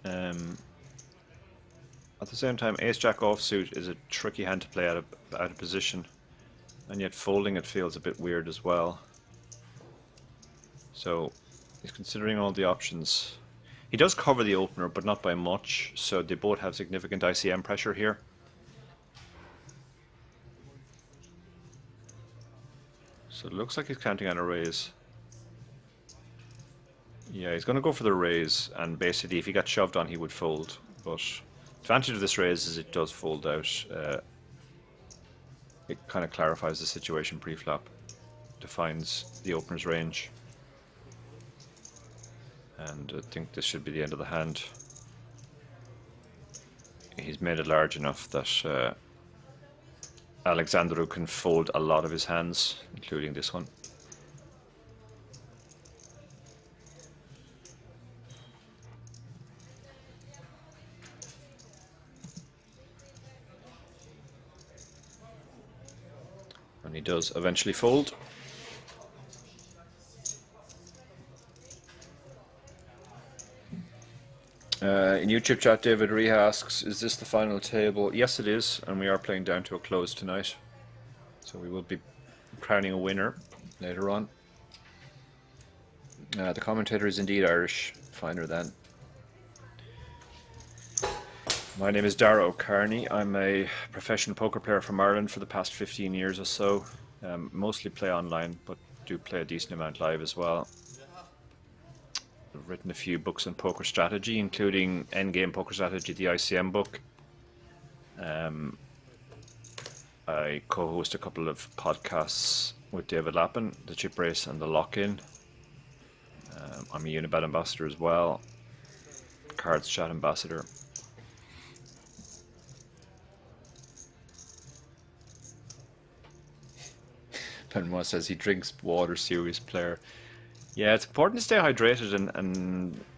At the same time, ace jack offsuit is a tricky hand to play out of position, and yet folding it feels a bit weird as well. So he's considering all the options. He does cover the opener, but not by much, so they both have significant ICM pressure here. So it looks like he's counting on a raise. Yeah, he's going to go for the raise, and basically if he got shoved on he would fold, but the advantage of this raise is it does fold out. It kind of clarifies the situation pre-flop, defines the opener's range. And I think this should be the end of the hand. He's made it large enough that Alexandru can fold a lot of his hands, including this one. And he does eventually fold. In YouTube chat, David Reha asks, is this the final table? Yes, it is, and we are playing down to a close tonight. So we will be crowning a winner later on. The commentator is indeed Irish, finer than. My name is Dara O'Carney. I'm a professional poker player from Ireland for the past 15 years or so. Mostly play online, but do play a decent amount live as well. I've written a few books on poker strategy, including Endgame Poker Strategy, the ICM book. I co-host a couple of podcasts with David Lappin, the Chip Race and the Lock-In. I'm a Unibet ambassador as well, Cards Chat ambassador. Benoit says he drinks water, serious player. Yeah, it's important to stay hydrated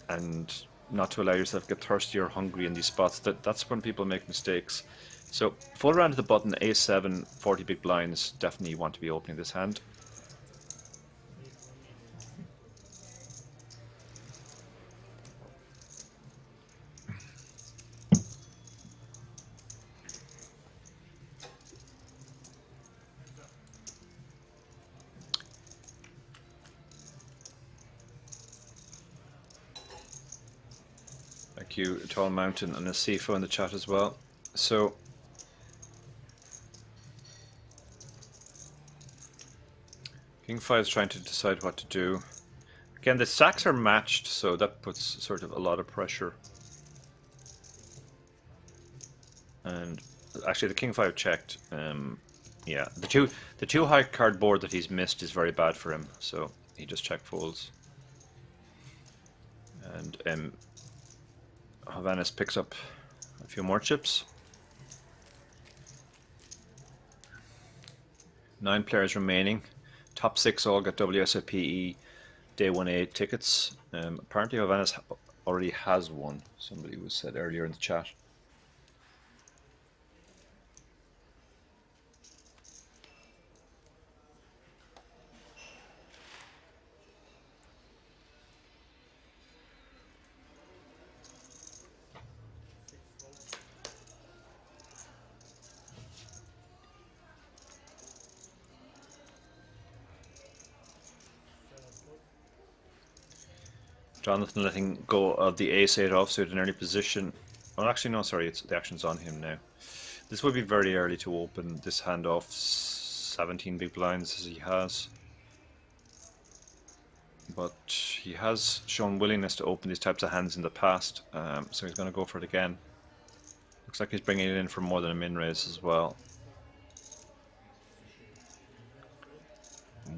and not to allow yourself to get thirsty or hungry in these spots. That's when people make mistakes. So, fold around to the button, A7, 40 big blinds. Definitely want to be opening this hand. Thank you, Tall Mountain and Asifo in the chat as well. So, King 5 is trying to decide what to do. Again, the stacks are matched, so that puts sort of a lot of pressure. And actually, the King 5 checked, Yeah, the two high card board that he's missed is very bad for him. So he just check folds, and Havanas picks up a few more chips. 9 players remaining. Top 6 all got WSOP Day 1A tickets. Apparently Havanas already has one. Somebody was said earlier in the chat. Jonathan letting go of the ace-8 offsuit in early position. Well, actually, no, sorry, the action's on him now. This would be very early to open this hand off 17 big blinds as he has. But he has shown willingness to open these types of hands in the past, so he's going to go for it again. Looks like he's bringing it in for more than a min raise as well.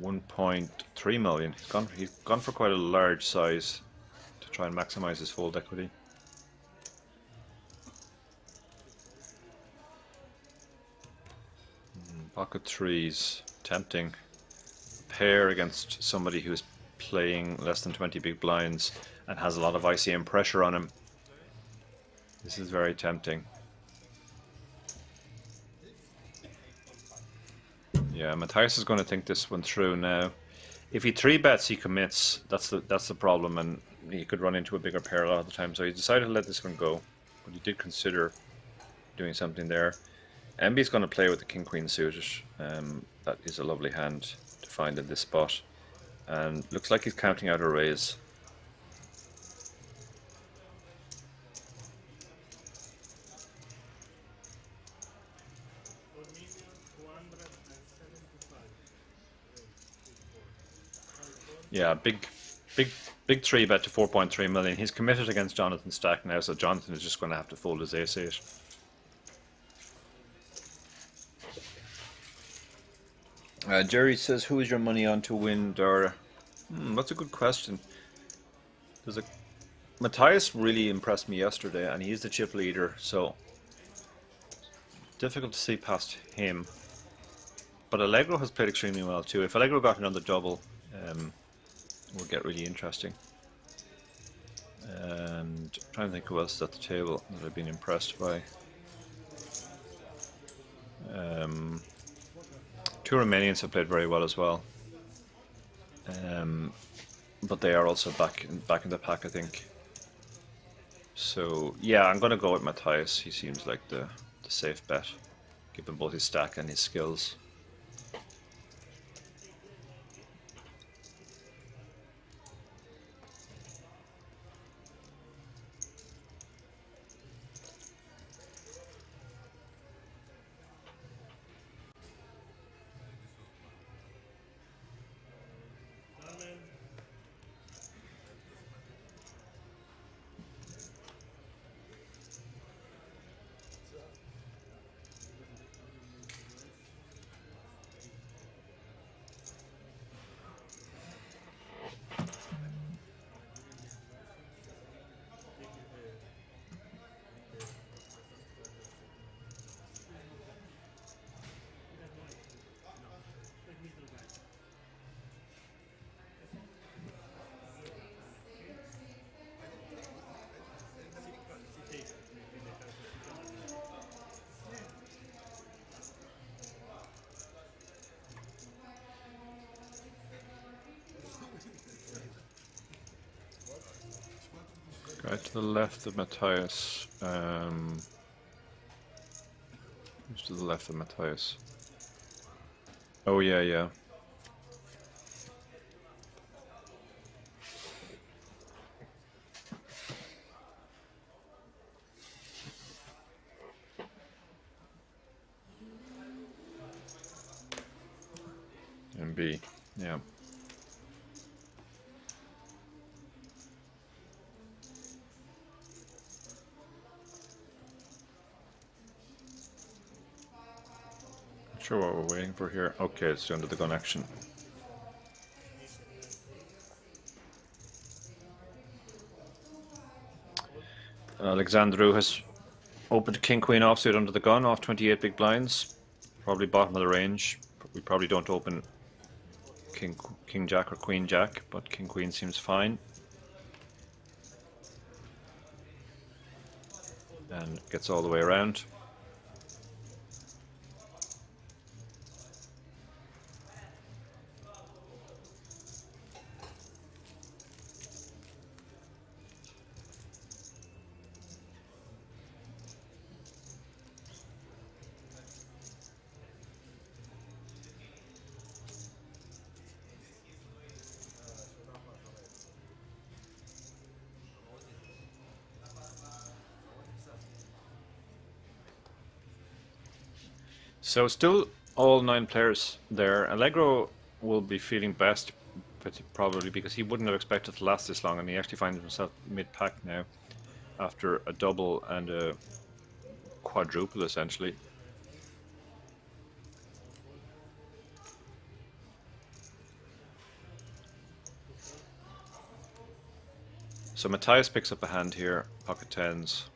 1.3 million. He's gone for quite a large size to try and maximize his fold equity. Pocket threes, tempting. Pair against somebody who's playing less than 20 big blinds and has a lot of ICM pressure on him. This is very tempting. Yeah, Matthias is going to think this one through now. If he 3-bets, he commits. That's the problem, and he could run into a bigger pair a lot of the time. So he decided to let this one go, but he did consider doing something there. MB's going to play with the king-queen suited. That is a lovely hand to find in this spot, and looks like he's counting out a raise. Yeah, big 3-bet to 4.3 million. He's committed against Jonathan's stack now, so Jonathan is just going to have to fold his ace-8. Jerry says, who is your money on to win, Dara? That's a good question. Matthias really impressed me yesterday, and he's the chip leader, so difficult to see past him. But Allegro has played extremely well too. If Allegro got another double, it will get really interesting. And I'm trying to think who else is at the table that I've been impressed by. Two Romanians have played very well as well, but they are also back in the pack, I think. So yeah, I'm going to go with Matthias. He seems like the safe bet, given both his stack and his skills. Right to the left of Matthias. Who's to the left of Matthias? Oh yeah, yeah. MB, yeah. Sure what we're waiting for here. Okay, it's under the gun action. Alexandru has opened King Queen offsuit under the gun off 28 big blinds. Probably bottom of the range. We probably don't open King Jack or Queen Jack, but King Queen seems fine. And gets all the way around. So still all 9 players there. Allegro will be feeling best, probably because he wouldn't have expected to last this long, and he actually finds himself mid-pack now after a double and a quadruple essentially. So Matthias picks up a hand here, pocket tens.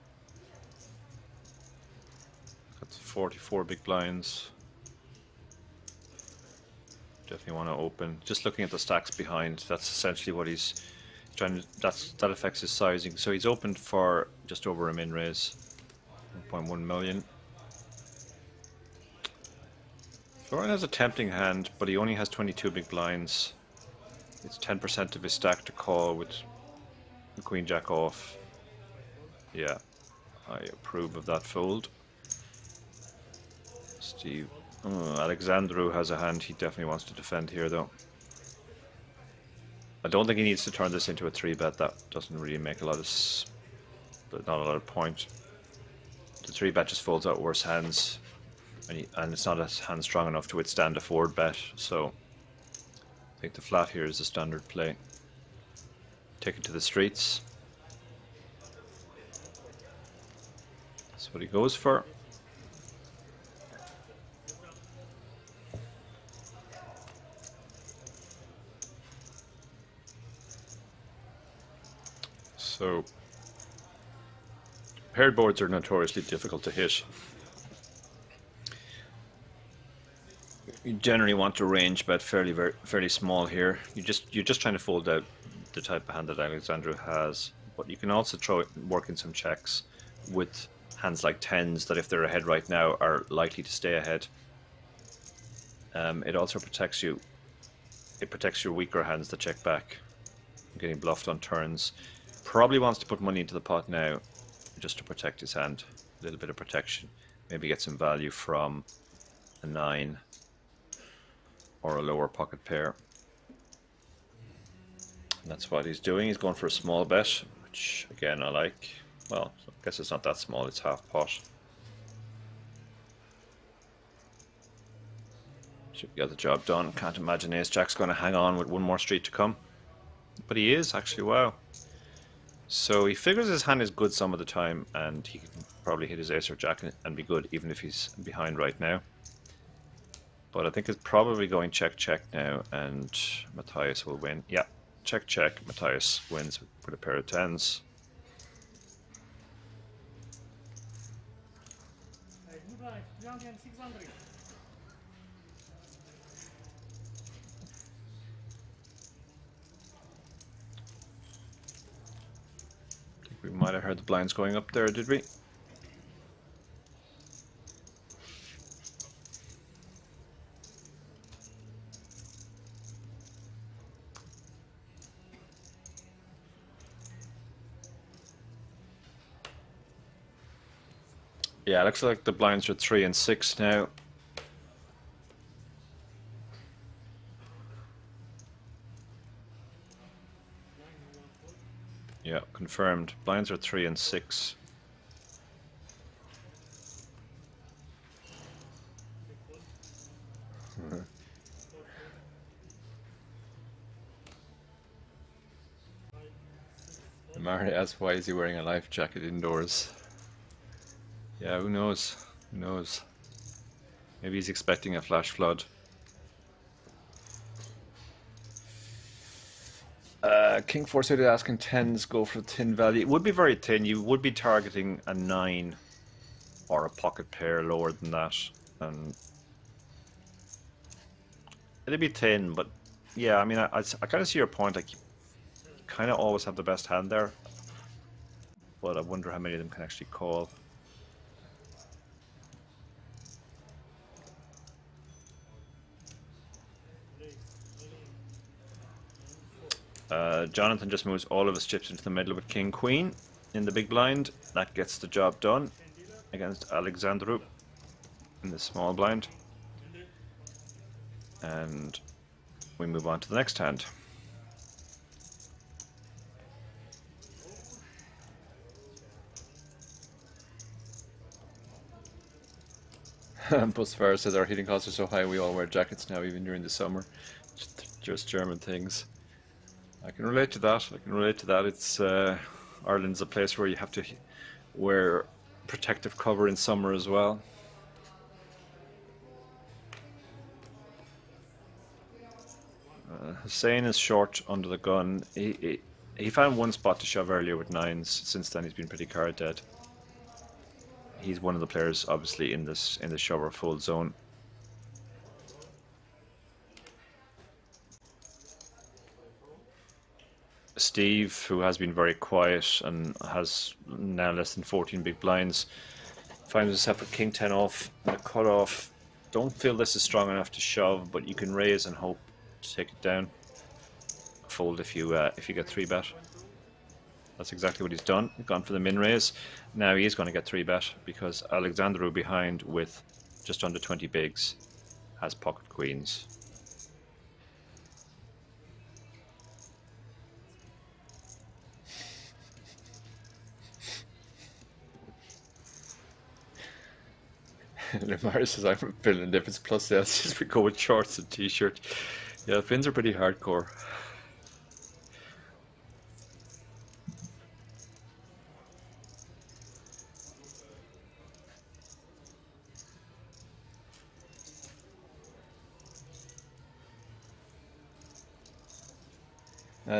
Got 44 big blinds. Definitely want to open. Just looking at the stacks behind, that's essentially what he's trying to, that affects his sizing. So he's opened for just over a min raise, 1.1 million. Florian has a tempting hand, but he only has 22 big blinds. It's 10% of his stack to call with the Queen Jack off. Yeah, I approve of that fold. Steve. Alexandru has a hand he definitely wants to defend here, though. I don't think he needs to turn this into a 3-bet. That doesn't really make a lot of, not a lot of point. The 3-bet just folds out worse hands, and it's not a hand strong enough to withstand a 4-bet. So I think the flat here is a standard play. Take it to the streets. That's what he goes for. So, paired boards are notoriously difficult to hit. You generally want to range bet fairly small here. You're just trying to fold out the type of hand that Alexandru has, but you can also work in some checks with hands like tens that if they're ahead right now are likely to stay ahead. It also protects you. It protects your weaker hands that check back, getting bluffed on turns. Probably wants to put money into the pot now just to protect his hand. A little bit of protection. Maybe get some value from a 9 or a lower pocket pair. And that's what he's doing. He's going for a small bet, which again I like. Well, I guess it's not that small, it's half pot. Should get the job done. Can't imagine Ace Jack's going to hang on with one more street to come. But he is actually, wow. So he figures his hand is good some of the time, and he can probably hit his Ace or Jack and be good even if he's behind right now. But I think it's probably going check now, and Matthias will win. Yeah, check. Matthias wins with a pair of tens. We might have heard the blinds going up there, did we? Yeah, it looks like the blinds are 3 and 6 now. Yeah, confirmed. Blinds are 3 and 6. Mari asks, why is he wearing a life jacket indoors? Yeah, who knows? Who knows? Maybe he's expecting a flash flood. King 4 suited asking 10s go for thin value. It would be very thin. You would be targeting a 9 or a pocket pair lower than that. And it'd be thin, but yeah, I mean, I kind of see your point. Like, you kind of always have the best hand there. But I wonder how many of them can actually call. Jonathan just moves all of his chips into the middle with King Queen in the big blind. That gets the job done against Alexandru in the small blind. And we move on to the next hand. Busfire says our heating costs are so high we all wear jackets now, even during the summer. Just German things. I can relate to that. It's Ireland's a place where you have to wear protective cover in summer as well. Hussein is short under the gun. He found one spot to shove earlier with 9s. Since then he's been pretty card dead. He's one of the players obviously in the shove or fold zone. Steve, who has been very quiet and has now less than 14 big blinds, finds himself with King 10 off and a cut off. Don't feel this is strong enough to shove, but you can raise and hope to take it down. Fold if you get 3-bet. That's exactly what he's done. He's gone for the min raise. Now he is going to get 3-bet because Alexandru behind with just under 20 bigs has pocket queens. Lamar says I'm feeling if it's plus sales, just we go with shorts and t-shirt. Yeah, fins are pretty hardcore.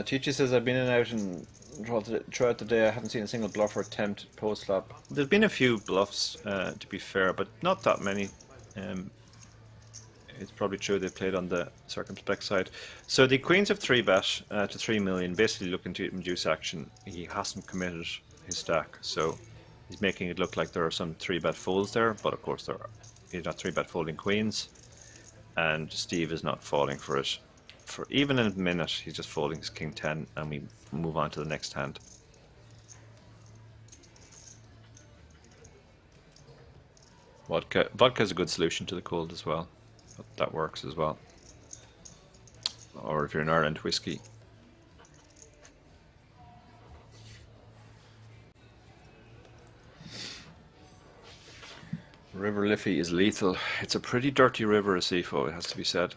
Chichi says I've been in and out and throughout the day I haven't seen a single bluff or attempt post flop. There's been a few bluffs, to be fair, but not that many. It's probably true they played on the circumspect side. So the queens have 3-bet to 3 million, basically looking to induce action. He hasn't committed his stack, so he's making it look like there are some 3-bet folds there, but of course he's not 3-bet folding queens, and Steve is not falling for it. For even in a minute, he's just folding his King 10, and we move on to the next hand. Vodka is a good solution to the cold as well. That works as well. Or if you're in Ireland, whiskey. River Liffey is lethal. It's a pretty dirty river, Asifo, it has to be said.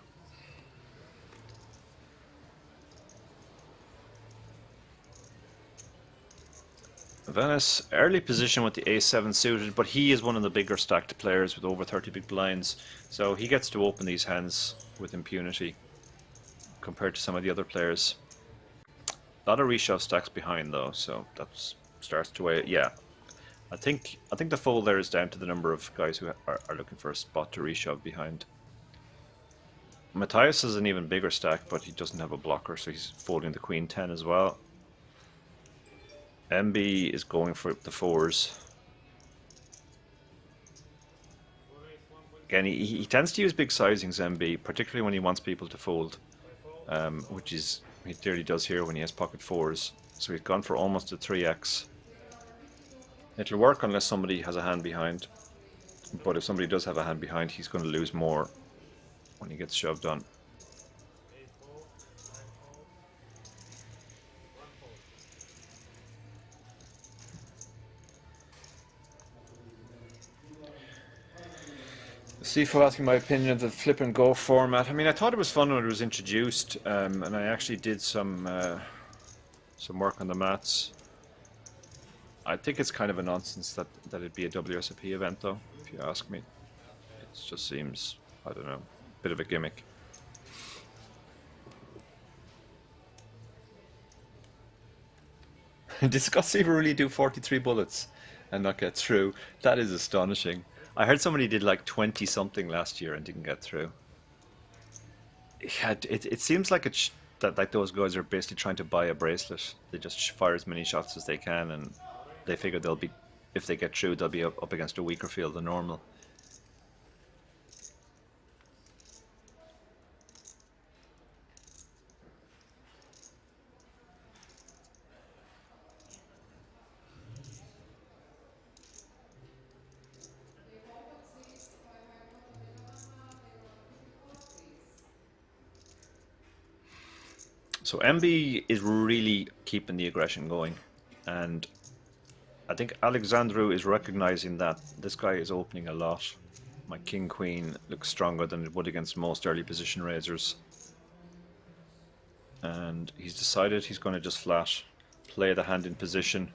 Venice, early position with the A7 suited, but he is one of the bigger stacked players with over 30 big blinds, so he gets to open these hands with impunity compared to some of the other players. A lot of reshove stacks behind though, so that starts to weigh. Yeah, I think the fold there is down to the number of guys who are looking for a spot to reshove behind. Matthias is an even bigger stack, but he doesn't have a blocker, so he's folding the Queen 10 as well. MB is going for the 4s. Again, he tends to use big sizings, MB, particularly when he wants people to fold, which he clearly does here when he has pocket 4s. So he's gone for almost a 3x. It'll work unless somebody has a hand behind, but if somebody does have a hand behind, he's going to lose more when he gets shoved on. Sifo asking my opinion of the flip and go format. I mean, I thought it was fun when it was introduced, and I actually did some work on the mats. I think it's kind of a nonsense that it'd be a WSOP event, though, if you ask me. just seems, I don't know, a bit of a gimmick. Did Scott really do 43 bullets and not get through? That is astonishing. I heard somebody did like 20 something last year and didn't get through. Yeah, it seems like that like those guys are basically trying to buy a bracelet. They just fire as many shots as they can, and they figure they'll be, if they get through, they'll be up against a weaker field than normal. So MB is really keeping the aggression going, and I think Alexandru is recognizing that this guy is opening a lot. My king queen looks stronger than it would against most early position raisers, and he's decided he's going to just flat play the hand in position.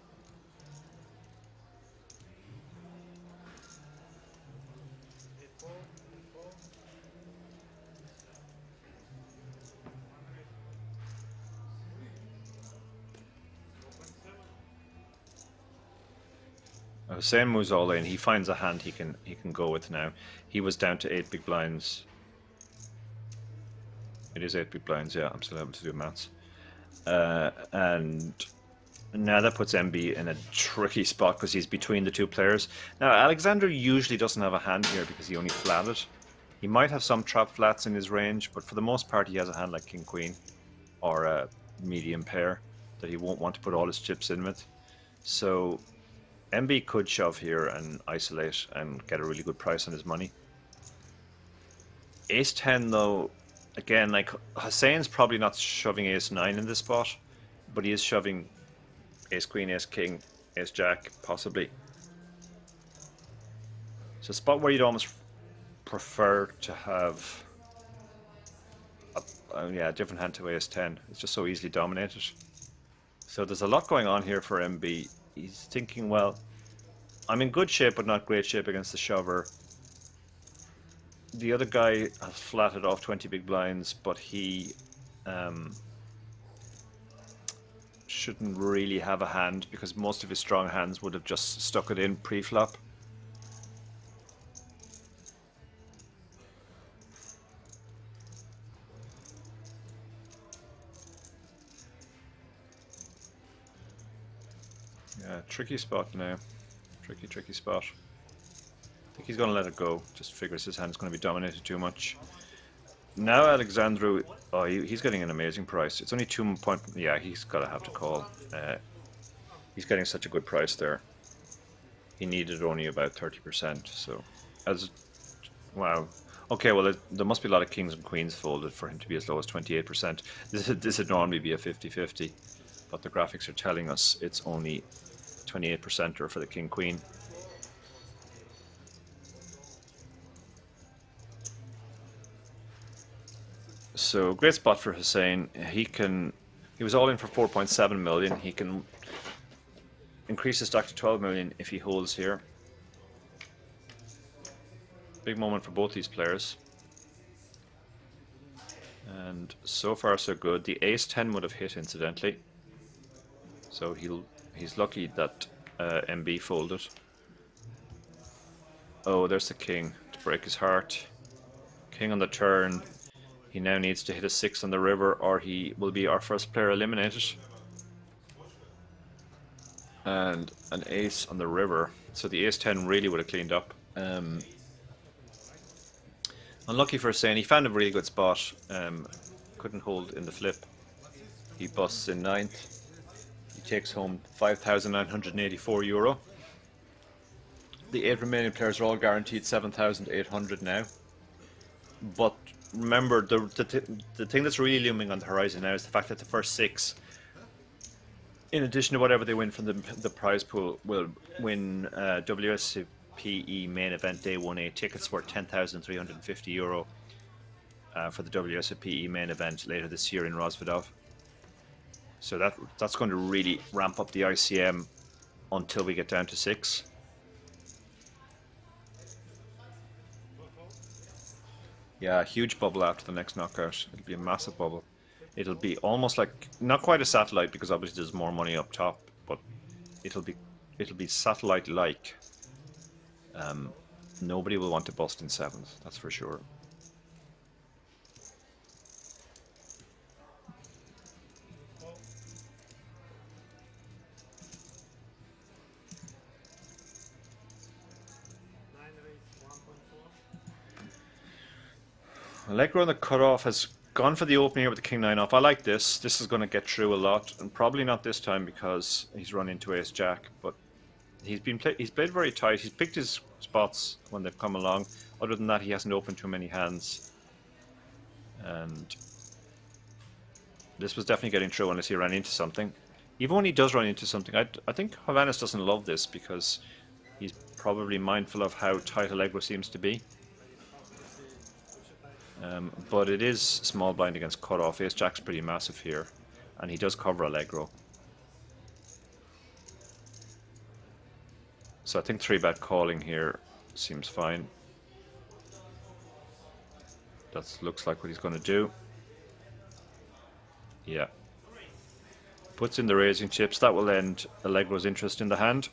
Hussein moves all in. He finds a hand he can go with now. He was down to 8 big blinds. It is 8 big blinds, yeah. I'm still able to do maths. And now that puts MB in a tricky spot because he's between the two players. Now Alexander usually doesn't have a hand here because he only flatted. He might have some trap flats in his range, but for the most part he has a hand like king queen or a medium pair that he won't want to put all his chips in with. So MB could shove here and isolate and get a really good price on his money. Ace 10 though, again, like Hussein's probably not shoving ace 9 in this spot, but he is shoving ace queen, ace king, ace jack, possibly. It's a spot where you'd almost prefer to have a different hand to ace 10. It's just so easily dominated. So there's a lot going on here for MB. He's thinking, well, I'm in good shape but not great shape against the shover. The other guy has flatted off 20 big blinds, but he shouldn't really have a hand because most of his strong hands would have just stuck it in pre-flop. Yeah, tricky spot now. Tricky spot. I think he's going to let it go. Just figures his hand's going to be dominated too much. Now Alexandru, oh, he's getting an amazing price. It's only 2 point. Yeah, he's got to have to call. He's getting such a good price there. He needed only about 30%. So, wow. Okay, well, there must be a lot of kings and queens folded for him to be as low as 28%. This would normally be a 50-50, but the graphics are telling us it's only 28%er for the king queen. So great spot for Hussein. He was all in for 4.7 million. He can increase his stack to 12 million if he holds here. Big moment for both these players. And so far so good. The ace 10 would have hit incidentally. So he's lucky that MB folded. Oh, there's the king to break his heart. King on the turn. He now needs to hit a 6 on the river or he will be our first player eliminated. And an ace on the river. So the ace 10 really would have cleaned up. Unlucky for Hussein. He found a really good spot. Couldn't hold in the flip. He busts in 9th. He takes home €5,984. The 8 remaining players are all guaranteed 7,800 now. But remember, the thing that's really looming on the horizon now is the fact that the first 6, in addition to whatever they win from the prize pool, will win WSOP Main Event Day 1A tickets worth €10,350 for the WSOP Main Event later this year in Rozvadov. So that's going to really ramp up the ICM until we get down to 6. Yeah, huge bubble after the next knockout. It'll be a massive bubble. It'll be almost like, not quite a satellite because obviously there's more money up top, but it'll be satellite-like. Nobody will want to bust in seventh, that's for sure. Allegro on the cutoff has gone for the opening here with the king nine off. I like this. This is going to get through a lot, and probably not this time because he's run into ace jack. But he's played very tight. He's picked his spots when they've come along. Other than that, he hasn't opened too many hands, and this was definitely getting through unless he ran into something. Even when he does run into something, I think Hovannes doesn't love this because he's probably mindful of how tight Allegro seems to be. But it is small blind against cutoff. Ace jack's pretty massive here, and he does cover Allegro. So I think 3-bet calling here seems fine. That looks like what he's going to do. Yeah. Puts in the raising chips. That will end Allegro's interest in the hand.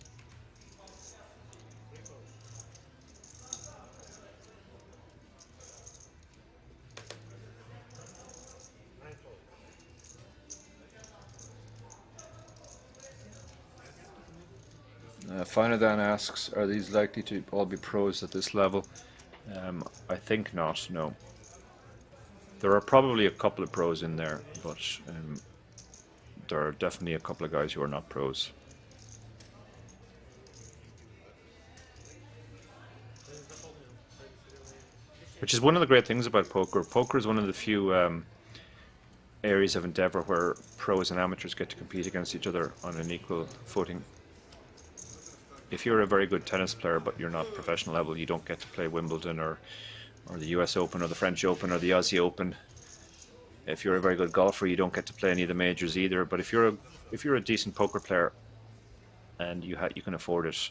Finadan asks, are these likely to all be pros at this level? I think not, no. There are probably a couple of pros in there, but there are definitely a couple of guys who are not pros. Which is one of the great things about poker. Poker is one of the few areas of endeavor where pros and amateurs get to compete against each other on an equal footing. If you're a very good tennis player but you're not professional level, you don't get to play Wimbledon or the US Open or the French Open or the Aussie Open. If you're a very good golfer, you don't get to play any of the majors either. But if you're a decent poker player and you can afford it,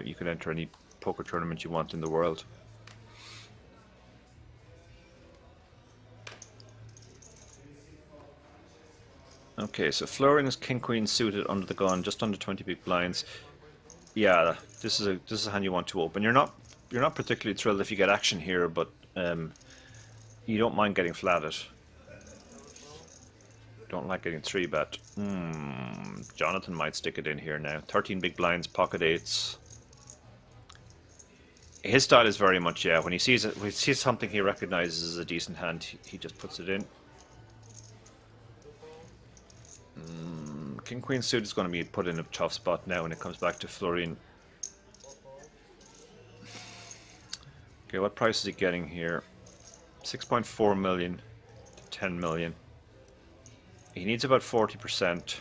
you can enter any poker tournament you want in the world. Okay, so Florian is king queen suited under the gun, just under 20 big blinds. Yeah, this is a hand you want to open. You're not particularly thrilled if you get action here, but you don't mind getting flatted. Don't like getting 3-bet. Jonathan might stick it in here now. 13 big blinds, pocket eights. His style is very much, yeah, when he sees something he recognizes as a decent hand, he just puts it in. King queen suit is going to be put in a tough spot now when it comes back to Florian. Okay, what price is he getting here? 6.4 million to 10 million. He needs about 40%.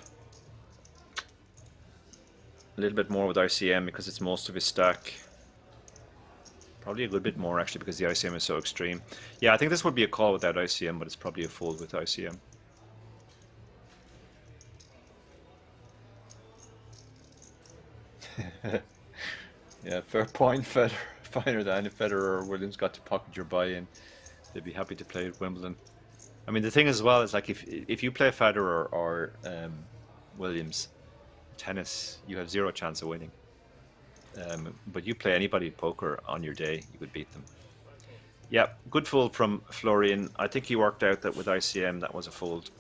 A little bit more with ICM because it's most of his stack. Probably a good bit more actually because the ICM is so extreme. Yeah, I think this would be a call without ICM, but it's probably a fold with ICM. Yeah, fair point, Federer. Finer than if Federer or Williams got to pocket your buy-in, they'd be happy to play at Wimbledon. I mean, the thing as well is like if you play Federer or Williams, tennis, you have zero chance of winning. But you play anybody at poker on your day, you would beat them. Yeah, good fold from Florian. I think he worked out that with ICM that was a fold.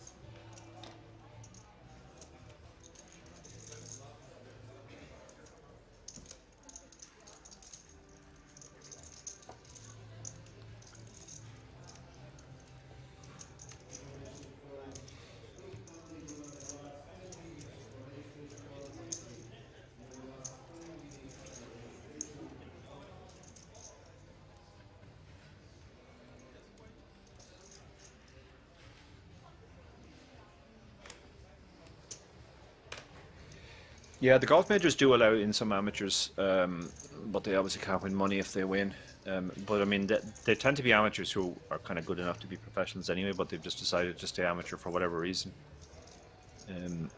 Yeah, the golf majors do allow in some amateurs, but they obviously can't win money if they win. But I mean, they tend to be amateurs who are kind of good enough to be professionals anyway, but they've just decided to stay amateur for whatever reason. I'm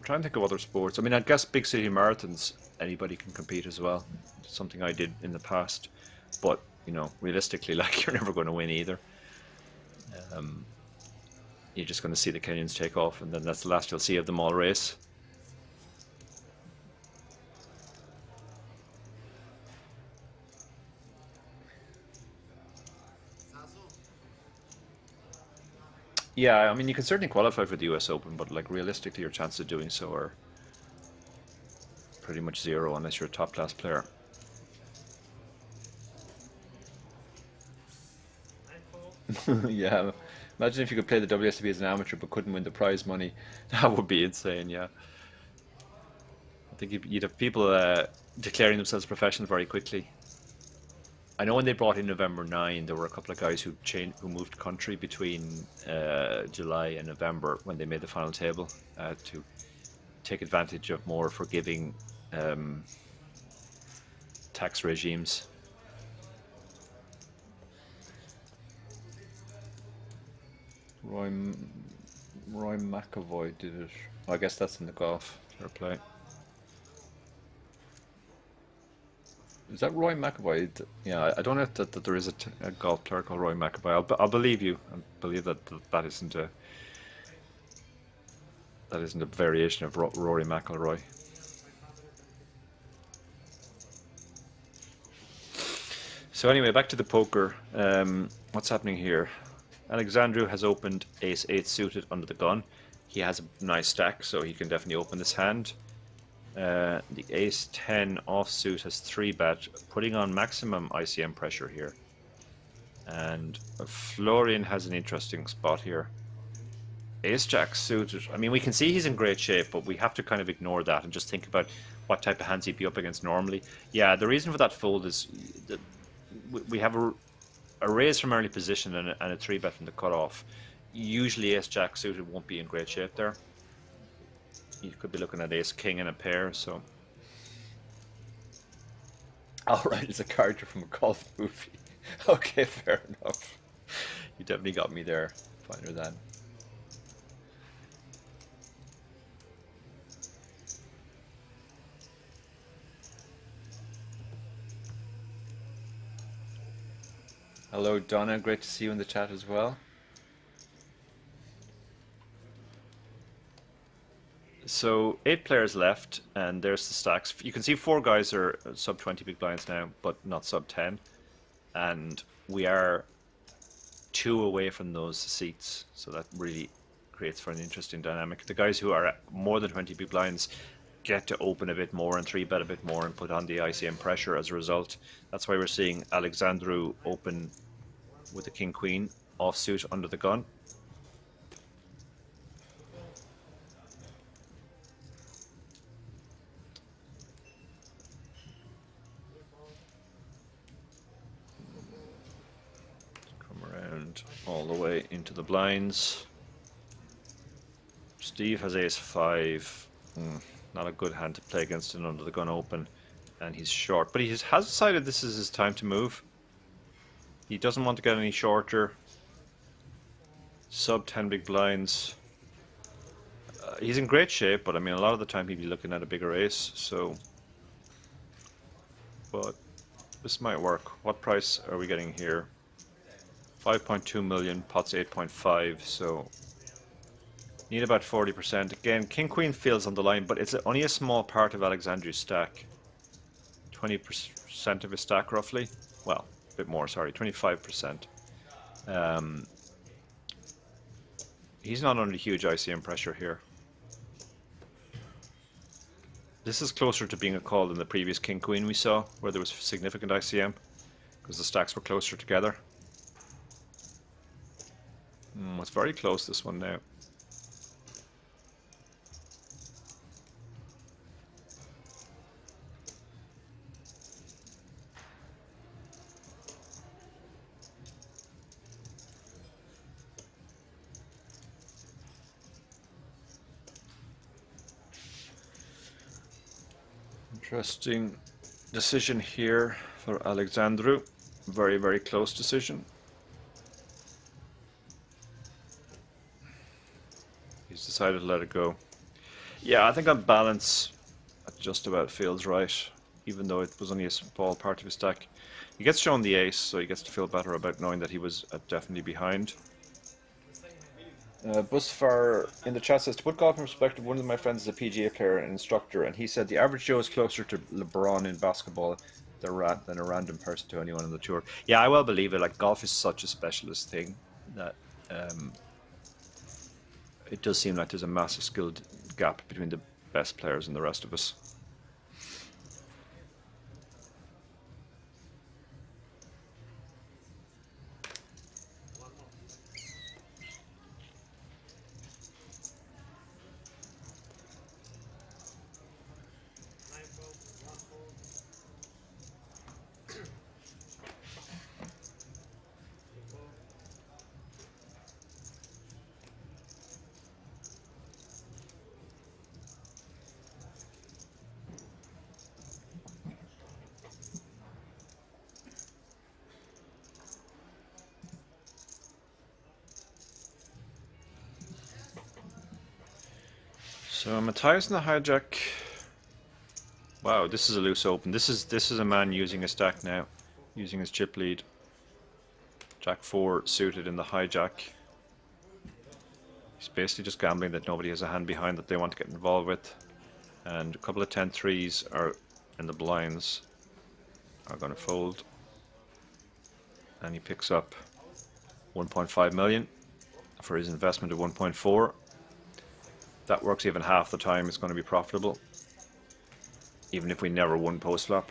trying to think of other sports. I mean, I guess big city marathons, anybody can compete as well. It's something I did in the past. But you know, realistically, like, you're never going to win either. You're just going to see the Kenyans take off, and then that's the last you'll see of them all race. Yeah, I mean, you can certainly qualify for the US Open, but like realistically, your chances of doing so are pretty much zero unless you're a top class player. Yeah, imagine if you could play the WSOP as an amateur but couldn't win the prize money. That would be insane, yeah. I think you'd have people declaring themselves professional very quickly. I know when they brought in November 9, there were a couple of guys who moved country between July and November when they made the final table to take advantage of more forgiving tax regimes. Roy McAvoy did it. Oh, I guess that's in the golf. Fair play. Is that Roy McAvoy? Yeah, I don't know that there is a golf player called Roy McAvoy. I'll believe you. I believe that isn't a variation of Rory McIlroy. So anyway, back to the poker. What's happening here? Alexandru has opened ace-8 suited under the gun. He has a nice stack, so he can definitely open this hand. The ace-10 offsuit has 3-bet, putting on maximum ICM pressure here. And Florian has an interesting spot here. Ace-jack suited. I mean, we can see he's in great shape, but we have to kind of ignore that and just think about what type of hands he'd be up against normally. Yeah, the reason for that fold is that we have a raise from early position and a 3-bet from the cutoff. Usually ace-jack suited won't be in great shape there. You could be looking at ace-king in a pair, so... Alright, it's a character from a golf movie. Okay, fair enough. You definitely got me there. Finer than. Hello, Donna. Great to see you in the chat as well. So 8 players left, and there's the stacks. You can see 4 guys are sub 20 big blinds now, but not sub 10. And we are 2 away from those seats, so that really creates for an interesting dynamic. The guys who are at more than 20 big blinds get to open a bit more and 3-bet a bit more and put on the ICM pressure as a result. That's why we're seeing Alexandru open with the king-queen offsuit under the gun. All the way into the blinds. Steve has ace-5. Not a good hand to play against an under the gun open, and he's short. But he has decided this is his time to move. He doesn't want to get any shorter. Sub 10 big blinds. He's in great shape, but I mean, a lot of the time he'd be looking at a bigger ace. So, but this might work. What price are we getting here? 5.2 million, pot's 8.5, so need about 40%. Again, king-queen feels on the line, but it's only a small part of Alexandru's stack. 20% of his stack, roughly. Well, a bit more, sorry, 25%. He's not under huge ICM pressure here. This is closer to being a call than the previous king-queen we saw, where there was significant ICM, because the stacks were closer together. It's very close, this one now. Interesting decision here for Alexandru. Very, very close decision. He's decided to let it go. Yeah, I think on balance, that just about feels right. even though it was only a small part of his stack. He gets shown the ace, so he gets to feel better about knowing that he was definitely behind. Busfar in the chat says, to put golf in perspective, one of my friends is a PGA player and instructor, and he said the average Joe is closer to LeBron in basketball than a random person to anyone on the tour. Yeah, I well believe it. Like, golf is such a specialist thing that it does seem like there's a massive skill gap between the best players and the rest of us. So Matthias in the hijack. Wow, this is a loose open. This is a man using a stack now, using his chip lead. Jack 4 suited in the hijack. He's basically just gambling that nobody has a hand behind that they want to get involved with. And a couple of 10-3s are in the blinds are going to fold. And he picks up 1.5 million for his investment of 1.4. That works even half the time, it's going to be profitable. Even if we never won post flop.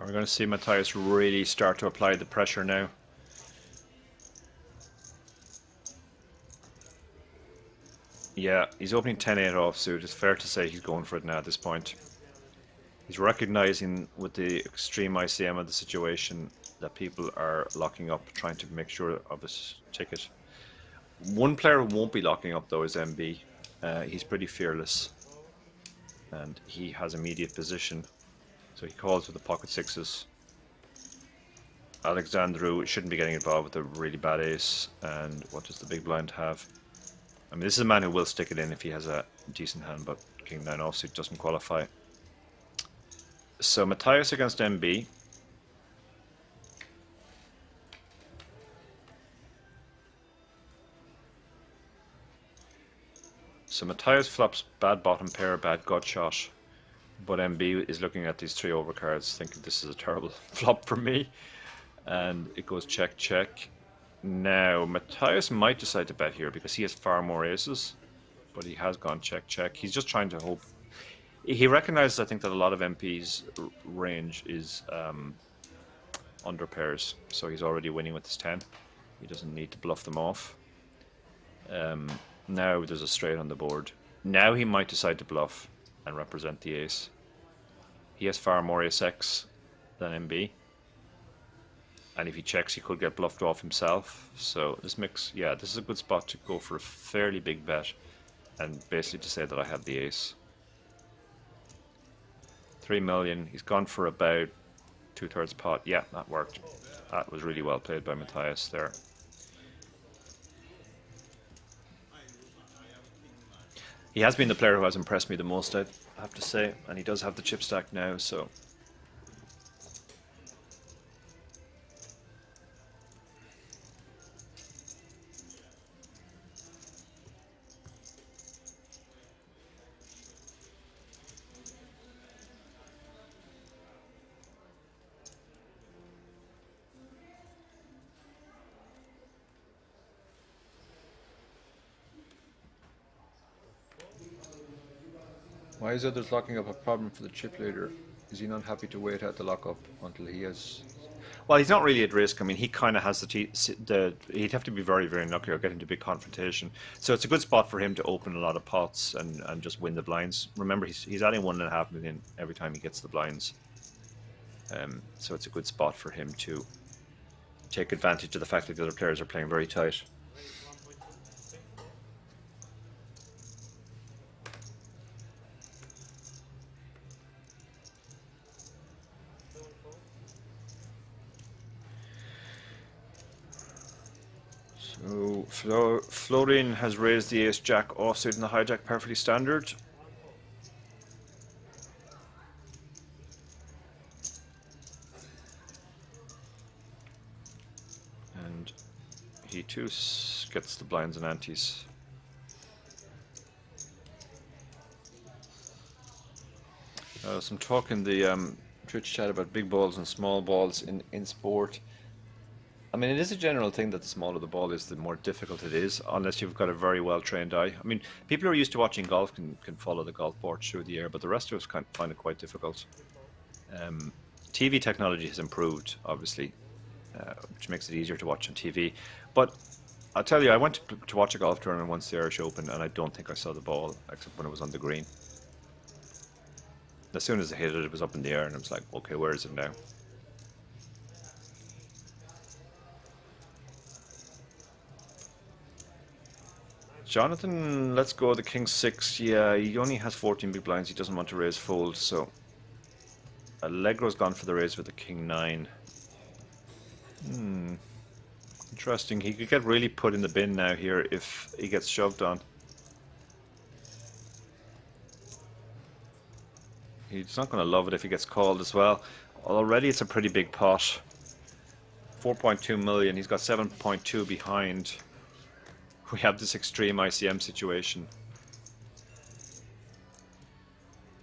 We're going to see Matthias really start to apply the pressure now. Yeah, he's opening 10-8 offsuit. It's fair to say he's going for it now at this point. He's recognizing with the extreme ICM of the situation that people are locking up, trying to make sure of his ticket. One player who won't be locking up though is MB. He's pretty fearless and he has immediate position. So he calls with the pocket sixes. Alexandru shouldn't be getting involved with a really bad ace. And what does the big blind have? I mean, this is a man who will stick it in if he has a decent hand, but King 9 offsuit doesn't qualify. So Matthias against MB. So Matthias flops bad bottom pair, bad gut shot. But MB is looking at these 3 overcards, thinking this is a terrible flop for me. And it goes check, check. Now, Matthias might decide to bet here because he has far more aces. But he has gone check, check. He's just trying to hope. He recognizes, I think, that a lot of MP's range is under pairs. So he's already winning with his 10. He doesn't need to bluff them off. Now there's a straight on the board. Now he might decide to bluff and represent the ace. He has far more ace-x than MB. And if he checks, he could get bluffed off himself. So this mix, yeah, this is a good spot to go for a fairly big bet and basically to say that I have the ace. 3 million. He's gone for about 2/3 pot. Yeah, that worked. That was really well played by Matthias there. He has been the player who has impressed me the most, I have to say, and he does have the chip stack now, so. Why is others locking up a problem for the chip leader? Is he not happy to wait out the lockup until he has... Well, he's not really at risk. I mean, he kind of has he'd have to be very, very lucky or get into big confrontation. So it's a good spot for him to open a lot of pots and just win the blinds. Remember, he's adding 1.5 million every time he gets the blinds. So it's a good spot for him to take advantage of the fact that the other players are playing very tight. So Florian has raised the ace jack offsuit in the hijack perfectly standard. And he too gets the blinds and antes. Some talk in the Twitch chat about big balls and small balls in sport. I mean, it is a general thing that the smaller the ball is, the more difficult it is, unless you've got a very well-trained eye. I mean, people who are used to watching golf can follow the golf board through the air, but the rest of us find it quite difficult. TV technology has improved, obviously, which makes it easier to watch on TV. But I'll tell you, I went to watch a golf tournament once, the Irish Open, and I don't think I saw the ball, except when it was on the green. As soon as I hit it, it was up in the air, and I was like, okay, where is it now? Jonathan, let's go the king 6. Yeah, he only has 14 big blinds. He doesn't want to raise fold, so Allegro's gone for the raise with the king 9. Interesting. He could get really put in the bin now here if he gets shoved on. He's not going to love it if he gets called as well. Already it's a pretty big pot. 4.2 million. He's got 7.2 behind. We have this extreme ICM situation.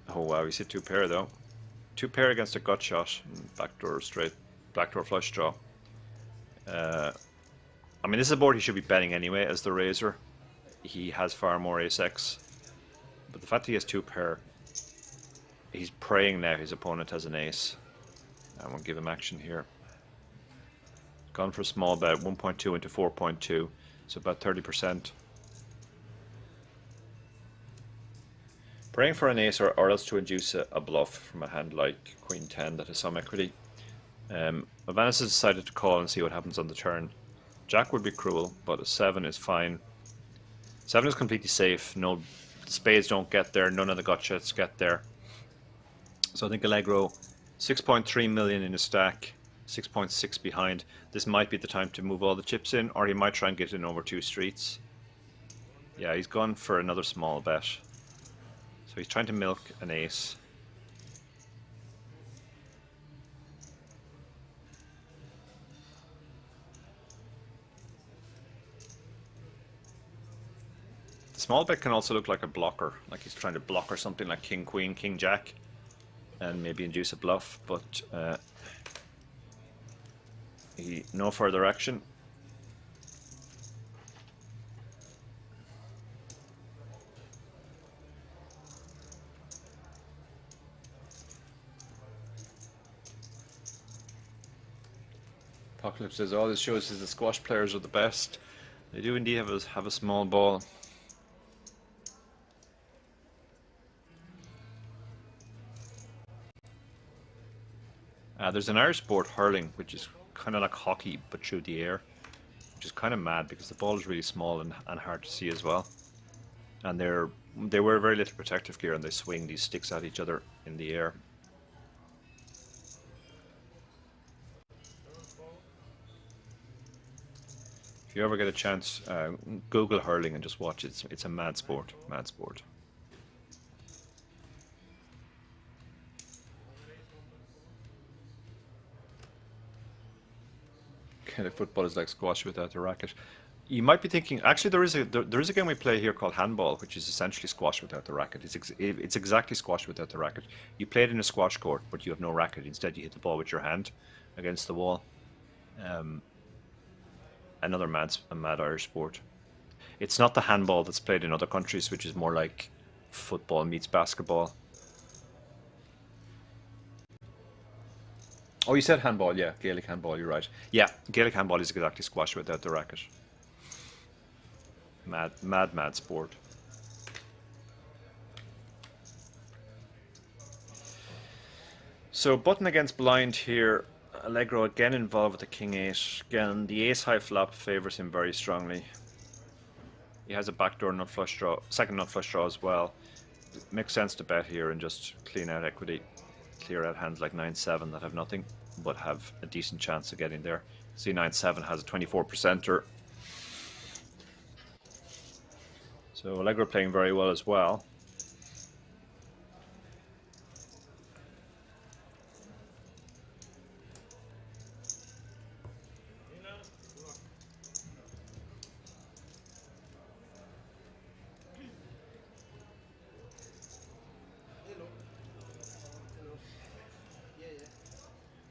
Oh wow, he's hit 2 pair though. 2 pair against a gut shot. Backdoor straight, backdoor flush draw. I mean, this is a board he should be betting anyway as the raiser. He has far more ace-x. But the fact that he has 2 pair, he's praying now his opponent has an ace. I won't give him action here. Gone for a small bet, 1.2 into 4.2. So about 30%. Praying for an ace or else to induce a bluff from a hand like Queen 10 that has some equity. Ivanis has decided to call and see what happens on the turn. Jack would be cruel, but a 7 is fine. 7 is completely safe. No, the spades don't get there. None of the gut shots get there. So I think Allegro, 6.3 million in a stack. 6.6 behind. This might be the time to move all the chips in, or he might try and get in over 2 streets. Yeah, he's gone for another small bet. So he's trying to milk an ace. The small bet can also look like a blocker, like he's trying to block or something like King Queen, King Jack, and maybe induce a bluff, but no further action. Apocalypse says all this shows is the squash players are the best. They do indeed have a small ball. There's an Irish sport, hurling, which is kind of like hockey but through the air, which is kind of mad because the ball is really small and hard to see as well. And they wear very little protective gear and they swing these sticks at each other in the air. If you ever get a chance, Google hurling and just watch it. It's a mad sport, mad sport. Kind of football is like squash without the racket. You might be thinking, actually, there is a game we play here called handball, which is essentially squash without the racket. It's exactly squash without the racket. You play it in a squash court, but you have no racket. Instead, you hit the ball with your hand against the wall. Another mad Irish sport. It's not the handball that's played in other countries, which is more like football meets basketball. Oh, you said handball, yeah. Gaelic handball, you're right. Yeah, Gaelic handball is exactly squash without the racket. Mad sport. So button against blind here. Allegro again involved with the king 8. Again, the ace high flop favours him very strongly. He has a backdoor nut flush draw, second nut flush draw as well. It makes sense to bet here and just clean out equity. Clear out hands like 9-7 that have nothing, but have a decent chance of getting there. See, 9-7 has a 24%er. So Allegro playing very well as well.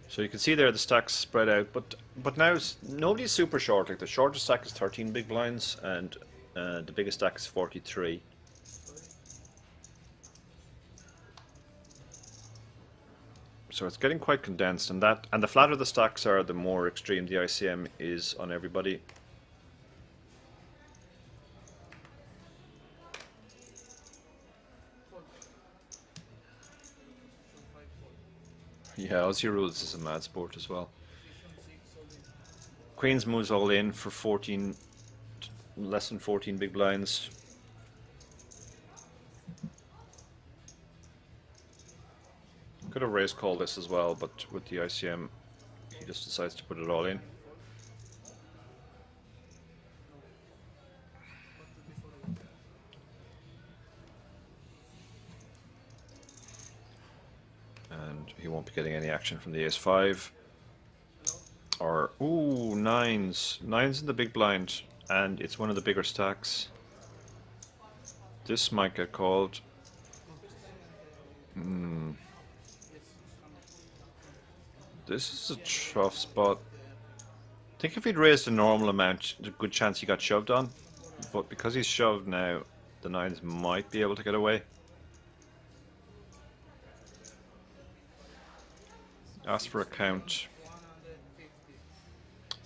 So you can see there the stacks spread out, but now nobody's super short. Like the shortest stack is 13 big blinds, and the biggest stack is 43. So it's getting quite condensed, and the flatter the stacks are, the more extreme the ICM is on everybody. Yeah, Aussie rules is a mad sport as well. Queens moves all in for 14, less than 14 big blinds. Could have raised called this as well, but with the ICM, he just decides to put it all in. And he won't be getting any action from the ace-5. Or, ooh, nines. Nines in the big blind, and it's one of the bigger stacks. This might get called. This is a tough spot. I think if he'd raised a normal amount, there's a good chance he got shoved on. But because he's shoved now, the nines might be able to get away. Ask for a count.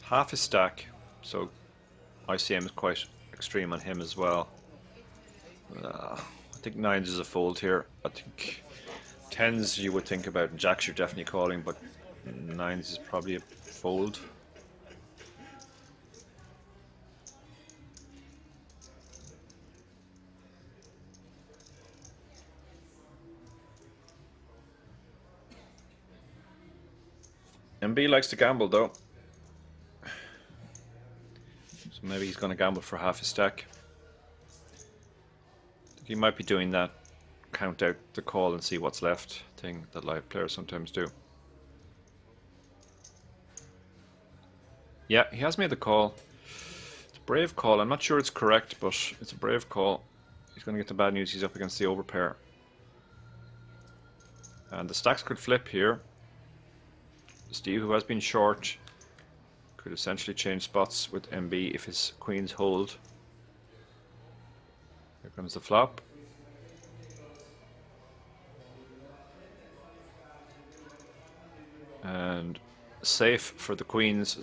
Half his stack, so ICM is quite extreme on him as well. I think nines is a fold here. I think tens you would think about, and jacks you're definitely calling, but nines is probably a fold. MB likes to gamble though. So maybe he's going to gamble for half his stack. I think he might be doing that count out the call and see what's left thing that live players sometimes do. Yeah, he has made the call. It's a brave call. I'm not sure it's correct, but it's a brave call. He's going to get the bad news. He's up against the overpair. And the stacks could flip here. Steve, who has been short, could essentially change spots with MB if his queens hold. Here comes the flop. And safe for the queens.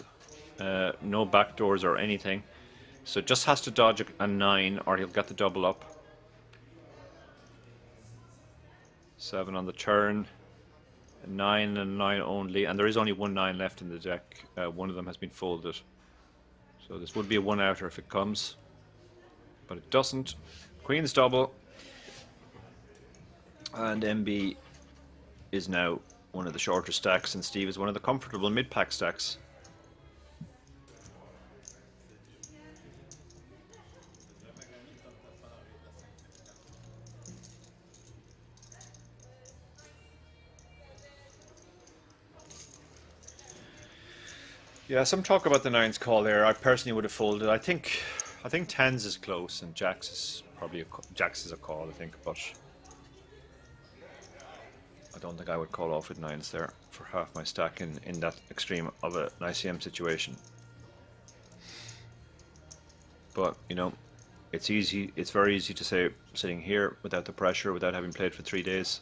No backdoors or anything. So just has to dodge a 9 or he'll get the double up. 7 on the turn. 9 and 9 only, and there is only one 9 left in the deck. One of them has been folded, so this would be a 1-outer if it comes, but it doesn't. Queen's double, and MB is now one of the shorter stacks, and Steve is one of the comfortable mid-pack stacks. Yeah, some talk about the 9's call there. I personally would have folded. I think 10s is close, and jacks is probably jacks is a call. I think, but I don't think I would call off with 9s there for half my stack in that extreme of an ICM situation. But you know, it's easy. It's very easy to say sitting here without the pressure, without having played for 3 days.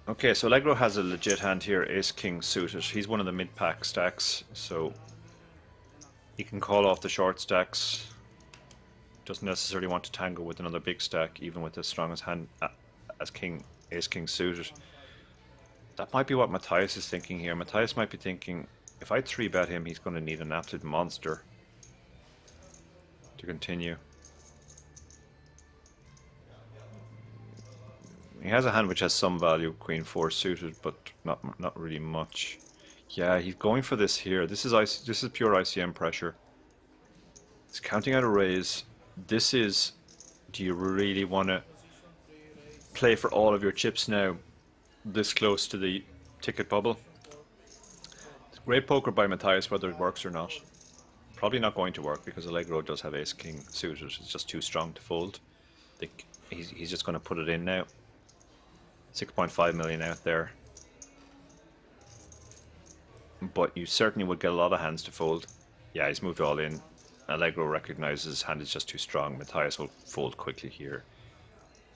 Okay, so Allegro has a legit hand here, Ace King suited. He's one of the mid-pack stacks, so he can call off the short stacks. Doesn't necessarily want to tangle with another big stack, even with as strong as hand as Ace King suited. That might be what Matthias is thinking here. Matthias might be thinking, if I 3-bet him, he's going to need an absolute monster to continue. He has a hand which has some value, Queen 4 suited, but not really much. Yeah, he's going for this here. This is pure ICM pressure. He's counting out a raise. This is, do you really want to play for all of your chips now, this close to the ticket bubble? It's great poker by Matthias, whether it works or not. Probably not going to work because Allegro does have Ace King suited. It's just too strong to fold. I think he's just going to put it in now. 6.5 million out there. But you certainly would get a lot of hands to fold. Yeah, he's moved all in. Allegro recognizes his hand is just too strong. Matthias will fold quickly here.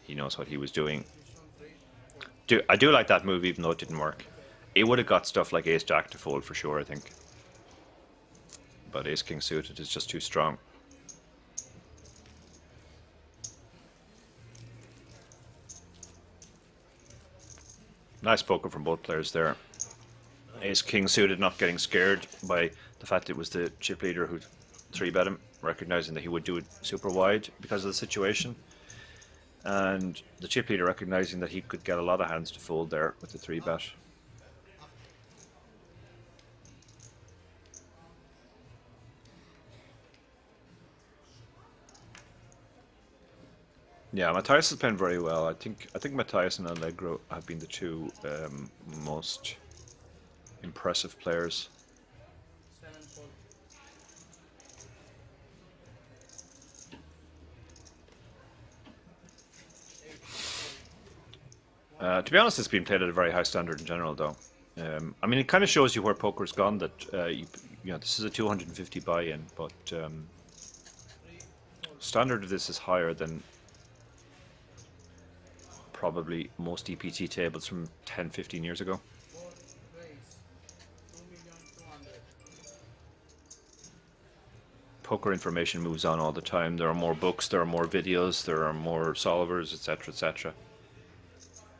He knows what he was doing. I do like that move, even though it didn't work. It would have got stuff like Ace Jack to fold for sure, I think. But Ace King suited is just too strong. Nice poker from both players there. Ace King suited, not getting scared by the fact it was the chip leader who 3-bet him, recognizing that he would do it super wide because of the situation. And the chip leader recognizing that he could get a lot of hands to fold there with the 3-bet. Yeah, Matthias is playing very well. I think Matthias and Allegro have been the two most impressive players. To be honest, it's been played at a very high standard in general, though. I mean, it kind of shows you where poker's gone. That you know, this is a 250 buy-in, but standard of this is higher than probably most EPT tables from 10-15 years ago. Poker information moves on all the time. There are more books, there are more videos, there are more solvers, etc., etc.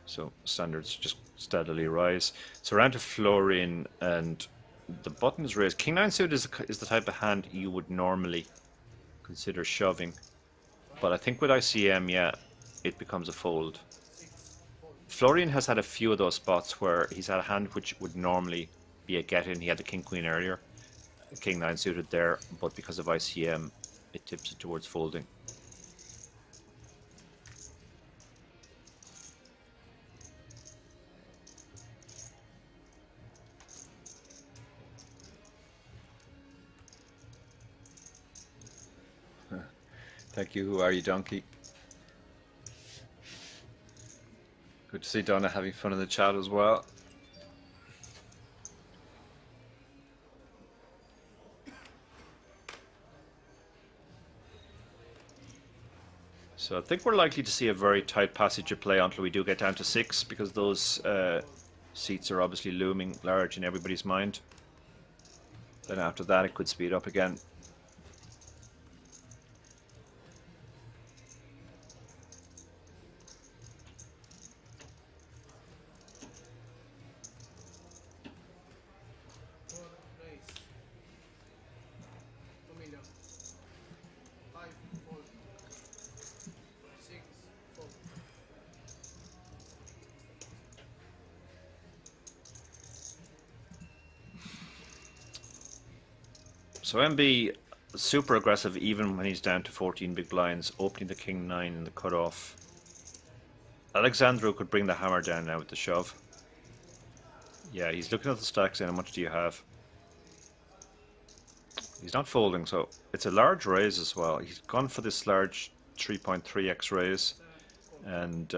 So standards just steadily rise. So around to Florian, and the button is raised. King 9 suit is the type of hand you would normally consider shoving, but I think with ICM, yeah, it becomes a fold. Florian has had a few of those spots where he's had a hand which would normally be a get-in. He had the King Queen earlier, King 9 suited there, but because of ICM, it tips it towards folding. Thank you. Who are you, donkey? Good to see Donna having fun in the chat as well. So I think we're likely to see a very tight passage of play until we do get down to 6, because those seats are obviously looming large in everybody's mind. Then after that it could speed up again. So MB, super aggressive even when he's down to 14 big blinds, opening the King 9 in the cutoff. Alexandru could bring the hammer down now with the shove. Yeah, he's looking at the stacks and how much do you have? He's not folding, so it's a large raise as well. He's gone for this large 3.3x raise, and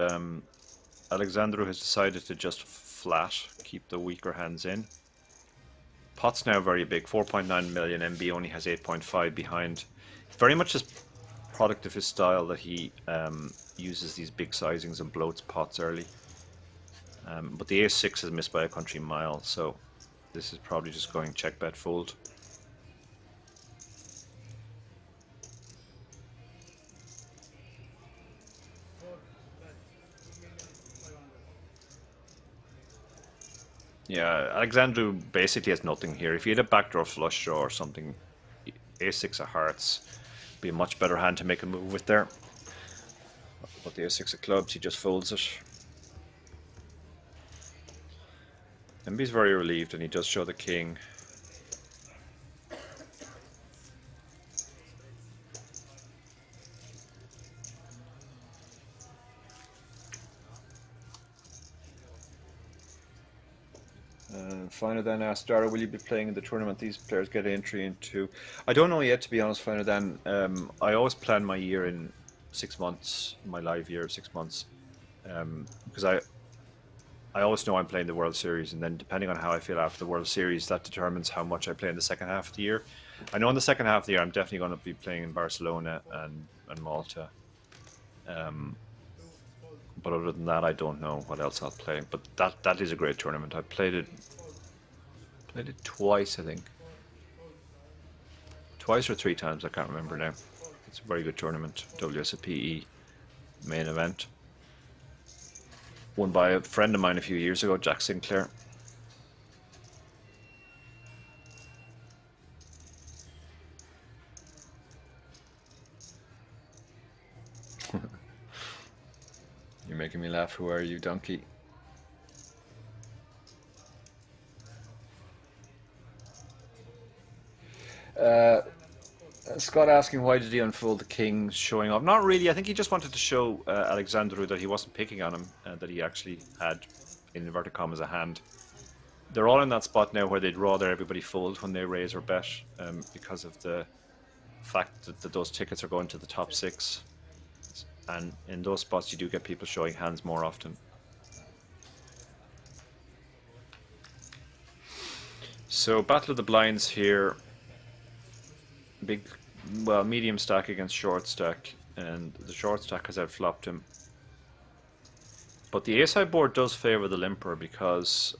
Alexandru has decided to just flat keep the weaker hands in. Pot's now very big, 4.9 million. MB only has 8.5 behind. Very much a product of his style that he uses these big sizings and bloats pots early. But the ace-6 is missed by a country mile, so this is probably just going check, bet, fold. Yeah, Alexandru basically has nothing here. If he had a backdoor flush draw or something, ace-6 of hearts be a much better hand to make a move with there. But the ace-6 of clubs, he just folds it. MB's very relieved, and he does show the king. Final Dan asked, Dara, will you be playing in the tournament these players get entry into? I don't know yet, to be honest, Final Dan. I always plan my year in 6 months, my live year of 6 months. Because I always know I'm playing the World Series, and then depending on how I feel after the World Series, that determines how much I play in the second half of the year. I know in the second half of the year I'm definitely going to be playing in Barcelona and Malta. But other than that, I don't know what else I'll play. But that is a great tournament. I played it twice, I think. Twice or 3 times, I can't remember now. It's a very good tournament. WSOP Main Event. Won by a friend of mine a few years ago, Jack Sinclair. You're making me laugh. Who are you, donkey? Scott asking why did he unfold the king showing off? Not really. I think he just wanted to show Alexandru that he wasn't picking on him, that he actually had, in inverted commas, a hand. They're all in that spot now where they'd rather everybody fold when they raise or bet, because of the fact that those tickets are going to the top 6. And in those spots you do get people showing hands more often. So Battle of the Blinds here. Big, well, medium stack against short stack, and the short stack has outflopped him. But the ace-high board does favour the limper because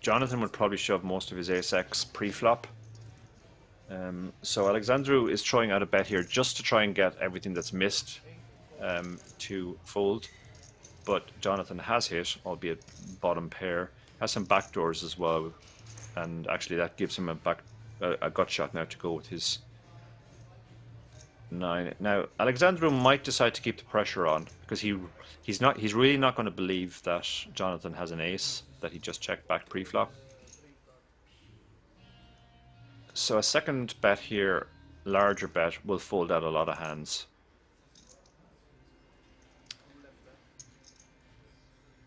Jonathan would probably shove most of his ace-x pre-flop. So Alexandru is throwing out a bet here just to try and get everything that's missed to fold. But Jonathan has hit, albeit bottom pair, has some backdoors as well, and actually that gives him a gut shot now to go with his 9. Now Alexandru might decide to keep the pressure on because he's really not going to believe that Jonathan has an ace that he just checked back pre-flop. So a second bet here, larger bet, will fold out a lot of hands.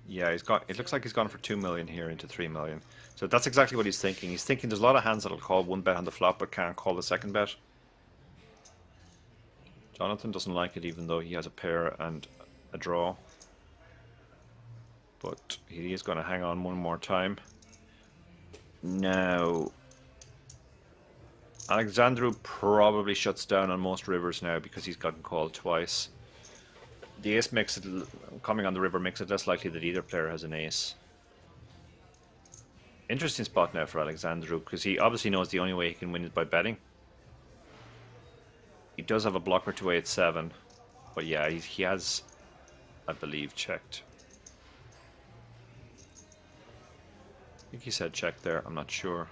Yeah, it looks like he's gone for 2 million here into 3 million. So that's exactly what he's thinking. He's thinking there's a lot of hands that'll call one bet on the flop but can't call the second bet. Jonathan doesn't like it even though he has a pair and a draw. But he is going to hang on one more time. Now, Alexandru probably shuts down on most rivers now because he's gotten called twice. The ace makes it, coming on the river makes it less likely that either player has an ace. Interesting spot now for Alexandru because he obviously knows the only way he can win is by betting. He does have a blocker to 8-7, but yeah, he has, I believe, checked. I think he said check there, I'm not sure.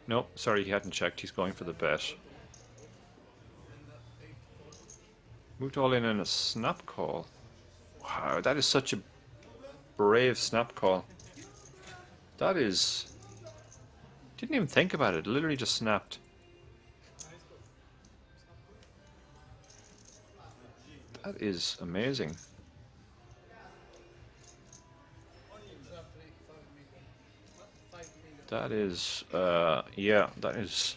Nope, sorry, he hadn't checked. He's going for the bet. Moved all in a snap call. Wow, that is such a brave snap call. That is... Didn't even think about it. Literally just snapped. That is amazing. That is, yeah, that is...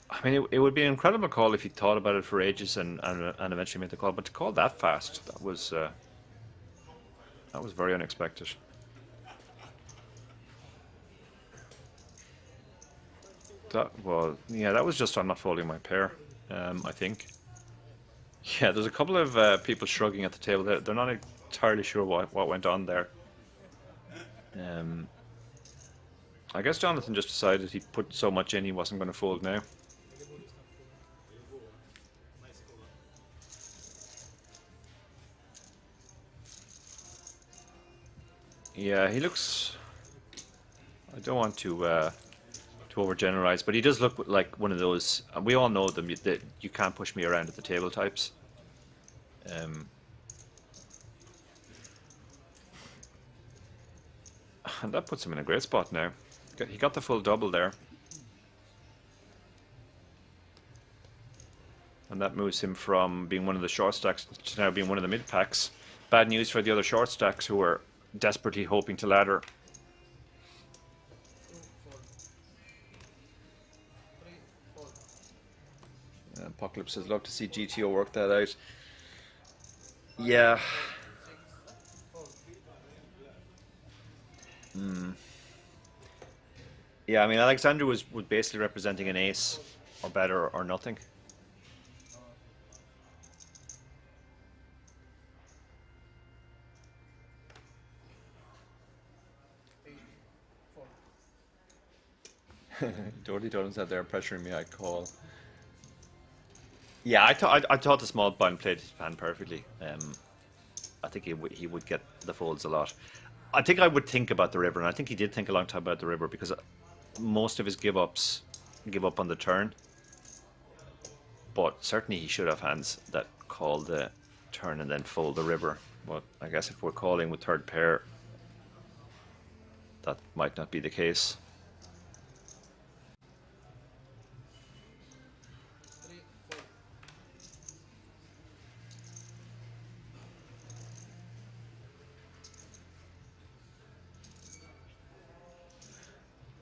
I mean, it would be an incredible call if he thought about it for ages and eventually made the call, but to call that fast, that was That was very unexpected. That was just I'm not folding my pair, I think. Yeah, there's a couple of people shrugging at the table. They're not entirely sure what went on there. I guess Jonathan just decided he put so much in he wasn't going to fold now. Yeah, he looks... I don't want to overgeneralize, but he does look like one of those... And we all know them, that you can't push me around at the table types. And that puts him in a great spot now. He got the full double there. And that moves him from being one of the short stacks to now being one of the mid packs. Bad news for the other short stacks who are desperately hoping to ladder. Apocalypse says, love to see GTO work that out. Yeah. Yeah, I mean, Alexander was basically representing an ace or better or nothing. Doherty Dolan's out there pressuring me. I call. Yeah, I thought the small blind played his hand perfectly. I think he would get the folds a lot. I think I would think about the river, and I think he did think a long time about the river because most of his give up on the turn. But certainly he should have hands that call the turn and then fold the river. But I guess if we're calling with third pair, that might not be the case.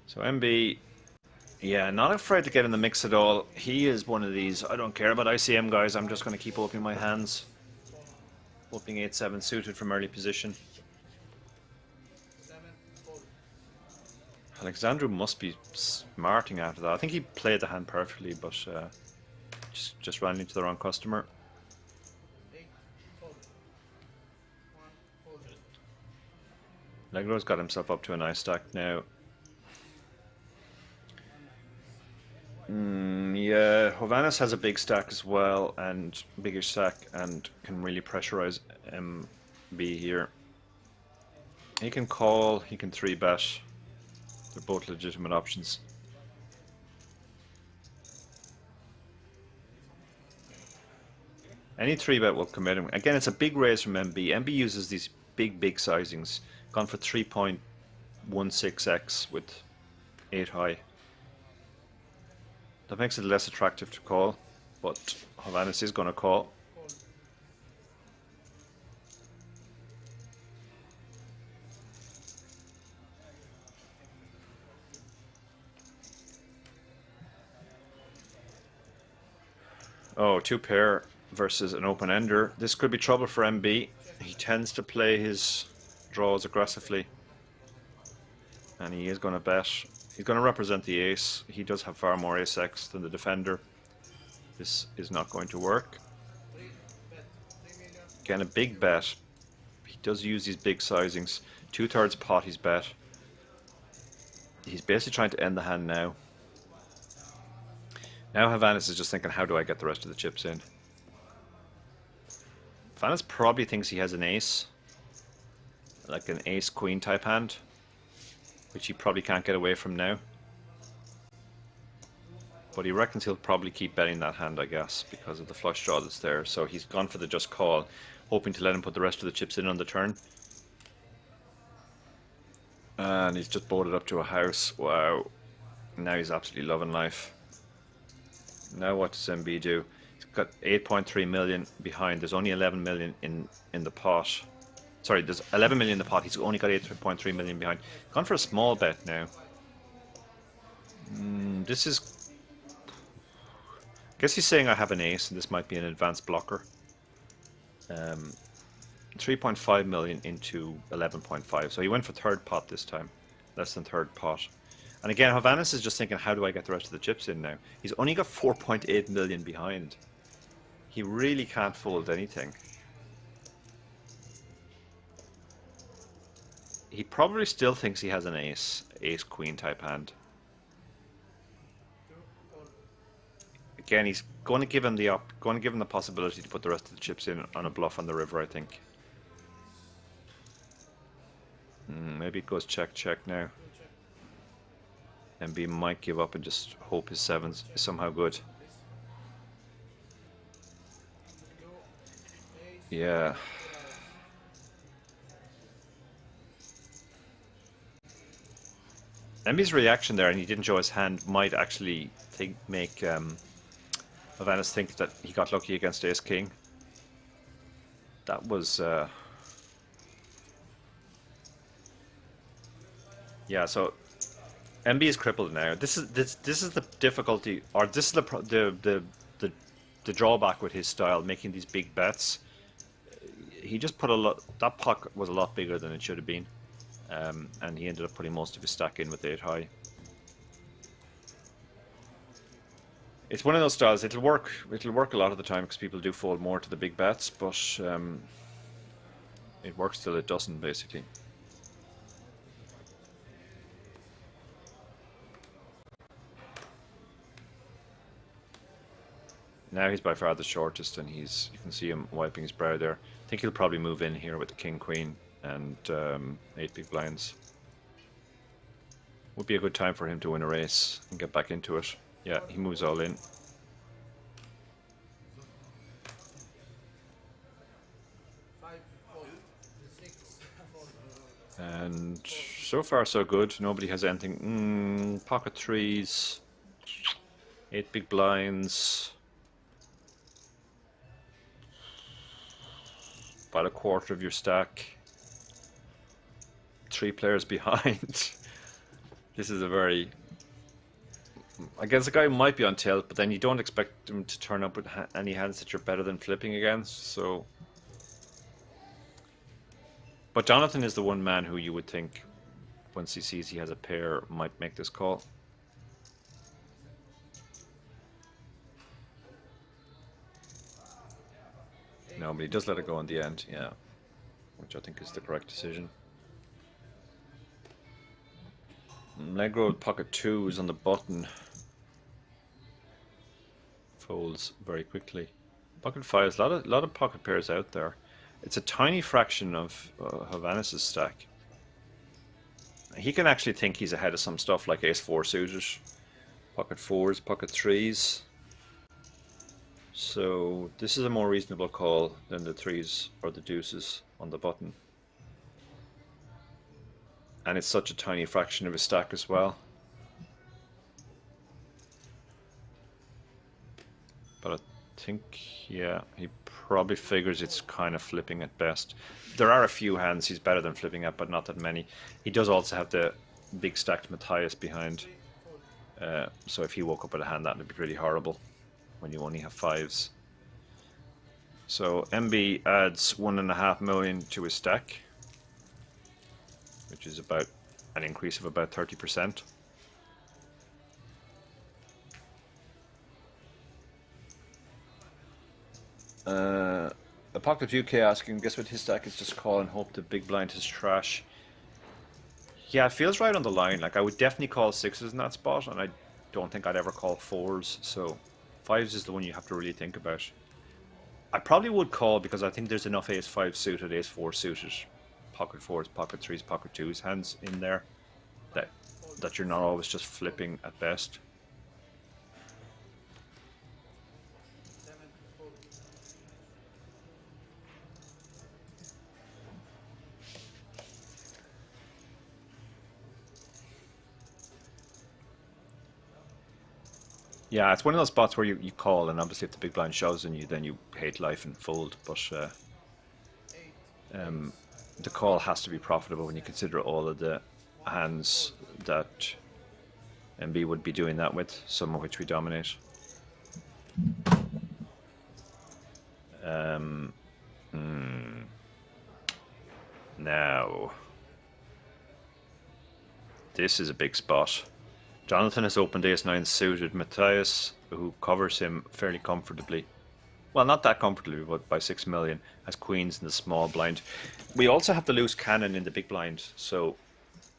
So MB, yeah, not afraid to get in the mix at all. He is one of these, I don't care about ICM guys, I'm just going to keep opening my hands. Opening 8-7 suited from early position. Alexandru must be smarting after that. I think he played the hand perfectly, but just ran into the wrong customer. Legro's got himself up to a nice stack now. Yeah, Hovannes has a big stack as well, and bigger stack, and can really pressurize MB here. He can call, he can 3-bet. They're both legitimate options. Any 3-bet will commit him. Again, it's a big raise from MB. MB uses these big sizings. Gone for 3.16x with 8 high. That makes it less attractive to call, but Hovannes is going to call. Oh, 2-pair versus an open-ender. This could be trouble for MB. He tends to play his draws aggressively. And he is going to bet. He's going to represent the ace. He does have far more ace-x than the defender. This is not going to work. Again, a big bet. He does use these big sizings. 2/3 pot he's bet. He's basically trying to end the hand now. Now Hovannes is just thinking, how do I get the rest of the chips in? Hovannes probably thinks he has an ace. Like an ace-queen type hand. Which he probably can't get away from now. But he reckons he'll probably keep betting that hand, I guess, because of the flush draw that's there. So he's gone for the just call, hoping to let him put the rest of the chips in on the turn. And he's just boated up to a house. Wow. Now he's absolutely loving life. Now what does MB do? He's got 8.3 million behind. There's only 11 million in the pot. Sorry, there's 11 million in the pot. He's only got 8.3 million behind. Gone for a small bet now. This is... I guess he's saying I have an ace, and this might be an advanced blocker. 3.5 million into 11.5. So he went for third pot this time, less than third pot. And again, Hovannes is just thinking, how do I get the rest of the chips in now? He's only got 4.8 million behind. He really can't fold anything. He probably still thinks he has an ace queen type hand. Again, he's going to give him the possibility to put the rest of the chips in on a bluff on the river, I think. Maybe it goes check now. MB might give up and just hope his sevens is somehow good. Yeah. MB's reaction there, and he didn't show his hand, might actually make Hovannes think that he got lucky against Ace King. That was yeah. So MB is crippled now. This is the difficulty, or this is the drawback with his style, making these big bets. He just put a lot. That pot was a lot bigger than it should have been, and he ended up putting most of his stack in with 8 high. It's one of those styles. It'll work a lot of the time because people do fold more to the big bets, but it works till it doesn't, basically. Now he's by far the shortest, and you can see him wiping his brow there. I think he'll probably move in here with the king queen and 8 big blinds. Would be a good time for him to win a race and get back into it. Yeah, he moves all in. And so far so good. Nobody has anything. Pocket threes, 8 big blinds, about a quarter of your stack. 3 players behind. This is a very... I guess the guy might be on tilt, but then you don't expect him to turn up with any hands that you're better than flipping against, so... But Jonathan is the one man who you would think, once he sees he has a pair, might make this call. No, but he does let it go in the end, yeah. Which I think is the correct decision. Allegro with pocket 2 is on the button. Folds very quickly. Pocket 5, a lot of pocket pairs out there. It's a tiny fraction of Hovannes' stack. He can actually think he's ahead of some stuff like ace-4 suited, pocket 4s, pocket 3s. So this is a more reasonable call than the 3s or the deuces on the button. And it's such a tiny fraction of his stack as well. But I think, yeah, he probably figures it's kind of flipping at best. There are a few hands he's better than flipping at, but not that many. He does also have the big stacked Matthias behind. So if he woke up with a hand, that would be really horrible when you only have 5s. So MB adds 1.5 million to his stack, which is about an increase of about 30%. A Pocket UK asking, guess what his stack is, just call and hope the big blind is trash. Yeah, it feels right on the line. Like, I would definitely call 6s in that spot, and I don't think I'd ever call 4s, so 5s is the one you have to really think about. I probably would call because I think there's enough ace-5 suited, ace-4 suited, pocket 4s, pocket 3s, pocket 2s hands in there that you're not always just flipping at best. Yeah, it's one of those spots where you call, and obviously if the big blind shoves on you, then you hate life and fold. But the call has to be profitable when you consider all of the hands that MB would be doing that with, some of which we dominate. Now, this is a big spot. Jonathan has opened ace-9 suited. Matthias, who covers him fairly comfortably, well, not that comfortably, but by 6 million, has queens in the small blind. We also have the loose cannon in the big blind, so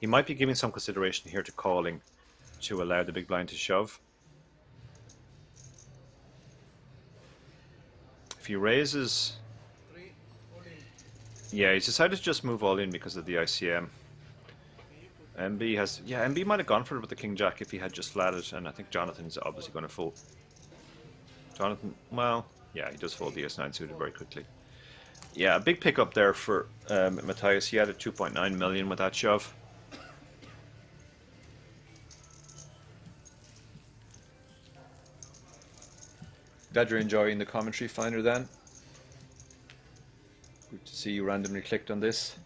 he might be giving some consideration here to calling to allow the big blind to shove. If he raises... yeah, he's decided to just move all in because of the ICM. MB has... yeah, MB might have gone for it with the king-jack if he had just flatted, and I think Jonathan's obviously going to fold. Jonathan, well, yeah, he does fold the S9 suited very quickly. Yeah, a big pickup there for Matthias. He added 2.9 million with that shove. Glad you're enjoying the commentary finder then. Good to see you randomly clicked on this.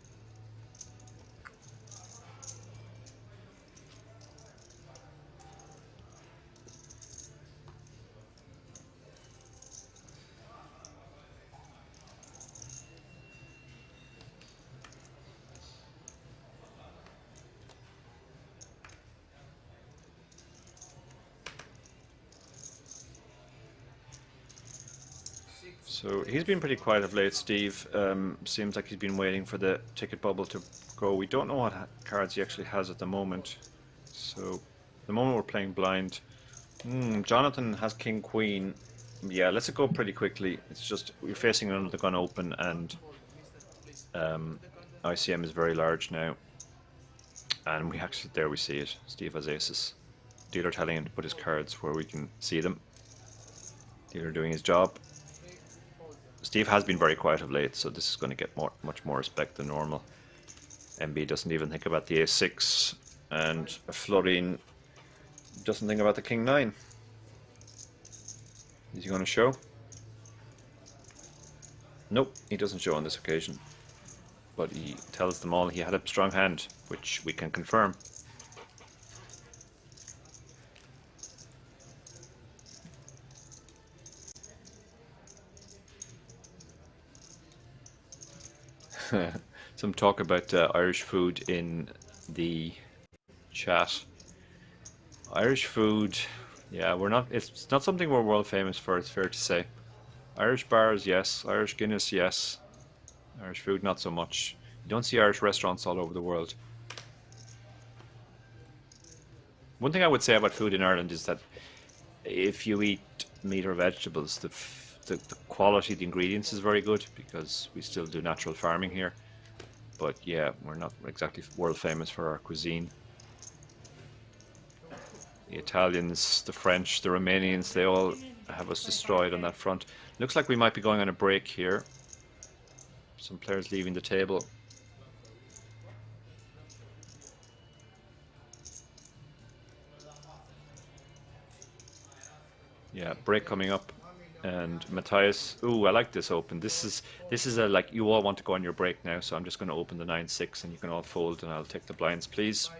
So he's been pretty quiet of late, Steve. Seems like he's been waiting for the ticket bubble to go. We don't know what cards he actually has at the moment. So at the moment we're playing blind. Jonathan has king queen. Yeah, let's go pretty quickly. It's just we're facing another gun open, and ICM is very large now. And we actually, there we see it. Steve has aces. Dealer telling him to put his cards where we can see them. Dealer doing his job. Steve has been very quiet of late, so this is going to get much more respect than normal. MB doesn't even think about the a6, and Florin doesn't think about the king 9. Is he going to show? Nope, he doesn't show on this occasion. But he tells them all he had a strong hand, which we can confirm. Some talk about Irish food in the chat. Irish food, yeah, it's not something we're world famous for, it's fair to say. Irish bars, yes. Irish Guinness, yes. Irish food, not so much. You don't see Irish restaurants all over the world. One thing I would say about food in Ireland is that if you eat meat or vegetables, the quality of the ingredients is very good, because we still do natural farming here. But yeah, we're not exactly world famous for our cuisine. The Italians, the French, the Romanians, they all have us destroyed on that front. Looks like we might be going on a break here. Some players leaving the table. Yeah, break coming up. And Matthias, ooh, I like this open. This is a, like, you all want to go on your break now, so I'm just going to open the 9-6 and you can all fold, and I'll take the blinds, please.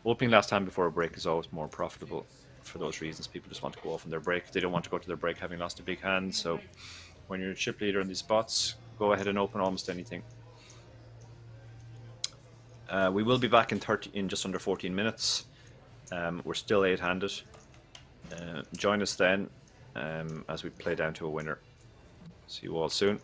Opening last time before a break is always more profitable for those reasons. People just want to go off on their break. They don't want to go to their break having lost a big hand, so when you're a chip leader in these spots, go ahead and open almost anything. We will be back in just under 14 minutes. We're still 8-handed. Join us then as we play down to a winner. See you all soon.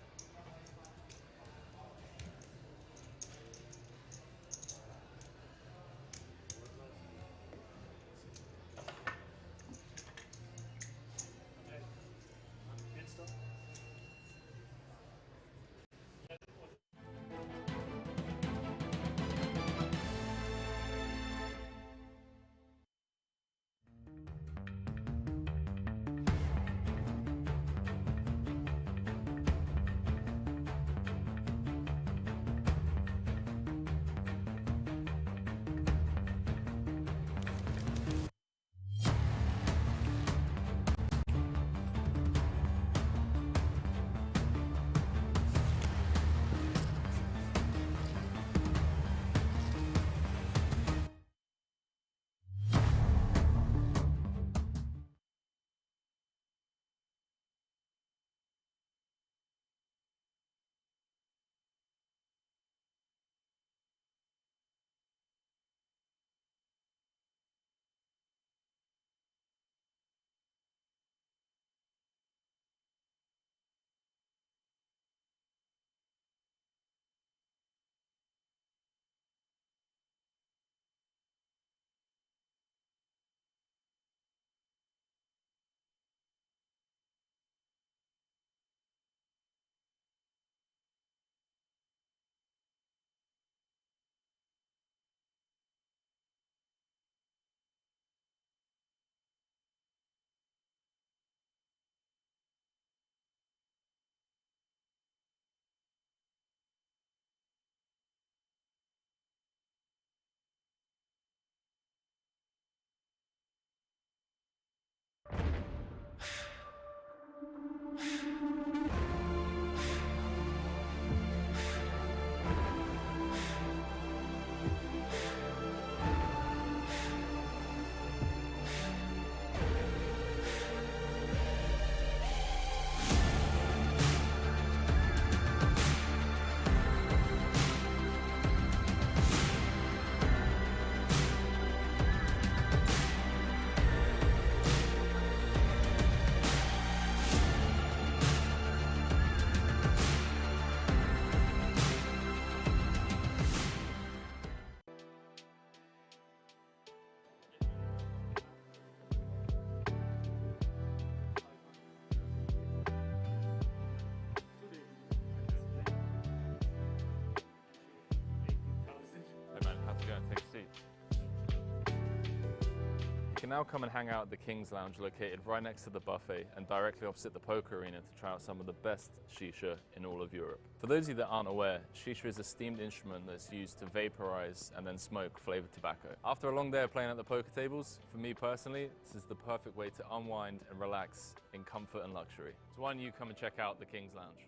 can now come and hang out at the King's Lounge located right next to the buffet and directly opposite the poker arena to try out some of the best shisha in all of Europe. For those of you that aren't aware, shisha is a steamed instrument that's used to vaporize and then smoke flavored tobacco. After a long day of playing at the poker tables, for me personally, this is the perfect way to unwind and relax in comfort and luxury. So why don't you come and check out the King's Lounge?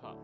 Cut.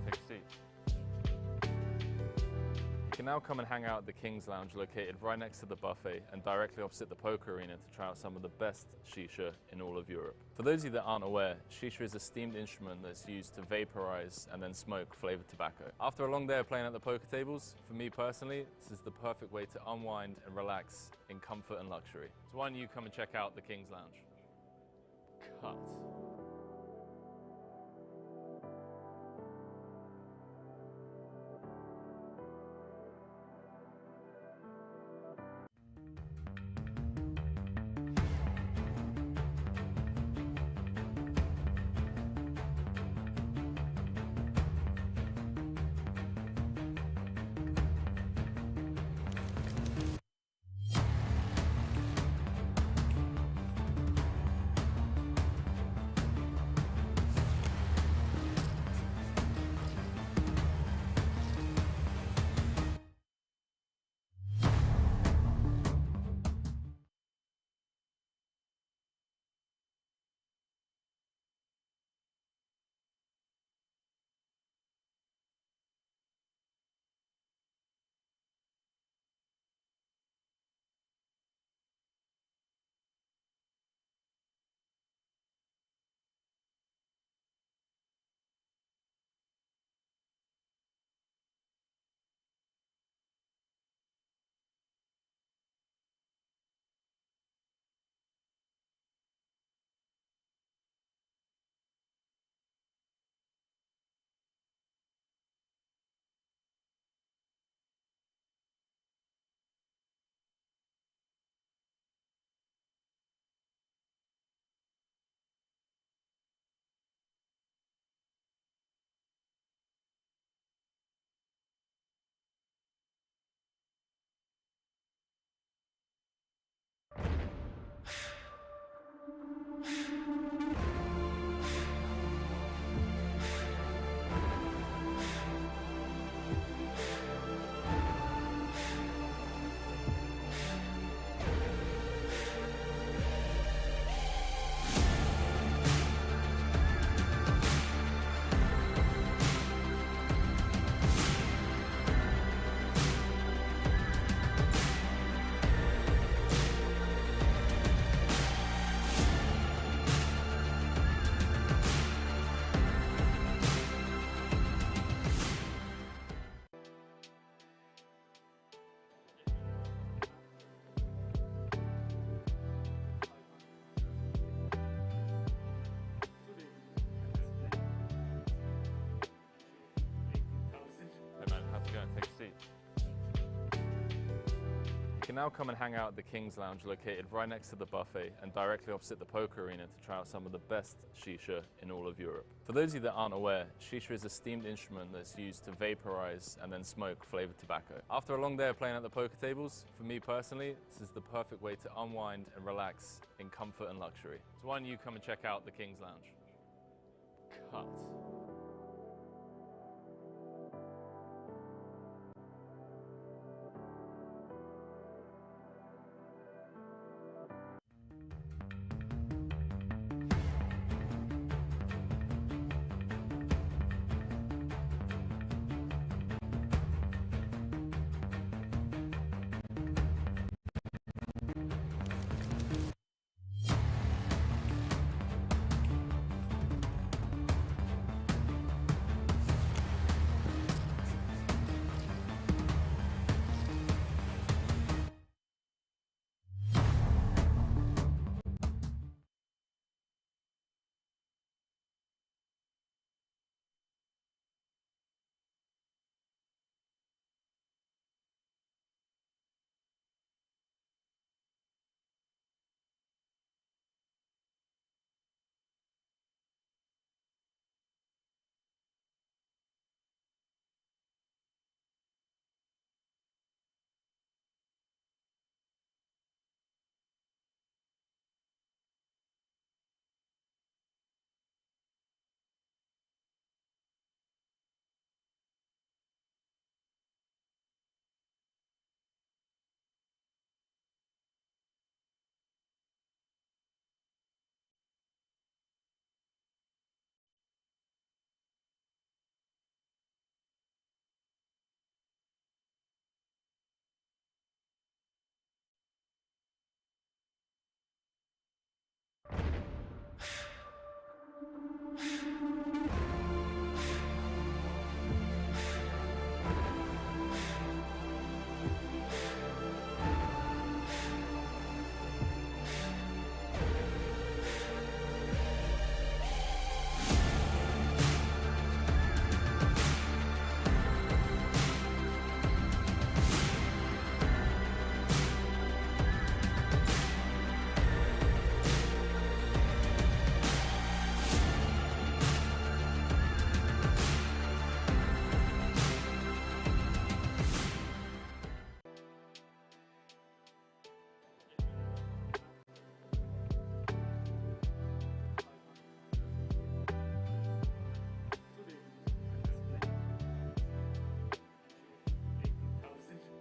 Take a seat. You can now come and hang out at the King's Lounge located right next to the buffet and directly opposite the poker arena to try out some of the best shisha in all of Europe. For those of you that aren't aware, shisha is a steamed instrument that's used to vaporize and then smoke flavored tobacco. After a long day of playing at the poker tables, for me personally, this is the perfect way to unwind and relax in comfort and luxury. So why don't you come and check out the King's Lounge? Cut. can now come and hang out at the King's Lounge located right next to the buffet and directly opposite the poker arena to try out some of the best shisha in all of Europe. For those of you that aren't aware, shisha is a steamed instrument that's used to vaporize and then smoke flavored tobacco. After a long day of playing at the poker tables, for me personally, this is the perfect way to unwind and relax in comfort and luxury. So why don't you come and check out the King's Lounge? Cut.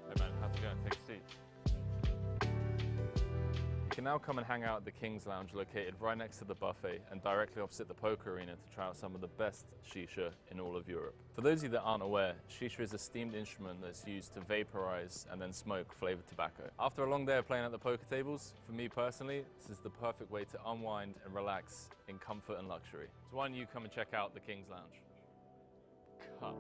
Hey man, how's it going? Take a seat. You can now come and hang out at the King's Lounge located right next to the buffet and directly opposite the poker arena to try out some of the best shisha in all of Europe. For those of you that aren't aware, shisha is a steamed instrument that's used to vaporize and then smoke flavored tobacco. After a long day of playing at the poker tables, for me personally, this is the perfect way to unwind and relax in comfort and luxury. So why don't you come and check out the King's Lounge? Cut.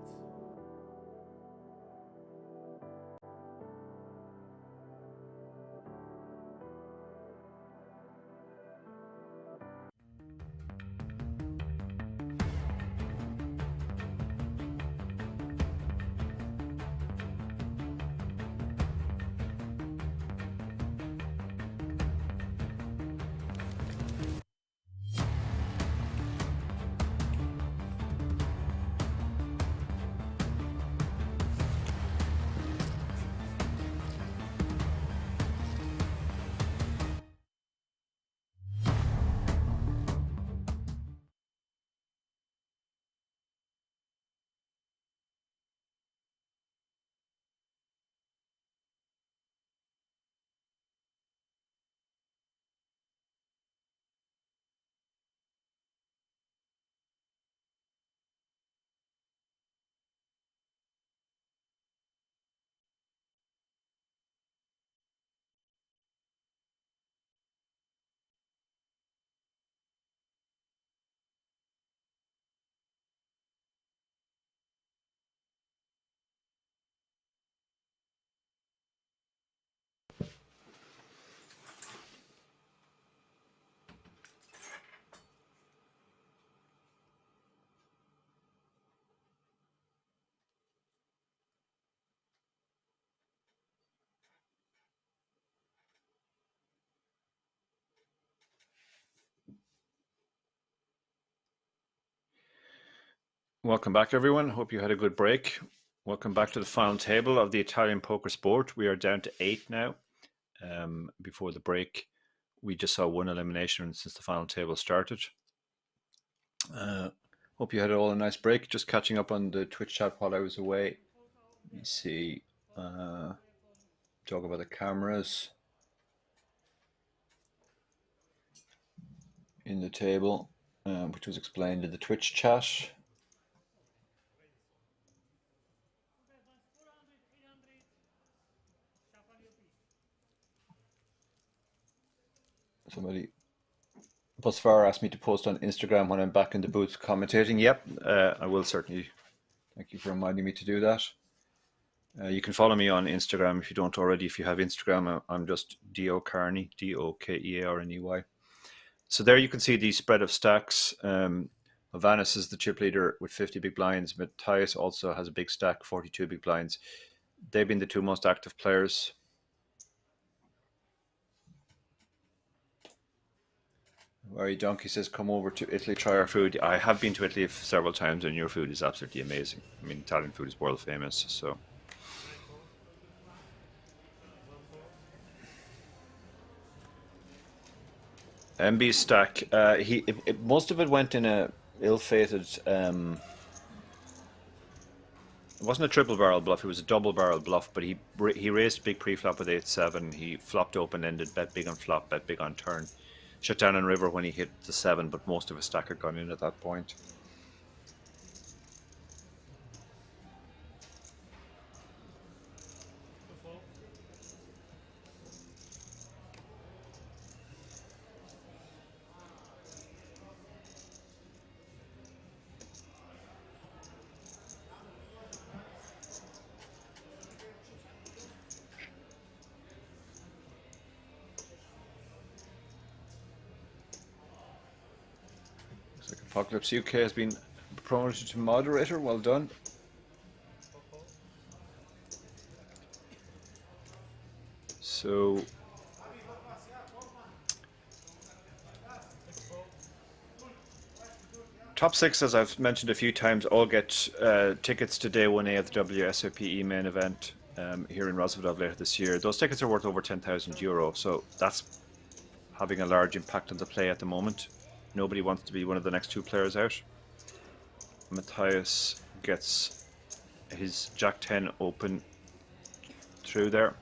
Welcome back, everyone. Hope you had a good break. Welcome back to the final table of the Italian poker sport. We are down to 8 now. Before the break, we just saw one elimination since the final table started. Hope you had all a nice break. Just catching up on the Twitch chat while I was away. Let me see. Talk about the cameras in the table, which was explained in the Twitch chat. Somebody, Busfar asked me to post on Instagram when I'm back in the booth commentating. Yep, I will certainly. Thank you for reminding me to do that. You can follow me on Instagram if you don't already. If you have Instagram, I'm just D.O. Carney, D-O-K-E-A-R-N-E-Y. So there you can see the spread of stacks. Vanis is the chip leader with 50 big blinds. Matthias also has a big stack, 42 big blinds. They've been the two most active players. Larry Donkey says, come over to Italy, try our food. I have been to Italy several times, and your food is absolutely amazing. I mean, Italian food is world famous, so... MB's stack, most of it went in a ill-fated... it wasn't a triple barrel bluff, it was a double barrel bluff, but he raised big pre-flop with 8-7. He flopped open-ended, bet big on flop, bet big on turn. Shut down on river when he hit the 7, but most of his stack had gone in at that point. Apocalypse UK has been promoted to moderator. Well done. So top 6, as I've mentioned a few times, all get tickets to day 1A of the WSOP Main Event here in Rozvadov later this year. Those tickets are worth over €10,000, so that's having a large impact on the play at the moment. Nobody wants to be one of the next 2 players out. Matthias gets his Jack 10 open through there.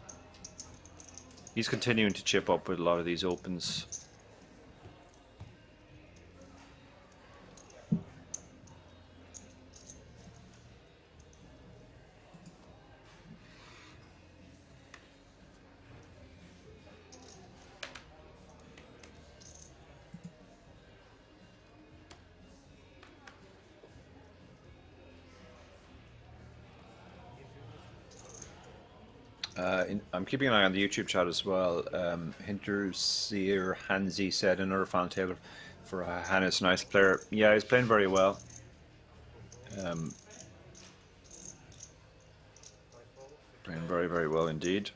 He's continuing to chip up with a lot of these opens. I'm keeping an eye on the YouTube chat as well. Hinterseer Hansi said another final table for Hannes, nice player. Yeah, he's playing very well. Playing very, very well indeed.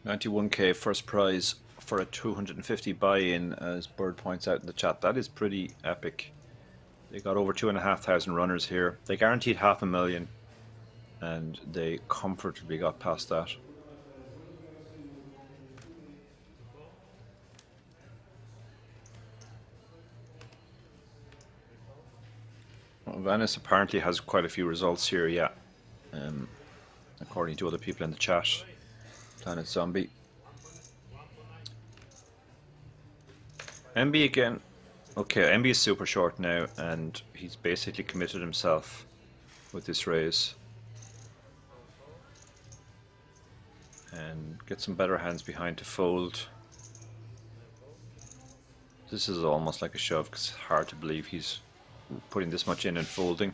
$91K first prize for a 250 buy-in, as Bird points out in the chat. That is pretty epic. They got over 2,500 runners here. They guaranteed $500,000, and they comfortably got past that. Well, Venice apparently has quite a few results here, yeah. According to other people in the chat. Planet Zombie. MB again. Okay, MB is super short now, and he's basically committed himself with this raise. And get some better hands behind to fold. This is almost like a shove, because it's hard to believe he's putting this much in and folding.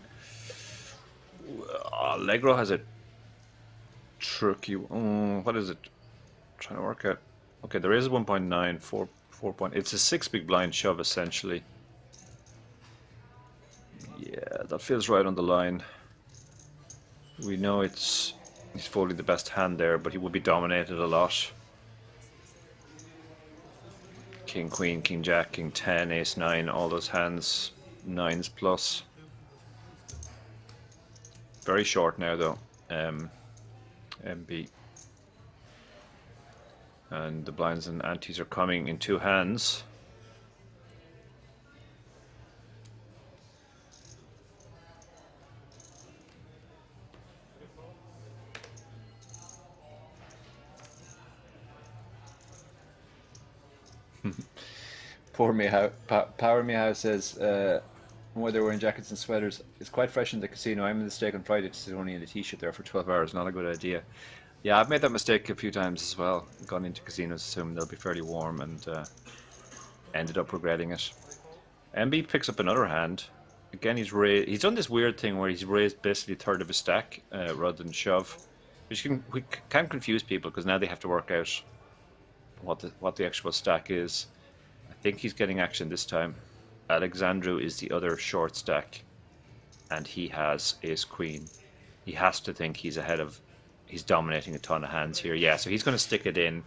Allegro has a tricky. What is it? Trying to work out. Okay, there is 1.9, 4 point. It's a 6 big blind shove essentially. Yeah, that feels right on the line. We know he's folding the best hand there, but he will be dominated a lot. King, Queen, King, Jack, King 10, Ace 9, all those hands, 9s plus. Very short now though, MB. And the blinds and antes are coming in 2 hands. Poor Meow. Power Meow says, why they're wearing jackets and sweaters. It's quite fresh in the casino. I made the mistake on Friday to sit only in a t-shirt there for 12 hours. Not a good idea. Yeah, I've made that mistake a few times as well. Gone into casinos assuming they'll be fairly warm and ended up regretting it. MB picks up another hand. Again, he's done this weird thing where he's raised basically a third of his stack rather than shove, which can confuse people because now they have to work out what the actual stack is. I think he's getting action this time. Alexandru is the other short stack, and he has Ace Queen. He has to think he's dominating a ton of hands here. Yeah, so he's going to stick it in.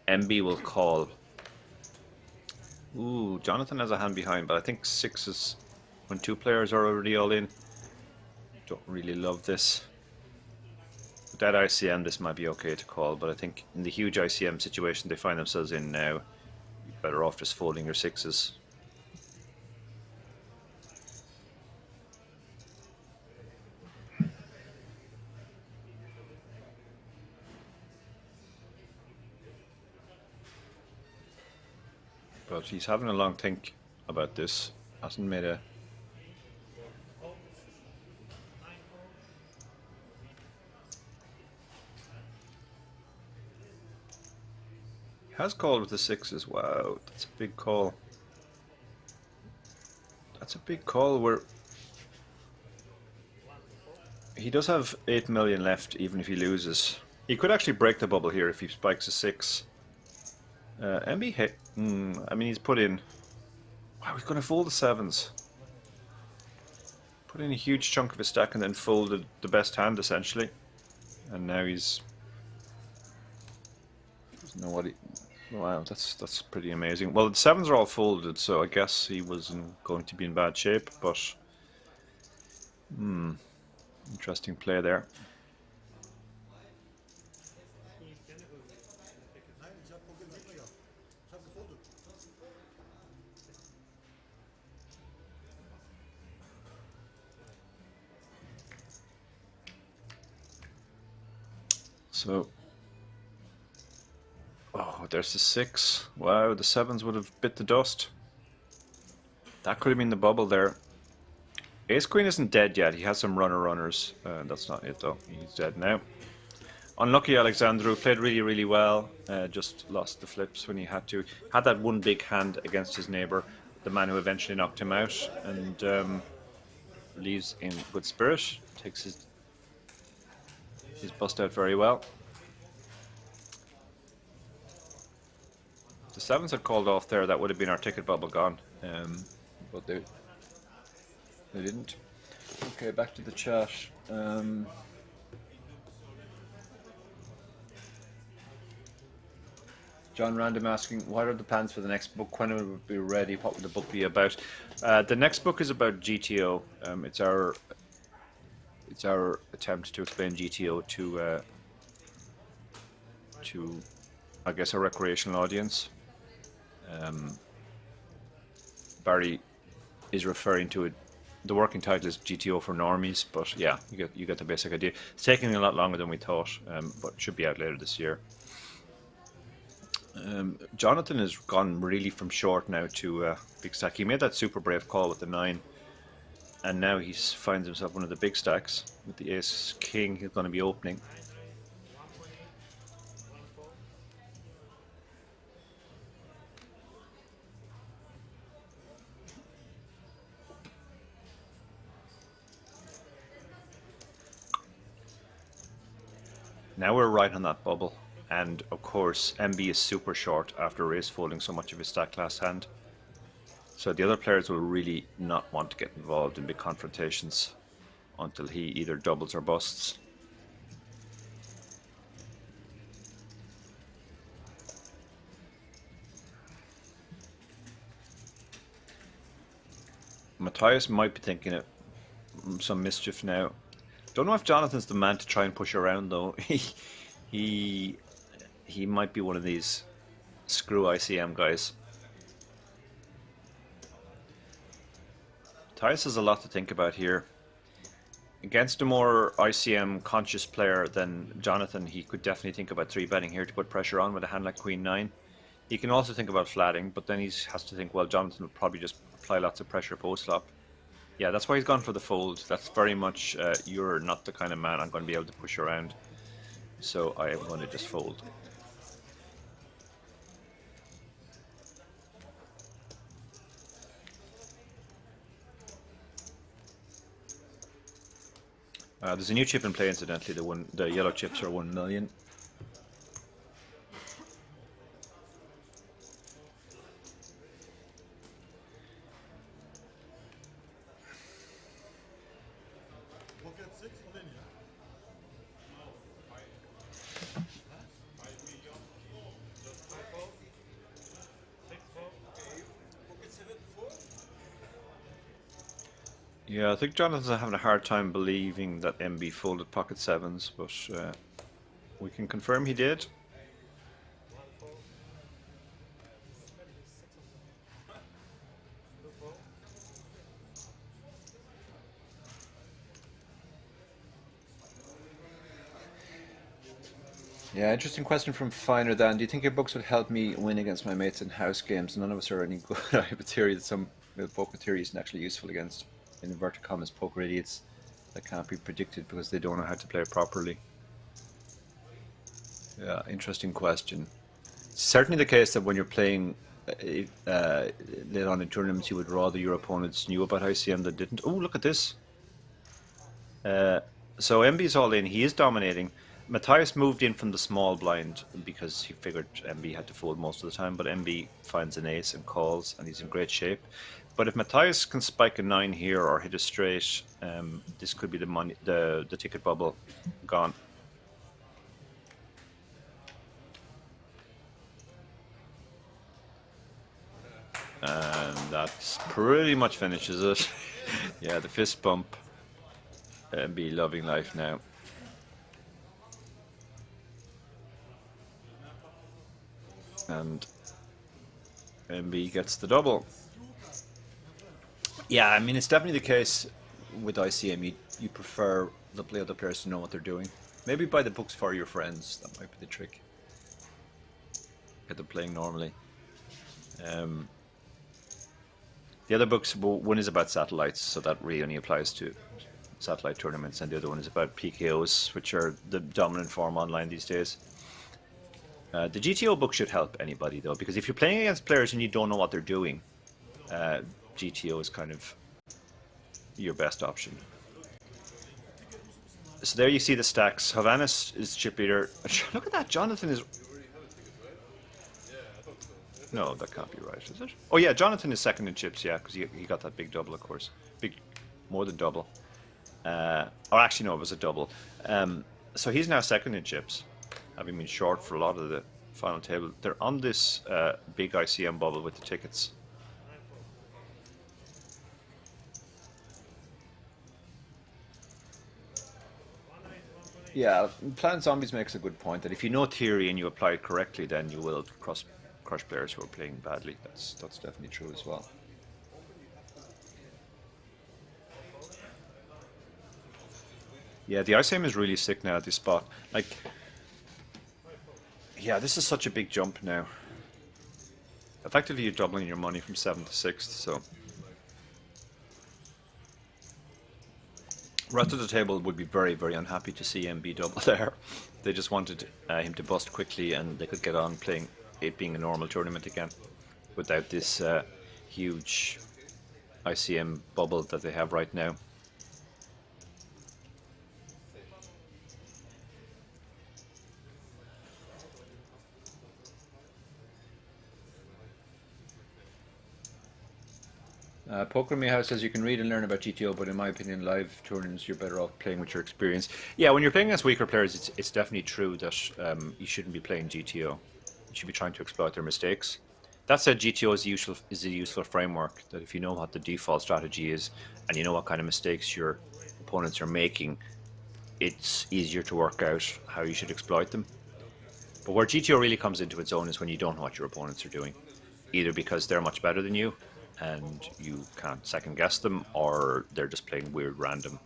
MB will call. Ooh, Jonathan has a hand behind, but I think 6 is when 2 players are already all in. Don't really love this. With that ICM, this might be okay to call, but I think in the huge ICM situation they find themselves in now, you're better off just folding your 6s. But he's having a long think about this. Hasn't made a... Has called with the 6s. Wow, that's a big call. That's a big call where he does have 8 million left even if he loses. He could actually break the bubble here if he spikes a 6. MB hit. I mean, he's put in. Wow, he's going to fold the 7s. Put in a huge chunk of his stack and then folded the best hand essentially. And now he's. Doesn't know what he. Wow, that's pretty amazing. Well, the 7s are all folded, so I guess he wasn't going to be in bad shape. But interesting play there. So, oh, there's the 6. Wow, the 7s would have bit the dust. That could have been the bubble there. Ace Queen isn't dead yet. He has some runners. That's not it though. He's dead now. Unlucky Alexandru. Played really, really well. Just lost the flips when he had to. Had that one big hand against his neighbor, the man who eventually knocked him out, and leaves in good spirit. Takes his bust out very well. The 7s had called off there. That would have been our ticket bubble gone, but they didn't. Okay, back to the chat. John Random asking, what are the plans for the next book? When will it be ready? What will the book be about? The next book is about GTO. It's our attempt to explain GTO to I guess a recreational audience. Barry is referring to it. The working title is GTO for normies, but yeah, you get the basic idea. It's taking a lot longer than we thought, but it should be out later this year. Jonathan has gone really from short now to big stack. He made that super brave call with the 9, and now he finds himself one of the big stacks with the Ace King. He's going to be opening. Now we're right on that bubble. And of course, MB is super short after race folding so much of his stack last hand. So the other players will really not want to get involved in big confrontations until he either doubles or busts. Matthias might be thinking of some mischief now. Don't know if Jonathan's the man to try and push around though. he might be one of these screw ICM guys. Matthias has a lot to think about here. Against a more ICM conscious player than Jonathan, he could definitely think about 3-betting here to put pressure on with a hand like Queen 9. He can also think about flatting, but then he has to think, well, Jonathan will probably just apply lots of pressure post-flop. Yeah, that's why he's gone for the fold. That's very much, you're not the kind of man I'm going to be able to push around. So I am going to just fold. There's a new chip in play, incidentally. The yellow chips are 1 million. Yeah, I think Jonathan's having a hard time believing that MB folded pocket sevens, but we can confirm he did. Yeah, interesting question from Finer Dan. Do you think your books would help me win against my mates in house games? None of us are any good. I have a theory that some poker theory isn't actually useful against, in inverted commas, poker idiots that can't be predicted because they don't know how to play it properly. Yeah, interesting question. It's certainly the case that when you're playing late on in tournaments, you would rather your opponents knew about ICM than didn't. Oh, look at this. So MB's all in. He is dominating. Matthias moved in from the small blind because he figured MB had to fold most of the time, but MB finds an ace and calls, and he's in great shape. But if Matthias can spike a 9 here or hit a straight, this could be the money, the ticket bubble gone. And that's pretty much finishes it. Yeah, the fist bump. MB loving life now. And MB gets the double. Yeah, I mean, it's definitely the case with ICM. You prefer the other players to know what they're doing. Maybe buy the books for your friends. That might be the trick. Get them playing normally. The other books, one is about satellites, so that really only applies to satellite tournaments, and the other one is about PKOs, which are the dominant form online these days. The GTO book should help anybody though, because if you're playing against players and you don't know what they're doing, GTO is kind of your best option. So there you see the stacks. Havanis is chip leader. Look at that, Jonathan is... No, that can't be right, is it? Oh yeah, Jonathan is second in chips, yeah, because he got that big double, of course. Big, more than double. Or actually no, it was a double. So he's now second in chips, having been short for a lot of the final table. They're on this big ICM bubble with the tickets. Yeah, Planet Zombies makes a good point that if you know theory and you apply it correctly, then you will crush players who are playing badly. That's definitely true as well. Yeah, the ICM is really sick now at this spot. Like, yeah, this is such a big jump now. Effectively, you're doubling your money from 7th to 6th, so... Rest of the table would be very, very unhappy to see MB double there. They just wanted him to bust quickly and they could get on playing it being a normal tournament again without this huge ICM bubble that they have right now. Poker Me House says you can read and learn about GTO, but in my opinion, live tournaments you're better off playing with your experience. Yeah, when you're playing against weaker players, it's definitely true that you shouldn't be playing GTO. You should be trying to exploit their mistakes. That said, GTO is a useful framework that if you know what the default strategy is and you know what kind of mistakes your opponents are making, it's easier to work out how you should exploit them. But where GTO really comes into its own is when you don't know what your opponents are doing, either because they're much better than you and you can't second guess them, or they're just playing weird random.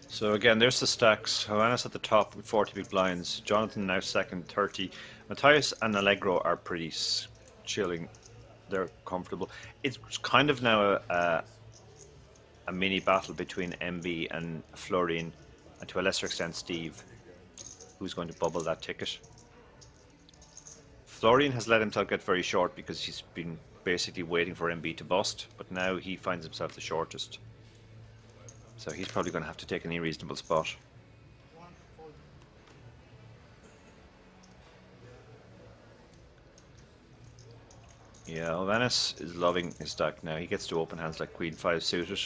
So again, there's the stacks. Johannes at the top with 40 big blinds. Jonathan now second, 30. Matthias and Allegro are pretty chilling. They're comfortable. It's kind of now a mini battle between MB and Florian, and to a lesser extent Steve, who's going to bubble that ticket. Florian has let himself get very short because he's been basically waiting for MB to bust, but now he finds himself the shortest. So he's probably going to have to take any reasonable spot. Yeah, Ovanes is loving his stack now. He gets to open hands like Queen 5 suited.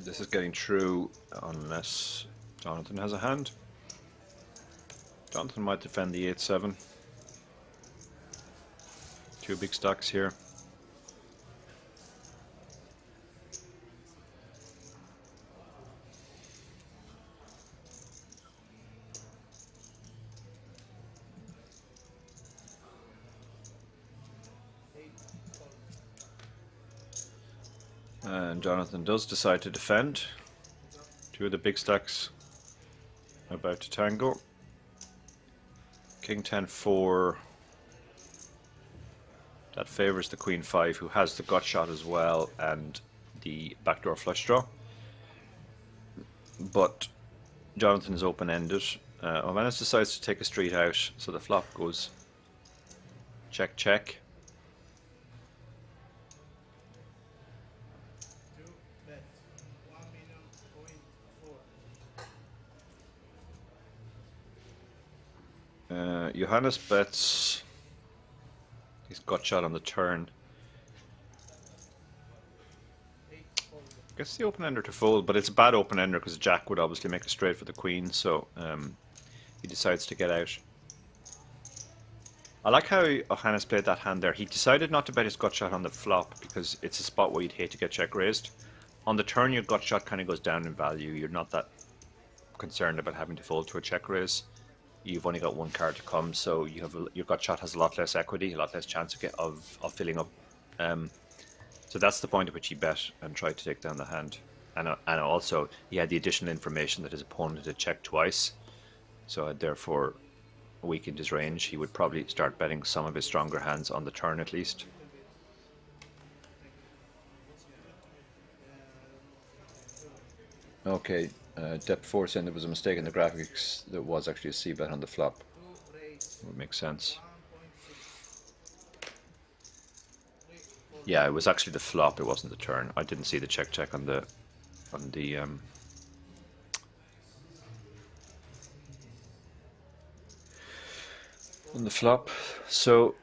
This is getting through unless Jonathan has a hand. Jonathan might defend the 8-7. Two big stacks here. And Jonathan does decide to defend. Two of the big stacks about to tango. King 10-4. That favours the Queen 5, who has the gut shot as well and the backdoor flush draw. But Jonathan is open-ended. Ovanes decides to take a street out, so the flop goes check, check. Johannes bets his gut shot on the turn. Gets the open ender to fold, but it's a bad open ender because Jack would obviously make a straight for the queen, so he decides to get out. I like how Johannes played that hand there. He decided not to bet his gut shot on the flop because it's a spot where you'd hate to get check raised. On the turn, your gut shot kind of goes down in value. You're not that concerned about having to fold to a check raise. You've only got one card to come, so you have your gut shot has a lot less equity, a lot less chance of filling up. So that's the point at which he bet and tried to take down the hand. And also, he had the additional information that his opponent had checked twice, so had therefore weakened his range. He would probably start betting some of his stronger hands on the turn at least. Okay, Depth 4 saying there was a mistake in the graphics. There was actually a C bet on the flop. Would make sense. Yeah, it was actually the flop, it wasn't the turn. I didn't see the check on the flop. So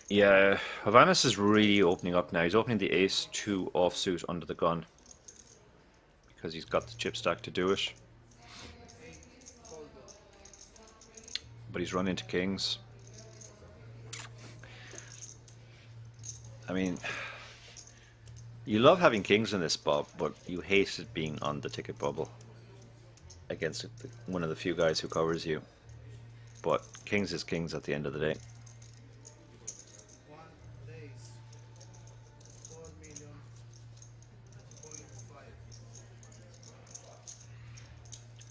yeah, Havanas is really opening up now. He's opening the ace-2 offsuit under the gun because he's got the chip stack to do it. But he's run into kings. I mean, you love having kings in this spot, but you hate it being on the ticket bubble against one of the few guys who covers you. But kings is kings at the end of the day.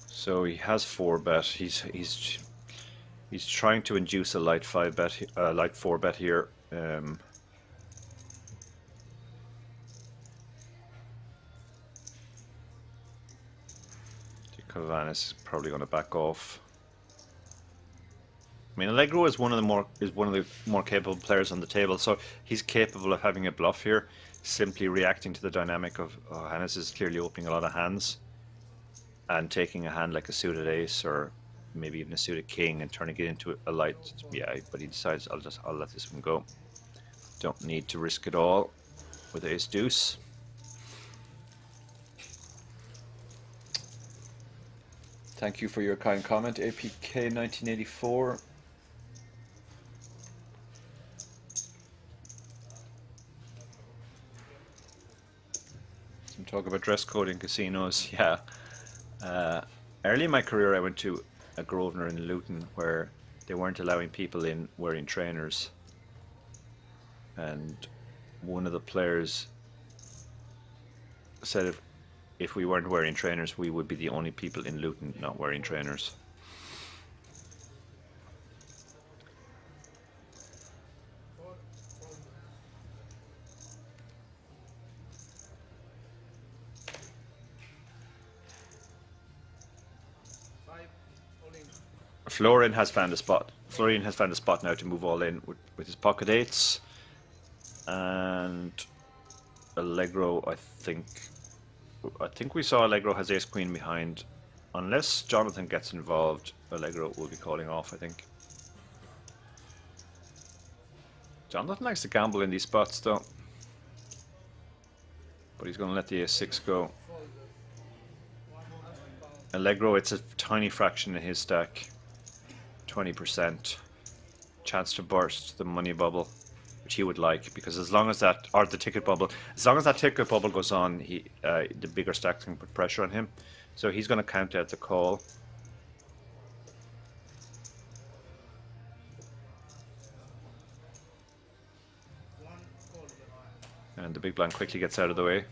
So he has 4 bet. He's He's trying to induce a light 5 bet, light 4 bet here. Cavanis is probably going to back off. I mean, Allegro is one of the more capable players on the table, so he's capable of having a bluff here, simply reacting to the dynamic of Hannes is clearly opening a lot of hands and taking a hand like a suited ace or maybe even a suited king and turning it into a light. Yeah, but he decides I'll let this one go. Don't need to risk it all with ace deuce. Thank you for your kind comment, APK 1984. Some talk about dress code in casinos. Yeah. Early in my career, I went to a Grosvenor in Luton where they weren't allowing people in wearing trainers, and one of the players said if we weren't wearing trainers, we would be the only people in Luton not wearing trainers. Florian has found a spot. Florian has found a spot now to move all in with his pocket eights, and Allegro. I think we saw Allegro has ace queen behind. Unless Jonathan gets involved, Allegro will be calling off, I think. Jonathan likes to gamble in these spots though, but he's going to let the ace-6 go. Allegro, it's a tiny fraction in his stack. 20% chance to burst the money bubble, which he would like, because as long as that, or the ticket bubble, as long as that ticket bubble goes on, the bigger stacks can put pressure on him. So he's going to count out the call. And the big blind quickly gets out of the way.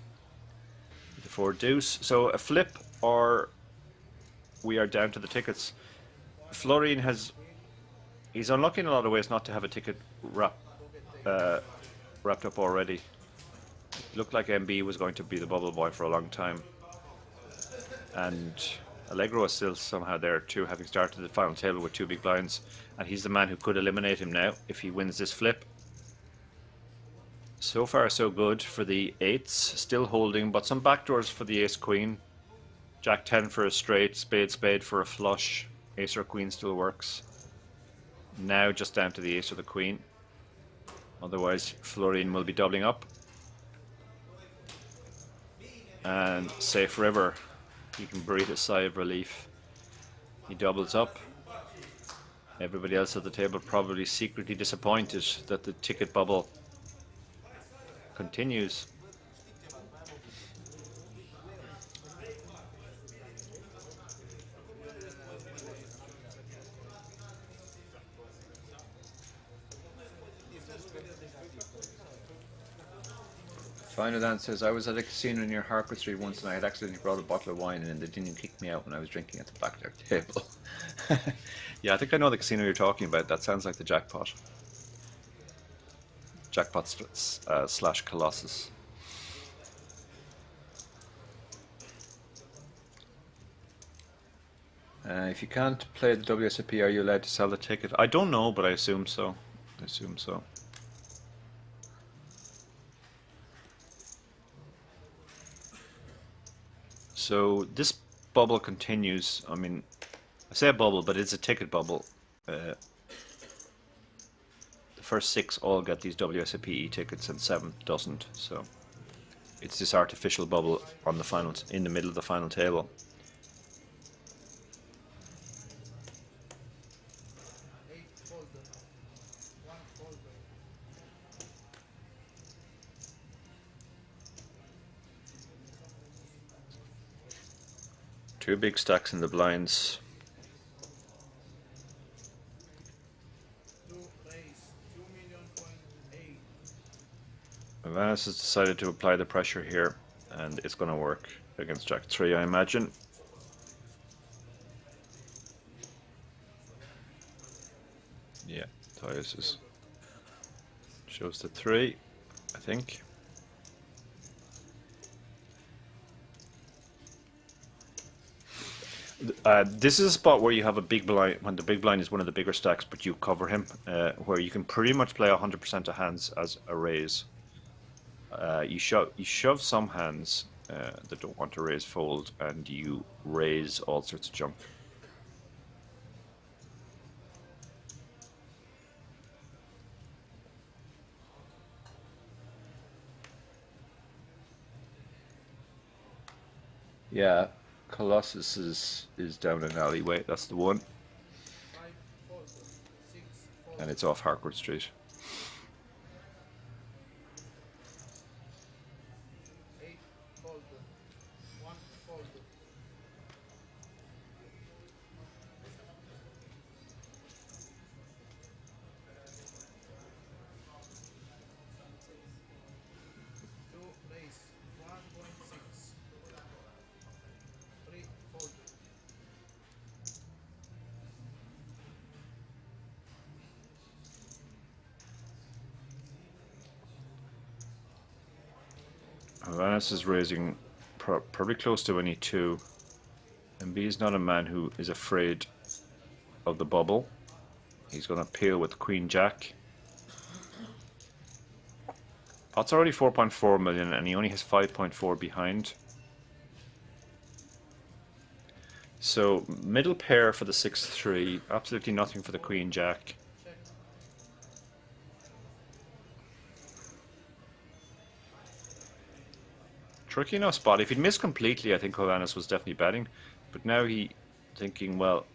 The 4 deuce. So a flip, or we are down to the tickets. Florian he's unlucky in a lot of ways not to have a ticket wrapped up already. It looked like MB was going to be the bubble boy for a long time. And Allegro is still somehow there too, having started the final table with 2 big blinds. And he's the man who could eliminate him now if he wins this flip. So far so good for the 8s, still holding, but some backdoors for the ace queen. Jack 10 for a straight, spade for a flush. Ace or queen still works. Now just down to the ace or the queen. Otherwise Florian will be doubling up. And safe river. He can breathe a sigh of relief. He doubles up. Everybody else at the table probably secretly disappointed that the ticket bubble continues. Final Dan says, I was at a casino near Harper Street once and I had accidentally brought a bottle of wine in and they didn't even kick me out when I was drinking at the back of their table. Yeah, I think I know the casino you're talking about. That sounds like the Jackpot. Jackpot slash Colossus. If you can't play the WSOP, are you allowed to sell the ticket? I don't know, but I assume so. I assume so. So this bubble continues. I mean, I say a bubble, but it's a ticket bubble. The first 6 all get these WSOP tickets and 7 doesn't. So it's this artificial bubble on the final, in the middle of the final table. Two big stacks in the blinds. Vanis has decided to apply the pressure here, and it's going to work against Jack 3, I imagine. Yeah, Matthias shows the 3, I think. This is a spot where you have a big blind, when the big blind is one of the bigger stacks, but you cover him, where you can pretty much play 100% of hands as a raise. You shove some hands that don't want to raise fold, and you raise all sorts of junk. Yeah, Colossus is down an alleyway. That's the one, and it's off Harcourt Street. Vanis is raising probably close to any 2. MB is not a man who is afraid of the bubble. He's going to peel with Queen Jack. Pot's already 4.4 million and he only has 5.4 behind. So middle pair for the 6-3, absolutely nothing for the Queen Jack. Tricky enough spot. If he'd missed completely, I think Hovannes was definitely betting. But now he thinking, well,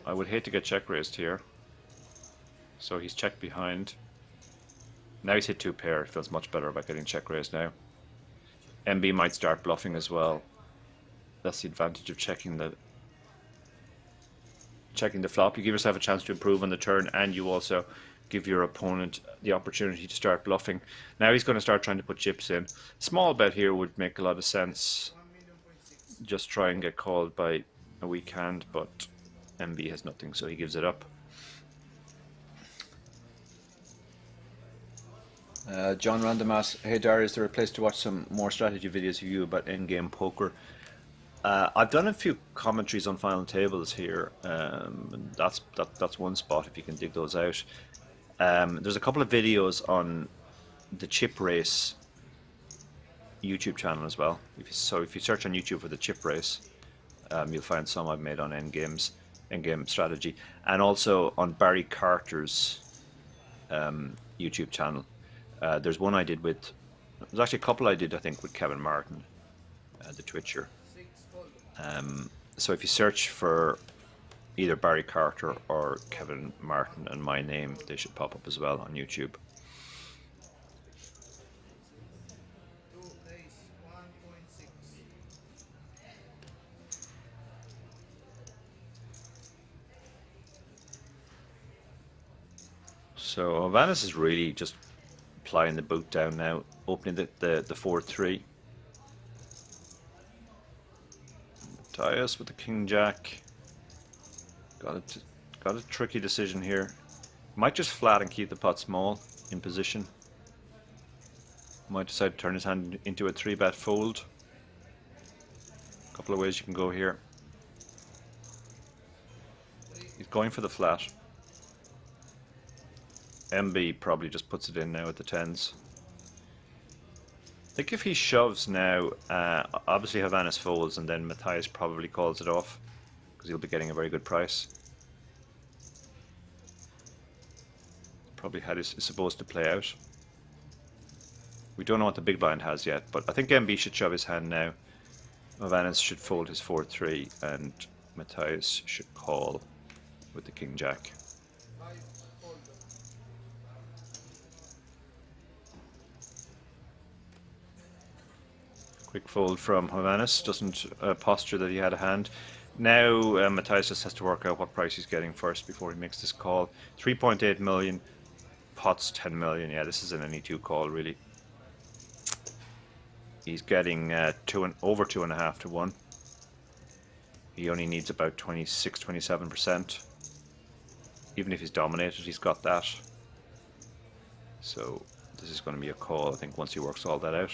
I would hate to get check raised here. So he's checked behind. Now he's hit 2 pair. It feels much better about getting check raised now. MB might start bluffing as well. That's the advantage of checking the flop. You give yourself a chance to improve on the turn, and you also give your opponent the opportunity to start bluffing. Now he's going to start trying to put chips in. Small bet here would make a lot of sense. Just try and get called by a weak hand, but MB has nothing, so he gives it up. John Random asks, hey Darius, is there a place to watch some more strategy videos of you about endgame poker? I've done a few commentaries on final tables here. And that's one spot if you can dig those out. There's a couple of videos on the chip race YouTube channel as well. So if you search on YouTube for the chip race, you'll find some I've made on endgame strategy, and also on Barry Carter's YouTube channel. There's one I did with, there's actually a couple I did I think with Kevin Martin, the Twitcher. So if you search for either Barry Carter or Kevin Martin and my name, they should pop up as well on YouTube. So Hovannes is really just applying the boot down now, opening the 4-3. Matthias with the King Jack. Got a tricky decision here. Might just flat and keep the pot small in position. Might decide to turn his hand into a 3-bet fold. A couple of ways you can go here. He's going for the flat. MB probably just puts it in now at the 10s. I think if he shoves now, obviously Hovannes folds and then Matthias probably calls it off because he'll be getting a very good price. Probably how this is supposed to play out. We don't know what the big blind has yet, but I think MB should shove his hand now. Hovannes should fold his 4-3 and Matthias should call with the King Jack. Quick fold from Hovannes, doesn't posture that he had a hand. Now Matthias just has to work out what price he's getting first before he makes this call. 3.8 million, pots 10 million. Yeah, this is an any 2 call really. He's getting over 2.5 to 1. He only needs about 26-27%. Even if he's dominated, he's got that. So this is going to be a call, I think, once he works all that out.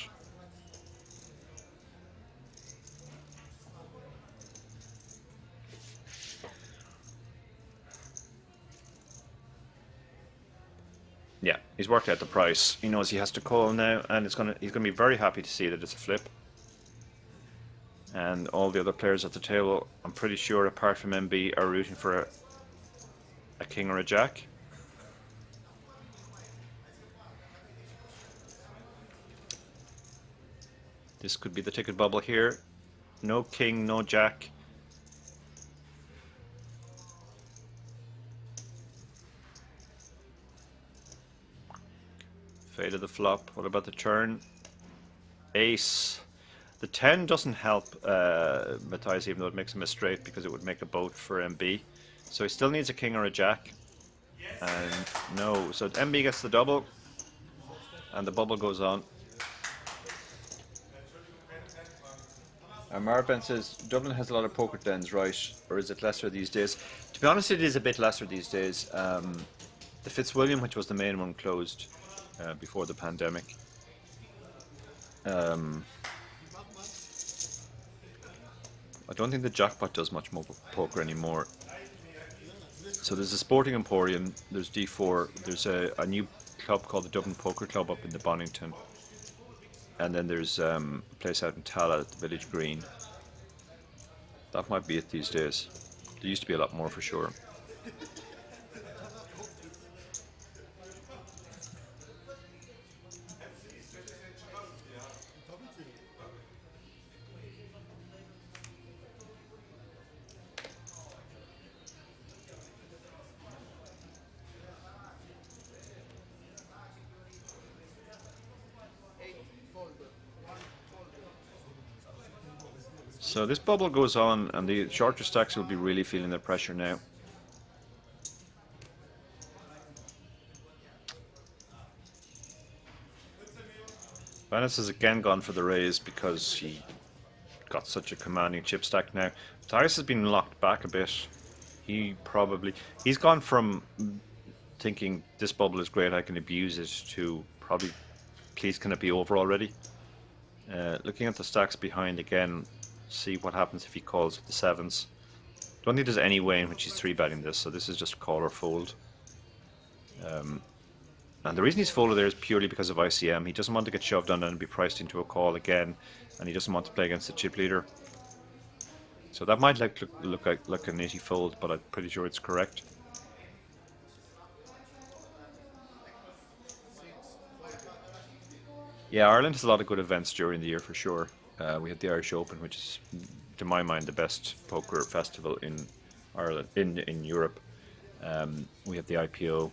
Yeah, he's worked out the price. He knows he has to call now, and he's gonna be very happy to see that it's a flip. And all the other players at the table, I'm pretty sure, apart from MB, are rooting for a king or a jack. This could be the ticket bubble here. No king, no jack. Fade of the flop. What about the turn? Ace. The 10 doesn't help Matthias, even though it makes him a straight, because it would make a boat for MB. So he still needs a king or a jack. And no, so MB gets the double, and the bubble goes on. Marben says, Dublin has a lot of poker dens, right? Or is it lesser these days? To be honest, it is a bit lesser these days. The Fitzwilliam, which was the main one, closed before the pandemic. I don't think the Jackpot does much more poker anymore. So there's a Sporting Emporium, there's D4, there's a new club called the Dublin Poker Club up in the Bonington. And then there's a place out in Tala at the Village Green. That might be it these days. There used to be a lot more for sure. So this bubble goes on, and the shorter stacks will be really feeling the pressure now. Venice has again gone for the raise because he got such a commanding chip stack now. Matthias has been locked back a bit. He's gone from thinking this bubble is great, I can abuse it, to probably, please can it be over already? Looking at the stacks behind again, see what happens if he calls with the sevens. Don't think there's any way in which he's 3-betting this, so this is just call or fold. And the reason he's folded there is purely because of ICM. He doesn't want to get shoved on and be priced into a call again, and he doesn't want to play against the chip leader. So that might look like a nitty fold, but I'm pretty sure it's correct. Yeah, Ireland has a lot of good events during the year for sure. We had the Irish Open, which is, to my mind, the best poker festival in Ireland, in Europe. We have the IPO.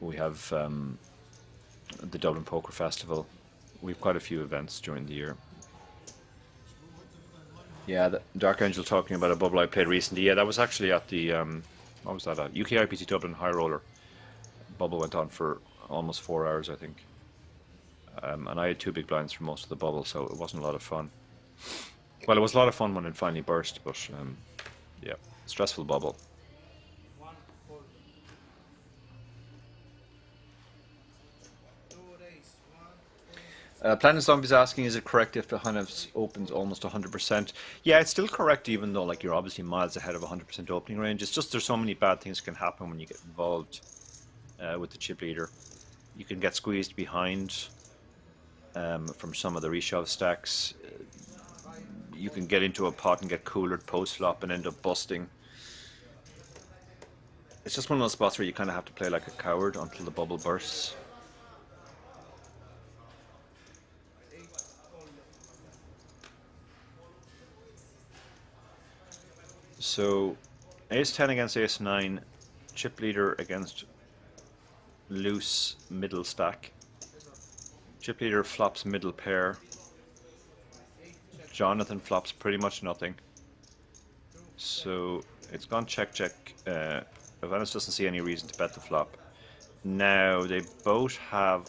We have the Dublin Poker Festival. We have quite a few events during the year. Yeah, the Dark Angel talking about a bubble I played recently. Yeah, that was actually at the what was that at? UK IPT Dublin High Roller. Bubble went on for almost 4 hours, I think. And I had 2 big blinds for most of the bubble, so it wasn't a lot of fun. Well, it was a lot of fun when it finally burst, but yeah, stressful bubble. Planet Zombies asking, is it correct if the Heinz opens almost 100%? Yeah, it's still correct, even though like you're obviously miles ahead of 100% opening range. It's just there's so many bad things can happen when you get involved with the chip leader. You can get squeezed behind from some of the reshove stacks. You can get into a pot and get coolered post flop and end up busting. It's just one of those spots where you kind of have to play like a coward until the bubble bursts. So Ace-10 against Ace-9, chip leader against loose middle stack. Chip leader flops middle pair. Jonathan flops pretty much nothing. So it's gone check check. Venice doesn't see any reason to bet the flop. Now they both have,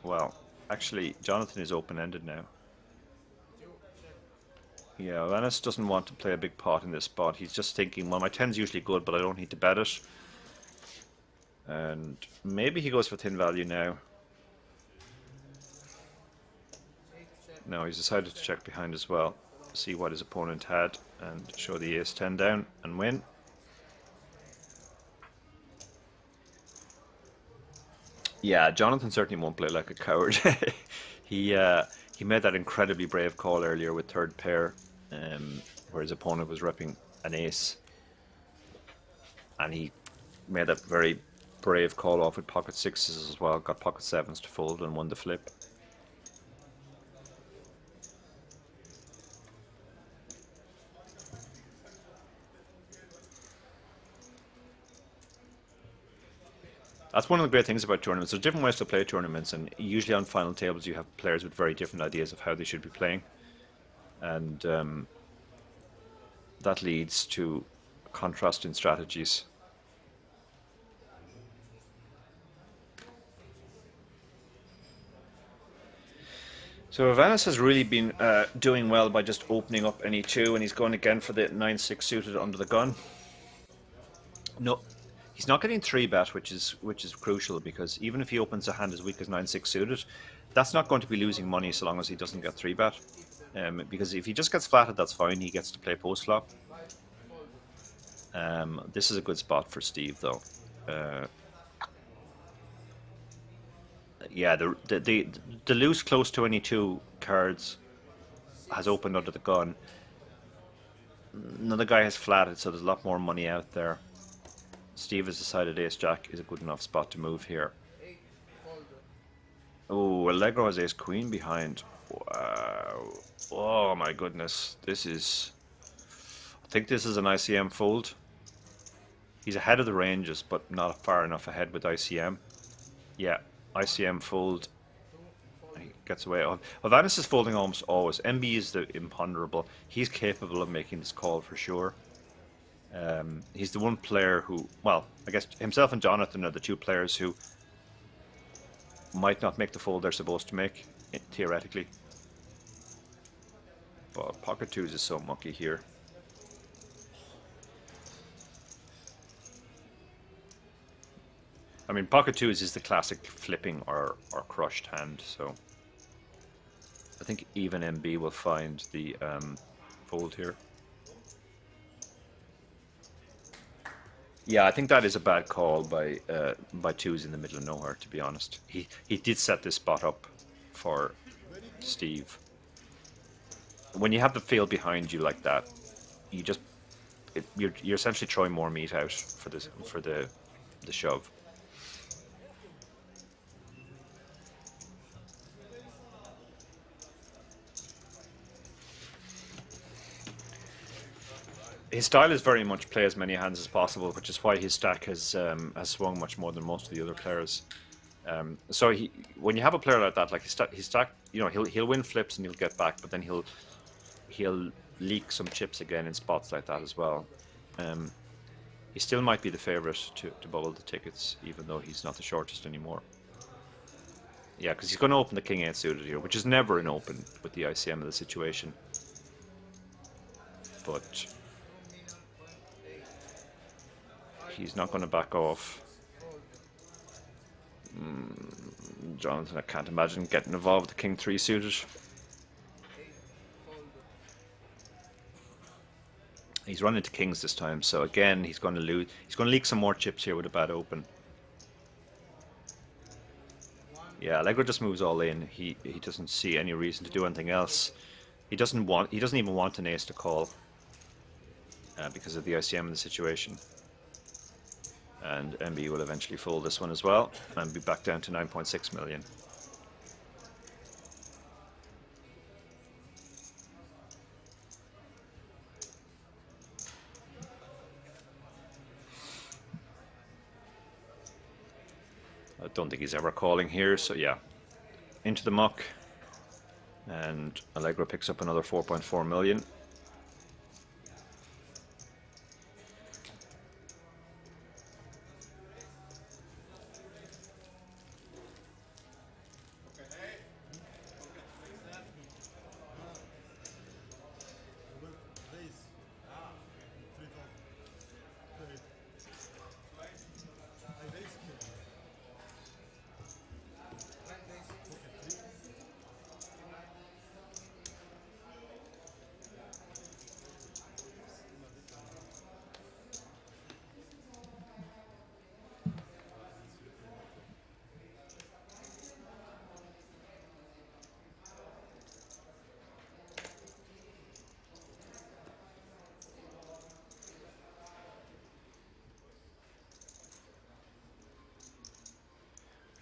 well, actually Jonathan is open-ended now. Yeah, Vanis doesn't want to play a big pot in this spot. He's just thinking, well, my 10's usually good, but I don't need to bet it. And maybe he goes for thin value now. No, he's decided to check behind as well. See what his opponent had and show the ace-10 down and win. Yeah, Jonathan certainly won't play like a coward. He made that incredibly brave call earlier with third pair, where his opponent was repping an ace, and he made a very brave call off with pocket sixes as well. Got pocket sevens to fold and won the flip. That's one of the great things about tournaments. There's different ways to play tournaments, and usually on final tables you have players with very different ideas of how they should be playing, and that leads to contrast in strategies. So Vanis has really been doing well by just opening up any two, and he's going again for the 9-6 suited under the gun. No. He's not getting 3-bet, which is crucial, because even if he opens a hand as weak as 9-6 suited, that's not going to be losing money so long as he doesn't get 3-bet. Because if he just gets flatted, that's fine. He gets to play post flop. This is a good spot for Steve, though. Yeah, the loose close to any two cards has opened under the gun. Another guy has flatted, so there's a lot more money out there. Steve has decided ace-jack is a good enough spot to move here. Oh, Allegro has ace-queen behind. Wow. Oh my goodness. This is... I think this is an ICM fold. He's ahead of the ranges, but not far enough ahead with ICM. Yeah, ICM fold. He gets away. Vanis is folding almost always. MB is the imponderable. He's capable of making this call for sure. He's the one player who, well, I guess himself and Jonathan are the two players who might not make the fold they're supposed to make, theoretically. But pocket twos is so mucky here. I mean, pocket twos is the classic flipping or crushed hand, so I think even MB will find the fold here. Yeah, I think that is a bad call by twos in the middle of nowhere, to be honest. He did set this spot up for Steve. When you have the field behind you like that, you just you're essentially throwing more meat out for the shove. His style is very much play as many hands as possible, which is why his stack has swung much more than most of the other players. So when you have a player like that, like his stack, you know, he'll win flips and he'll get back, but then he'll leak some chips again in spots like that as well. He still might be the favorite to bubble the tickets, even though he's not the shortest anymore. Yeah, because he's going to open the king 8 suited here, which is never an open with the ICM of the situation. But he's not going to back off. Jonathan, I can't imagine getting involved with the king 3 suited. He's running to kings this time, so again he's going to lose. He's going to leak some more chips here with a bad open. Yeah, Allegro just moves all in. He doesn't see any reason to do anything else. He doesn't even want an ace to call because of the ICM in the situation. And MB will eventually fold this one as well and be back down to 9.6 million. I don't think he's ever calling here, so yeah. Into the muck. And Allegro picks up another 4.4 million.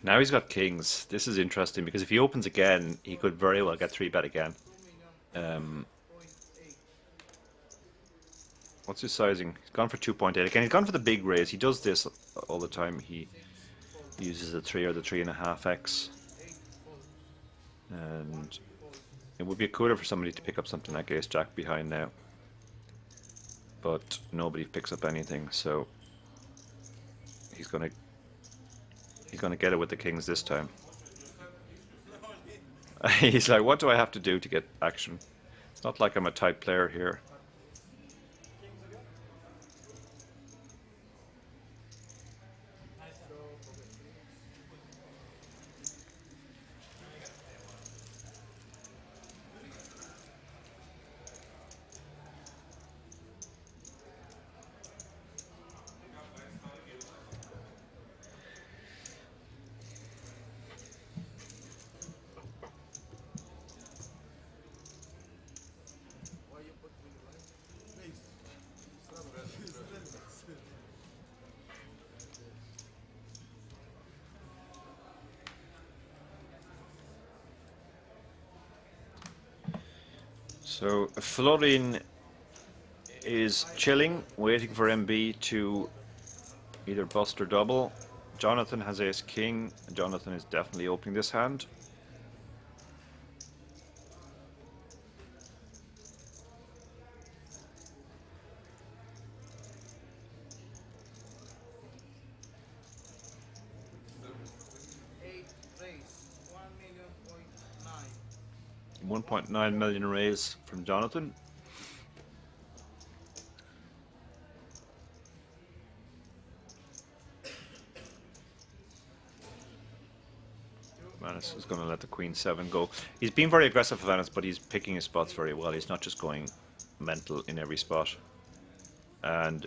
Now he's got kings. This is interesting because if he opens again, he could very well get 3-bet again. What's his sizing? He's gone for 2.8. Again, he's gone for the big raise. He does this all the time. He uses the 3 or the 3.5x. And it would be cooler for somebody to pick up something like ace jack behind now. But nobody picks up anything, so he's gonna get it with the kings this time. He's like, what do I have to do to get action? It's not like I'm a tight player here. So Florin is chilling, waiting for MB to either bust or double. Jonathan has ace king. Jonathan is definitely opening this hand. $1.9 million raise from Jonathan. Vanis is going to let the queen 7 go. He's been very aggressive for Vanis, but he's picking his spots very well. He's not just going mental in every spot. And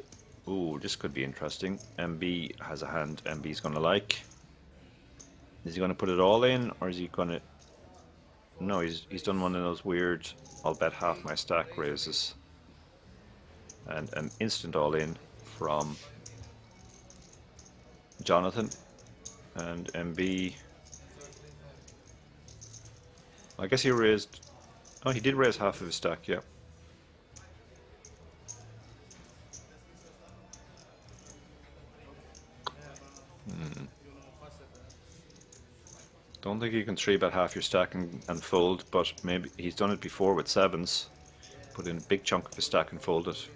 ooh, this could be interesting. MB has a hand MB's going to like. Is he going to put it all in, or is he going to... No, he's done one of those weird I'll bet half my stack raises. And an instant all in from Jonathan. And MB... I guess he raised... Oh, he did raise half of his stack, yeah. Don't think you can 3-bet half your stack and fold, but maybe he's done it before with 7s. Put in a big chunk of his stack and fold it.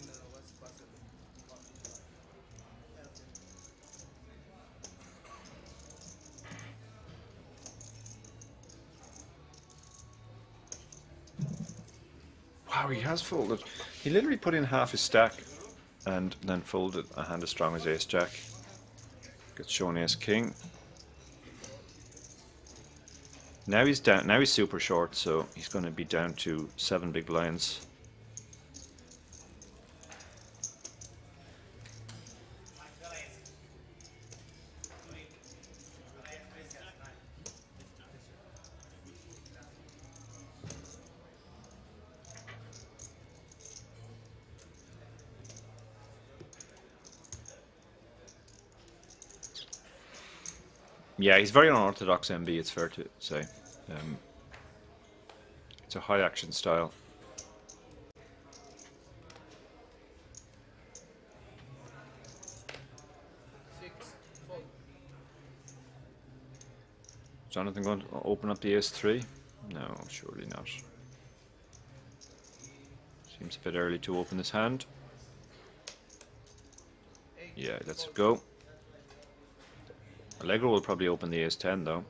Wow, he has folded. He literally put in half his stack and then folded a hand as strong as ace jack. Gets shown ace king. Now he's down. Now he's super short, so he's going to be down to 7 big blinds. Yeah, he's very unorthodox MB, it's fair to say. It's a high action style. Jonathan going to open up the ace-3? No, surely not. Seems a bit early to open this hand. Yeah, let's go. Allegro will probably open the ace-10 though.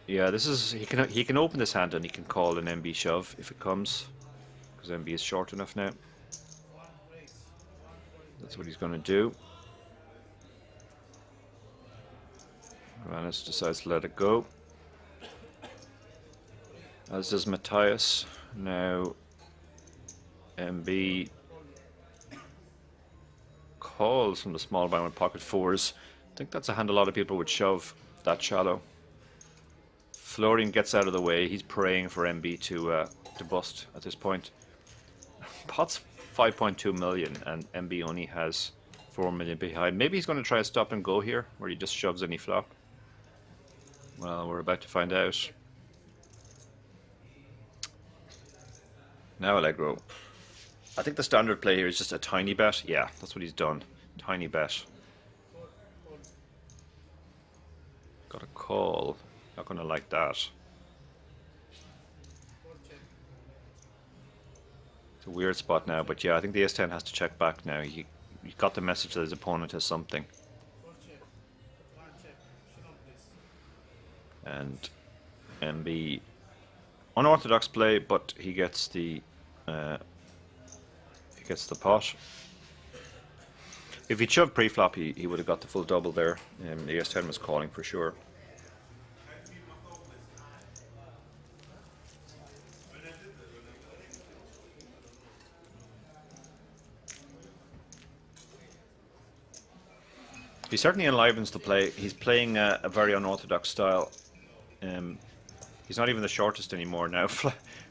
Yeah, this is he can open this hand and he can call an MB shove if it comes, because MB is short enough now. That's what he's going to do. Vanis decides to let it go, as does Matthias. Now MB calls from the small blind with pocket 4s. I think that's a hand a lot of people would shove that shallow. Florin gets out of the way. He's praying for MB to bust at this point. Pot's 5.2 million and MB only has 4 million behind. Maybe he's going to try a stop and go here, where he just shoves any flop. Well, we're about to find out. Now Allegro. I think the standard play here is just a tiny bet. Yeah, that's what he's done. Tiny bet. Got a call. Not going to like that. It's a weird spot now, but yeah, I think the ace-10 has to check back now. He got the message that his opponent has something. And MB, unorthodox play, but he gets the pot. If he'd shoved pre-flop, he would have got the full double there. The ace-10 was calling for sure. He certainly enlivens the play. He's playing a very unorthodox style. He's not even the shortest anymore now.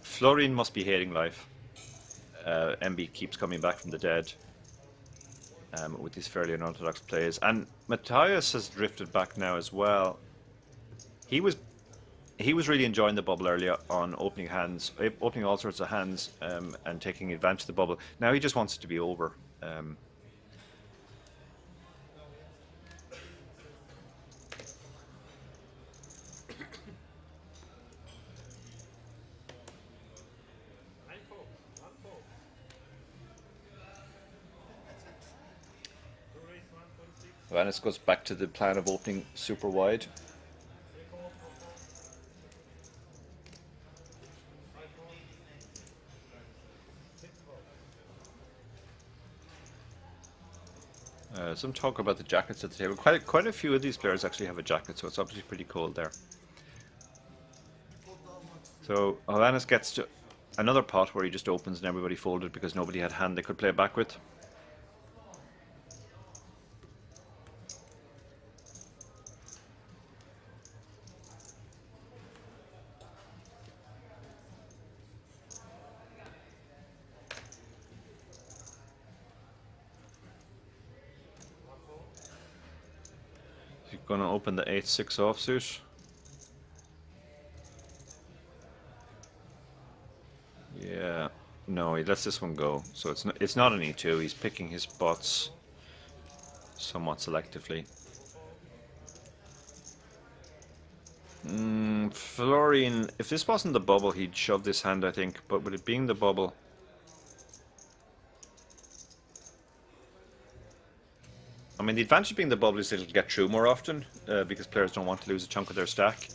Florian must be hating life. MB keeps coming back from the dead with these fairly unorthodox plays. And Matthias has drifted back now as well. He was really enjoying the bubble earlier on, opening all sorts of hands and taking advantage of the bubble. Now he just wants it to be over. Vanis goes back to the plan of opening super wide. Some talk about the jackets at the table. Quite a few of these players actually have a jacket, so it's obviously pretty cold there. So Vanis gets to another pot where he just opens and everybody folded because nobody had hand they could play back with. Going to open the 8-6 offsuit. Yeah, no, he lets this one go. So it's not an E2. He's picking his spots somewhat selectively. Florian, if this wasn't the bubble, he'd shove this hand, I think. But with it being the bubble, I mean, the advantage of being the bubble is it'll get through more often because players don't want to lose a chunk of their stack,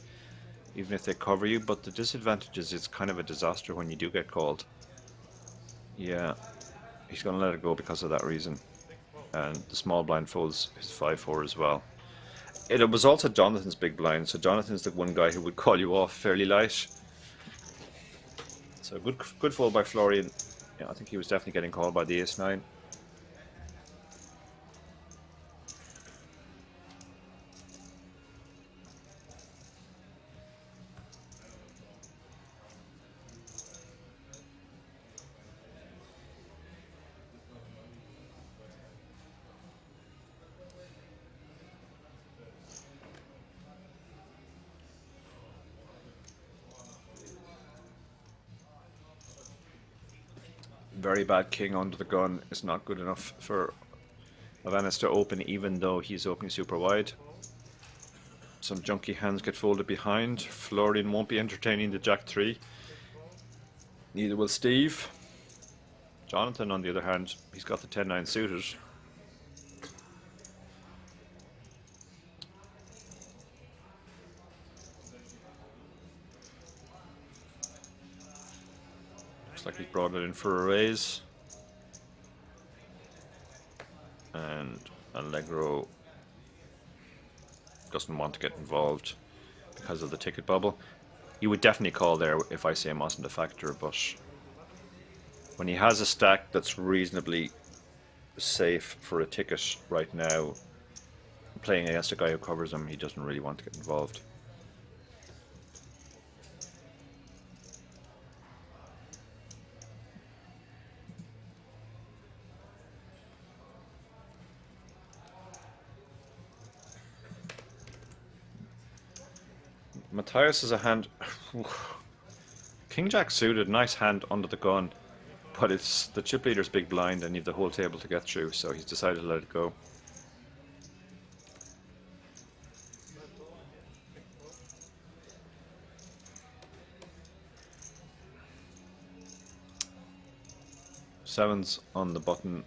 even if they cover you. But the disadvantage is it's kind of a disaster when you do get called. Yeah, he's going to let it go because of that reason. And the small blind folds his 5-4 as well. It was also Jonathan's big blind, so Jonathan's the one guy who would call you off fairly light. So good fold by Florian. Yeah, I think he was definitely getting called by the ace-9. Very bad king under the gun is not good enough for Vanis to open, even though he's opening super wide. Some junky hands get folded behind. Florian won't be entertaining the Jack-3. Neither will Steve. Jonathan, on the other hand, he's got the 10-9 suited. Like he's brought it in for a raise. And Allegro doesn't want to get involved because of the ticket bubble. You would definitely call there if ICM wasn't a factor, but when he has a stack that's reasonably safe for a ticket right now, playing against a guy who covers him, he doesn't really want to get involved. Matthias is a hand. King Jack suited, nice hand under the gun, but it's the chip leader's big blind and you have the whole table to get through, so he's decided to let it go. Sevens on the button.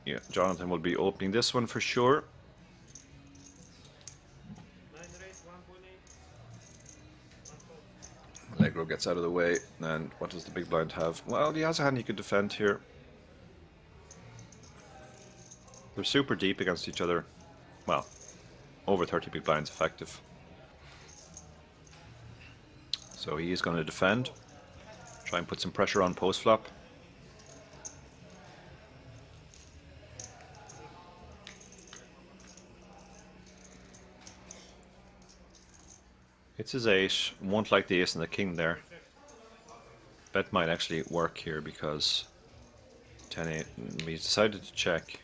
Yeah, Jonathan will be opening this one for sure. Allegro gets out of the way, and what does the big blind have? Well, he has a hand he could defend here. They're super deep against each other. Well, over 30 big blinds effective. So he is going to defend. Try and put some pressure on post flop. It's his 8, won't like the ace and the king there. Bet might actually work here because 10-8, he's decided to check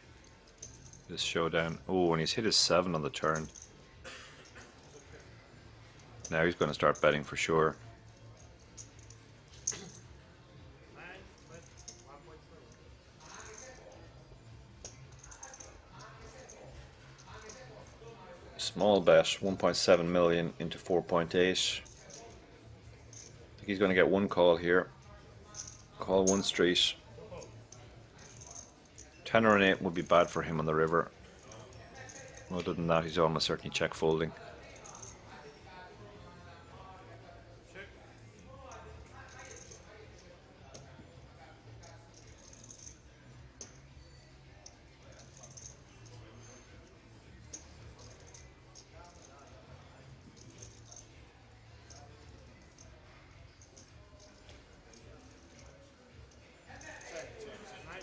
this showdown. Oh, and he's hit his 7 on the turn. Now he's going to start betting for sure. Small bet, 1.7 million into 4.8. I think he's going to get one call here. Call one street. 10 or an 8 would be bad for him on the river. Other than that, he's almost certainly check folding.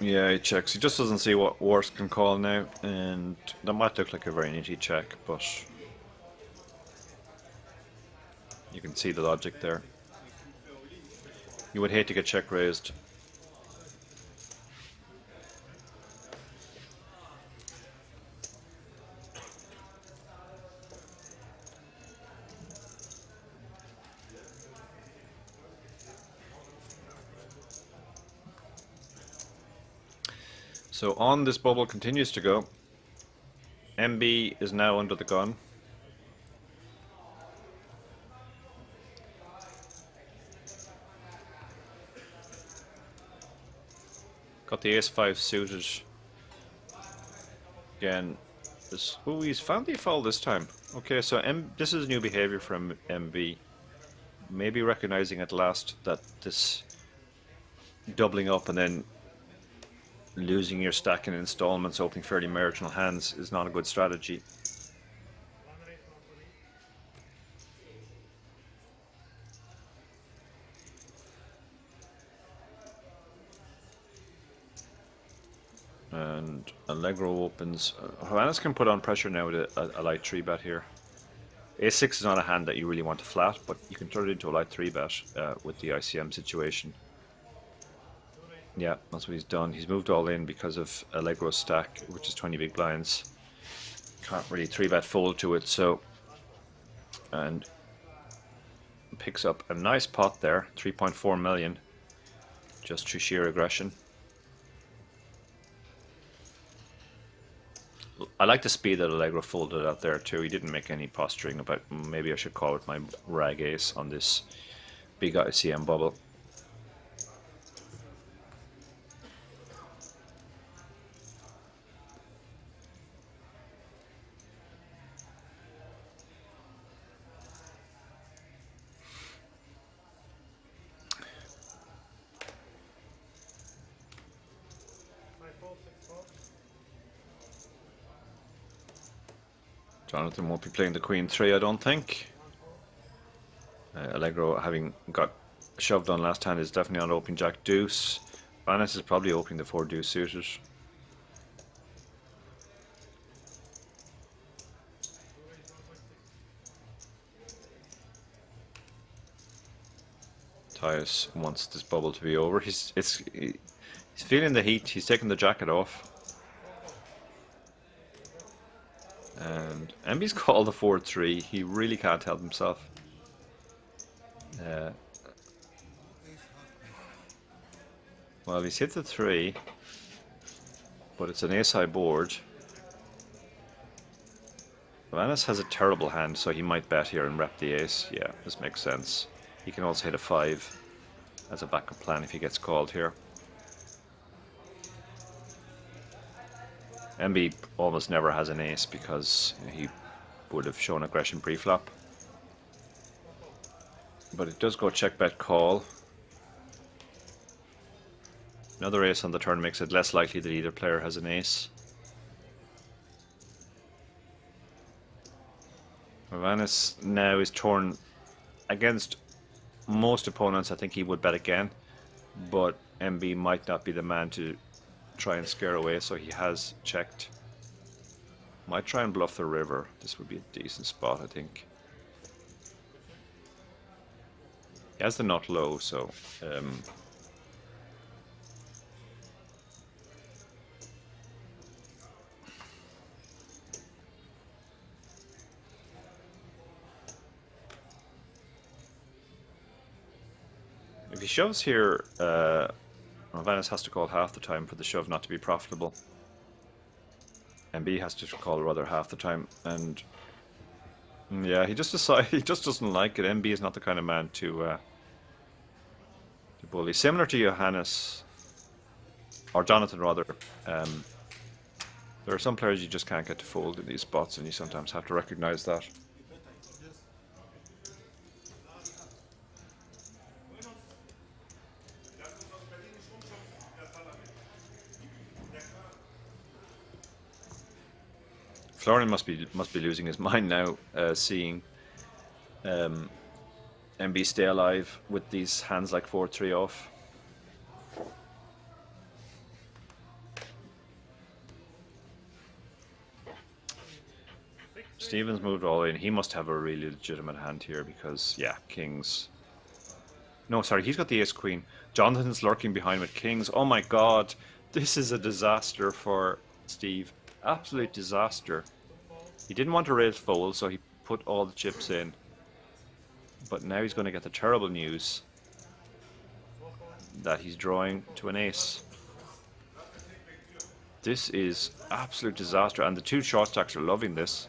Yeah, he checks. He just doesn't see what worse can call now, and that might look like a very nitty check, but you can see the logic there. You would hate to get check raised. So on this bubble continues to go. MB is now under the gun. Got the ace-5 suited. Again, this, oh, he's found the foul this time. Okay, so this is new behavior from MB. Maybe recognizing at last that this doubling up and then losing your stack in installments, opening fairly marginal hands is not a good strategy. And Allegro opens. Johannes can put on pressure now with a light 3-bet here. A6 is not a hand that you really want to flat, but you can turn it into a light 3-bet with the ICM situation. Yeah, that's what he's done. He's moved all in because of Allegro's stack, which is 20 big blinds. Can't really 3-bet fold to it, so... And picks up a nice pot there, 3.4 million, just through sheer aggression. I like the speed that Allegro folded out there too. He didn't make any posturing about maybe I should call it my rag ace on this big ICM bubble. Jonathan won't be playing the Queen 3, I don't think. Allegro, having got shoved on last hand, is definitely not opening Jack Deuce. Vanes is probably opening the 4 Deuce suited. Tyus wants this bubble to be over. He's feeling the heat. He's taking the jacket off. And MB's called the 4-3. He really can't help himself. Well, he's hit the 3, but it's an ace-high board. Vanis has a terrible hand, so he might bet here and rep the ace. Yeah, this makes sense. He can also hit a 5 as a backup plan if he gets called here. MB almost never has an ace because he would have shown aggression pre-flop. But it does go check bet call. Another ace on the turn makes it less likely that either player has an ace. Vanis now is torn against most opponents. I think he would bet again, but MB might not be the man to try and scare away, so he has checked. Might try and bluff the river. This would be a decent spot, I think. He has the nut low, so if he shoves here, Vanis has to call half the time for the shove not to be profitable. MB has to call rather half the time, and yeah, he just doesn't like it. MB is not the kind of man to bully. Similar to Johannes, or Jonathan rather. There are some players you just can't get to fold in these spots, and you sometimes have to recognize that. Florian must be losing his mind now, seeing MB stay alive with these hands like 4-3 off. Stevens moved all in. He must have a really legitimate hand here because, yeah, kings. No, sorry, he's got the ace queen. Jonathan's lurking behind with kings. Oh my god, this is a disaster for Steve. Absolute disaster. He didn't want to raise fold, so he put all the chips in. But now he's going to get the terrible news that he's drawing to an ace. This is absolute disaster, and the two short stacks are loving this.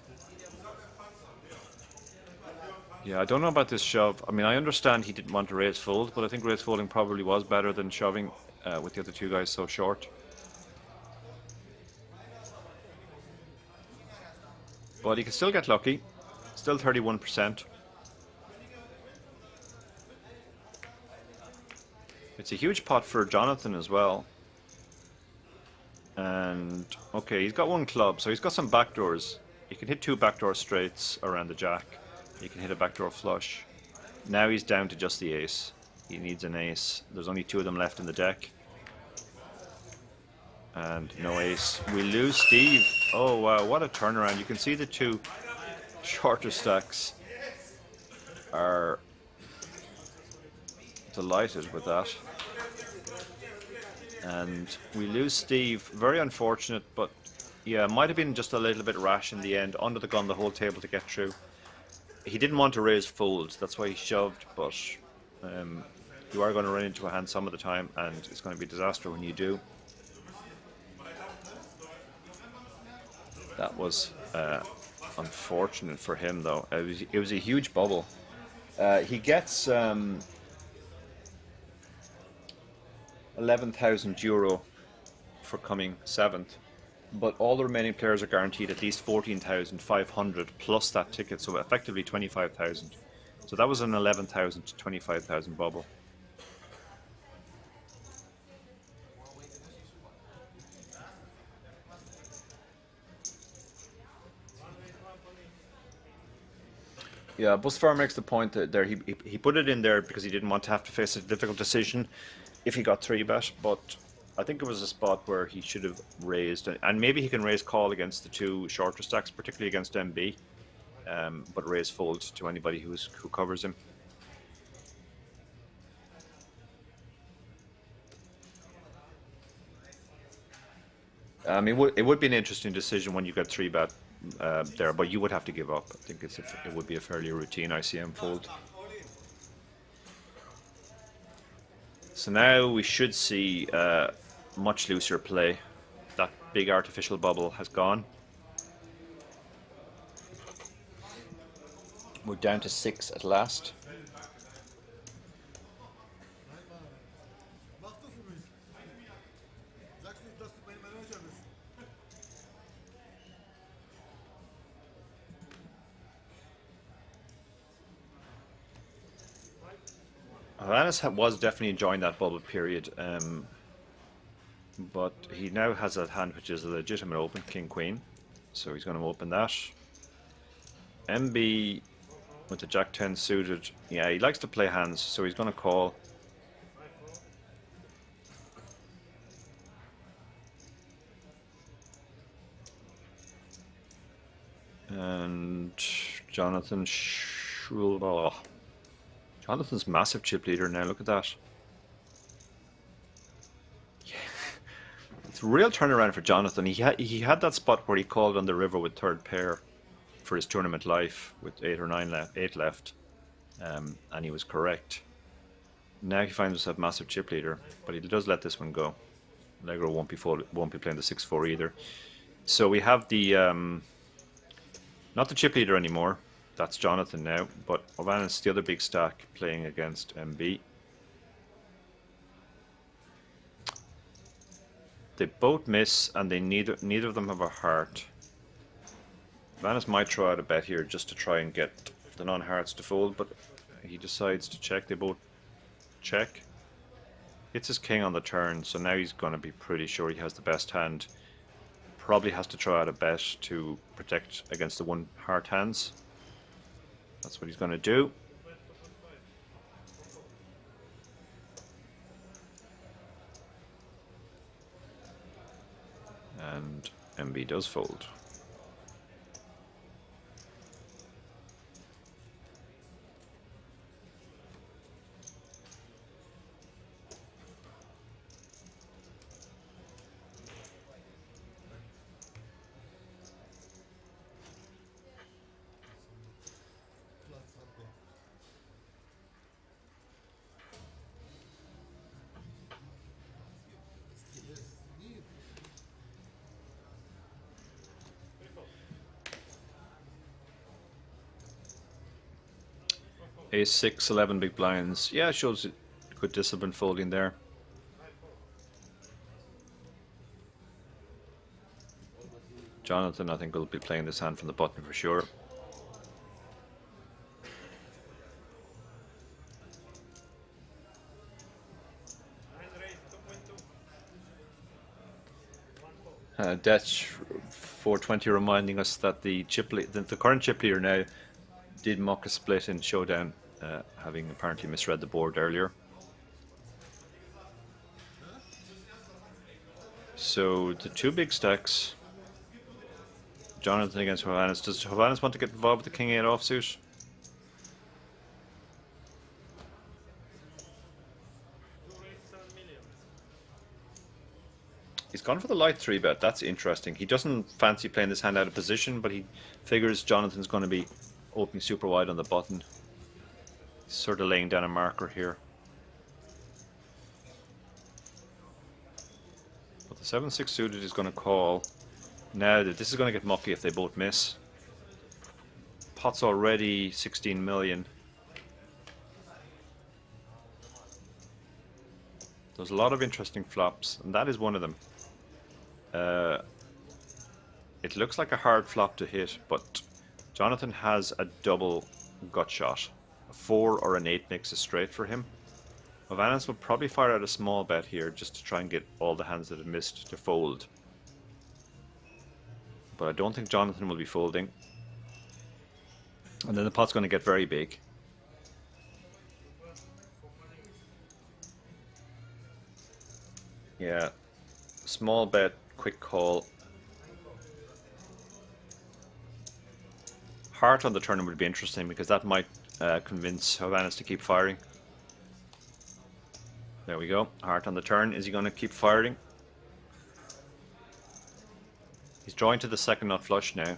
Yeah, I don't know about this shove. I mean, I understand he didn't want to raise fold, but I think raise folding probably was better than shoving with the other two guys so short. But he can still get lucky. Still 31%. It's a huge pot for Jonathan as well. And, okay, he's got one club, so he's got some backdoors. He can hit two backdoor straights around the jack. He can hit a backdoor flush. Now he's down to just the ace. He needs an ace. There's only two of them left in the deck. And no ace. We lose Steve. Oh wow, what a turnaround. You can see the two shorter stacks are delighted with that. And we lose Steve. Very unfortunate, but yeah, might have been just a little bit rash in the end. Under the gun the whole table to get through. He didn't want to raise folds, that's why he shoved, but you are going to run into a hand some of the time, and it's going to be a disaster when you do. That was unfortunate for him, though. It was a huge bubble. He gets 11,000 euro for coming 7th, but all the remaining players are guaranteed at least 14,500 plus that ticket, so effectively 25,000. So that was an 11,000 to 25,000 bubble. Yeah, Busfar makes the point that there he put it in there because he didn't want to have to face a difficult decision if he got 3-bet, but I think it was a spot where he should have raised, and maybe he can raise call against the two shorter stacks, particularly against MB, but raise fold to anybody who covers him. It would be an interesting decision when you got 3-bet there, but you would have to give up. I think it would be a fairly routine ICM fold. So now we should see much looser play. That big artificial bubble has gone. We're down to 6 at last. Mach das für mich. Sagst nicht, dass du mein Manager bist. Hovannes was definitely enjoying that bubble period, but he now has a hand which is a legitimate open, King Queen, so he's going to open that. MB with the Jack 10 suited, yeah, he likes to play hands, so he's going to call. And Jonathan's massive chip leader now, look at that. Yeah. It's a real turnaround for Jonathan. He had that spot where he called on the river with third pair for his tournament life with 8 left, and he was correct. Now he finds himself massive chip leader, but he does let this one go. Allegro won't be playing the 6-4 either. So we have the not the chip leader anymore. That's Jonathan now, but Hovannes, the other big stack, playing against MB. They both miss, and they neither of them have a heart. Hovannes might throw out a bet here just to try and get the non-hearts to fold, but he decides to check. They both check. Hits his king on the turn, so now he's going to be pretty sure he has the best hand. Probably has to throw out a bet to protect against the one heart hands. That's what he's going to do. And MB does fold. Ace 6, 11 big blinds. Yeah, shows good discipline folding there. Jonathan, I think, will be playing this hand from the button for sure. Detch 420 reminding us that the current chip leader now did mock a split in Showdown, having apparently misread the board earlier. So the two big stacks. Jonathan against Hovannes. Does Hovannes want to get involved with the King 8 offsuit? He's gone for the light 3-bet. That's interesting. He doesn't fancy playing this hand out of position, but he figures Jonathan's going to be opening super wide on the button. He's sort of laying down a marker here. But the 7-6 suited is going to call. Now that this is going to get mucky if they both miss. Pot's already 16 million. There's a lot of interesting flops, and that is one of them. It looks like a hard flop to hit, but Jonathan has a double gut shot. A 4 or an 8 makes it straight for him. Hovannes will probably fire out a small bet here just to try and get all the hands that have missed to fold. But I don't think Jonathan will be folding. And then the pot's going to get very big. Yeah, small bet, quick call. Heart on the turn would be interesting because that might convince Hovannes to keep firing. There we go. Heart on the turn. Is he going to keep firing? He's drawing to the second nut flush now.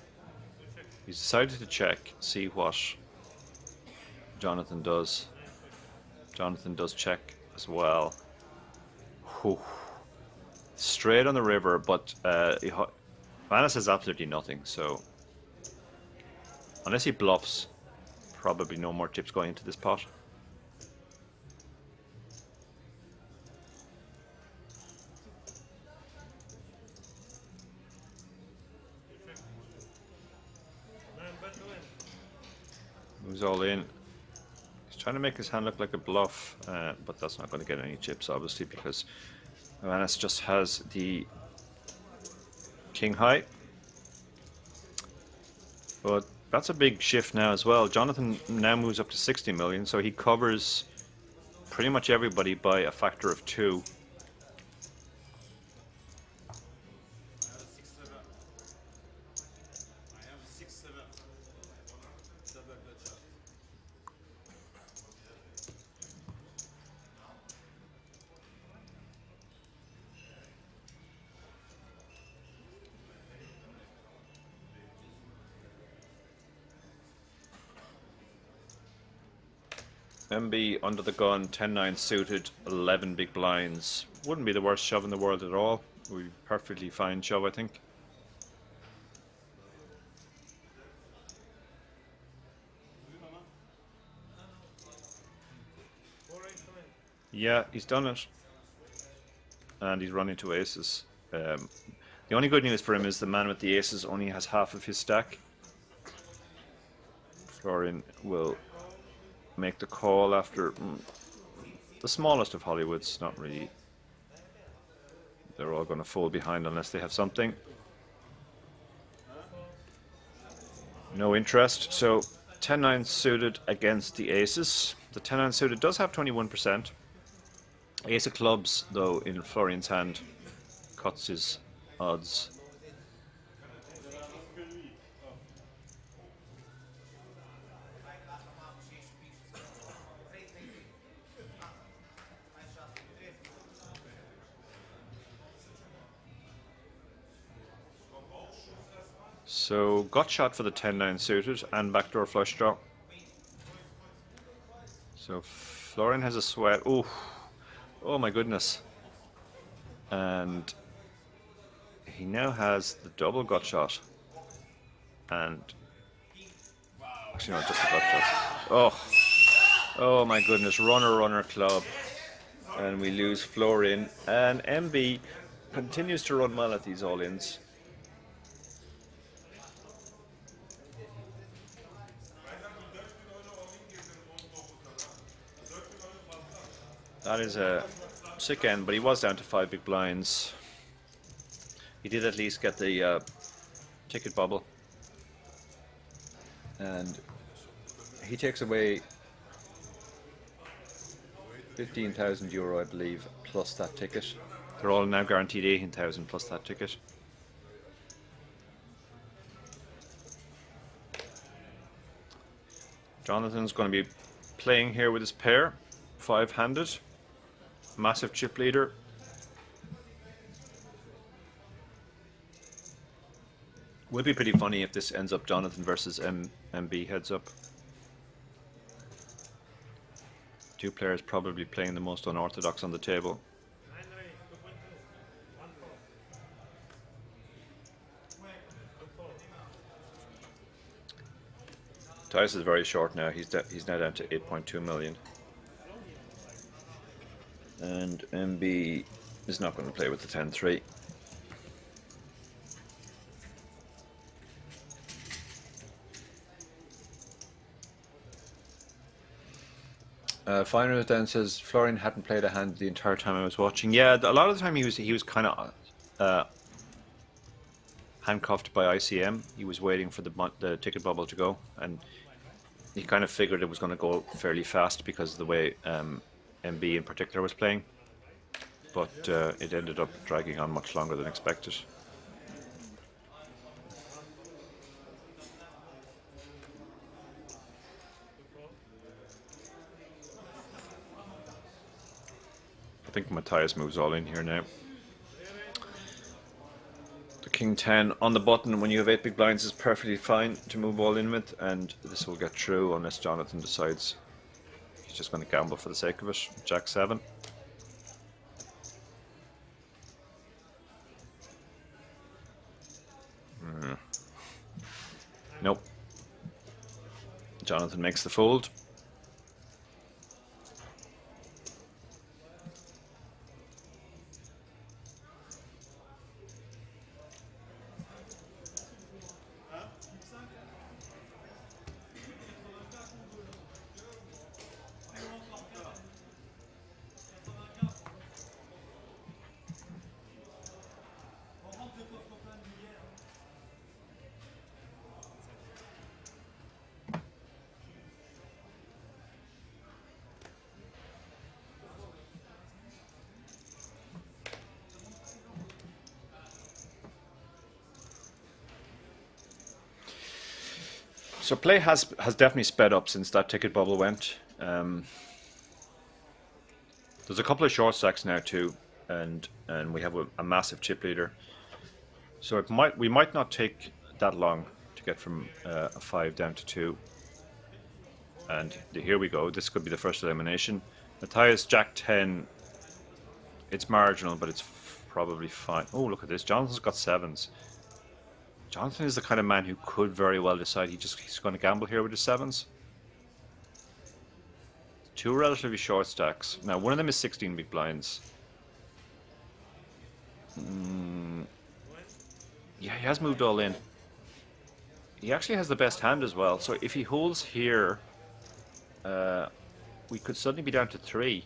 He's decided to check, see what Jonathan does. Jonathan does check as well. Whew. Straight on the river, but Vanis has absolutely nothing, so unless he bluffs, probably no more chips going into this pot. Moves all in. He's trying to make his hand look like a bluff, but that's not going to get any chips, obviously, because Vanis just has the king high. But that's a big shift now as well. Jonathan now moves up to 60 million, so he covers pretty much everybody by a factor of 2. MB under the gun, 10-9 suited, 11 big blinds. Wouldn't be the worst shove in the world at all. Would be perfectly fine shove, I think. Yeah, he's done it. And he's running to aces. The only good news for him is the man with the aces only has half of his stack. Florian will make the call after the smallest of Hollywoods. Not really. They're all going to fall behind unless they have something. No interest. So 10-9 suited against the aces. The 10-9 suited does have 21%. Ace of clubs, though, in Florian's hand cuts his odds. So, gut shot for the 10-9 suited and backdoor flush draw. So, Florian has a sweat. Oh my goodness. And he now has the double gut shot. And actually, no, just the gut shot. Oh my goodness. Runner club. And we lose Florian. And MB continues to run well at these all-ins. That is a sick end, but he was down to 5 big blinds. He did at least get the ticket bubble. And he takes away 15,000 euro, I believe, plus that ticket. They're all now guaranteed 18,000 plus that ticket. Jonathan's going to be playing here with his pair, 5-handed. Massive chip leader. Would be pretty funny if this ends up Jonathan versus MB heads up. Two players probably playing the most unorthodox on the table. Tice is very short now. He's now down to 8.2 million. And MB is not going to play with the 10-3. Finer then says Florian hadn't played a hand the entire time I was watching. Yeah, a lot of the time he was kind of handcuffed by ICM. He was waiting for the ticket bubble to go, and he kind of figured it was going to go fairly fast because of the way MB in particular was playing, but it ended up dragging on much longer than expected. I think Matthias moves all in here now. The King 10 on the button when you have 8 big blinds is perfectly fine to move all in with, and this will get through unless Jonathan decides he's just going to gamble for the sake of it. Jack 7. Jonathan makes the fold. So play has definitely sped up since that ticket bubble went. There's a couple of short stacks now too, and we have a massive chip leader. So we might not take that long to get from a 5 down to 2. And here we go. This could be the first elimination. Matthias Jack 10. It's marginal, but it's probably fine. Oh, look at this. Jonathan's got 7s. Jonathan is the kind of man who could very well decide he's going to gamble here with his 7s. 2 relatively short stacks. Now, one of them is 16 big blinds. Yeah, he has moved all in. He actually has the best hand as well. So if he holds here, we could suddenly be down to 3.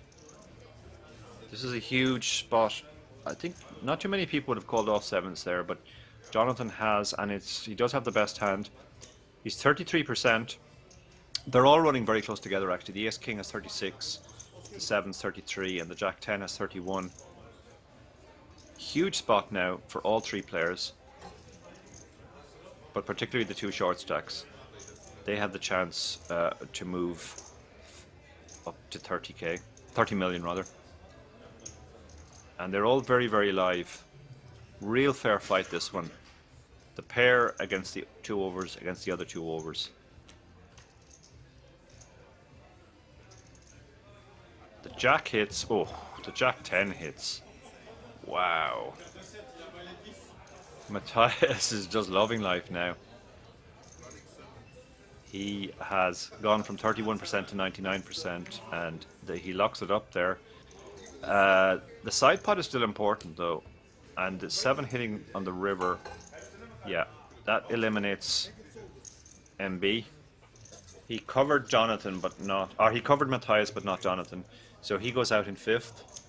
This is a huge spot. I think not too many people would have called off 7s there, but Jonathan has, and he does have the best hand. He's 33%. They're all running very close together actually. The Ace King has 36, the 7's 33, and the Jack 10 has 31. Huge spot now for all 3 players, but particularly the 2 short stacks. They have the chance to move up to 30k, 30 million rather. And they're all very, very live. Real fair fight, this one. The pair against the 2 overs against the other 2 overs. The Jack hits. Oh, the Jack 10 hits. Wow. Matthias is just loving life now. He has gone from 31% to 99%, and he locks it up there. The side pot is still important though, and the 7 hitting on the river, yeah, that eliminates MB. He covered Jonathan, but not, or he covered Matthias, but not Jonathan. So he goes out in 5th.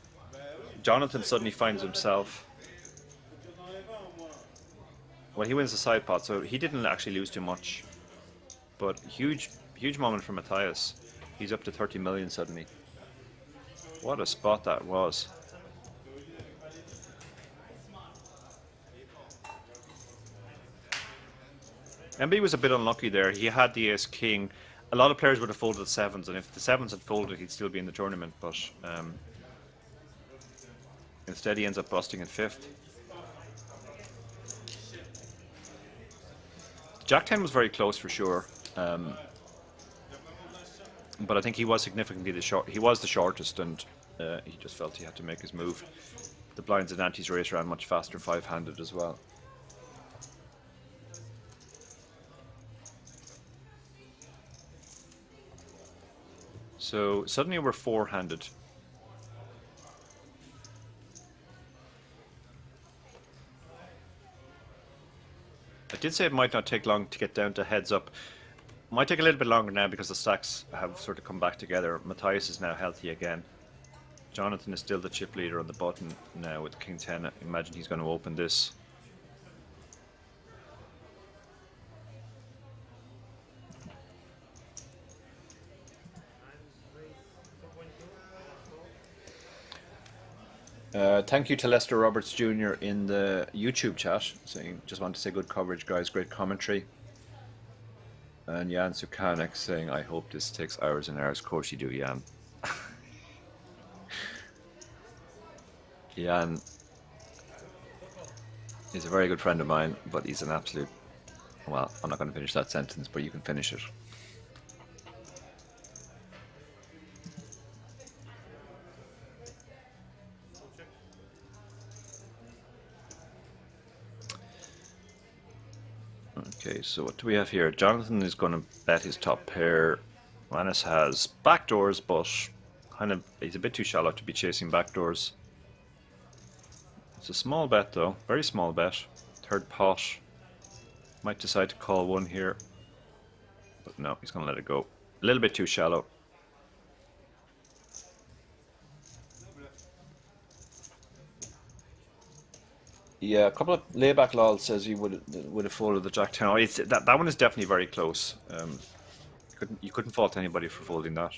Jonathan suddenly finds himself. Well, he wins the side pot, so he didn't actually lose too much. But huge moment for Matthias. He's up to 30 million suddenly. What a spot that was. MB was a bit unlucky there. He had the Ace King. A lot of players would have folded the 7s, and if the 7s had folded, he'd still be in the tournament. But instead, he ends up busting in 5th. Jack 10 was very close for sure, but I think he was significantly he was the shortest, and he just felt he had to make his move. The blinds and antes race around much faster 5-handed as well. So suddenly we're 4-handed. I did say it might not take long to get down to heads up. Might take a little bit longer now because the stacks have sort of come back together. Matthias is now healthy again. Jonathan is still the chip leader on the button now with King 10. I imagine he's going to open this. Thank you to Lester Roberts Jr. in the YouTube chat, saying, just want to say good coverage guys, great commentary. And Jan Sukanek saying, I hope this takes hours and hours. Of course you do, Jan. Jan is a very good friend of mine, but he's an absolute, well, I'm not going to finish that sentence, but you can finish it. Okay, so what do we have here? Jonathan is going to bet his top pair. Manis has backdoors, but kind of he's a bit too shallow to be chasing backdoors. It's a small bet though, very small bet. Third pot. Might decide to call one here. But no, he's going to let it go. A little bit too shallow. Yeah, a couple of layback lols says he would have folded the Jack 10. Oh, that one is definitely very close. You couldn't fault anybody for folding that.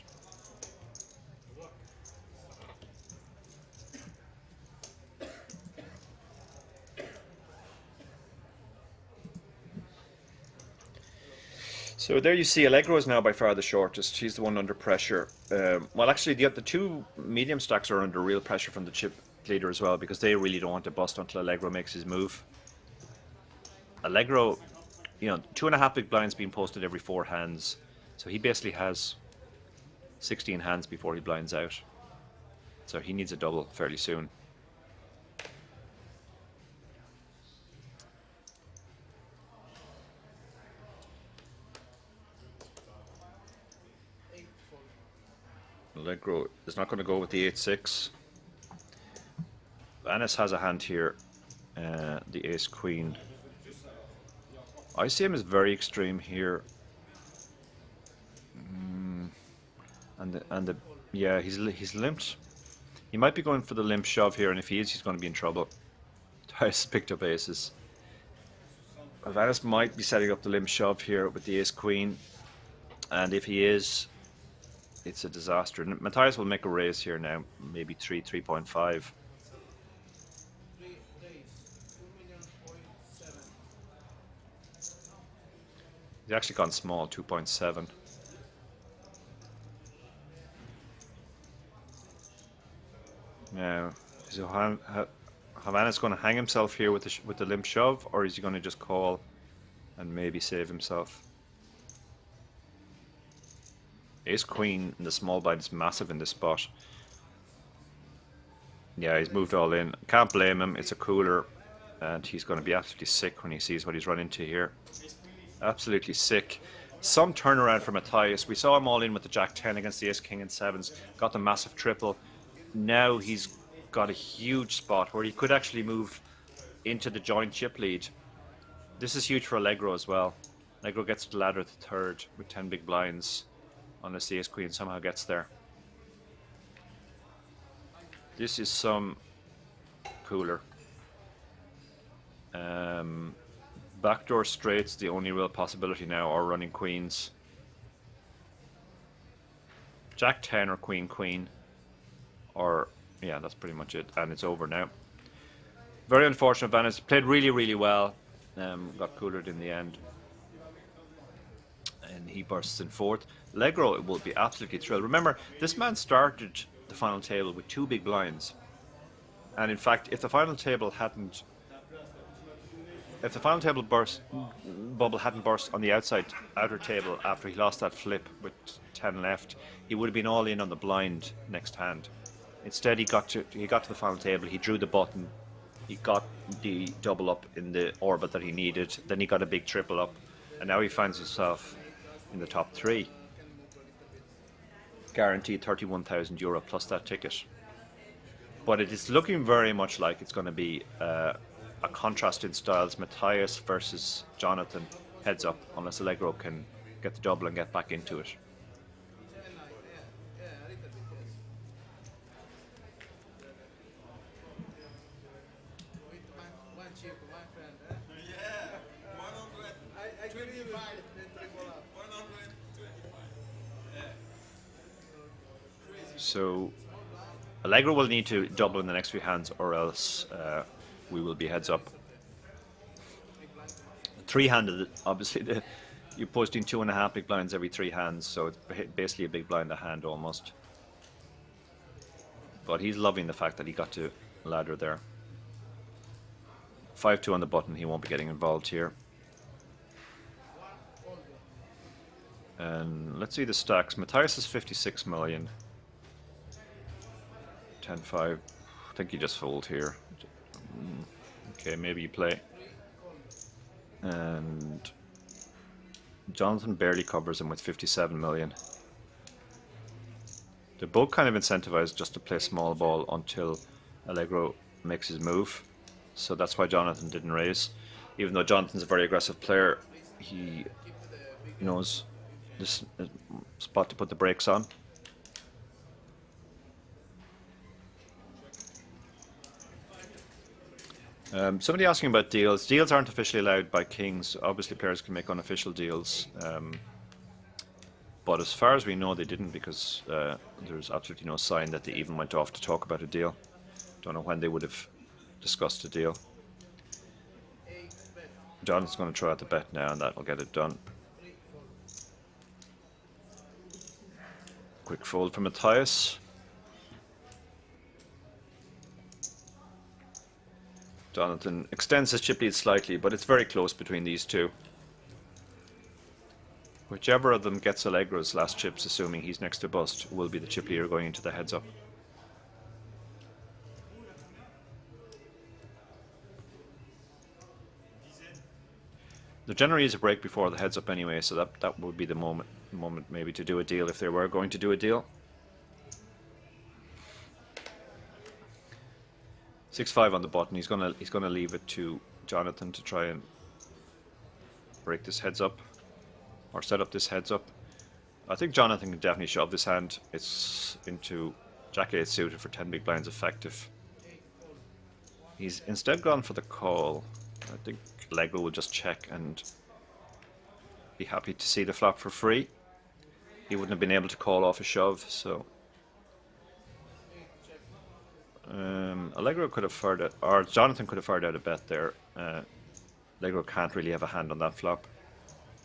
So there you see Allegro is now by far the shortest. He's the one under pressure. Well, actually, the two medium stacks are under real pressure from the chip leader as well, because they really don't want to bust until Allegro makes his move. Allegro, 2.5 big blinds being posted every 4 hands. So he basically has 16 hands before he blinds out. So he needs a double fairly soon. Allegro is not going to go with the 8-6. Anis has a hand here, the ace queen. I see him as very extreme here. Yeah, he's limped. He might be going for the limp shove here, and if he is, he's going to be in trouble. Tyus picked up aces. Anis might be setting up the limp shove here with the ace queen, and if he is, it's a disaster. Matthias will make a raise here now, maybe 3.5. He's actually gone small, 2.7. Now, is Havana's going to hang himself here with the limp shove, or is he going to just call and maybe save himself? Ace queen in the small blind is massive in this spot. Yeah, he's moved all in. Can't blame him. It's a cooler, and he's going to be absolutely sick when he sees what he's run into here. Absolutely sick. Some turnaround for Matthias. We saw him all in with the Jack 10 against the Ace King and 7s. Got the massive triple. Now he's got a huge spot where he could actually move into the joint chip lead. This is huge for Allegro as well. Allegro gets the ladder to third with 10 big blinds, unless the Ace Queen somehow gets there. This is some cooler. Backdoor straights, the only real possibility now, are running queens. Jack 10 or queen queen, or yeah, that's pretty much it, and it's over now. Very unfortunate. Venice played really well, got coolered in the end, and he bursts in fourth. Allegro will be absolutely thrilled. Remember, this man started the final table with 2 big blinds, and in fact, if the final table bubble hadn't burst on the outer table after he lost that flip with 10 left, he would have been all in on the blind next hand. Instead, he got to the final table, he drew the button, he got the double up in the orbit that he needed, then he got a big triple up, and now he finds himself in the top 3. Guaranteed €31,000 plus that ticket. But it is looking very much like it's going to be a contrast in styles. Matthias versus Jonathan, heads up, unless Allegro can get the double and get back into it. So Allegro will need to double in the next few hands, or else we will be heads up. 3-handed, obviously, you're posting 2.5 big blinds every 3 hands, so it's basically a big blind a hand almost. But he's loving the fact that he got to ladder there. 5-2 on the button, he won't be getting involved here. And let's see the stacks. Matthias is 56 million. 10-5. I think you just fold here. Okay, maybe you play. And Jonathan barely covers him with 57 million. They're both kind of incentivized just to play small ball until Allegro makes his move. So that's why Jonathan didn't raise. Even though Jonathan's a very aggressive player, he knows this spot to put the brakes on. Somebody asking about deals. Deals aren't officially allowed by Kings. Obviously players can make unofficial deals. But as far as we know, they didn't, because there's absolutely no sign that they even went off to talk about a deal. Don't know when they would have discussed a deal. Jonathan's going to throw out the bet now, and that'll get it done. Quick fold from Matthias. Jonathan extends his chip lead slightly, but it's very close between these two. Whichever of them gets Allegro's last chips, assuming he's next to bust, will be the chip leader going into the heads up. There generally is a break before the heads up anyway, so that would be the moment maybe to do a deal if they were going to do a deal. 6-5 on the button. He's gonna leave it to Jonathan to try and break this heads up, or set up this heads up. I think Jonathan can definitely shove this hand. It's into Jack 8 suited for 10 big blinds effective. He's instead gone for the call. I think Allegro will just check and be happy to see the flop for free. He wouldn't have been able to call off a shove, so Allegro could have fired out, or Jonathan could have fired out a bet there. Allegro can't really have a hand on that flop.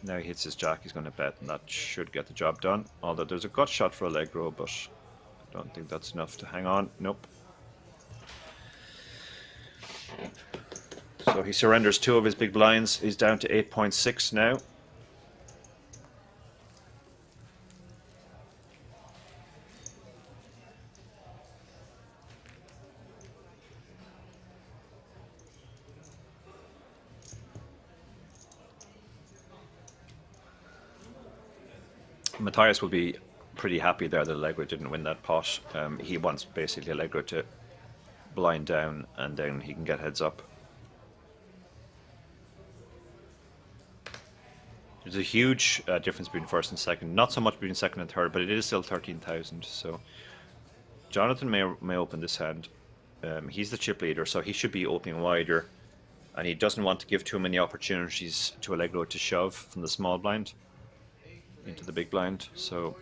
Now he hits his jack, he's going to bet, and that should get the job done. Although there's a gut shot for Allegro, but I don't think that's enough to hang on. Nope. So he surrenders 2 of his big blinds. He's down to 8.6 now. Matthias will be pretty happy there that Allegro didn't win that pot. He wants basically Allegro to blind down, and then he can get heads up. There's a huge difference between first and second. Not so much between second and third, but it is still 13,000. So Jonathan may open this hand. He's the chip leader, so he should be opening wider, and he doesn't want to give too many opportunities to Allegro to shove from the small blind into the big blind. So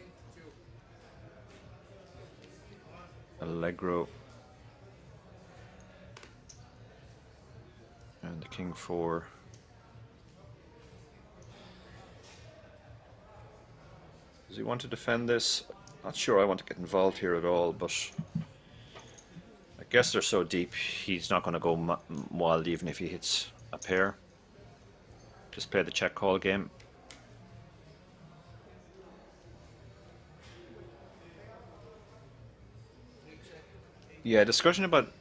Allegro and the king 4. Does he want to defend this? Not sure I want to get involved here at all, but I guess they're so deep he's not going to go wild even if he hits a pair. Just play the check call game. Yeah, discussion about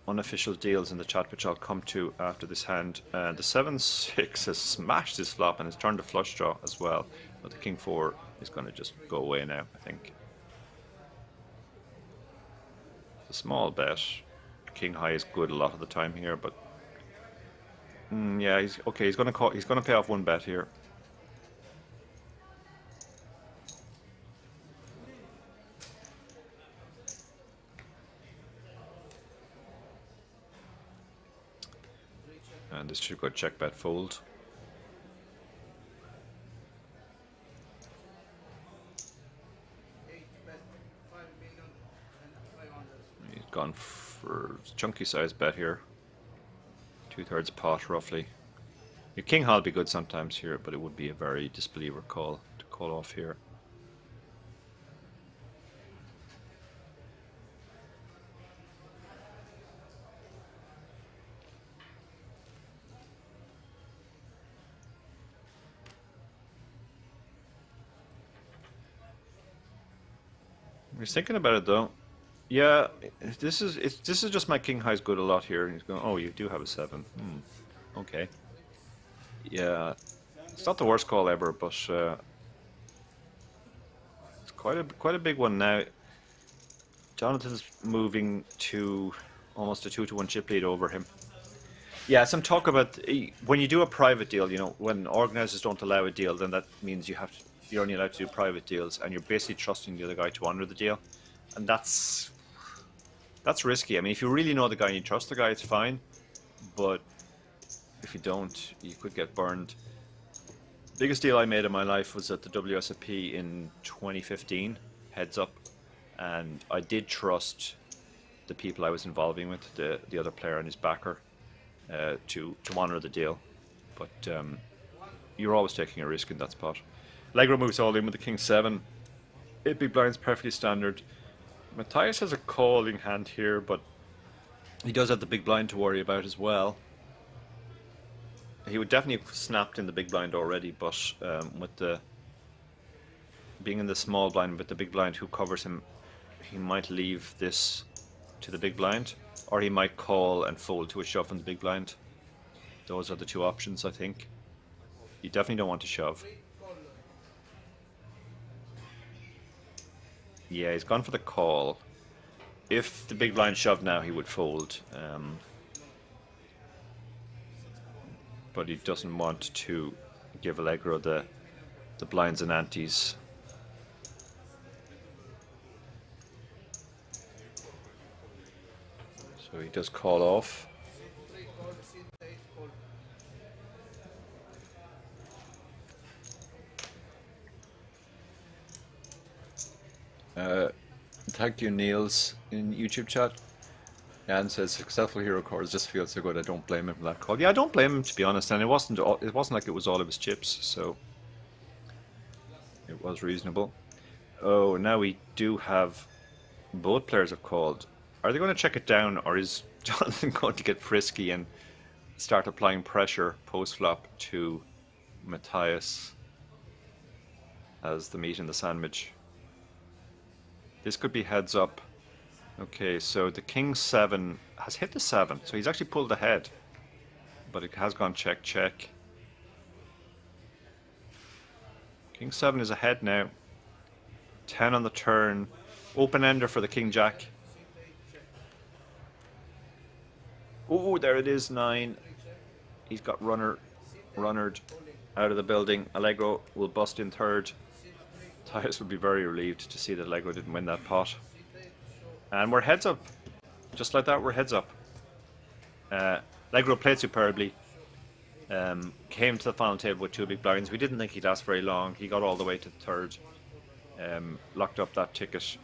unofficial deals in the chat, which I'll come to after this hand. The 7-6 has smashed his flop and has turned a flush draw as well, but the king 4 is going to just go away now, I think. It's a small bet. King high is good a lot of the time here, but yeah, he's okay. He's going to pay off 1 bet here. And this should go check bet fold. He's gone for chunky size bet here. 2/3 pot roughly. Your king high will be good sometimes here, but it would be a very disbeliever call to call off here. He's thinking about it though. Yeah, this is just my king high's good a lot here. And he's going, oh, you do have a 7. Okay. Yeah, It's not the worst call ever, but it's quite a big one now. Jonathan's moving to almost a 2-1 chip lead over him. Yeah, some talk about when you do a private deal. You know, when organizers don't allow a deal, then that means you're only allowed to do private deals, and you're basically trusting the other guy to honor the deal, and that's risky. I mean, if you really know the guy and you trust the guy, it's fine, but if you don't, you could get burned. Biggest deal I made in my life was at the WSOP in 2015, heads up, and I did trust the people I was involving with, the other player and his backer, to honor the deal, but you're always taking a risk in that spot. Allegro moves all in with the king 7, 8 big blinds, perfectly standard. Matthias has a calling hand here, but he does have the big blind to worry about as well. He would definitely have snapped in the big blind already, but with the being in the small blind with the big blind who covers him, he might leave this to the big blind, or he might call and fold to a shove in the big blind. Those are the two options, I think. You definitely don't want to shove. Yeah, he's gone for the call. If the big blind shoved now, he would fold. But he doesn't want to give Allegro the blinds and antes. So he does call off. Thank you, Niels, in YouTube chat. Jan says successful hero cards just feels so good. I don't blame him for that call. Yeah, I don't blame him, to be honest. And it wasn't like it was all of his chips, so it was reasonable. Oh, now we do have both players have called. Are they going to check it down, or is Jonathan going to get frisky and start applying pressure post flop to Matthias as the meat in the sandwich? This could be heads up. Okay, so the king 7 has hit the 7, so he's actually pulled ahead, but it has gone check, check. King 7 is ahead now. 10 on the turn. Open ender for the king jack. Oh, there it is, 9. He's got runnered out of the building. Allegro will bust in third. Tyus would be very relieved to see that Allegro didn't win that pot. And we're heads up. Just like that, we're heads up. Allegro played superbly. Came to the final table with 2 big blinds. We didn't think he'd last very long. He got all the way to the third. Locked up that ticket.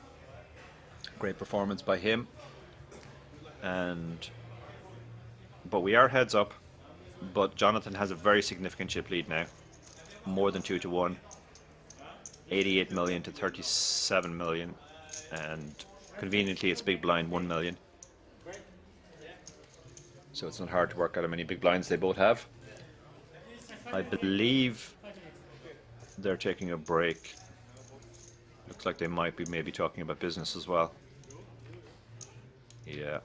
Great performance by him. But we are heads up. But Jonathan has a very significant chip lead now. More than 2-1. 88 million to 37 million. And conveniently, it's big blind 1 million. So it's not hard to work out how many big blinds they both have. I believe they're taking a break. Looks like they might be maybe talking about business as well. Yeah.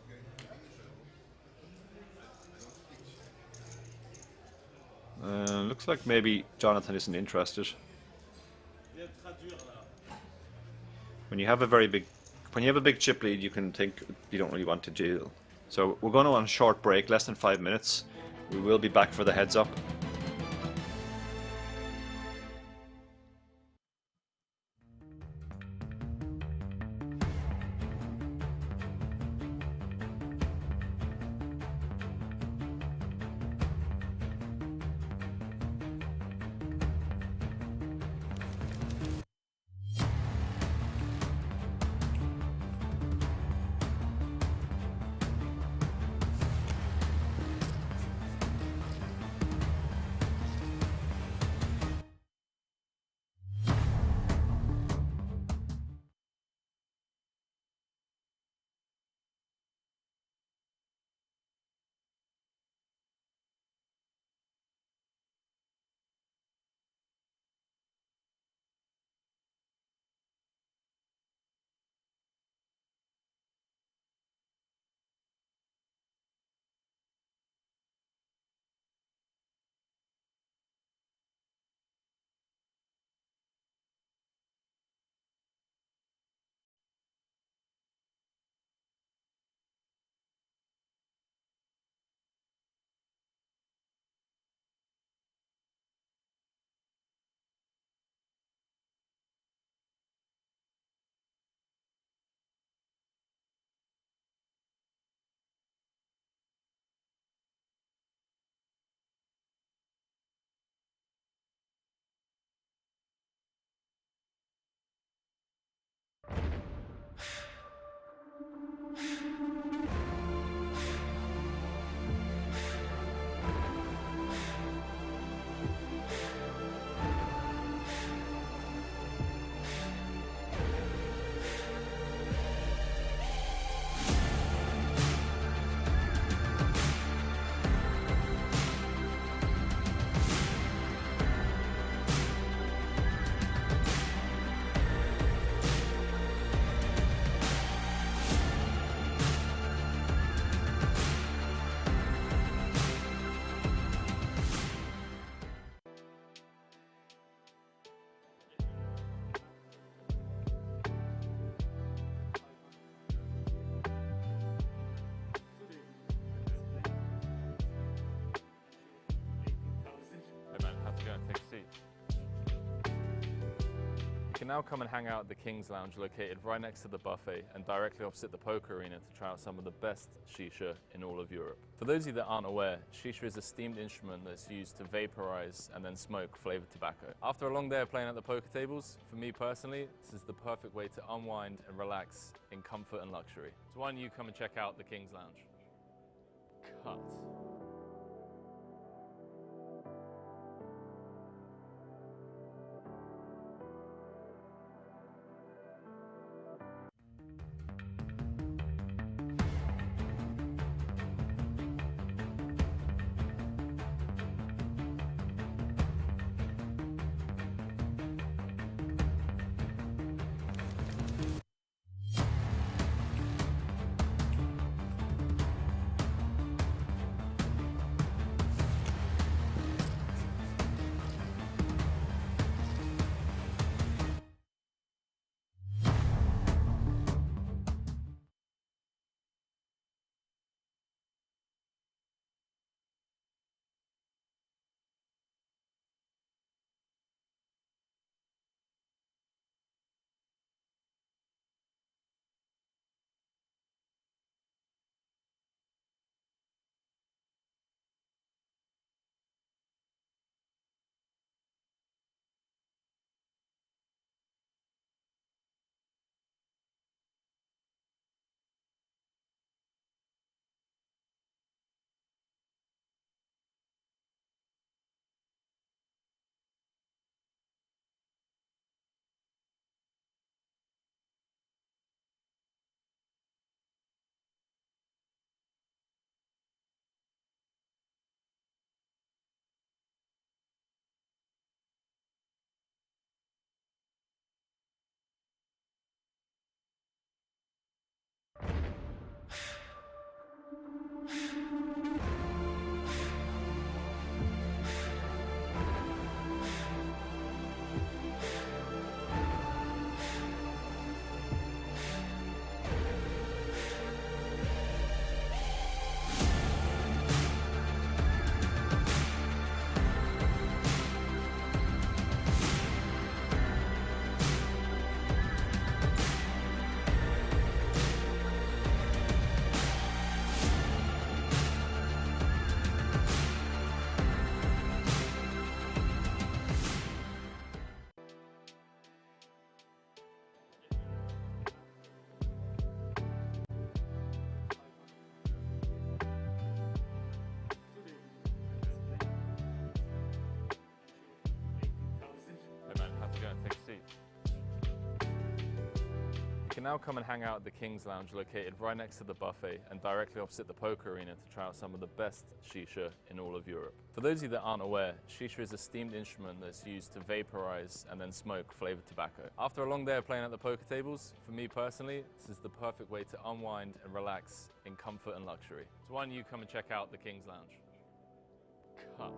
Looks like maybe Jonathan isn't interested. When you have a big chip lead, you can think you don't really want to deal. So we're going on a short break, less than 5 minutes. We will be back for the heads up. can now come and hang out at the King's Lounge located right next to the buffet and directly opposite the poker arena to try out some of the best shisha in all of Europe. For those of you that aren't aware, shisha is a steamed instrument that's used to vaporize and then smoke flavored tobacco. After a long day of playing at the poker tables, for me personally, this is the perfect way to unwind and relax in comfort and luxury. So why don't you come and check out the King's Lounge? Cut. You can now come and hang out at the King's Lounge located right next to the buffet and directly opposite the poker arena to try out some of the best shisha in all of Europe. For those of you that aren't aware, shisha is a steamed instrument that's used to vaporize and then smoke flavored tobacco. After a long day of playing at the poker tables, for me personally, this is the perfect way to unwind and relax in comfort and luxury. So why don't you come and check out the King's Lounge? Cut.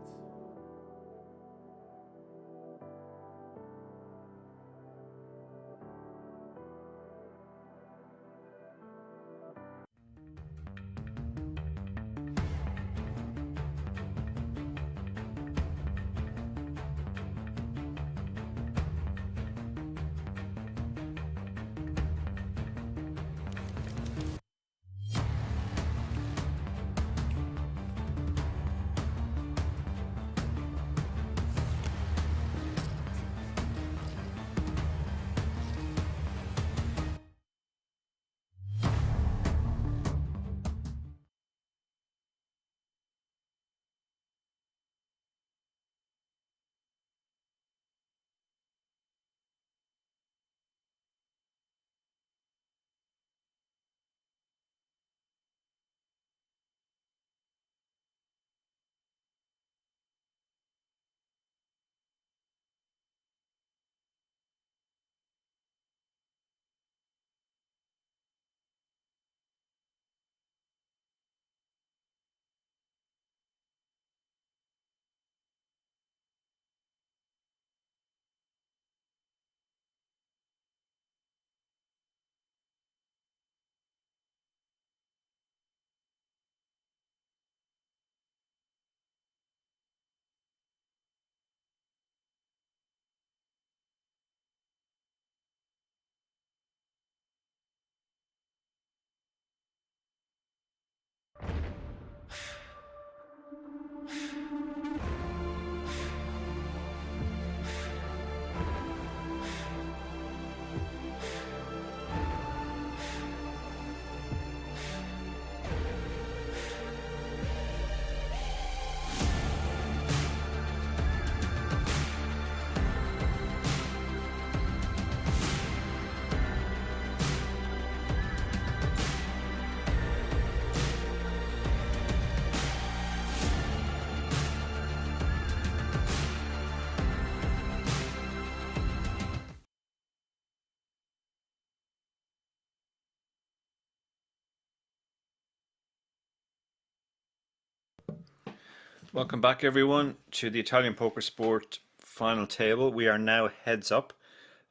Welcome back, everyone, to the Italian Poker Sport final table. We are now heads up.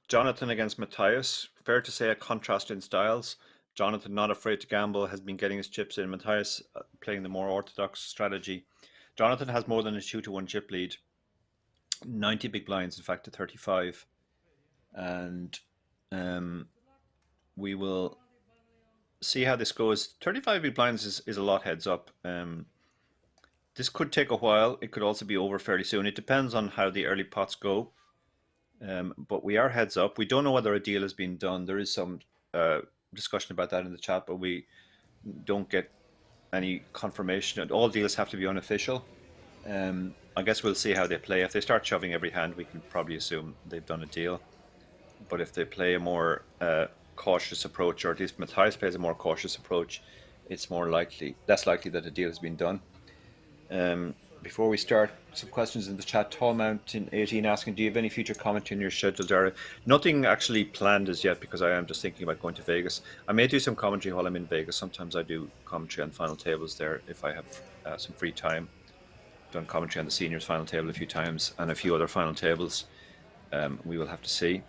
Jonathan against Matthias. Fair to say a contrast in styles. Jonathan, not afraid to gamble, has been getting his chips in. Matthias playing the more orthodox strategy. Jonathan has more than a 2-1 chip lead. 90 big blinds, in fact, to 35. And we will see how this goes. 35 big blinds is a lot heads up. This could take a while. It could also be over fairly soon. It depends on how the early pots go. But we are heads up. We don't know whether a deal has been done. There is some discussion about that in the chat, but we don't get any confirmation. All deals have to be unofficial. I guess we'll see how they play. If they start shoving every hand, we can probably assume they've done a deal. But if they play a more cautious approach, or at least Matthias plays a more cautious approach, it's less likely that a deal has been done. Before we start, some questions in the chat. Tall Mountain 18 asking, do you have any future commentary in your schedule, Dara? Nothing actually planned as yet, because I am just thinking about going to Vegas. I may do some commentary while I'm in Vegas. Sometimes I do commentary on final tables there if I have some free time. Done commentary on the seniors final table a few times and a few other final tables. We will have to see.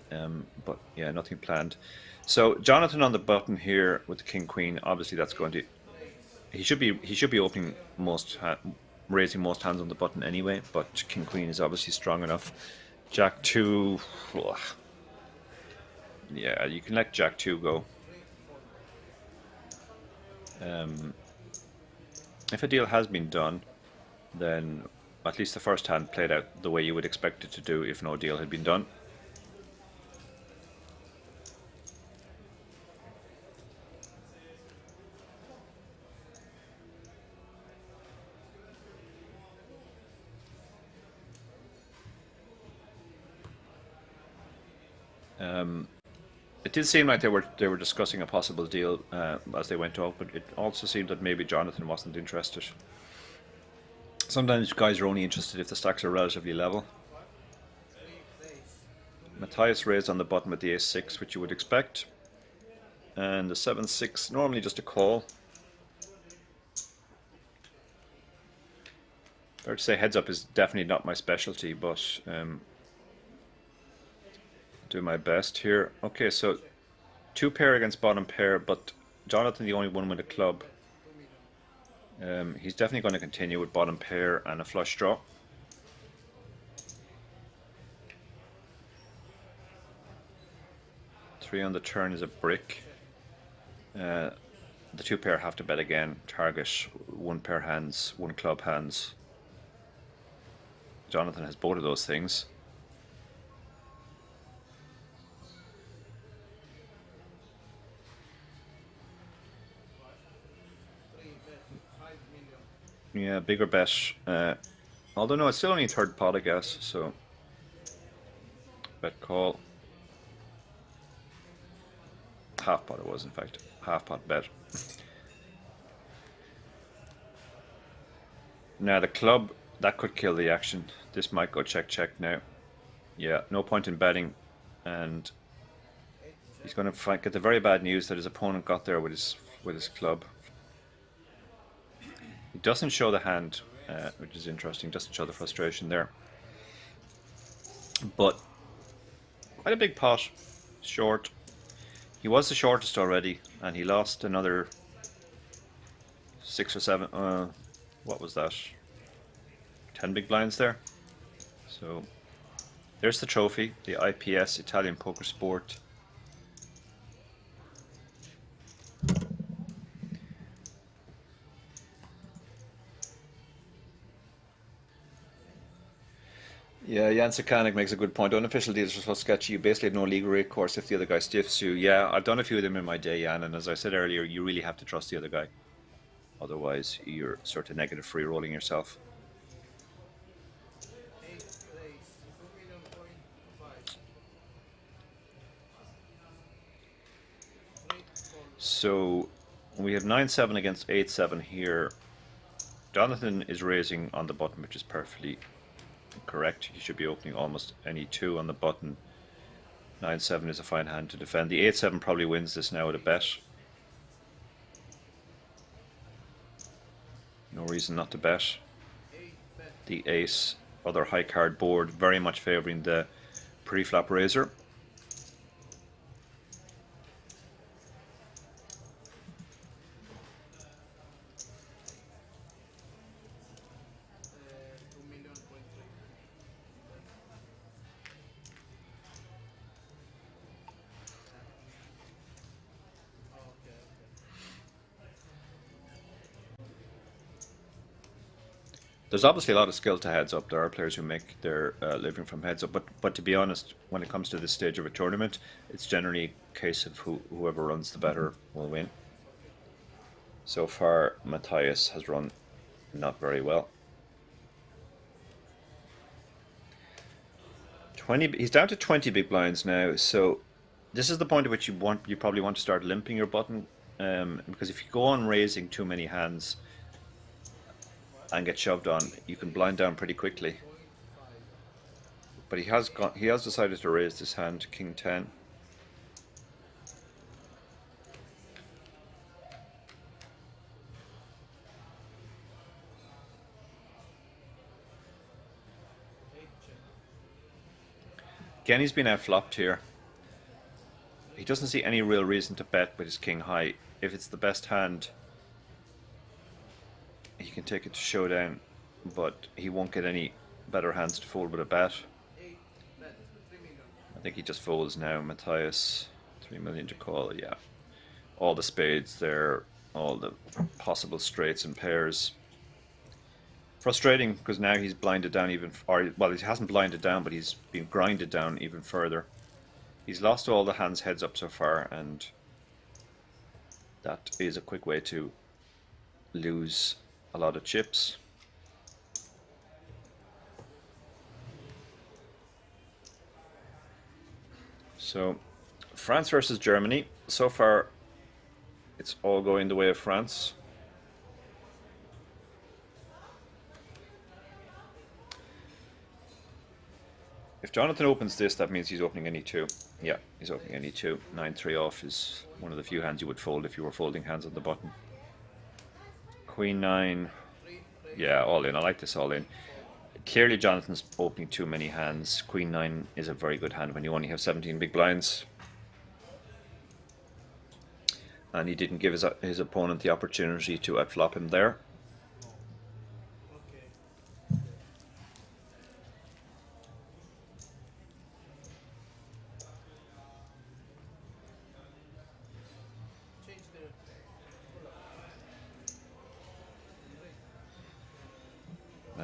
But yeah, nothing planned. So Jonathan on the button here with the King Queen. Obviously, that's going to. He should be opening raising most hands on the button anyway. But King Queen is obviously strong enough. Jack 2. Ugh. Yeah, you can let Jack 2 go. If a deal has been done, then at least the first hand played out the way you would expect it to do if no deal had been done. It did seem like they were discussing a possible deal as they went off, but it also seemed that maybe Jonathan wasn't interested. Sometimes guys are only interested if the stacks are relatively level. Matthias raised on the button with the ace-6, which you would expect, and the 7-6 normally just a call. Fair to say heads up is definitely not my specialty, but do my best here. Okay, so 2 pair against bottom pair, but Jonathan the only one with a club. He's definitely going to continue with bottom pair and a flush draw. Three on the turn is a brick. The 2 pair have to bet again. Target 1 pair hands, 1 club hands. Jonathan has both of those things. Yeah, bigger bet. Although no, it's still only third pot, I guess. So bet call. Half pot it was, in fact. Half pot bet. Now the club, that could kill the action. This might go check check now. Yeah, no point in betting, and he's going to get the very bad news that his opponent got there with his club. He doesn't show the hand, which is interesting. Doesn't show the frustration there. But quite a big pot, short. He was the shortest already, and he lost another 6 or 7. What was that? 10 big blinds there. So there's the trophy, the IPS Italian Poker Sport. Yeah, Jan Sakanik makes a good point. Unofficial deals are so sketchy. You basically have no legal recourse if the other guy stiffs you. Yeah, I've done a few of them in my day, Jan, and as I said earlier, you really have to trust the other guy. Otherwise, you're sort of negative free rolling yourself. So we have 9-7 against 8-7 here. Jonathan is raising on the button, which is perfectly correct. He should be opening almost any 2 on the button. 9-7 is a fine hand to defend. The 8-7 probably wins this now at a bet. No reason not to bet. the ace, other high card board, very much favouring the pre-flop raiser. There's obviously a lot of skill to heads up. There are players who make their living from heads up, but to be honest, when it comes to this stage of a tournament, it's generally a case of whoever runs the better will win. So far, Matthias has run not very well. 20. He's down to 20 big blinds now, so this is the point at which you probably want to start limping your button, because if you go on raising too many hands and get shoved on, you can blind down pretty quickly. But he has decided to raise this hand, King 10. Again, he's been outflopped here. He doesn't see any real reason to bet with his king high. If it's the best hand, he can take it to showdown, but he won't get any better hands to fold with a bet. I think he just folds now. Matthias, 3 million to call, yeah. All the spades there, all the possible straights and pairs. Frustrating, because now he's blinded down even, or well, he hasn't blinded down, but he's been grinded down even further. He's lost all the hands heads up so far, and that is a quick way to lose a lot of chips. So, France versus Germany. So far, it's all going the way of France. If Jonathan opens this, that means he's opening any two. Yeah, he's opening any two. 9-3 off is one of the few hands you would fold if you were folding hands on the button. Queen 9. Yeah, all in. I like this all in. Clearly Jonathan's opening too many hands. Queen 9 is a very good hand when you only have 17 big blinds. And he didn't give his opponent the opportunity to outflop him there.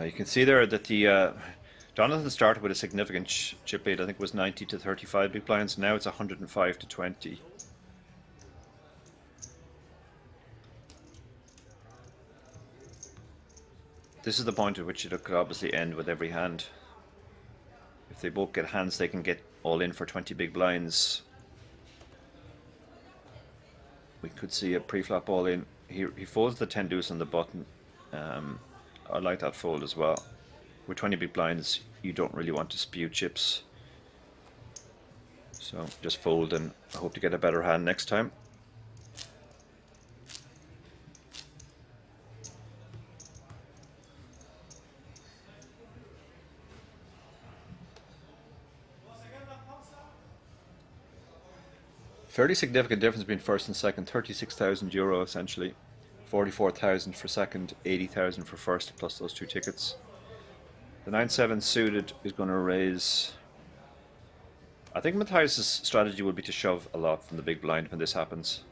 You can see there that the Jonathan started with a significant chip lead. I think it was 90 to 35 big blinds. Now it's 105 to 20. This is the point at which it could obviously end with every hand. If they both get hands, they can get all in for 20 big blinds. We could see a pre-flop all in. He folds the 10 deuce on the button. I like that fold as well. With 20 big blinds, you don't really want to spew chips. So just fold and hope to get a better hand next time. Fairly significant difference between first and second, 36,000 euro essentially. 44,000 for second, 80,000 for first, plus those two tickets. The 9-7 suited is going to raise. I think Matthias' strategy would be to shove a lot from the big blind when this happens.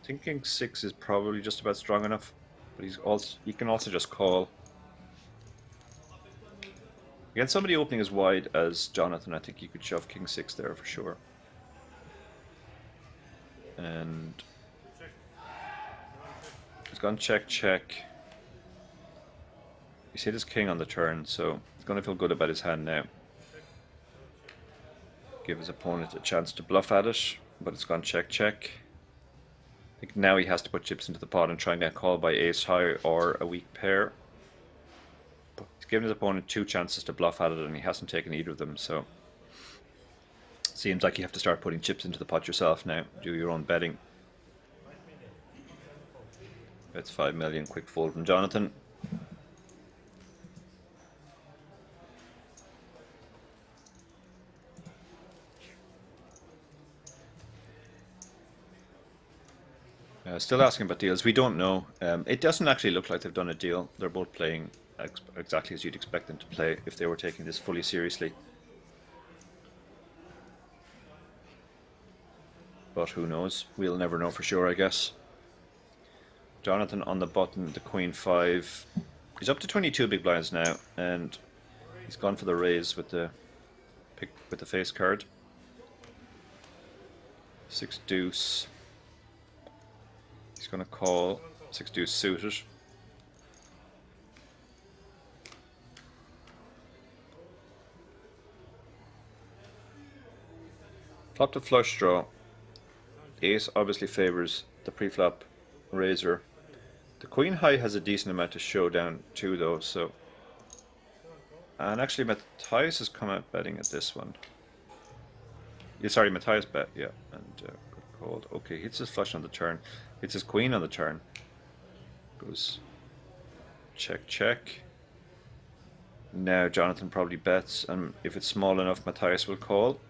I think King 6 is probably just about strong enough, but he can also just call. Against somebody opening as wide as Jonathan, I think you could shove King 6 there for sure. And he's gone check, check. He's hit his king on the turn, so he's going to feel good about his hand now. Give his opponent a chance to bluff at it, but it's gone check, check. I think now he has to put chips into the pot and try and get called by ace high or a weak pair. But he's given his opponent two chances to bluff at it and he hasn't taken either of them, so seems like you have to start putting chips into the pot yourself now. Do your own betting. That's 5 million. Quick fold from Jonathan. Still asking about deals. We don't know. It doesn't actually look like they've done a deal. They're both playing exactly as you'd expect them to play if they were taking this fully seriously. But who knows? We'll never know for sure, I guess. Jonathan on the button, the Queen 5. He's up to 22 big blinds now, and he's gone for the raise with the face card. 6 deuce. He's going to call 6 deuce suited. Flop to flush draw. Ace obviously favors the pre-flop raiser. The Queen high has a decent amount of showdown too, though. So, and actually Matthias has come out betting at this one. Yeah, sorry, Matthias bet, yeah, and good called. Okay, hits his flush on the turn, hits his queen on the turn. Goes check, check. Now Jonathan probably bets, and if it's small enough, Matthias will call.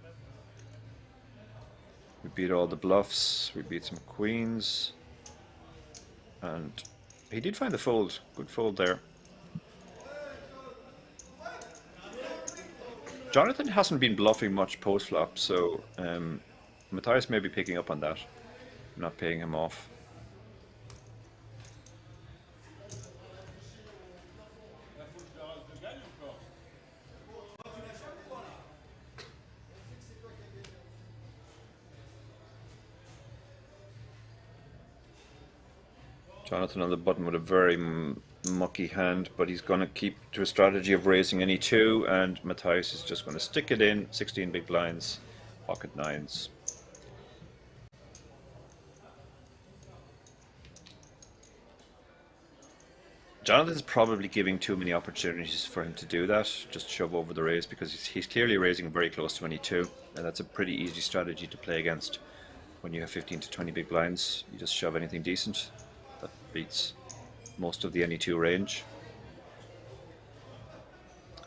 We beat all the bluffs, we beat some queens, and he did find the fold. Good fold there. Jonathan hasn't been bluffing much post-flop, so Matthias may be picking up on that, not paying him off. Jonathan on the button with a very mucky hand, but he's going to keep to a strategy of raising any 2, and Matthias is just going to stick it in. 16 big blinds, pocket 9s. Jonathan's probably giving too many opportunities for him to do that, just shove over the raise, because he's clearly raising very close to any 2, and that's a pretty easy strategy to play against when you have 15 to 20 big blinds. You just shove anything decent. That beats most of the any 2 range.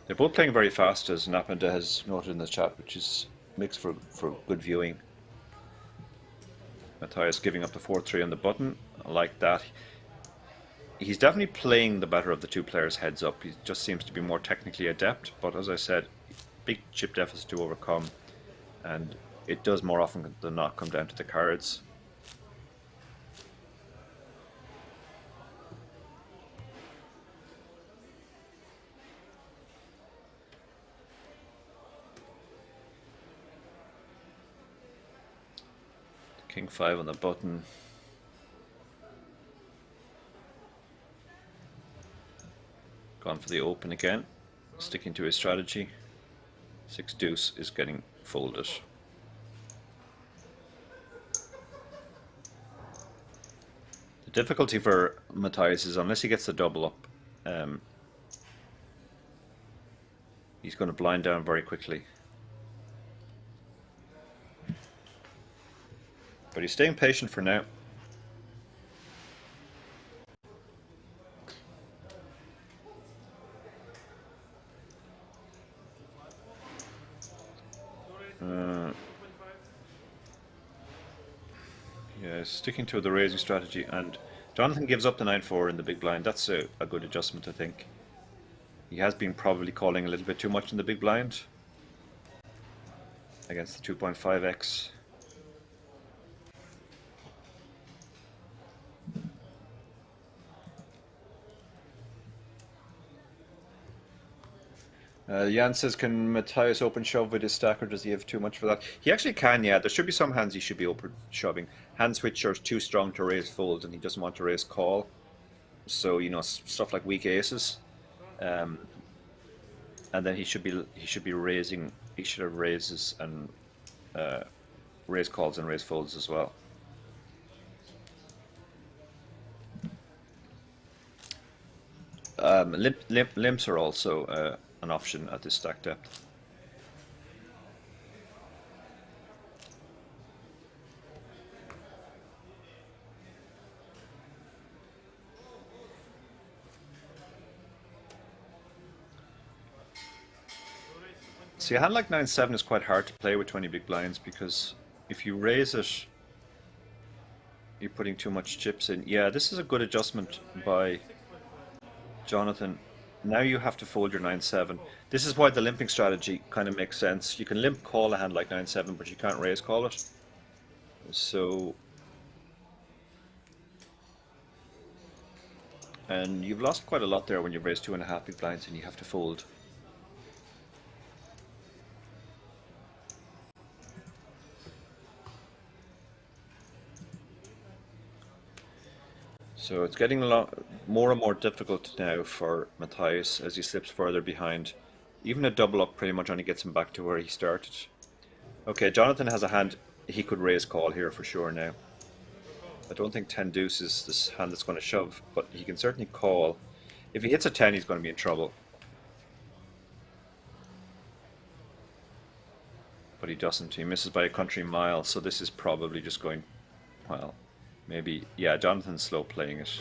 They're both playing very fast, as Napanda has noted in the chat, which is makes for good viewing. Matthias giving up the 4-3 on the button. I like that. He's definitely playing the better of the 2 players heads up. He just seems to be more technically adept, but as I said, big chip deficit to overcome, and it does more often than not come down to the cards. King 5 on the button. Gone for the open again, sticking to his strategy. 6 deuce is getting folded. The difficulty for Matthias is unless he gets the double up, he's going to blind down very quickly. But he's staying patient for now. Yeah, sticking to the raising strategy, and Jonathan gives up the 9-4 in the big blind. That's a good adjustment, I think. He has been probably calling a little bit too much in the big blind against the 2.5x. Jan says, can Matthias open shove with his stack, or does he have too much for that? He actually can, yeah. There should be some hands he should be open shoving. Hands which are too strong to raise fold, and he doesn't want to raise call. So, you know, stuff like weak aces. And then he should be raising. He should have raises and raise calls and raise folds as well. Limps are also an option at this stack depth. See, a hand like 9-7 is quite hard to play with 20 big blinds, because if you raise it, You're putting too much chips in. Yeah, this is a good adjustment by Jonathan. Now you have to fold your 9-7. This is why the limping strategy kind of makes sense. You can limp call a hand like 9-7, but you can't raise call it. So, and you've lost quite a lot there when you've raised 2.5 big blinds and you have to fold. So it's getting a lot more and more difficult now for Matthias as he slips further behind. Even a double up pretty much only gets him back to where he started. Okay, Jonathan has a hand he could raise call here for sure now. I don't think 10 deuce is this hand that's going to shove, but he can certainly call. If he hits a 10, he's going to be in trouble. But he doesn't. He misses by a country mile, so this is probably just going, well, maybe, yeah, Jonathan's slow playing it.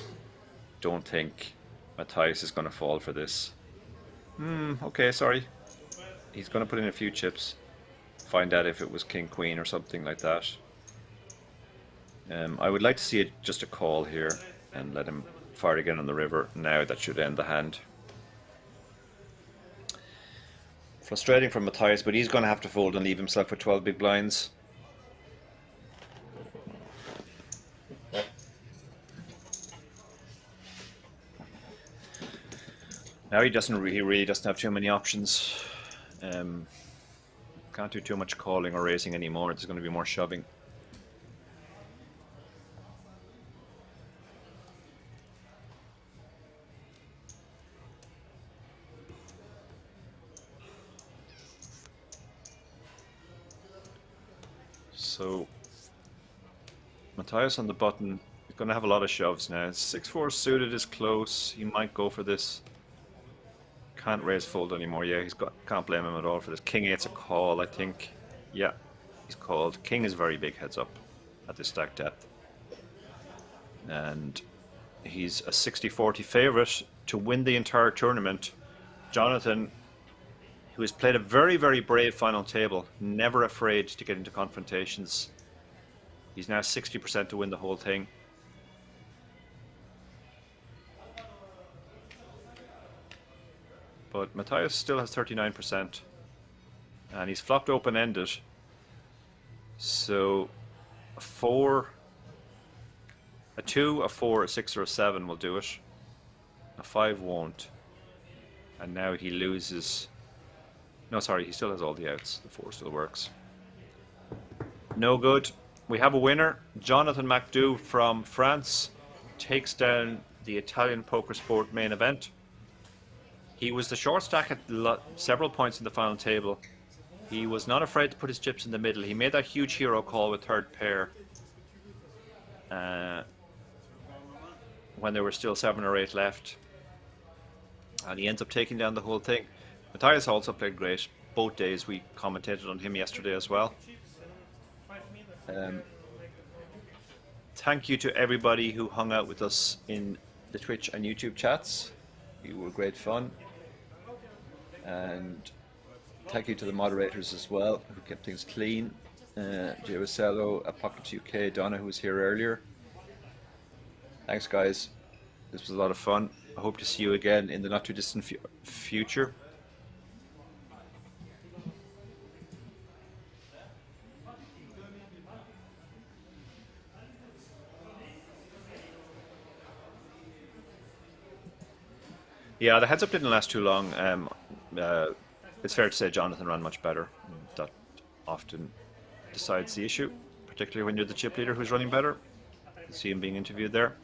Don't think Matthias is going to fall for this. Okay, sorry. He's going to put in a few chips. Find out if it was king queen or something like that. I would like to see it just a call here and let him fire again on the river. Now that should end the hand. Frustrating for Matthias, but he's going to have to fold and leave himself with 12 big blinds. Now he really doesn't have too many options. Can't do too much calling or raising anymore. There's going to be more shoving. So Matthias on the button. He's going to have a lot of shoves now. 6-4 suited is close. He might go for this. Can't raise fold anymore. Yeah, can't blame him at all for this. King 8's a call, I think. Yeah, he's called. King is very big heads up at this stack depth. And he's a 60-40 favorite to win the entire tournament. Jonathan, who has played a very, very brave final table, never afraid to get into confrontations. He's now 60% to win the whole thing. But Matthias still has 39%. And he's flopped open-ended. So a 4, a 2, a 4, a 6, or a 7 will do it. A 5 won't. And now he loses. No, sorry, he still has all the outs. The 4 still works. No good. We have a winner. Jonathan McDo from France takes down the Italian poker sport main event. He was the short stack at several points in the final table. He was not afraid to put his chips in the middle. He made that huge hero call with third pair when there were still 7 or 8 left. And he ends up taking down the whole thing. Matthias also played great. Both days we commentated on him yesterday as well. Thank you to everybody who hung out with us in the Twitch and YouTube chats. You were great fun. And thank you to the moderators as well, who kept things clean. Jay Wasello, Apocalypse UK, Donna, who was here earlier. Thanks, guys. This was a lot of fun. I hope to see you again in the not too distant future. Yeah, the heads up didn't last too long. It's fair to say Jonathan ran much better. That often decides the issue, particularly when you're the chip leader who's running better. You see him being interviewed there.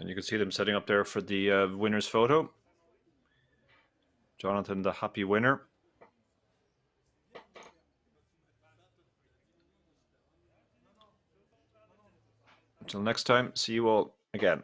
And you can see them setting up there for the winner's photo. Jonathan, the happy winner. Until next time, see you all again.